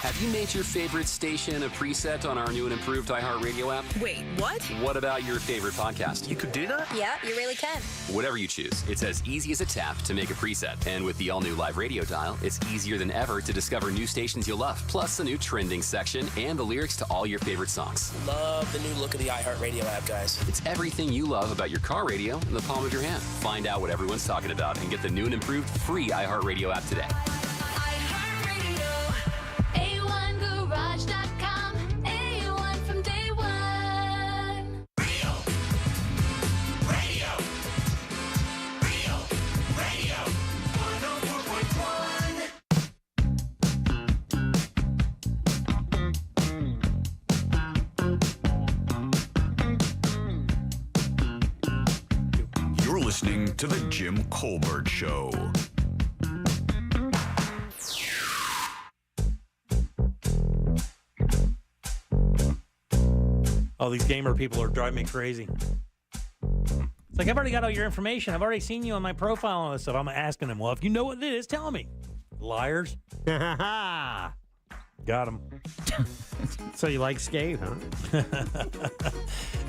Have you made your favorite station a preset on our new and improved iHeartRadio app? Wait, what? What about your favorite podcast? You could do that? Yeah, you really can. Whatever you choose, it's as easy as a tap to make a preset. And with the all-new live radio dial, it's easier than ever to discover new stations you'll love, plus a new trending section and the lyrics to all your favorite songs. Love the new look of the iHeartRadio app, guys. It's everything you love about your car radio in the palm of your hand. Find out what everyone's talking about and get the new and improved free iHeartRadio app today. A1Garage.com. A1 from day one. Radio. 104.1. You're listening to The Jim Colbert Show. All these gamer people are driving me crazy. It's like, I've already got all your information. I've already seen you on my profile and all this stuff. I'm asking them, well, if you know what it is, tell me. Liars. Got him. So you like skate, huh?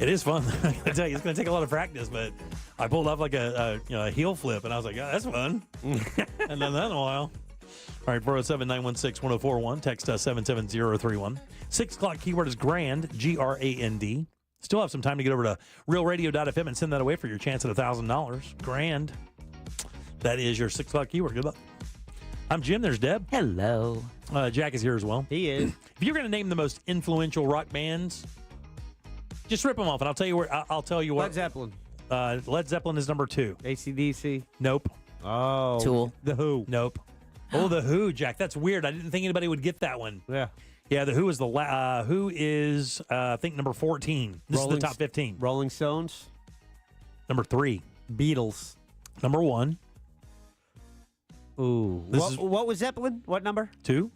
It is fun. I tell you, it's going to take a lot of practice, but I pulled off like a heel flip, and I was like, oh, that's fun. And done that in a while. All right, 407-916-1041. Text us 77031. 6 o'clock keyword is grand, G-R-A-N-D. Still have some time to get over to realradio.fm and send that away for your chance at $1,000. Grand. That is your 6 o'clock keyword. Good luck. I'm Jim. There's Deb. Hello. Jack is here as well. He is. If you're going to name the most influential rock bands, just rip them off, and I'll tell you where. I'll tell you what. Led Zeppelin. Led Zeppelin is number 2. AC/DC. Nope. Oh. Tool. The Who. Nope. Oh, The Who, Jack. That's weird. I didn't think anybody would get that one. Yeah. Yeah, The Who is I think number 14. This is the top 15. Rolling Stones. Number 3. Beatles. Number 1. Ooh. What was Zeppelin? What number? 2.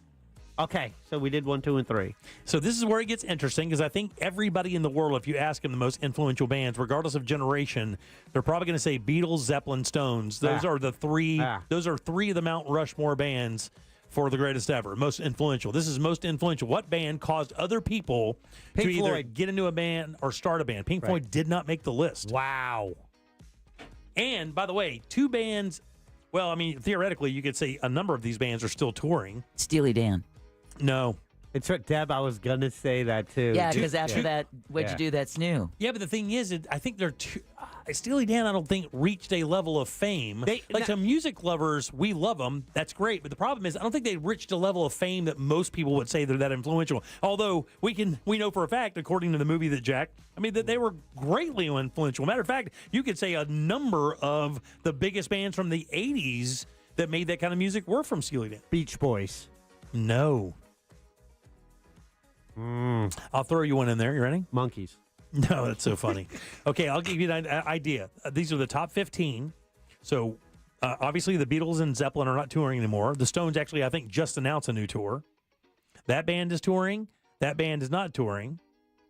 Okay, so we did 1, 2, and 3. So this is where it gets interesting because I think everybody in the world, if you ask them the most influential bands, regardless of generation, they're probably going to say Beatles, Zeppelin, Stones. Those are the 3. Those are 3 of the Mount Rushmore bands for the greatest ever, most influential. This is most influential. What band caused other people to either get into a band or start a band? Pink Floyd did not make the list. Wow. And by the way, 2 bands. Well, I mean, theoretically, you could say a number of these bands are still touring. Steely Dan. No. It's what, Deb, I was going to say that too. Yeah, because after that, what'd you do that's new? Yeah, but the thing is, I think they're Steely Dan, I don't think, reached a level of fame. To music lovers, we love them. That's great. But the problem is, I don't think they reached a level of fame that most people would say they're that influential. Although we know for a fact, according to the movie that that they were greatly influential. Matter of fact, you could say a number of the biggest bands from the 80s that made that kind of music were from Steely Dan. Beach Boys. No. I'll throw you one in there. You ready? Monkeys. No, that's so funny. Okay, I'll give you an idea. These are the top 15. So, obviously, the Beatles and Zeppelin are not touring anymore. The Stones actually, I think, just announced a new tour. That band is touring. That band is not touring.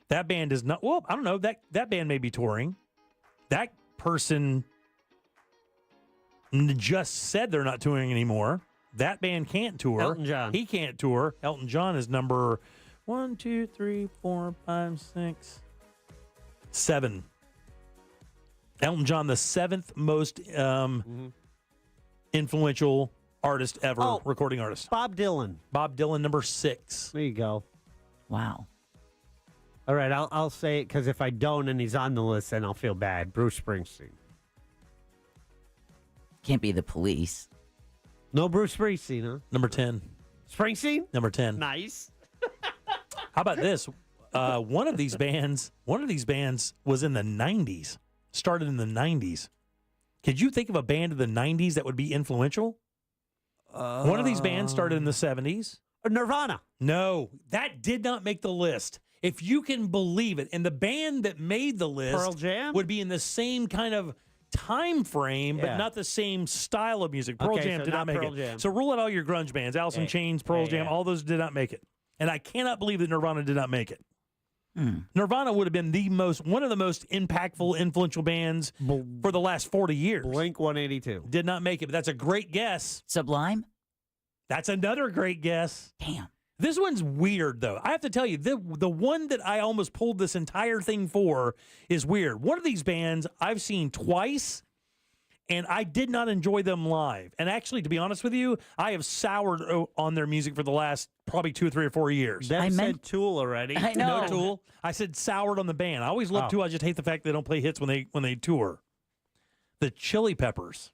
That band is not. Well, I don't know. That band may be touring. That person just said they're not touring anymore. That band can't tour. Elton John. He can't tour. Elton John is number 1, 2, 3, 4, 5, 6, 7. Elton John, the 7th most influential artist ever, recording artist. Bob Dylan. Bob Dylan, number 6. There you go. Wow. All right, I'll say it because if I don't and he's on the list, then I'll feel bad. Bruce Springsteen. Can't be the Police. No Bruce Springsteen, huh? Number 10. Springsteen? Number 10. Nice. How about this? One of these bands was in the 90s. started in the 90s. Could you think of a band of the 90s that would be influential? One of these bands started in the 70s. Nirvana. No, that did not make the list. If you can believe it. And the band that made the list Pearl Jam? would be in the same kind of time frame, but Yeah. not the same style of music. Pearl Okay, Jam so did not not make Pearl it. Jam. So rule out all your grunge bands. Alice in Chains, Pearl Jam, all those did not make it. And I cannot believe that Nirvana did not make it. Nirvana would have been one of the most impactful, influential bands for the last 40 years. Blink 182. Did not make it, but that's a great guess. Sublime? That's another great guess. Damn. This one's weird, though. I have to tell you, the one that I almost pulled this entire thing for is weird. One of these bands I've seen twice, and I did not enjoy them live. And actually, to be honest with you, I have soured on their music for the last probably 2 or 3 or 4 years. Deb said Tool already. I know. No Tool. I said soured on the band. I always love Tool. I just hate the fact they don't play hits when they tour. The Chili Peppers.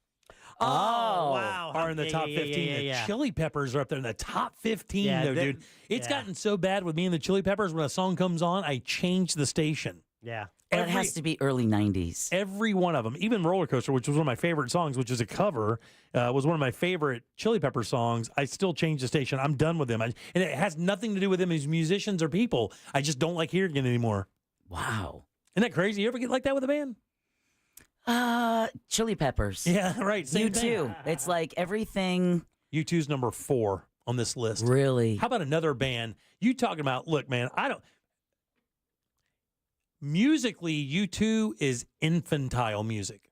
Oh, wow. Are in the top 15. The Chili Peppers are up there in the top 15, though, dude. It's gotten so bad with me and the Chili Peppers. When a song comes on, I change the station. Yeah. Well, it has to be early 90s. Every one of them, even Roller Coaster, which was one of my favorite songs, which is a cover, was one of my favorite Chili Pepper songs. I still change the station. I'm done with them. And it has nothing to do with them as musicians or people. I just don't like hearing it anymore. Wow. Isn't that crazy? You ever get like that with a band? Chili Peppers. Yeah, right. Same thing. U2. It's like everything. U2's number 4 on this list. Really? How about another band? You talking about, look, man, musically, U2 is infantile music.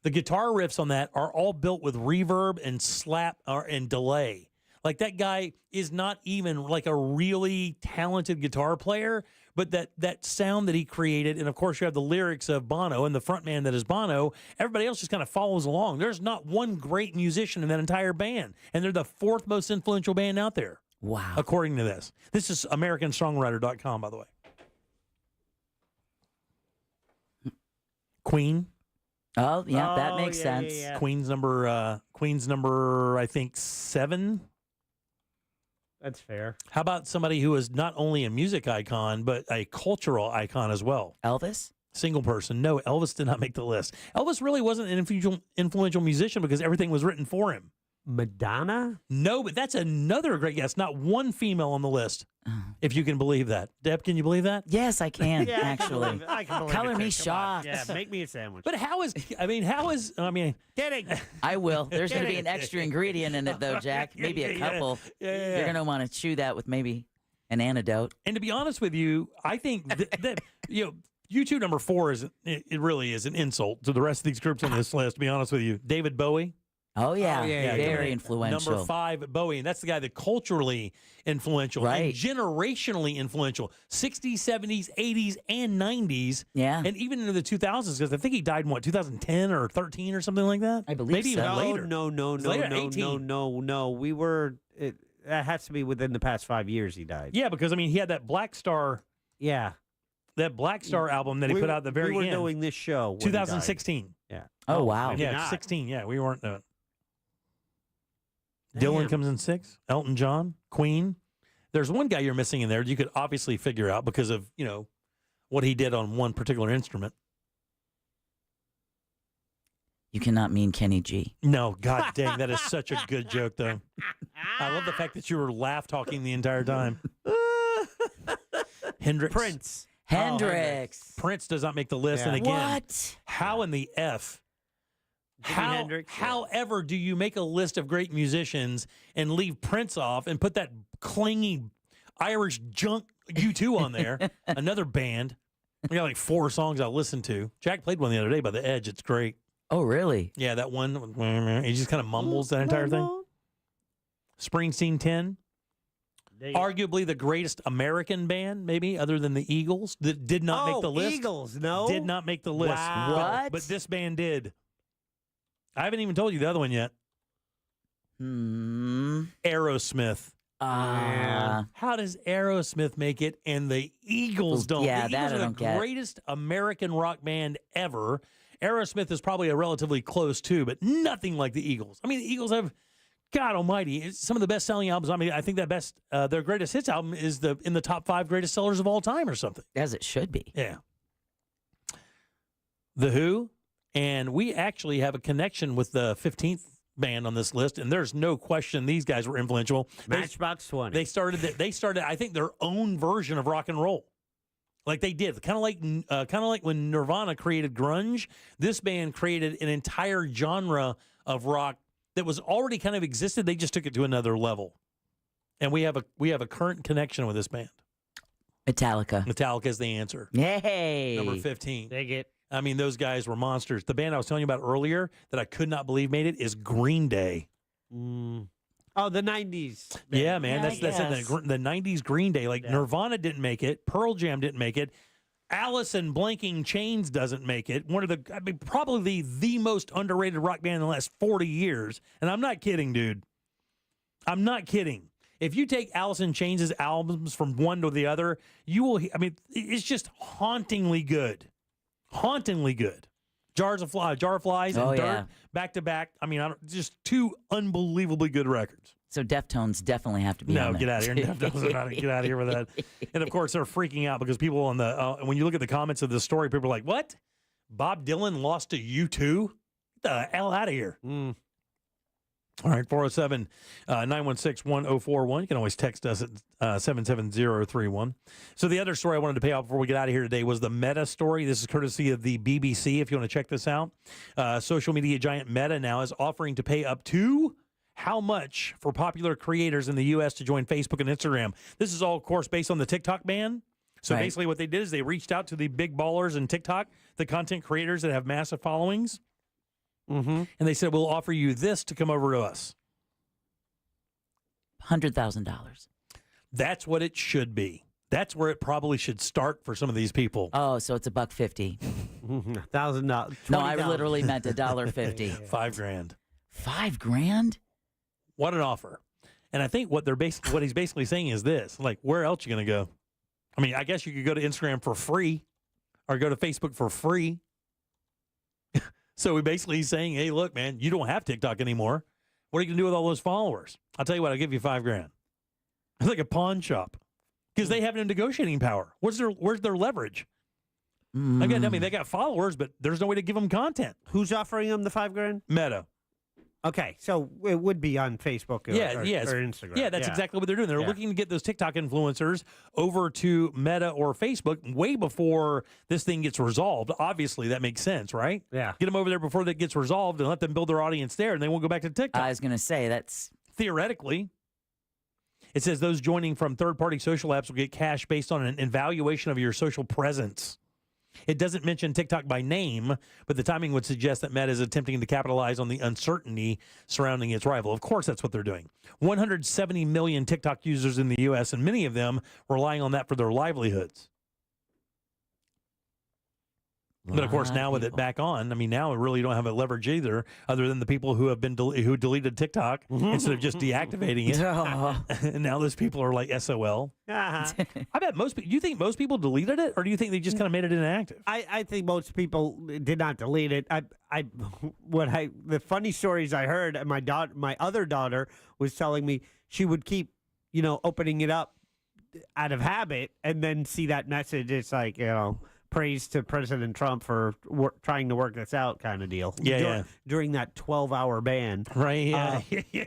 The guitar riffs on that are all built with reverb and slap and delay. Like that guy is not even like a really talented guitar player, but that sound that he created, and of course you have the lyrics of Bono and the frontman that is Bono, everybody else just kind of follows along. There's not one great musician in that entire band, and they're the 4th most influential band out there. Wow. According to this. This is AmericanSongwriter.com, by the way. Queen. Oh, yeah, that makes sense. Yeah. Queen's number, I think, 7. That's fair. How about somebody who is not only a music icon, but a cultural icon as well? Elvis? Single person. No, Elvis did not make the list. Elvis really wasn't an influential musician because everything was written for him. Madonna? No, but that's another great guess. Not one female on the list, if you can believe that. Deb, can you believe that? Yes, I can, Yeah, actually. I can believe Color it, me too. Come on. shocked. Yeah, make me a sandwich. But Kidding. I will. There's going to be an extra ingredient in it, though, Jack. Maybe a couple. Yeah. You're going to want to chew that with maybe an antidote. And to be honest with you, I think that U2 number 4 it really is an insult to the rest of these groups on this list, to be honest with you. David Bowie. Oh, yeah. Very influential. Number 5, Bowie. And that's the guy that culturally influential and generationally influential. 60s, 70s, 80s, and 90s. Yeah. And even into the 2000s, because I think he died in, 2010 or 13 or something like that? I believe Maybe so. even later. No. We were, that has to be within the past 5 years he died. Yeah, because, he had that Black Star. Yeah. That Black Star album that he put out at the very end. We were doing this show when he died. 2016. Yeah. Oh, wow. maybe Yeah, not. 16. Yeah, we weren't doing it. Dylan comes in 6. Elton John, Queen. There's one guy you're missing in there. You could obviously figure out because of what he did on one particular instrument. You cannot mean Kenny G. No, god dang, that is such a good joke, though. I love the fact that you were laugh talking the entire time. Hendrix. Prince. Hendrix. Prince does not make the list. And again, What? how in the F? Hendrix, However, do you make a list of great musicians and leave Prince off and put that clingy Irish junk U2 on there? Another band. We got like 4 songs I listened to. Jack played one the other day by The Edge. It's great. Oh, really? Yeah, that one. He just kind of mumbles that entire thing. Springsteen 10. Arguably the greatest American band, maybe, other than the Eagles, that did not make the list. Eagles, no? Did not make the list. Wow. What? But this band did. I haven't even told you the other one yet. Aerosmith. How does Aerosmith make it and the Eagles don't? Yeah, the that Eagles I are don't the get. greatest American rock band ever. Aerosmith is probably a relatively close too, but nothing like the Eagles. The Eagles have, God almighty, it's some of the best-selling albums. I think that their greatest hits album is in the top 5 greatest sellers of all time or something. As it should be. Yeah. The Who, and we actually have a connection with the 15th band on this list, and there's no question these guys were influential. Matchbox 20. They started I think their own version of rock and roll. Like they did, kind of like when Nirvana created grunge, this band created an entire genre of rock that was already kind of existed. They just took it to another level. And we have a current connection with this band. Metallica is the answer. Yay. Number 15. Dig it. I mean, those guys were monsters. The band I was telling you about earlier that I could not believe made it is Green Day. Oh, the 90s. Yeah, man. That's it. The 90s Green Day. Like Nirvana didn't make it. Pearl Jam didn't make it. Alice and Blanking Chains doesn't make it. Probably the most underrated rock band in the last 40 years. And I'm not kidding, dude. I'm not kidding. If you take Alice in Chains' albums from one to the other, it's just hauntingly good. Hauntingly good. Jar of Flies and Dirt, back to back. I mean, just two unbelievably good records. So Deftones definitely have to be on No, get out of here. Deftones are not. Get out of here with that. And of course, they're freaking out because people on the when you look at the comments of the story, people are like, "What? Bob Dylan lost to U2? Get the hell out of here!" All right, 407-916-1041. You can always text us at 77031. So the other story I wanted to pay off before we get out of here today was the Meta story. This is courtesy of the BBC, if you want to check this out. Social media giant Meta now is offering to pay up to how much for popular creators in the U.S. to join Facebook and Instagram. This is all, of course, based on the TikTok ban. So basically what they did is they reached out to the big ballers in TikTok, the content creators that have massive followings. And they said, we'll offer you this to come over to us. $100,000. That's what it should be. That's where it probably should start for some of these people. Oh, so it's $150. $1,000. No, I literally meant $1.50. $5,000. $5,000? What an offer. And I think what he's basically saying is this, like, where else are you going to go? I mean, I guess you could go to Instagram for free or go to Facebook for free. So basically he's saying, hey, look, man, you don't have TikTok anymore. What are you going to do with all those followers? I'll tell you what, I'll give you $5,000. It's like a pawn shop because they have no negotiating power. Where's their leverage? Again, I mean, they got followers, but there's no way to give them content. Who's offering them the $5,000? Meta. Okay, so it would be on Facebook or Instagram. Yeah, that's exactly what they're doing. They're looking to get those TikTok influencers over to Meta or Facebook way before this thing gets resolved. Obviously, that makes sense, right? Yeah. Get them over there before that gets resolved and let them build their audience there, and they won't go back to TikTok. I was going to say, that's... Theoretically. It says those joining from third-party social apps will get cash based on an evaluation of your social presence. It doesn't mention TikTok by name, but the timing would suggest that Meta is attempting to capitalize on the uncertainty surrounding its rival. Of course, that's what they're doing. 170 million TikTok users in the U.S., and many of them relying on that for their livelihoods. But of course, now with it back on, I mean, now we really don't have a leverage either, other than the people who have been who deleted TikTok instead of just deactivating it. And now those people are like SOL. I bet most people. Do you think most people deleted it, or do you think they just kind of made it inactive? I think most people did not delete it. The funny stories I heard, and my other daughter was telling me she would keep, opening it up out of habit, and then see that message. It's like, praise to President Trump for trying to work this out kind of deal. During that 12-hour ban. Right,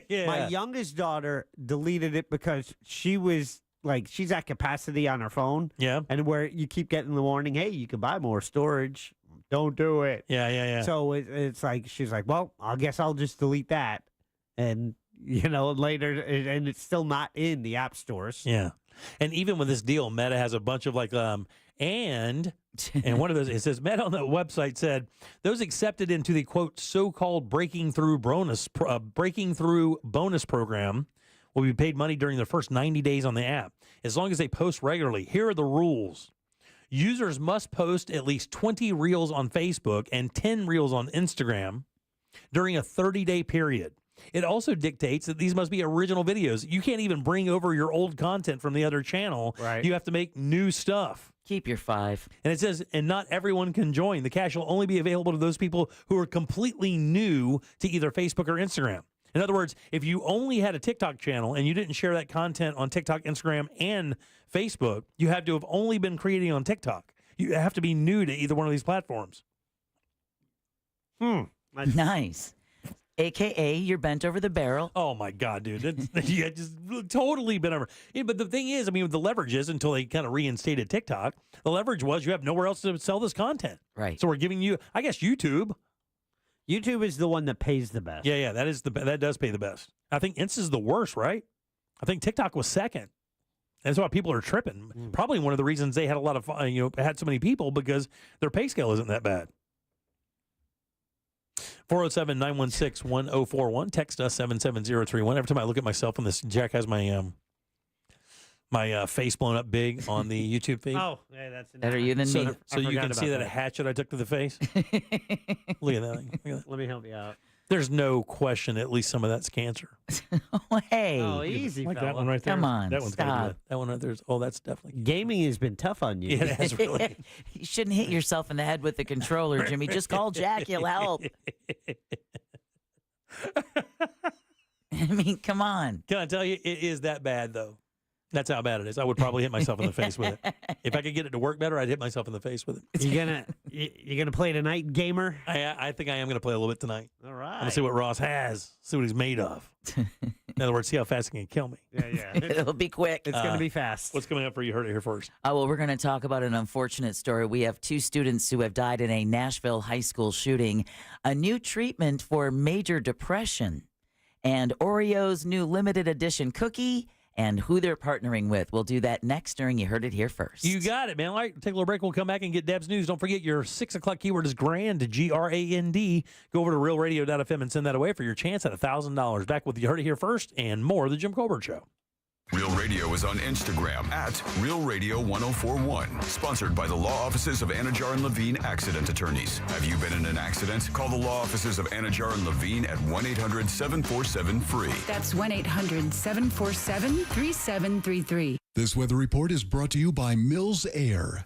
yeah. My youngest daughter deleted it because she was like, she's at capacity on her phone. Yeah. And where you keep getting the warning, hey, you can buy more storage. Don't do it. Yeah. So it's like, she's like, well, I guess I'll just delete that. And, later, and it's still not in the app stores. Yeah. And even with this deal, Meta has a bunch of and one of those, it says Meta on the website said those accepted into the quote so-called breaking through bonus program will be paid money during their first 90 days on the app as long as they post regularly. Here are the rules. Users must post at least 20 reels on Facebook and 10 reels on Instagram during a 30-day period. It also dictates that these must be original videos. You can't even bring over your old content from the other channel. Right. You have to make new stuff. Keep your 5. And it says, and not everyone can join. The cash will only be available to those people who are completely new to either Facebook or Instagram. In other words, if you only had a TikTok channel and you didn't share that content on TikTok, Instagram, and Facebook, you have to have only been creating on TikTok. You have to be new to either one of these platforms. Nice. AKA, you're bent over the barrel. Oh my God, dude! Yeah, just totally been over. Yeah, but the thing is, I mean, the leverage is until they kind of reinstated TikTok. The leverage was you have nowhere else to sell this content, right? So we're giving you, I guess, YouTube. YouTube is the one that pays the best. Yeah, that does pay the best. I think Insta is the worst, right? I think TikTok was second. That's why people are tripping. Probably one of the reasons they had a lot of had so many people because their pay scale isn't that bad. 407-916-1041. Text us 77031. Every time I look at myself on this, Jack has my my face blown up big on the YouTube feed. Oh, yeah, that's better you than me. So you can see that hatchet I took to the face. Look at that. Let me help you out. There's no question. At least some of that's cancer. Oh, hey. Oh, easy, like fella. that one right there. Come on, that one's stop. That one right there's. Oh, that's definitely. Gaming has been tough on you. Yeah, it has really. You shouldn't hit yourself in the head with the controller, Jimmy. Just call Jack. He'll help. I mean, come on. Can I tell you, it is that bad though. That's how bad it is. I would probably hit myself in the face with it. If I could get it to work better, I'd hit myself in the face with it. You gonna play tonight, gamer? I think I am gonna play a little bit tonight. All right. I'm gonna see what Ross has. See what he's made of. In other words, see how fast he can kill me. Yeah. It'll be quick. It's gonna be fast. What's coming up for you? Heard it here first. Well, we're going to talk about an unfortunate story. We have 2 students who have died in a Nashville high school shooting, a new treatment for major depression, and Oreo's new limited edition cookie, and who they're partnering with. We'll do that next during You Heard It Here First. You got it, man. All right, take a little break. We'll come back and get Deb's news. Don't forget your 6 o'clock keyword is GRAND, G-R-A-N-D. Go over to realradio.fm and send that away for your chance at $1,000. Back with You Heard It Here First and more of The Jim Colbert Show. Real Radio is on Instagram at Real Radio 1041. Sponsored by the law offices of Anajar and Levine Accident Attorneys. Have you been in an accident? Call the law offices of Anajar and Levine at 1-800-747-FREE. That's 1-800-747-3733. This weather report is brought to you by Mills Air.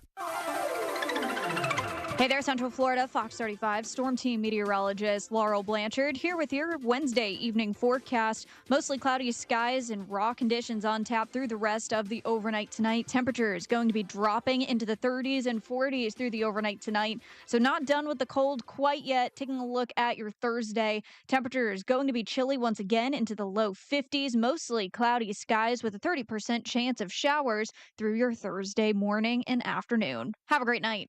Hey there, Central Florida, Fox 35 Storm Team meteorologist Laurel Blanchard here with your Wednesday evening forecast. Mostly cloudy skies and raw conditions on tap through the rest of the overnight tonight. Temperatures going to be dropping into the 30s and 40s through the overnight tonight. So not done with the cold quite yet. Taking a look at your Thursday, temperatures going to be chilly once again into the low 50s. Mostly cloudy skies with a 30% chance of showers through your Thursday morning and afternoon. Have a great night.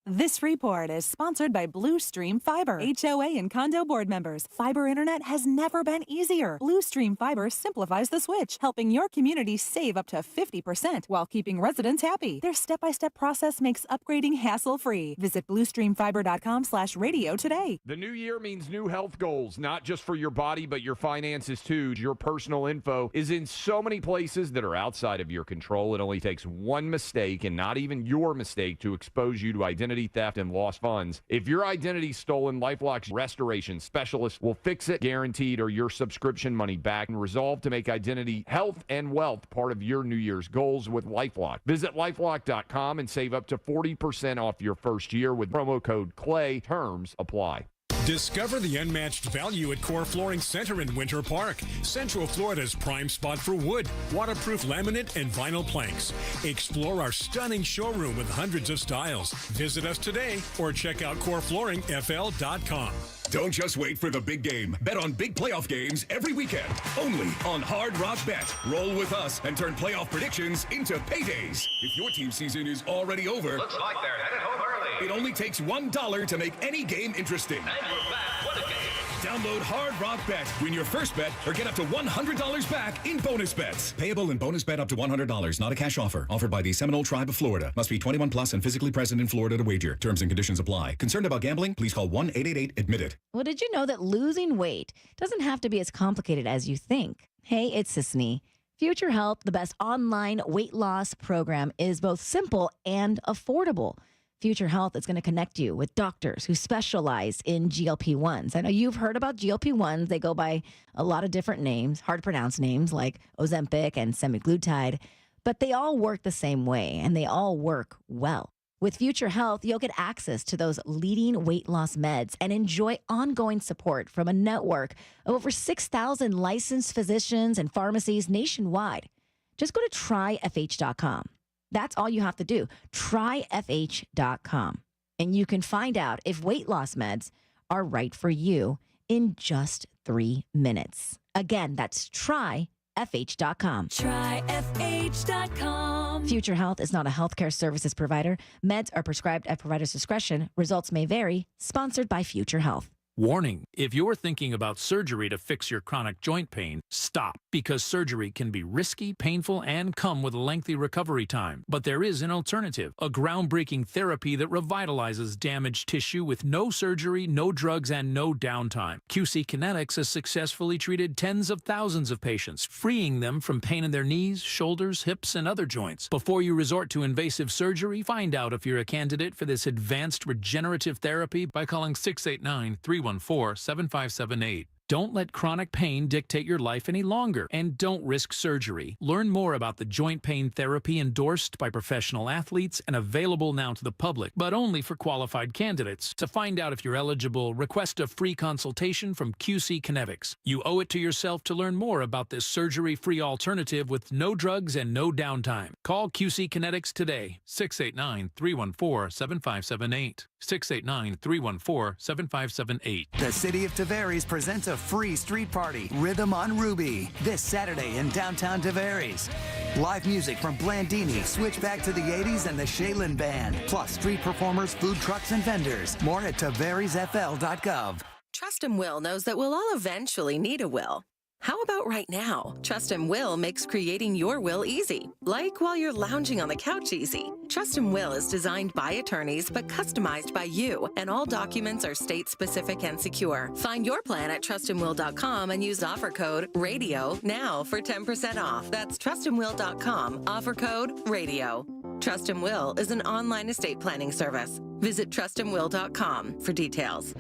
This report is sponsored by Blue Stream Fiber, HOA and condo board members. Fiber internet has never been easier. Blue Stream Fiber simplifies the switch, helping your community save up to 50% while keeping residents happy. Their step-by-step process makes upgrading hassle-free. Visit bluestreamfiber.com/radio today. The new year means new health goals, not just for your body, but your finances too. Your personal info is in so many places that are outside of your control. It only takes one mistake, and not even your mistake, to expose you to identity theft and lost funds. If your identity's stolen, LifeLock's restoration specialist will fix it, guaranteed, or your subscription money back, and resolve to make identity, health, and wealth part of your New Year's goals with LifeLock. Visit LifeLock.com and save up to 40% off your first year with promo code CLAY. Terms apply. Discover the unmatched value at Core Flooring Center in Winter Park, Central Florida's prime spot for wood, waterproof laminate, and vinyl planks. Explore our stunning showroom with hundreds of styles. Visit us today or check out coreflooringfl.com. Don't just wait for the big game. Bet on big playoff games every weekend, only on Hard Rock Bet. Roll with us and turn playoff predictions into paydays. If your team's season is already over, Looks like they're headed home early. it only takes $1 to make any game interesting. And we're back. What a game. Download Hard Rock Bet. Win your first bet or get up to $100 back in bonus bets. Payable in bonus bet up to $100. Not a cash offer. Offered by the Seminole Tribe of Florida. Must be 21 plus and physically present in Florida to wager. Terms and conditions apply. Concerned about gambling? Please call 1-888-ADMIT-IT. Well, did you know that losing weight doesn't have to be as complicated as you think? Hey, it's Sisney. Future Health, the best online weight loss program, is both simple and affordable. Future Health is going to connect you with doctors who specialize in GLP-1s. I know you've heard about GLP-1s. They go by a lot of different names, hard to pronounce names like Ozempic and semaglutide, but they all work the same way and they all work well. With Future Health, you'll get access to those leading weight loss meds and enjoy ongoing support from a network of over 6,000 licensed physicians and pharmacies nationwide. Just go to tryfh.com. That's all you have to do. Tryfh.com. And you can find out if weight loss meds are right for you in just 3 minutes. Again, that's tryfh.com. Tryfh.com. Future Health is not a healthcare services provider. Meds are prescribed at provider's discretion. Results may vary. Sponsored by Future Health. Warning, if you're thinking about surgery to fix your chronic joint pain, stop, because surgery can be risky, painful, and come with a lengthy recovery time. But there is an alternative, a groundbreaking therapy that revitalizes damaged tissue with no surgery, no drugs, and no downtime. QC Kinetics has successfully treated tens of thousands of patients, freeing them from pain in their knees, shoulders, hips, and other joints. Before you resort to invasive surgery, find out if you're a candidate for this advanced regenerative therapy by calling 689-314-7578. Don't let chronic pain dictate your life any longer, and don't risk surgery. Learn more about the joint pain therapy endorsed by professional athletes and available now to the public, but only for qualified candidates. To find out if you're eligible, request a free consultation from QC Kinetics. You owe it to yourself to learn more about this surgery-free alternative with no drugs and no downtime. Call QC Kinetics today, 689-314-7578. 689-314-7578. The City of Tavares presents a free street party, Rhythm on Ruby, this Saturday in downtown Tavares. Live music from Blandini, switch back to the 80s, and the Shaylin Band, plus street performers, food trucks, and vendors. More at tavaresfl.gov. Trust and Will knows that we'll all eventually need a will. How about right now? Trust and Will makes creating your will easy, like while you're lounging on the couch easy. Trust and Will is designed by attorneys but customized by you, and all documents are state-specific and secure. Find your plan at trustandwill.com and use offer code RADIO now for 10% off. That's trustandwill.com, offer code RADIO. Trust and Will is an online estate planning service. Visit trustandwill.com for details.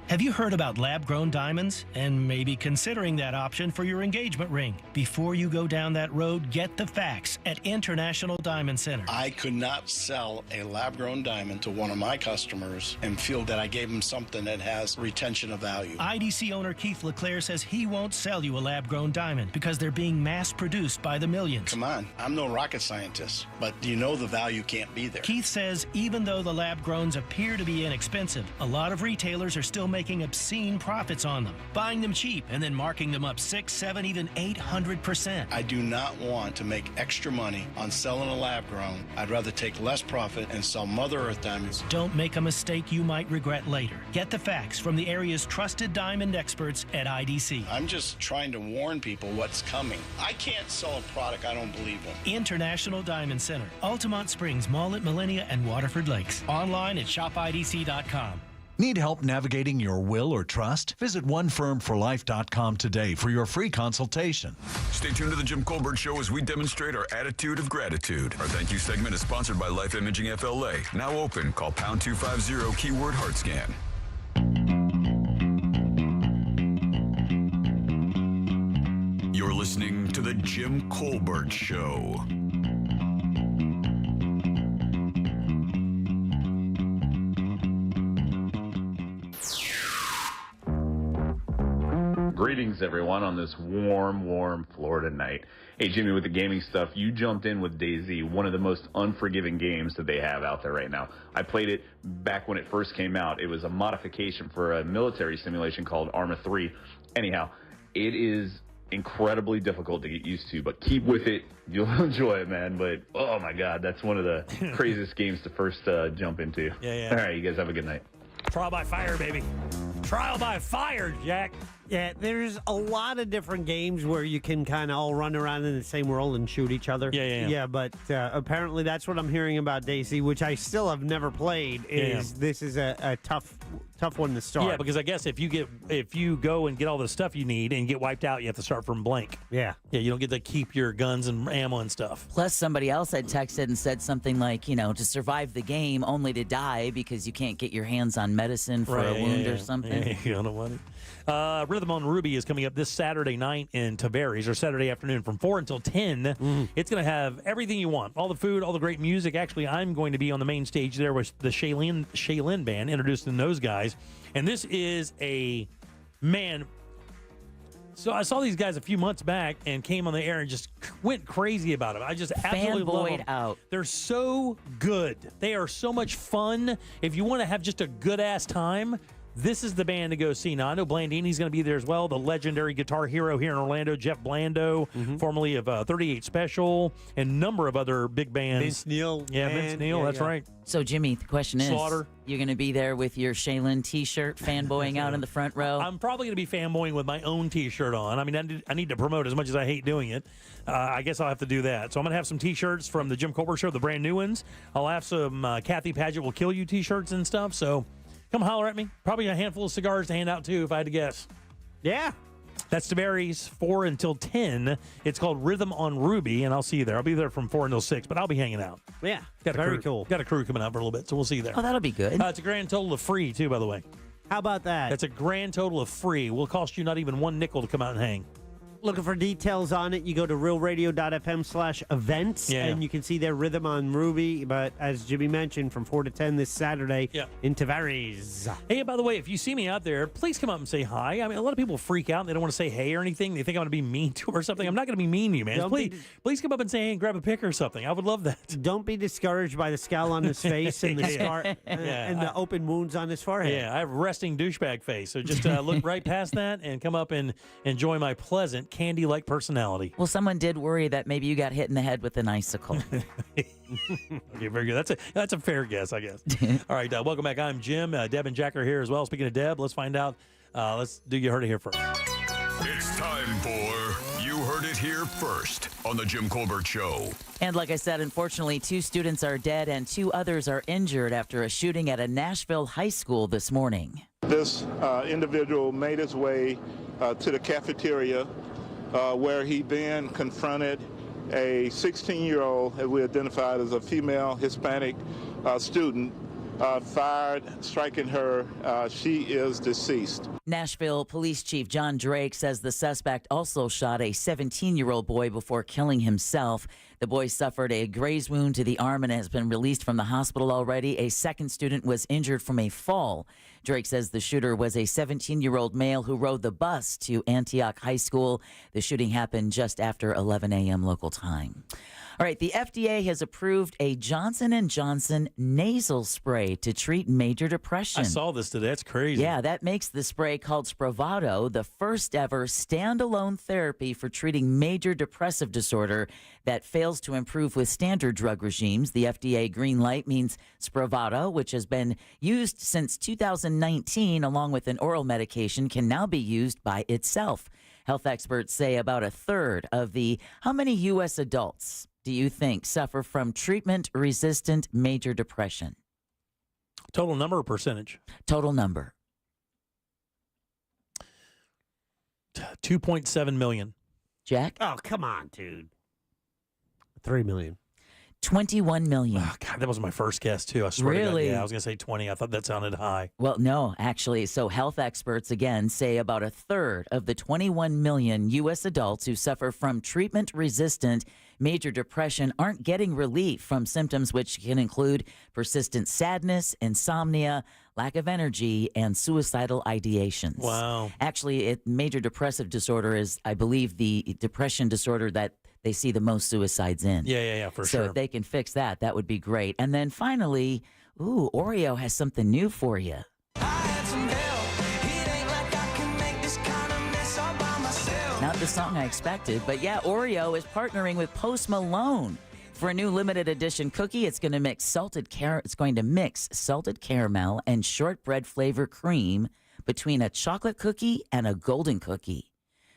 Have you heard about lab-grown diamonds and maybe considering that option for your engagement ring? Before you go down that road, get the facts at International Diamond Center. I could not sell a lab-grown diamond to one of my customers and feel that I gave them something that has retention of value. IDC owner Keith LeClaire says he won't sell you a lab-grown diamond because they're being mass-produced by the millions. Come on, I'm no rocket scientist, but you know the value can't be there. Keith says even though the lab-growns appear to be inexpensive, a lot of retailers are still making obscene profits on them, buying them cheap and then marking them up 6, 7, even 800%. I do not want to make extra money on selling a lab grown. I'd rather take less profit and sell Mother Earth diamonds. Don't make a mistake you might regret later. Get the facts from the area's trusted diamond experts at IDC. I'm just trying to warn people what's coming. I can't sell a product I don't believe in. International Diamond Center, Altamont Springs, Mall at Millennia, and Waterford Lakes. Online at shopidc.com. Need help navigating your will or trust? Visit onefirmforlife.com today for your free consultation. Stay tuned to the Jim Colbert Show as we demonstrate our attitude of gratitude. Our thank you segment is sponsored by Life Imaging FLA. Now open. Call pound 250 keyword heart scan. You're listening to the Jim Colbert Show. Greetings, everyone, on this warm Florida night. Hey, Jimmy, with the gaming stuff, you jumped in with DayZ, one of the most unforgiving games that they have out there right now. I played it back when it first came out. It was a modification for a military simulation called Arma 3. Anyhow, it is incredibly difficult to get used to, but keep with it. You'll enjoy it, man. But, oh, my God, that's one of the craziest games to first jump into. Yeah. All right, you guys have a good night. Trial by fire, baby. Trial by fire, Jack. Yeah, there's a lot of different games where you can kind of all run around in the same world and shoot each other. Yeah. But apparently that's what I'm hearing about DayZ, which I still have never played. This is a tough one to start. Yeah, because I guess if you go and get all the stuff you need and get wiped out, you have to start from blank. Yeah, you don't get to keep your guns and ammo and stuff. Plus, somebody else had texted and said something like, to survive the game, only to die because you can't get your hands on medicine for a wound or something. Yeah, you know what? Rhythm on Ruby is coming up this Saturday night in Tavares, or Saturday afternoon from 4 until 10. It's going to have everything you want, all the food, all the great music. Actually, I'm going to be on the main stage there with the Shaylin Band, introducing those guys. And this is so I saw these guys a few months back and came on the air and just went crazy about them. I just absolutely love them. Out. They're so good. They are so much fun. If you want to have just a good-ass time, This is the band to go see. Now, I know Blandini's going to be there as well, the legendary guitar hero here in Orlando, Jeff Blando, formerly of 38 Special, and a number of other big bands. Vince Neil. Yeah, Vince Neil, that's right. So, Jimmy, the question is, Slaughter. You're going to be there with your Shaylin T-shirt, fanboying out in the front row? I'm probably going to be fanboying with my own T-shirt on. I mean, I need to promote as much as I hate doing it. I guess I'll have to do that. So I'm going to have some T-shirts from the Jim Colbert Show, the brand new ones. I'll have some Kathy Paget Will Kill You T-shirts and stuff. So come holler at me. Probably a handful of cigars to hand out, too, if I had to guess. Yeah. That's Tavares, 4 until 10. It's called Rhythm on Ruby, and I'll see you there. I'll be there from 4 until 6, but I'll be hanging out. Yeah, got very crew, cool. Got a crew coming out for a little bit, so we'll see you there. Oh, that'll be good. It's a grand total of free, too, by the way. How about that? That's a grand total of free. Will cost you not even one nickel to come out and hang. Looking for details on it, you go to realradio.fm/events, and you can see their Rhythm on Ruby. But as Jimmy mentioned, from 4 to 10 this Saturday in Tavares. Hey, by the way, if you see me out there, please come up and say hi. I mean, a lot of people freak out and they don't want to say hey or anything. They think I'm going to be mean to or something. I'm not going to be mean to you, man. Please come up and say hey and grab a pic or something. I would love that. Don't be discouraged by the scowl on his face and the scar and the open wounds on his forehead. Yeah, I have resting douchebag face. So just look right past that and come up and enjoy my pleasant candy-like personality. Well, someone did worry that maybe you got hit in the head with an icicle. Okay, very good. That's a fair guess, I guess. All right, welcome back. I'm Jim. Deb and Jack are here as well. Speaking of Deb, let's find out. Let's do You Heard It Here first. It's time for You Heard It Here First on the Jim Colbert Show. And like I said, unfortunately, 2 students are dead and 2 others are injured after a shooting at a Nashville high school this morning. This individual made his way to the cafeteria where he then confronted a 16-year-old, as we identified as a female Hispanic student, fired, striking her. She is deceased. Nashville Police Chief John Drake says the suspect also shot a 17-year-old boy before killing himself. The boy suffered a graze wound to the arm and has been released from the hospital already. A second student was injured from a fall. Drake says the shooter was a 17-year-old male who rode the bus to Antioch High School. The shooting happened just after 11 a.m. local time. All right, the FDA has approved a Johnson & Johnson nasal spray to treat major depression. I saw this today. That's crazy. Yeah, that makes the spray called Spravato the first ever standalone therapy for treating major depressive disorder that fails to improve with standard drug regimes. The FDA green light means Spravato, which has been used since 2019 along with an oral medication, can now be used by itself. Health experts say about a third of how many U.S. adults do you think suffer from treatment-resistant major depression? Total number or percentage? Total number. 2.7 million. Jack? Oh, come on, dude. 3 million. 21 million. Oh, God, that was my first guess, too. I swear to God. Really? Yeah, I was going to say 20. I thought that sounded high. Well, no, actually. So health experts, again, say about a third of the 21 million U.S. adults who suffer from treatment-resistant major depression aren't getting relief from symptoms which can include persistent sadness, insomnia, lack of energy, and suicidal ideations. Wow. Actually, major depressive disorder is, I believe, the depression disorder that they see the most suicides in. Yeah, for so sure. So if they can fix that, that would be great. And then finally, Oreo has something new for you. Not the song I expected, but yeah, Oreo is partnering with Post Malone for a new limited edition cookie. It's going to mix salted caramel and shortbread flavor cream between a chocolate cookie and a golden cookie.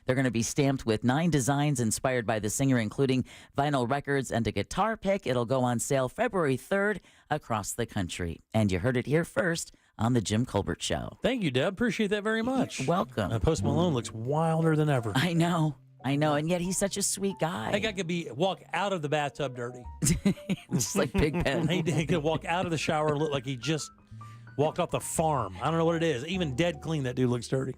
They're going to be stamped with 9 designs inspired by the singer, including vinyl records and a guitar pick. It'll go on sale February 3rd across the country. And you heard it here first on the Jim Colbert Show. Thank you, Deb. Appreciate that very much. You're welcome. Post Malone looks wilder than ever. I know, and yet he's such a sweet guy. That guy could walk out of the bathtub dirty. Just like Big Ben. He could walk out of the shower and look like he just walked off the farm. I don't know what it is. Even dead clean, that dude looks dirty.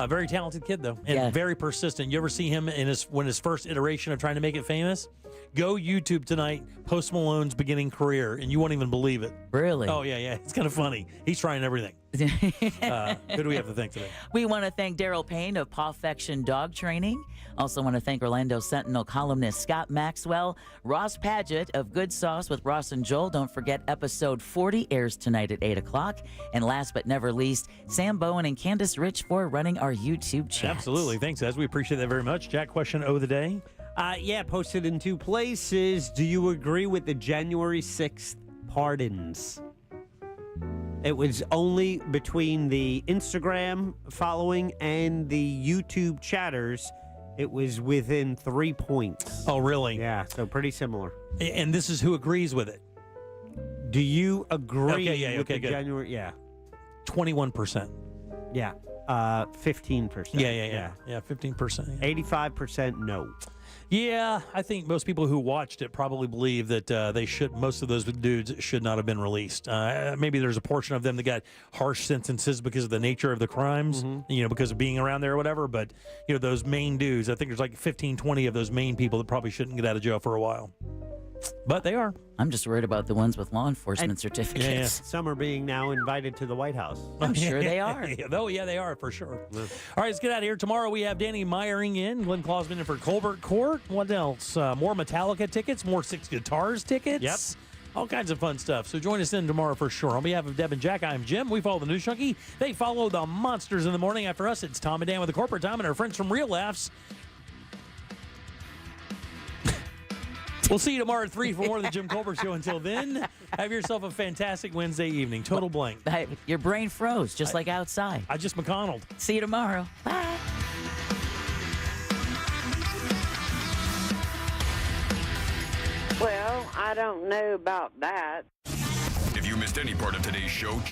Very talented kid, though, and very persistent. You ever see him in his first iteration of trying to make it famous? Go YouTube tonight, Post Malone's beginning career, and you won't even believe it. Really? Oh, yeah. It's kind of funny. He's trying everything. Who do we have to thank today? We want to thank Daryl Payne of Pawfection Dog Training. Also want to thank Orlando Sentinel columnist Scott Maxwell, Ross Padgett of Good Sauce with Ross and Joel. Don't forget, episode 40 airs tonight at 8 o'clock. And last but never least, Sam Bowen and Candace Rich for running our YouTube chat. Absolutely. Thanks, Ez. We appreciate that very much. Jack, question of the day. Yeah, posted in 2 places. Do you agree with the January 6th pardons? It was only between the Instagram following and the YouTube chatters. It was within 3 points. Oh, really? Yeah, so pretty similar. And this is who agrees with it. Do you agree with okay, the good. January? Yeah. 21%. Yeah. 15%. Yeah, 15%. 85% no. Yeah, I think most people who watched it probably believe that most of those dudes should not have been released. Maybe there's a portion of them that got harsh sentences because of the nature of the crimes, because of being around there or whatever. But, those main dudes, I think there's like 15, 20 of those main people that probably shouldn't get out of jail for a while. But they are. I'm just worried about the ones with law enforcement certificates. Yeah. Some are being now invited to the White House. I'm sure they are. Yeah, they are for sure. All right, let's get out of here. Tomorrow we have Danny Meyering in, Glenn Klausman in for Colbert Court. What else? More Metallica tickets, more 6 Guitars tickets. Yep. All kinds of fun stuff. So join us in tomorrow for sure. On behalf of Deb and Jack, I'm Jim. We follow the News Junkie. They follow the monsters in the morning. After us, it's Tom and Dan with the Corporate Time and our friends from Real Laughs. We'll see you tomorrow at 3 for more of the Jim Colbert Show. Until then, have yourself a fantastic Wednesday evening. Total blank. Your brain froze, just like outside. I just McConnelled. See you tomorrow. Bye. Well, I don't know about that. If you missed any part of today's show,